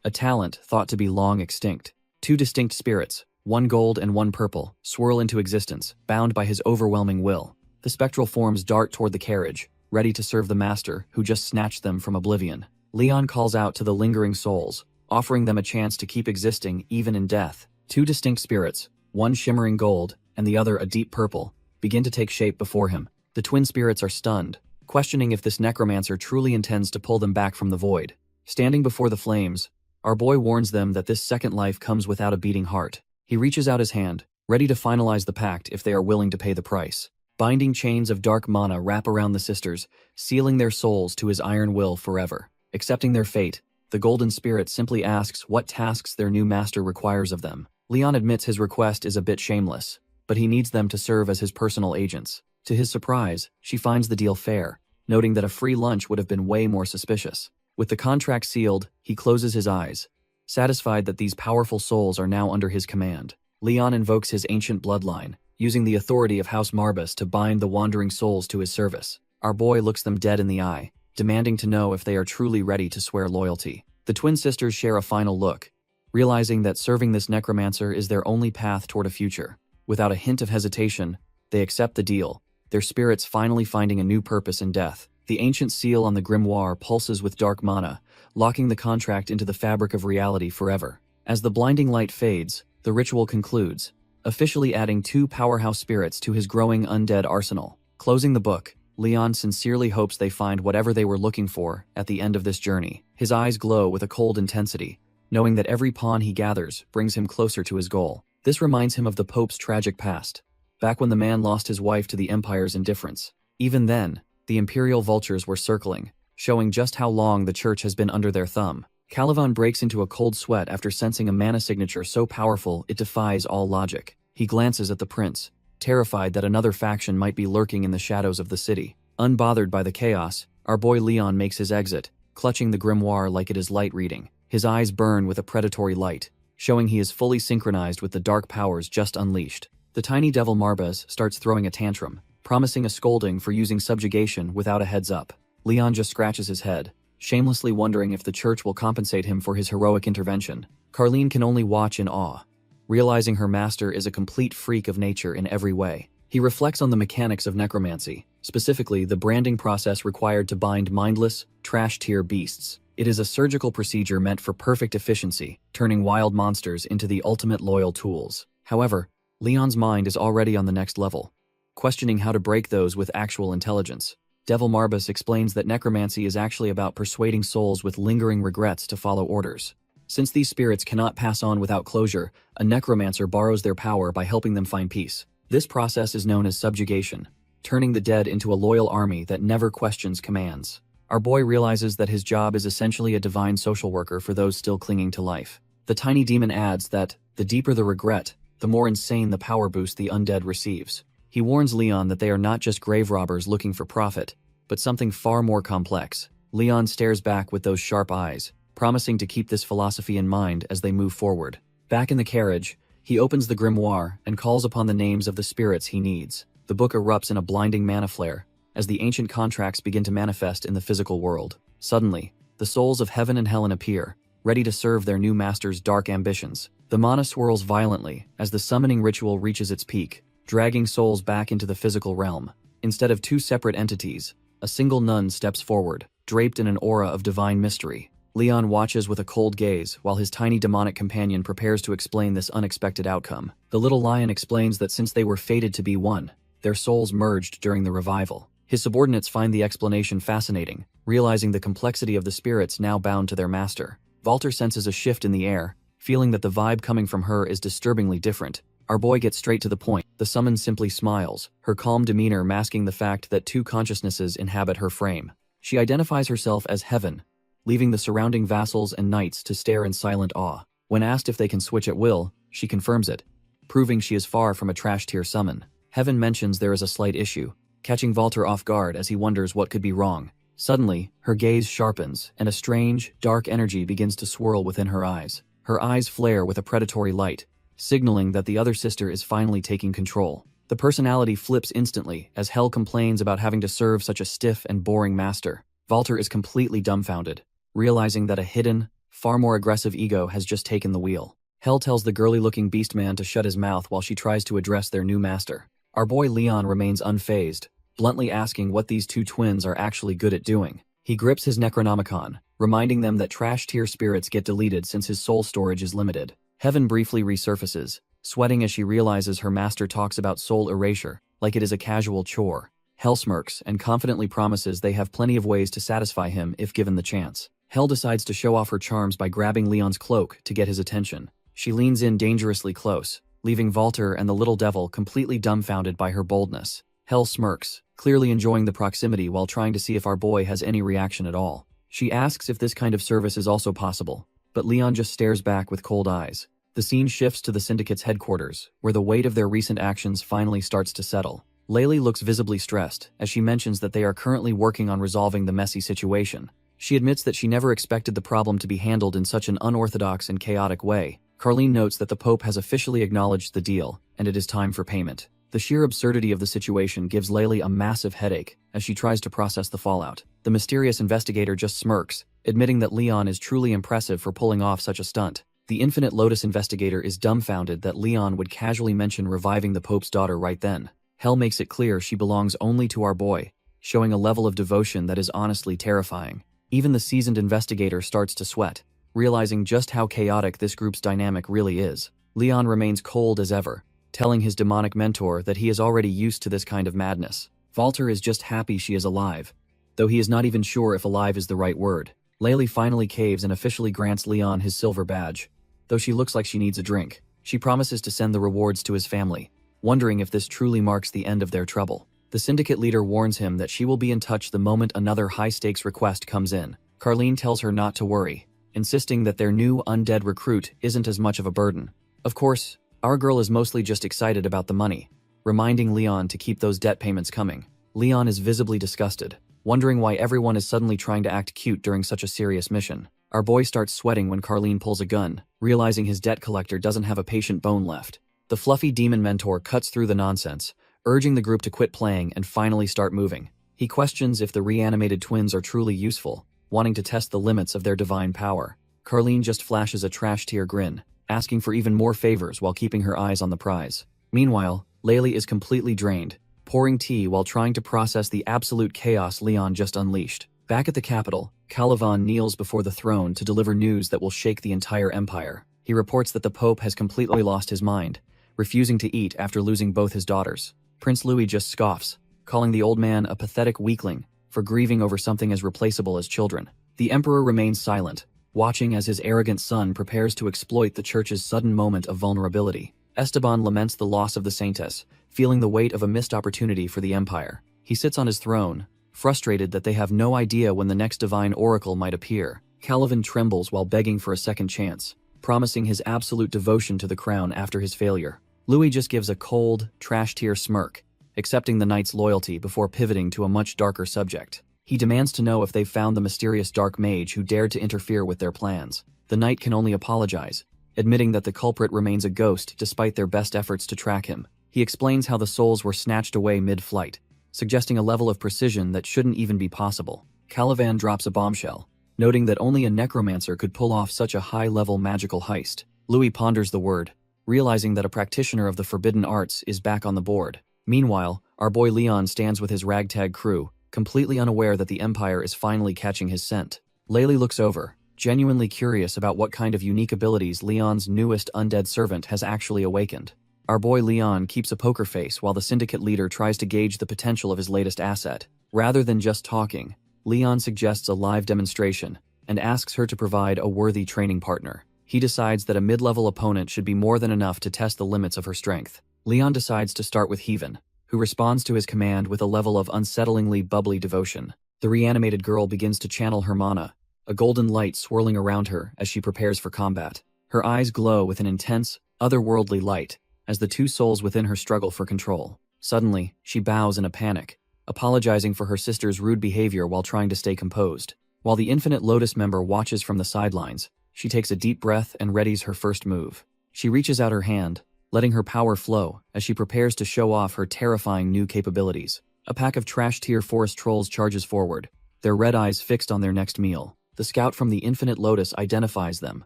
a talent thought to be long extinct. Two distinct spirits, one gold and one purple, swirl into existence, bound by his overwhelming will. The spectral forms dart toward the carriage, ready to serve the master who just snatched them from oblivion. Leon calls out to the lingering souls, offering them a chance to keep existing even in death. Two distinct spirits, one shimmering gold and the other a deep purple, begin to take shape before him. The twin spirits are stunned, questioning if this necromancer truly intends to pull them back from the void. Standing before the flames, our boy warns them that this second life comes without a beating heart. He reaches out his hand, ready to finalize the pact if they are willing to pay the price. Binding chains of dark mana wrap around the sisters, sealing their souls to his iron will forever. Accepting their fate, the Golden Spirit simply asks what tasks their new master requires of them. Leon admits his request is a bit shameless, but he needs them to serve as his personal agents. To his surprise, she finds the deal fair, noting that a free lunch would have been way more suspicious. With the contract sealed, he closes his eyes, satisfied that these powerful souls are now under his command. Leon invokes his ancient bloodline, using the authority of House Marbus to bind the wandering souls to his service. Our boy looks them dead in the eye, demanding to know if they are truly ready to swear loyalty. The twin sisters share a final look, realizing that serving this necromancer is their only path toward a future. Without a hint of hesitation, they accept the deal, their spirits finally finding a new purpose in death. The ancient seal on the grimoire pulses with dark mana, locking the contract into the fabric of reality forever. As the blinding light fades, the ritual concludes, officially adding 2 powerhouse spirits to his growing undead arsenal. Closing the book, Leon sincerely hopes they find whatever they were looking for at the end of this journey. His eyes glow with a cold intensity, knowing that every pawn he gathers brings him closer to his goal. This reminds him of the Pope's tragic past, back when the man lost his wife to the Empire's indifference. Even then, the Imperial vultures were circling, showing just how long the Church has been under their thumb. Calivan breaks into a cold sweat after sensing a mana signature so powerful it defies all logic. He glances at the prince, terrified that another faction might be lurking in the shadows of the city. Unbothered by the chaos, our boy Leon makes his exit, clutching the grimoire like it is light reading. His eyes burn with a predatory light, showing he is fully synchronized with the dark powers just unleashed. The tiny devil Marbas starts throwing a tantrum, promising a scolding for using subjugation without a heads up. Leon just scratches his head, shamelessly wondering if the Church will compensate him for his heroic intervention. Carlene can only watch in awe, realizing her master is a complete freak of nature in every way. He reflects on the mechanics of necromancy, specifically the branding process required to bind mindless, trash-tier beasts. It is a surgical procedure meant for perfect efficiency, turning wild monsters into the ultimate loyal tools. However, Leon's mind is already on the next level, questioning how to break those with actual intelligence. Devil Marbus explains that necromancy is actually about persuading souls with lingering regrets to follow orders. Since these spirits cannot pass on without closure, a necromancer borrows their power by helping them find peace. This process is known as subjugation, turning the dead into a loyal army that never questions commands. Our boy realizes that his job is essentially a divine social worker for those still clinging to life. The tiny demon adds that, the deeper the regret, the more insane the power boost the undead receives. He warns Leon that they are not just grave robbers looking for profit, but something far more complex. Leon stares back with those sharp eyes, promising to keep this philosophy in mind as they move forward. Back in the carriage, he opens the grimoire and calls upon the names of the spirits he needs. The book erupts in a blinding mana flare, as the ancient contracts begin to manifest in the physical world. Suddenly, the souls of heaven and hell appear, ready to serve their new master's dark ambitions. The mana swirls violently as the summoning ritual reaches its peak, dragging souls back into the physical realm. Instead of 2 separate entities, a single nun steps forward, draped in an aura of divine mystery. Leon watches with a cold gaze while his tiny demonic companion prepares to explain this unexpected outcome. The little lion explains that since they were fated to be one, their souls merged during the revival. His subordinates find the explanation fascinating, realizing the complexity of the spirits now bound to their master. Walter senses a shift in the air, feeling that the vibe coming from her is disturbingly different. Our boy gets straight to the point. The summon simply smiles, her calm demeanor masking the fact that 2 consciousnesses inhabit her frame. She identifies herself as Heaven, leaving the surrounding vassals and knights to stare in silent awe. When asked if they can switch at will, she confirms it, proving she is far from a trash-tier summon. Heaven mentions there is a slight issue, catching Walter off guard as he wonders what could be wrong. Suddenly, her gaze sharpens, and a strange, dark energy begins to swirl within her eyes. Her eyes flare with a predatory light, signaling that the other sister is finally taking control. The personality flips instantly as Hell complains about having to serve such a stiff and boring master. Walter is completely dumbfounded, realizing that a hidden, far more aggressive ego has just taken the wheel. Hell tells the girly-looking beastman to shut his mouth while she tries to address their new master. Our boy Leon remains unfazed, bluntly asking what these 2 twins are actually good at doing. He grips his Necronomicon, reminding them that trash-tier spirits get deleted since his soul storage is limited. Heaven briefly resurfaces, sweating as she realizes her master talks about soul erasure, like it is a casual chore. Hell smirks and confidently promises they have plenty of ways to satisfy him if given the chance. Hell decides to show off her charms by grabbing Leon's cloak to get his attention. She leans in dangerously close, leaving Walter and the little devil completely dumbfounded by her boldness. Hell smirks, clearly enjoying the proximity while trying to see if our boy has any reaction at all. She asks if this kind of service is also possible, but Leon just stares back with cold eyes. The scene shifts to the syndicate's headquarters, where the weight of their recent actions finally starts to settle. Laylee looks visibly stressed, as she mentions that they are currently working on resolving the messy situation. She admits that she never expected the problem to be handled in such an unorthodox and chaotic way. Carlene notes that the Pope has officially acknowledged the deal, and it is time for payment. The sheer absurdity of the situation gives Laylee a massive headache as she tries to process the fallout. The mysterious investigator just smirks, admitting that Leon is truly impressive for pulling off such a stunt. The Infinite Lotus investigator is dumbfounded that Leon would casually mention reviving the Pope's daughter right then. Hell makes it clear she belongs only to our boy, showing a level of devotion that is honestly terrifying. Even the seasoned investigator starts to sweat, realizing just how chaotic this group's dynamic really is. Leon remains cold as ever, telling his demonic mentor that he is already used to this kind of madness. Walter is just happy she is alive, though he is not even sure if alive is the right word. Laylee finally caves and officially grants Leon his silver badge. Though she looks like she needs a drink, she promises to send the rewards to his family, wondering if this truly marks the end of their trouble. The syndicate leader warns him that she will be in touch the moment another high-stakes request comes in. Carlene tells her not to worry, insisting that their new undead recruit isn't as much of a burden. Of course, our girl is mostly just excited about the money, reminding Leon to keep those debt payments coming. Leon is visibly disgusted, wondering why everyone is suddenly trying to act cute during such a serious mission. Our boy starts sweating when Carlene pulls a gun, realizing his debt collector doesn't have a patient bone left. The fluffy demon mentor cuts through the nonsense, urging the group to quit playing and finally start moving. He questions if the reanimated twins are truly useful, wanting to test the limits of their divine power. Carlene just flashes a trash-tier grin, asking for even more favors while keeping her eyes on the prize. Meanwhile, Laylee is completely drained, pouring tea while trying to process the absolute chaos Leon just unleashed. Back at the capital, Calivan kneels before the throne to deliver news that will shake the entire empire. He reports that the Pope has completely lost his mind, refusing to eat after losing both his daughters. Prince Louis just scoffs, calling the old man a pathetic weakling for grieving over something as replaceable as children. The emperor remains silent, watching as his arrogant son prepares to exploit the church's sudden moment of vulnerability. Esteban laments the loss of the Saintesses, feeling the weight of a missed opportunity for the empire. He sits on his throne, frustrated that they have no idea when the next divine oracle might appear. Calivan trembles while begging for a second chance, promising his absolute devotion to the crown after his failure. Louis just gives a cold, trash-tier smirk, accepting the knight's loyalty before pivoting to a much darker subject. He demands to know if they've found the mysterious dark mage who dared to interfere with their plans. The knight can only apologize, admitting that the culprit remains a ghost despite their best efforts to track him. He explains how the souls were snatched away mid-flight, suggesting a level of precision that shouldn't even be possible. Calivan drops a bombshell, noting that only a necromancer could pull off such a high-level magical heist. Louis ponders the word, realizing that a practitioner of the forbidden arts is back on the board. Meanwhile, our boy Leon stands with his ragtag crew, completely unaware that the Empire is finally catching his scent. Laylee looks over, genuinely curious about what kind of unique abilities Leon's newest undead servant has actually awakened. Our boy Leon keeps a poker face while the syndicate leader tries to gauge the potential of his latest asset. Rather than just talking, Leon suggests a live demonstration and asks her to provide a worthy training partner. He decides that a mid-level opponent should be more than enough to test the limits of her strength. Leon decides to start with Heaven, who responds to his command with a level of unsettlingly bubbly devotion. The reanimated girl begins to channel her mana, a golden light swirling around her as she prepares for combat. Her eyes glow with an intense, otherworldly light as the two souls within her struggle for control. Suddenly, she bows in a panic, apologizing for her sister's rude behavior while trying to stay composed. While the Infinite Lotus member watches from the sidelines, she takes a deep breath and readies her first move. She reaches out her hand, letting her power flow as she prepares to show off her terrifying new capabilities. A pack of trash-tier forest trolls charges forward, their red eyes fixed on their next meal. The scout from the Infinite Lotus identifies them,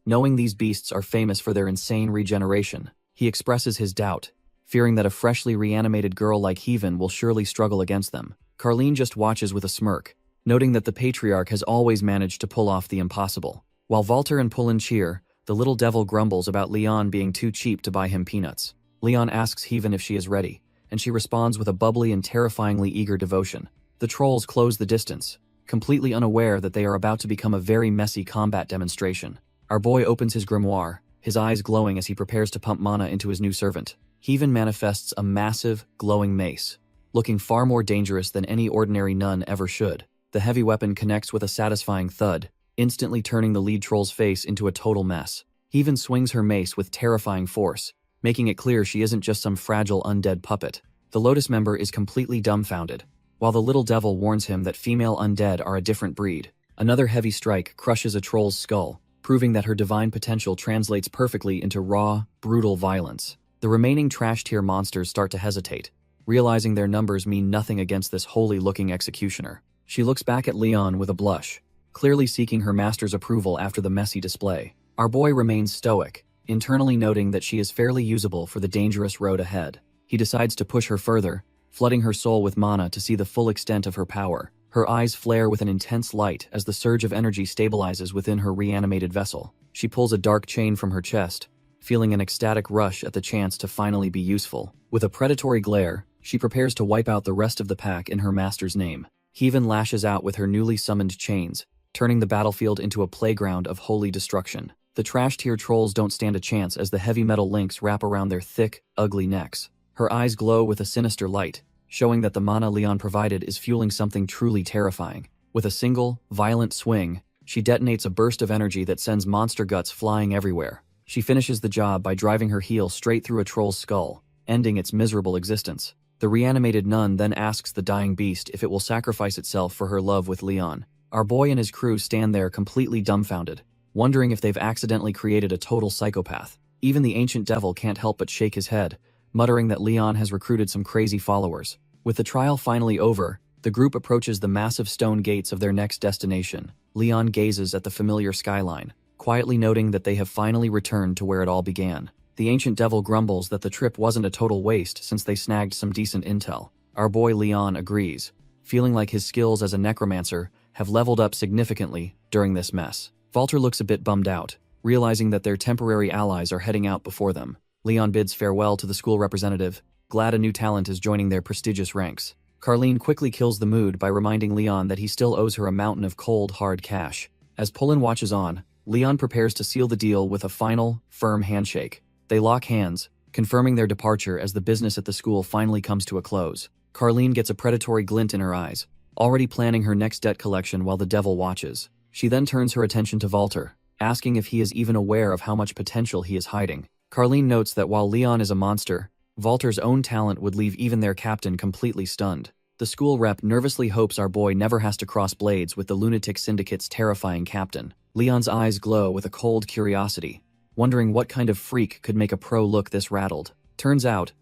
knowing these beasts are famous for their insane regeneration. He expresses his doubt, fearing that a freshly reanimated girl like Heaven will surely struggle against them. Carlene just watches with a smirk, noting that the Patriarch has always managed to pull off the impossible. While Walter and Pullen cheer, the little devil grumbles about Leon being too cheap to buy him peanuts. Leon asks Heaven if she is ready, and she responds with a bubbly and terrifyingly eager devotion. The trolls close the distance, completely unaware that they are about to become a very messy combat demonstration. Our boy opens his grimoire, his eyes glowing as he prepares to pump mana into his new servant. Heaven manifests a massive, glowing mace, looking far more dangerous than any ordinary nun ever should. The heavy weapon connects with a satisfying thud, instantly turning the lead troll's face into a total mess. He even swings her mace with terrifying force, making it clear she isn't just some fragile undead puppet. The Lotus member is completely dumbfounded, while the little devil warns him that female undead are a different breed. Another heavy strike crushes a troll's skull, proving that her divine potential translates perfectly into raw, brutal violence. The remaining trash-tier monsters start to hesitate, realizing their numbers mean nothing against this holy-looking executioner. She looks back at Leon with a blush, clearly seeking her master's approval after the messy display. Our boy remains stoic, internally noting that she is fairly usable for the dangerous road ahead. He decides to push her further, flooding her soul with mana to see the full extent of her power. Her eyes flare with an intense light as the surge of energy stabilizes within her reanimated vessel. She pulls a dark chain from her chest, feeling an ecstatic rush at the chance to finally be useful. With a predatory glare, she prepares to wipe out the rest of the pack in her master's name. He even lashes out with her newly summoned chains, turning the battlefield into a playground of holy destruction. The trash-tier trolls don't stand a chance as the heavy metal links wrap around their thick, ugly necks. Her eyes glow with a sinister light, showing that the mana Leon provided is fueling something truly terrifying. With a single, violent swing, she detonates a burst of energy that sends monster guts flying everywhere. She finishes the job by driving her heel straight through a troll's skull, ending its miserable existence. The reanimated nun then asks the dying beast if it will sacrifice itself for her love with Leon. Our boy and his crew stand there completely dumbfounded, wondering if they've accidentally created a total psychopath. Even the ancient devil can't help but shake his head, muttering that Leon has recruited some crazy followers. With the trial finally over, the group approaches the massive stone gates of their next destination. Leon gazes at the familiar skyline, quietly noting that they have finally returned to where it all began. The ancient devil grumbles that the trip wasn't a total waste since they snagged some decent intel. Our boy Leon agrees, feeling like his skills as a necromancer have leveled up significantly during this mess. Walter looks a bit bummed out, realizing that their temporary allies are heading out before them. Leon bids farewell to the school representative, glad a new talent is joining their prestigious ranks. Carlene quickly kills the mood by reminding Leon that he still owes her a mountain of cold, hard cash. As Pullen watches on, Leon prepares to seal the deal with a final, firm handshake. They lock hands, confirming their departure as the business at the school finally comes to a close. Carlene gets a predatory glint in her eyes, already planning her next debt collection while the devil watches. She then turns her attention to Walter, asking if he is even aware of how much potential he is hiding. Carlene notes that while Leon is a monster, Walter's own talent would leave even their captain completely stunned. The school rep nervously hopes our boy never has to cross blades with the lunatic syndicate's terrifying captain. Leon's eyes glow with a cold curiosity, wondering what kind of freak could make a pro look this rattled. Turns out,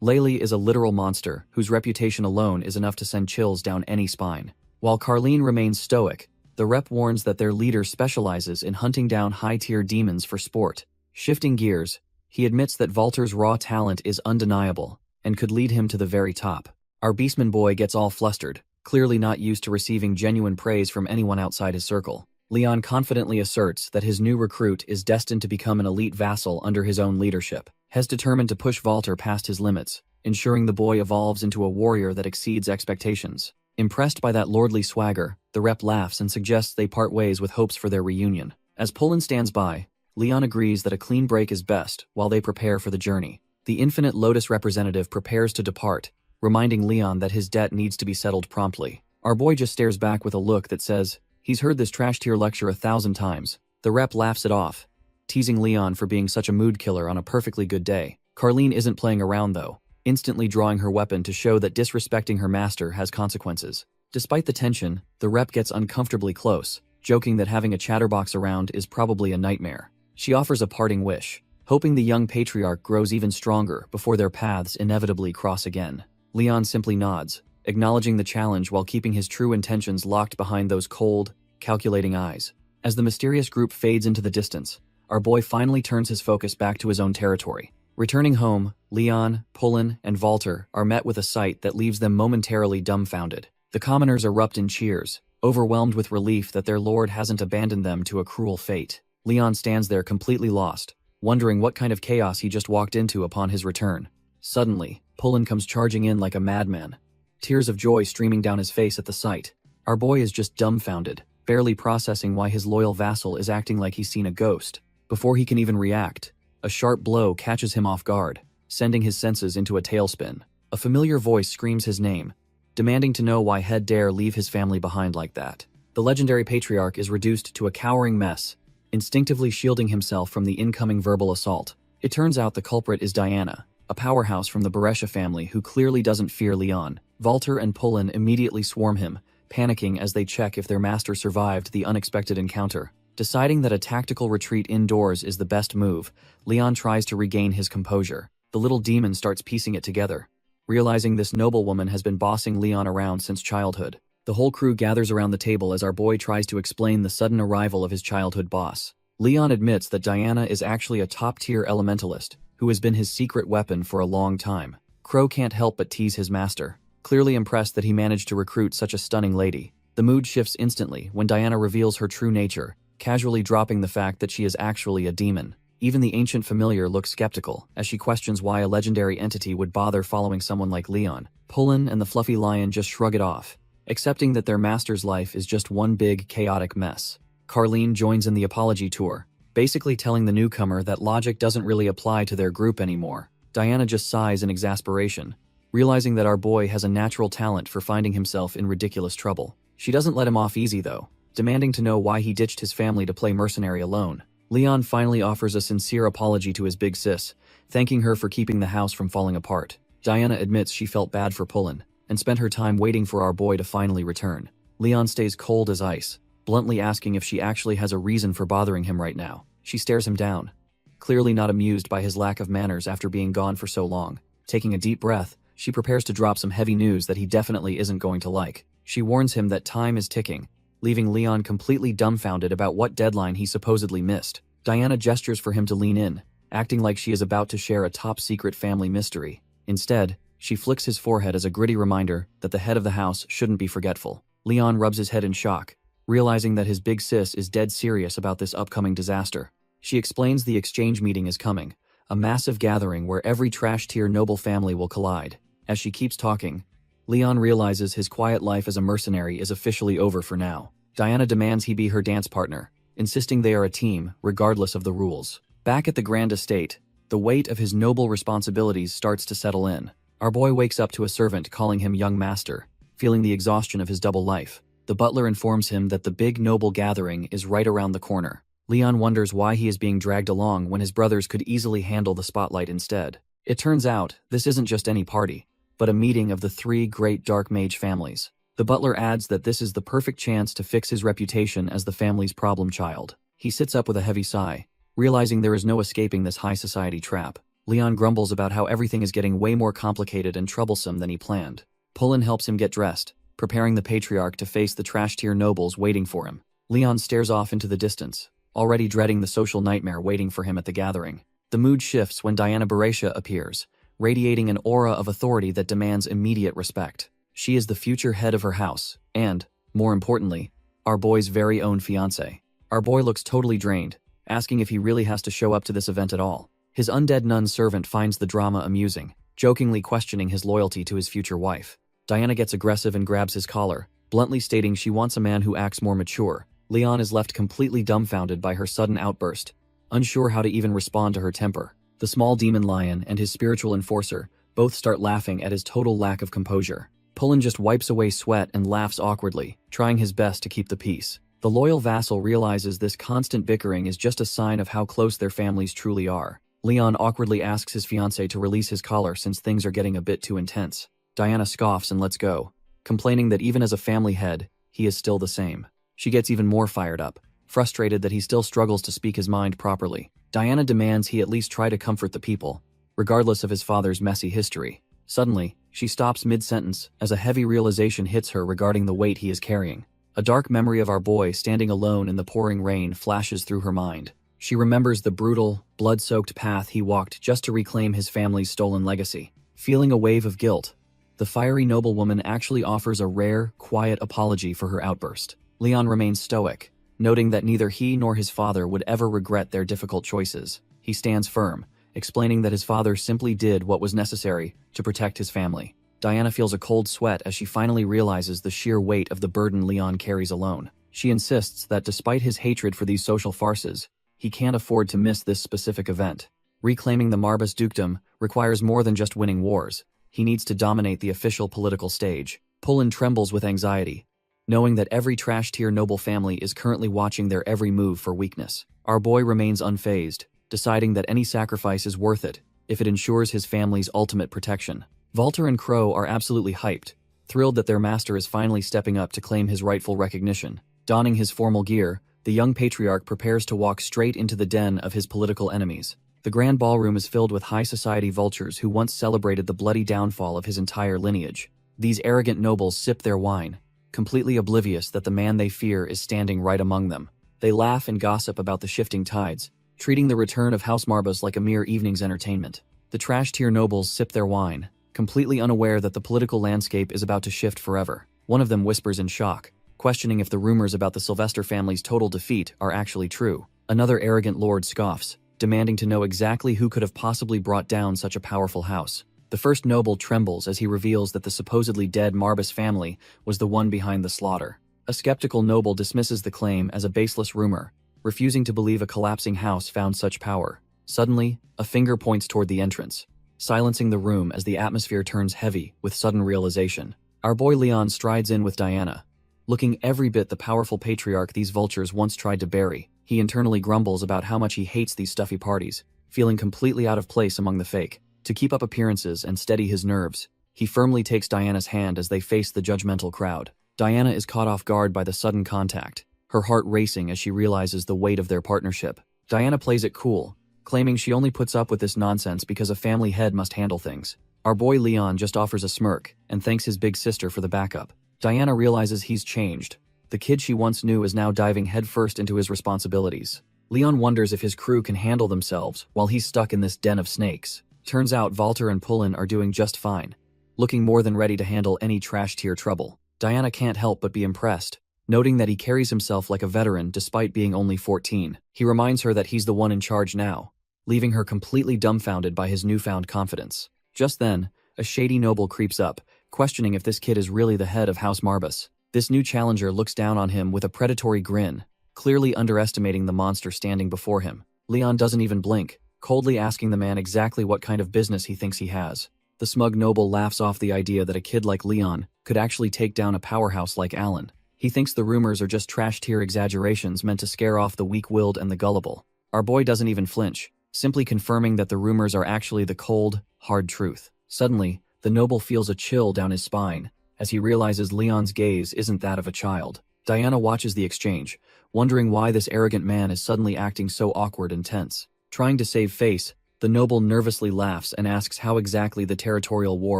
Laylee is a literal monster whose reputation alone is enough to send chills down any spine. While Carlene remains stoic, the rep warns that their leader specializes in hunting down high-tier demons for sport. Shifting gears, he admits that Walter's raw talent is undeniable and could lead him to the very top. Our Beastman boy gets all flustered, clearly not used to receiving genuine praise from anyone outside his circle. Leon confidently asserts that his new recruit is destined to become an elite vassal under his own leadership. Hes determined to push Walter past his limits, ensuring the boy evolves into a warrior that exceeds expectations. Impressed by that lordly swagger, the rep laughs and suggests they part ways with hopes for their reunion. As Pullen stands by, Leon agrees that a clean break is best while they prepare for the journey. The Infinite Lotus representative prepares to depart, reminding Leon that his debt needs to be settled promptly. Our boy just stares back with a look that says he's heard this trash-tier lecture 1,000 times. The rep laughs it off, teasing Leon for being such a mood killer on a perfectly good day. Carlene isn't playing around though, instantly drawing her weapon to show that disrespecting her master has consequences. Despite the tension, the rep gets uncomfortably close, joking that having a chatterbox around is probably a nightmare. She offers a parting wish, hoping the young patriarch grows even stronger before their paths inevitably cross again. Leon simply nods, acknowledging the challenge while keeping his true intentions locked behind those cold, calculating eyes. As the mysterious group fades into the distance, our boy finally turns his focus back to his own territory. Returning home, Leon, Pullen, and Walter are met with a sight that leaves them momentarily dumbfounded. The commoners erupt in cheers, overwhelmed with relief that their lord hasn't abandoned them to a cruel fate. Leon stands there completely lost, wondering what kind of chaos he just walked into upon his return. Suddenly, Pullen comes charging in like a madman, tears of joy streaming down his face at the sight. Our boy is just dumbfounded, barely processing why his loyal vassal is acting like he's seen a ghost. Before he can even react, a sharp blow catches him off guard, sending his senses into a tailspin. A familiar voice screams his name, demanding to know why Head dare leave his family behind like that. The legendary patriarch is reduced to a cowering mess, instinctively shielding himself from the incoming verbal assault. It turns out the culprit is Diana, a powerhouse from the Beresha family who clearly doesn't fear Leon. Walter and Pullen immediately swarm him, panicking as they check if their master survived the unexpected encounter. Deciding that a tactical retreat indoors is the best move, Leon tries to regain his composure. The little demon starts piecing it together, realizing this noblewoman has been bossing Leon around since childhood. The whole crew gathers around the table as our boy tries to explain the sudden arrival of his childhood boss. Leon admits that Diana is actually a top-tier elementalist, who has been his secret weapon for a long time. Crow can't help but tease his master, clearly impressed that he managed to recruit such a stunning lady. The mood shifts instantly when Diana reveals her true nature, casually dropping the fact that she is actually a demon. Even the ancient familiar looks skeptical, as she questions why a legendary entity would bother following someone like Leon. Pullen and the fluffy lion just shrug it off, accepting that their master's life is just one big, chaotic mess. Carlene joins in the apology tour, basically telling the newcomer that logic doesn't really apply to their group anymore. Diana just sighs in exasperation, realizing that our boy has a natural talent for finding himself in ridiculous trouble. She doesn't let him off easy though, demanding to know why he ditched his family to play mercenary alone. Leon finally offers a sincere apology to his big sis, thanking her for keeping the house from falling apart. Diana admits she felt bad for Pullen, and spent her time waiting for our boy to finally return. Leon stays cold as ice, bluntly asking if she actually has a reason for bothering him right now. She stares him down, clearly not amused by his lack of manners after being gone for so long. Taking a deep breath, she prepares to drop some heavy news that he definitely isn't going to like. She warns him that time is ticking, leaving Leon completely dumbfounded about what deadline he supposedly missed. Diana gestures for him to lean in, acting like she is about to share a top-secret family mystery. Instead, she flicks his forehead as a gritty reminder that the head of the house shouldn't be forgetful. Leon rubs his head in shock, realizing that his big sis is dead serious about this upcoming disaster. She explains the exchange meeting is coming, a massive gathering where every trash-tier noble family will collide. As she keeps talking, Leon realizes his quiet life as a mercenary is officially over for now. Diana demands he be her dance partner, insisting they are a team, regardless of the rules. Back at the Grand Estate, the weight of his noble responsibilities starts to settle in. Our boy wakes up to a servant calling him young master, feeling the exhaustion of his double life. The butler informs him that the big noble gathering is right around the corner. Leon wonders why he is being dragged along when his brothers could easily handle the spotlight instead. It turns out, this isn't just any party, but a meeting of the three great dark mage families. The butler adds that this is the perfect chance to fix his reputation as the family's problem child. He sits up with a heavy sigh, realizing there is no escaping this high society trap. Leon grumbles about how everything is getting way more complicated and troublesome than he planned. Pullen helps him get dressed, preparing the patriarch to face the trash-tier nobles waiting for him. Leon stares off into the distance, already dreading the social nightmare waiting for him at the gathering. The mood shifts when Diana Beresha appears, radiating an aura of authority that demands immediate respect. She is the future head of her house, and, more importantly, our boy's very own fiancé. Our boy looks totally drained, asking if he really has to show up to this event at all. His undead nun servant finds the drama amusing, jokingly questioning his loyalty to his future wife. Diana gets aggressive and grabs his collar, bluntly stating she wants a man who acts more mature. Leon is left completely dumbfounded by her sudden outburst, unsure how to even respond to her temper. The small demon lion and his spiritual enforcer both start laughing at his total lack of composure. Pullen just wipes away sweat and laughs awkwardly, trying his best to keep the peace. The loyal vassal realizes this constant bickering is just a sign of how close their families truly are. Leon awkwardly asks his fiancée to release his collar since things are getting a bit too intense. Diana scoffs and lets go, complaining that even as a family head, he is still the same. She gets even more fired up, frustrated that he still struggles to speak his mind properly. Diana demands he at least try to comfort the people, regardless of his father's messy history. Suddenly, she stops mid-sentence as a heavy realization hits her regarding the weight he is carrying. A dark memory of our boy standing alone in the pouring rain flashes through her mind. She remembers the brutal, blood-soaked path he walked just to reclaim his family's stolen legacy. Feeling a wave of guilt, the fiery noblewoman actually offers a rare, quiet apology for her outburst. Leon remains stoic, noting that neither he nor his father would ever regret their difficult choices. He stands firm, explaining that his father simply did what was necessary to protect his family. Diana feels a cold sweat as she finally realizes the sheer weight of the burden Leon carries alone. She insists that despite his hatred for these social farces, he can't afford to miss this specific event. Reclaiming the Marbas dukedom requires more than just winning wars. He needs to dominate the official political stage. Pullen trembles with anxiety, knowing that every trash-tier noble family is currently watching their every move for weakness. Our boy remains unfazed, deciding that any sacrifice is worth it if it ensures his family's ultimate protection. Walter and Crow are absolutely hyped, thrilled that their master is finally stepping up to claim his rightful recognition. Donning his formal gear, the young patriarch prepares to walk straight into the den of his political enemies. The grand ballroom is filled with high society vultures who once celebrated the bloody downfall of his entire lineage. These arrogant nobles sip their wine, completely oblivious that the man they fear is standing right among them. They laugh and gossip about the shifting tides, treating the return of House Marbas like a mere evening's entertainment. The trash-tier nobles sip their wine, completely unaware that the political landscape is about to shift forever. One of them whispers in shock, questioning if the rumors about the Sylvester family's total defeat are actually true. Another arrogant lord scoffs, demanding to know exactly who could have possibly brought down such a powerful house. The first noble trembles as he reveals that the supposedly dead Marbas family was the one behind the slaughter. A skeptical noble dismisses the claim as a baseless rumor, refusing to believe a collapsing house found such power. Suddenly, a finger points toward the entrance, silencing the room as the atmosphere turns heavy with sudden realization. Our boy Leon strides in with Diana. Looking every bit the powerful patriarch these vultures once tried to bury, he internally grumbles about how much he hates these stuffy parties, feeling completely out of place among the fake. To keep up appearances and steady his nerves, he firmly takes Diana's hand as they face the judgmental crowd. Diana is caught off guard by the sudden contact, her heart racing as she realizes the weight of their partnership. Diana plays it cool, claiming she only puts up with this nonsense because a family head must handle things. Our boy Leon just offers a smirk and thanks his big sister for the backup. Diana realizes he's changed. The kid she once knew is now diving headfirst into his responsibilities. Leon wonders if his crew can handle themselves while he's stuck in this den of snakes. Turns out Walter and Pullen are doing just fine, looking more than ready to handle any trash-tier trouble. Diana can't help but be impressed, noting that he carries himself like a veteran despite being only 14. He reminds her that he's the one in charge now, leaving her completely dumbfounded by his newfound confidence. Just then, a shady noble creeps up, questioning if this kid is really the head of House Marbas. This new challenger looks down on him with a predatory grin, clearly underestimating the monster standing before him. Leon doesn't even blink, coldly asking the man exactly what kind of business he thinks he has. The smug noble laughs off the idea that a kid like Leon could actually take down a powerhouse like Alan. He thinks the rumors are just trash-tier exaggerations meant to scare off the weak-willed and the gullible. Our boy doesn't even flinch, simply confirming that the rumors are actually the cold, hard truth. Suddenly, the noble feels a chill down his spine as he realizes Leon's gaze isn't that of a child. Diana watches the exchange, wondering why this arrogant man is suddenly acting so awkward and tense. Trying to save face, the noble nervously laughs and asks how exactly the territorial war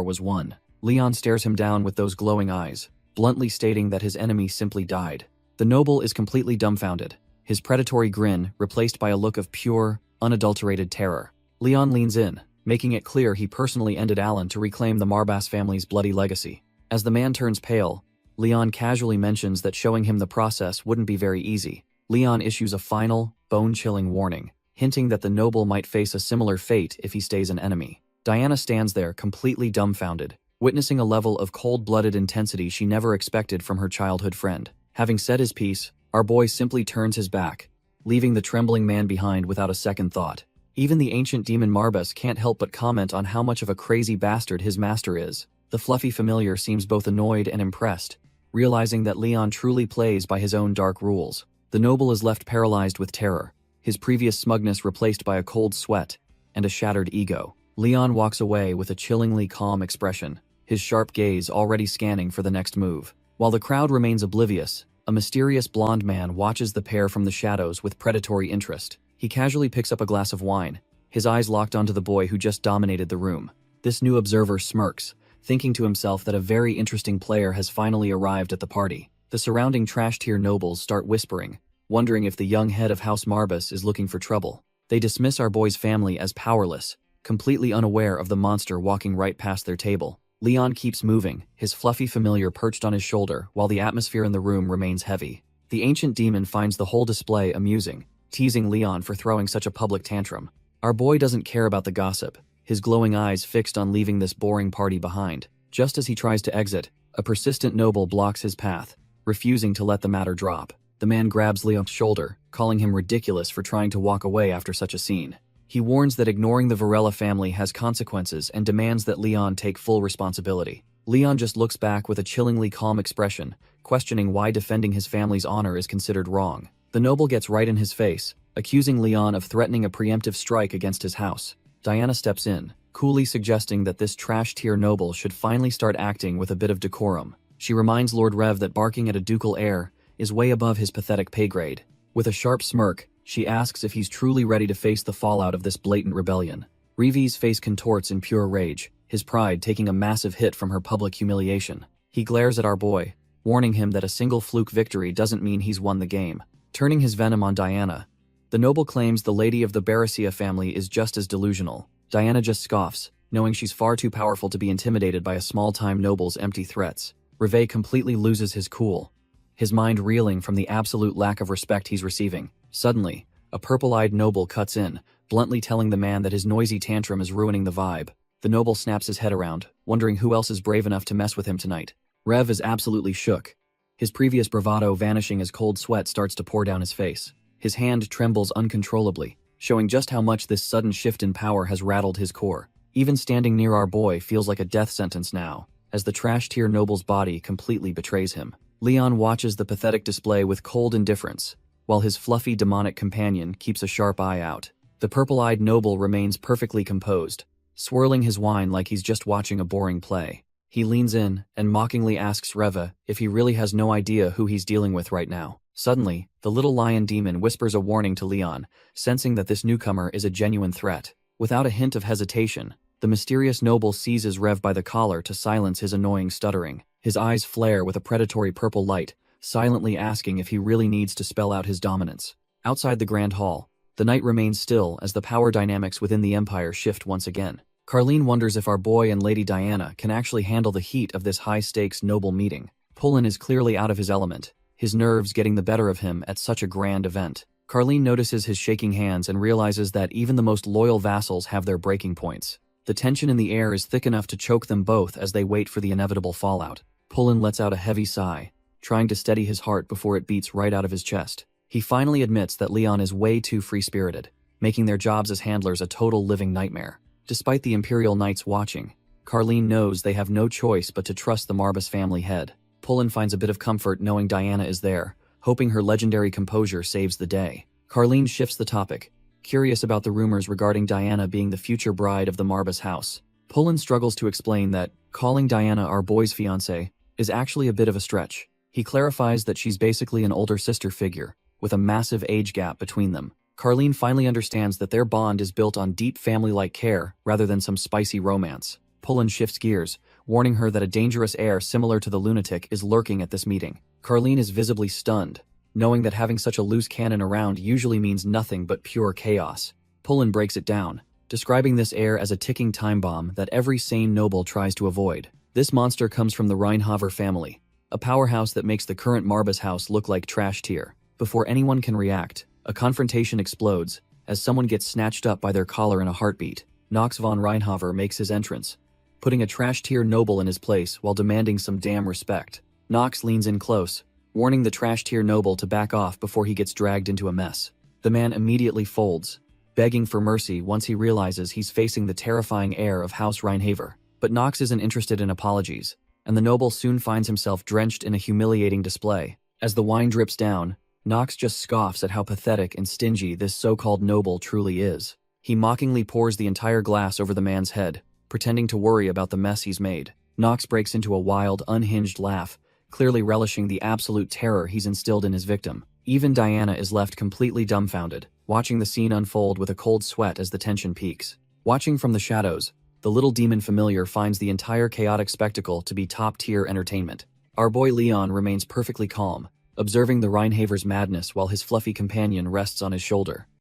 was won. Leon stares him down with those glowing eyes, bluntly stating that his enemy simply died. The noble is completely dumbfounded, his predatory grin replaced by a look of pure, unadulterated terror. Leon leans in, making it clear he personally ended Alan to reclaim the Marbas family's bloody legacy. As the man turns pale, Leon casually mentions that showing him the process wouldn't be very easy. Leon issues a final, bone-chilling warning, hinting that the noble might face a similar fate if he stays an enemy. Diana stands there completely dumbfounded, witnessing a level of cold-blooded intensity she never expected from her childhood friend. Having said his piece, our boy simply turns his back, leaving the trembling man behind without a second thought. Even the ancient demon Marbas can't help but comment on how much of a crazy bastard his master is. The fluffy familiar seems both annoyed and impressed, realizing that Leon truly plays by his own dark rules. The noble is left paralyzed with terror, his previous smugness replaced by a cold sweat and a shattered ego. Leon walks away with a chillingly calm expression, his sharp gaze already scanning for the next move. While the crowd remains oblivious, a mysterious blonde man watches the pair from the shadows with predatory interest. He casually picks up a glass of wine, his eyes locked onto the boy who just dominated the room. This new observer smirks, thinking to himself that a very interesting player has finally arrived at the party. The surrounding trash-tier nobles start whispering, wondering if the young head of House Marbas is looking for trouble. They dismiss our boy's family as powerless, completely unaware of the monster walking right past their table. Leon keeps moving, his fluffy familiar perched on his shoulder while the atmosphere in the room remains heavy. The ancient demon finds the whole display amusing, teasing Leon for throwing such a public tantrum. Our boy doesn't care about the gossip, his glowing eyes fixed on leaving this boring party behind. Just as he tries to exit, a persistent noble blocks his path, refusing to let the matter drop. The man grabs Leon's shoulder, calling him ridiculous for trying to walk away after such a scene. He warns that ignoring the Varela family has consequences and demands that Leon take full responsibility. Leon just looks back with a chillingly calm expression, questioning why defending his family's honor is considered wrong. The noble gets right in his face, accusing Leon of threatening a preemptive strike against his house. Diana steps in, coolly suggesting that this trash-tier noble should finally start acting with a bit of decorum. She reminds Lord Rev that barking at a ducal heir is way above his pathetic pay grade. With a sharp smirk, she asks if he's truly ready to face the fallout of this blatant rebellion. Reeve's face contorts in pure rage, his pride taking a massive hit from her public humiliation. He glares at our boy, warning him that a single fluke victory doesn't mean he's won the game. Turning his venom on Diana, the noble claims the lady of the Barassia family is just as delusional. Diana just scoffs, knowing she's far too powerful to be intimidated by a small-time noble's empty threats. Reeve completely loses his cool, his mind reeling from the absolute lack of respect he's receiving. Suddenly, a purple-eyed noble cuts in, bluntly telling the man that his noisy tantrum is ruining the vibe. The noble snaps his head around, wondering who else is brave enough to mess with him tonight. Rev is absolutely shook, his previous bravado vanishing as cold sweat starts to pour down his face. His hand trembles uncontrollably, showing just how much this sudden shift in power has rattled his core. Even standing near our boy feels like a death sentence now, as the trash-tier noble's body completely betrays him. Leon watches the pathetic display with cold indifference, while his fluffy demonic companion keeps a sharp eye out. The purple-eyed noble remains perfectly composed, swirling his wine like he's just watching a boring play. He leans in and mockingly asks Reva if he really has no idea who he's dealing with right now. Suddenly, the little lion demon whispers a warning to Leon, sensing that this newcomer is a genuine threat. Without a hint of hesitation, the mysterious noble seizes Rev by the collar to silence his annoying stuttering. His eyes flare with a predatory purple light, silently asking if he really needs to spell out his dominance. Outside the Grand Hall, the night remains still as the power dynamics within the Empire shift once again. Carlene wonders if our boy and Lady Diana can actually handle the heat of this high-stakes noble meeting. Pullen is clearly out of his element, his nerves getting the better of him at such a grand event. Carlene notices his shaking hands and realizes that even the most loyal vassals have their breaking points. The tension in the air is thick enough to choke them both as they wait for the inevitable fallout. Pullen lets out a heavy sigh, trying to steady his heart before it beats right out of his chest. He finally admits that Leon is way too free-spirited, making their jobs as handlers a total living nightmare. Despite the Imperial Knights watching, Carlene knows they have no choice but to trust the Marbas family head. Pullen finds a bit of comfort knowing Diana is there, hoping her legendary composure saves the day. Carlene shifts the topic, curious about the rumors regarding Diana being the future bride of the Marbas house. Pullen struggles to explain that calling Diana our boy's fiancée is actually a bit of a stretch. He clarifies that she's basically an older sister figure, with a massive age gap between them. Carlene finally understands that their bond is built on deep family-like care rather than some spicy romance. Pullen shifts gears, warning her that a dangerous heir similar to the lunatic is lurking at this meeting. Carlene is visibly stunned, knowing that having such a loose cannon around usually means nothing but pure chaos. Pullen breaks it down, describing this heir as a ticking time bomb that every sane noble tries to avoid. This monster comes from the Reinhaver family, a powerhouse that makes the current Marbas house look like trash tier. Before anyone can react, a confrontation explodes as someone gets snatched up by their collar in a heartbeat. Knox von Reinhaver makes his entrance, putting a trash-tier noble in his place while demanding some damn respect. Knox leans in close, warning the trash-tier noble to back off before he gets dragged into a mess. The man immediately folds, begging for mercy once he realizes he's facing the terrifying heir of House Reinhaver. But Knox isn't interested in apologies, and the noble soon finds himself drenched in a humiliating display. As the wine drips down, Knox just scoffs at how pathetic and stingy this so-called noble truly is. He mockingly pours the entire glass over the man's head, pretending to worry about the mess he's made. Knox breaks into a wild, unhinged laugh, clearly relishing the absolute terror he's instilled in his victim. Even Diana is left completely dumbfounded, watching the scene unfold with a cold sweat as the tension peaks. Watching from the shadows, the little demon familiar finds the entire chaotic spectacle to be top-tier entertainment. Our boy Leon remains perfectly calm, observing the Reinhaver's madness while his fluffy companion rests on his shoulder.